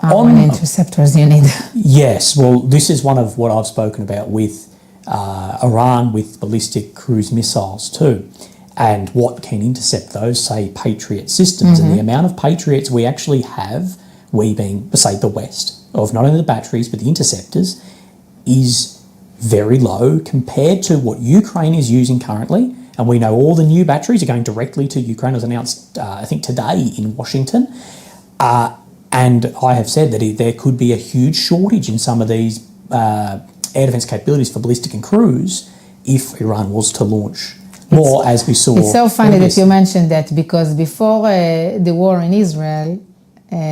C: How many interceptors do you need?
D: Yes, well, this is one of what I've spoken about with Iran with ballistic cruise missiles too, and what can intercept those, say, Patriot systems, and the amount of Patriots we actually have, we being, say, the West, of not only the batteries but the interceptors, is very low compared to what Ukraine is using currently. And we know all the new batteries are going directly to Ukraine. It was announced, I think, today in Washington. And I have said that there could be a huge shortage in some of these air defence capabilities for ballistic and cruise if Iran was to launch more, as we saw.
C: It's so funny that you mentioned that, because before the war in Israel,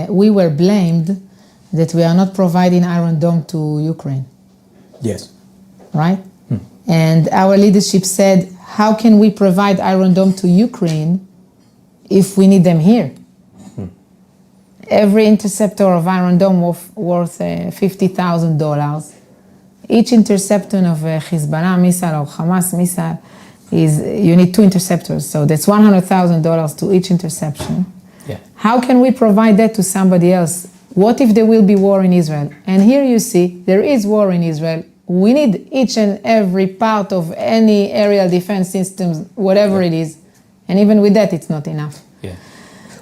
C: we were blamed that we are not providing Iron Dome to Ukraine.
D: Yes.
C: Right? And our leadership said, how can we provide Iron Dome to Ukraine if we need them here? Every interceptor of Iron Dome worth $50,000. Each interceptor of a Hezbollah missile or Hamas missile you need 2 interceptors. So that's $100,000 to each interception.
D: Yeah.
C: How can we provide that to somebody else? What if there will be war in Israel? And here you see, there is war in Israel. We need each and every part of any aerial defense systems, whatever it is. And even with that, it's not enough.
D: Yeah.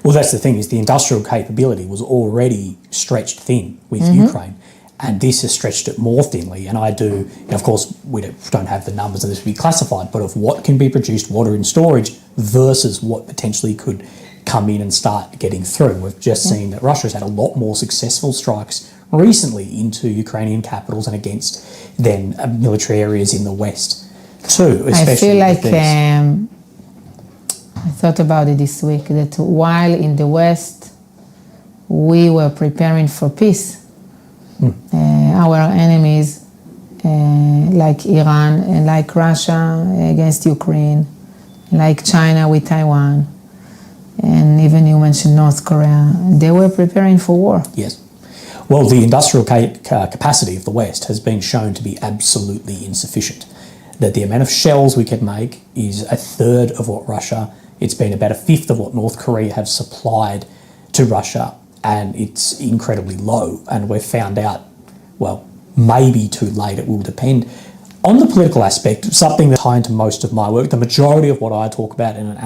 D: Well, that's the thing, is the industrial capability was already stretched thin with Ukraine, and this has stretched it more thinly. And of course, we don't have the numbers of this to be classified, but of what can be produced, what are in storage, versus what potentially could come in and start getting through. We've just seen that Russia has had a lot more successful strikes recently into Ukrainian capitals and against then military areas in the West too. Especially
C: I feel like I thought about it this week, that while in the West we were preparing for peace, our enemies like Iran and like Russia against Ukraine, like China with Taiwan, and even you mentioned North Korea, they were preparing for war.
D: Yes. Well, the industrial capacity of the West has been shown to be absolutely insufficient. That the amount of shells we could make is a third of what it's been about a fifth of what North Korea have supplied to Russia, and it's incredibly low. And we've found out, well, maybe too late, it will depend. On the political aspect, something that's tied to most of my work, the majority of what I talk about in an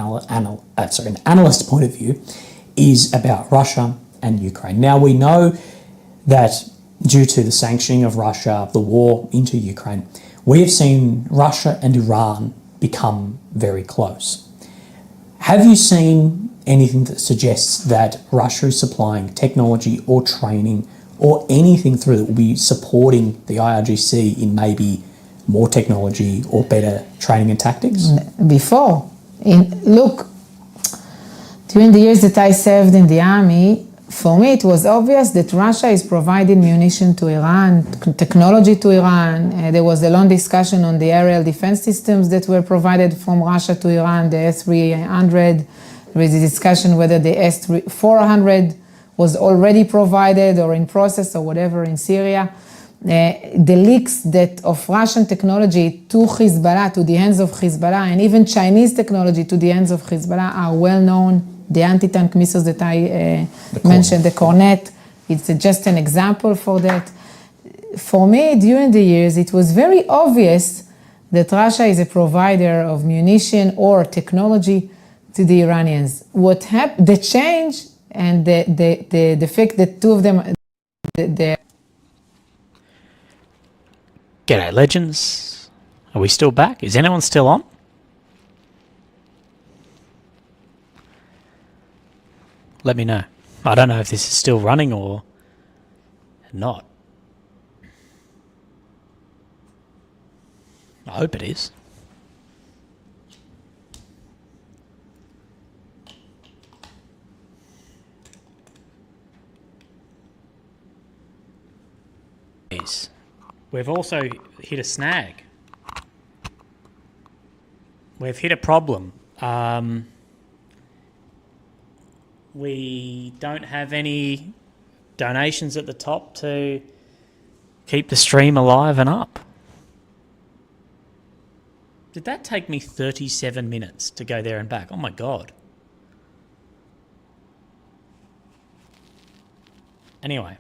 D: analyst point of view, is about Russia and Ukraine. Now, we know that due to the sanctioning of Russia, the war into Ukraine, we have seen Russia and Iran become very close. Have you seen anything that suggests that Russia is supplying technology or training or anything through that will be supporting the IRGC in maybe more technology or better training and tactics?
C: Before. Look, during the years that I served in the army, for me it was obvious that Russia is providing munition to Iran, technology to Iran. There was a long discussion on the aerial defense systems that were provided from Russia to Iran, the S-300. There is a discussion whether the S-400 was already provided or in process or whatever in Syria. The leaks of Russian technology to Hezbollah, to the hands of Hezbollah, and even Chinese technology to the hands of Hezbollah are well known. The anti-tank missiles that I mentioned, the Cornet, it's just an example for that. For me, during the years, it was very obvious that Russia is a provider of munition or technology to the Iranians. What happened, the change and the fact that two of them,
B: G'day, legends. Are we still back? Is anyone still on? Let me know. I don't know if this is still running or not. I hope it is. We've also hit a snag. We've hit a problem. We don't have any donations at the top to keep the stream alive and up. Did that take me 37 minutes to go there and back? Oh my God. Anyway.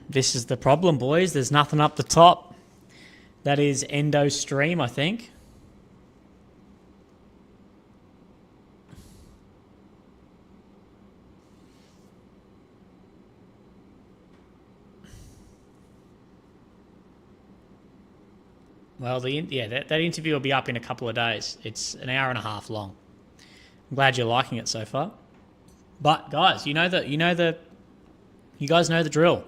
B: This is the problem, boys. There's nothing up the top. That is Endo Stream, I think. Well, that interview will be up in a couple of days. It's an hour and a half long. I'm glad you're liking it so far. But guys, you guys know the drill.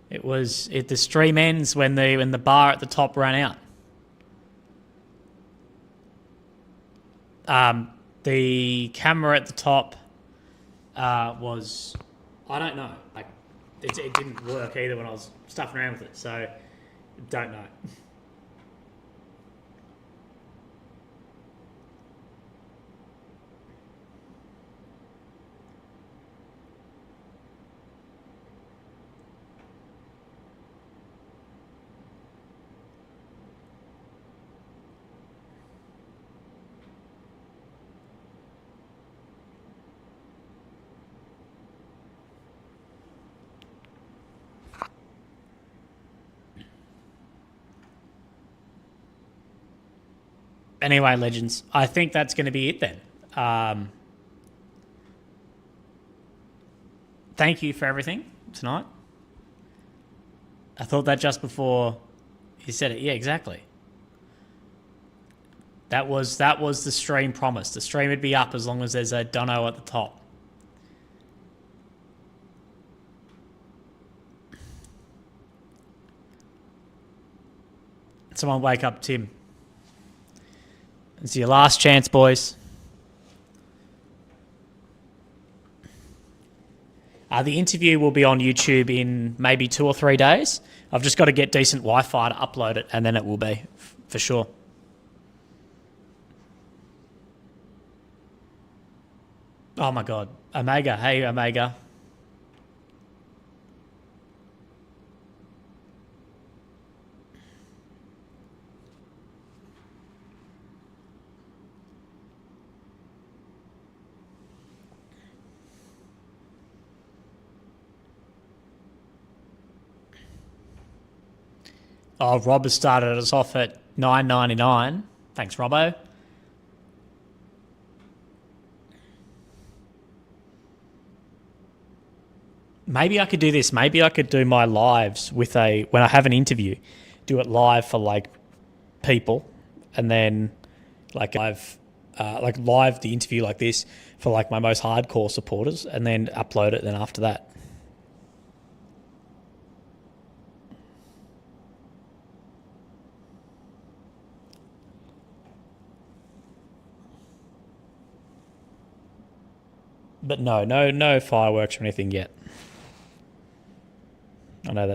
B: The stream ends when the bar at the top ran out. The camera at the top was, I don't know, like it didn't work either when I was stuffing around with it, so don't know. Anyway, legends, I think that's going to be it then. Thank you for everything tonight. I thought that just before you said it. Yeah, exactly. That was the stream promise. The stream would be up as long as there's a dono at the top. Someone wake up Tim. It's your last chance, boys. The interview will be on YouTube in maybe 2 or 3 days. I've just got to get decent Wi-Fi to upload it, and then it will be, for sure. Oh my God. Omega. Hey, Omega. Oh, Rob has started us off at $9.99. Thanks, Robbo. Maybe I could do this. Maybe I could do my lives when I have an interview, do it live for like people, and then live the interview like this for like my most hardcore supporters, and then upload it. Then after that. But no fireworks or anything yet. I know that's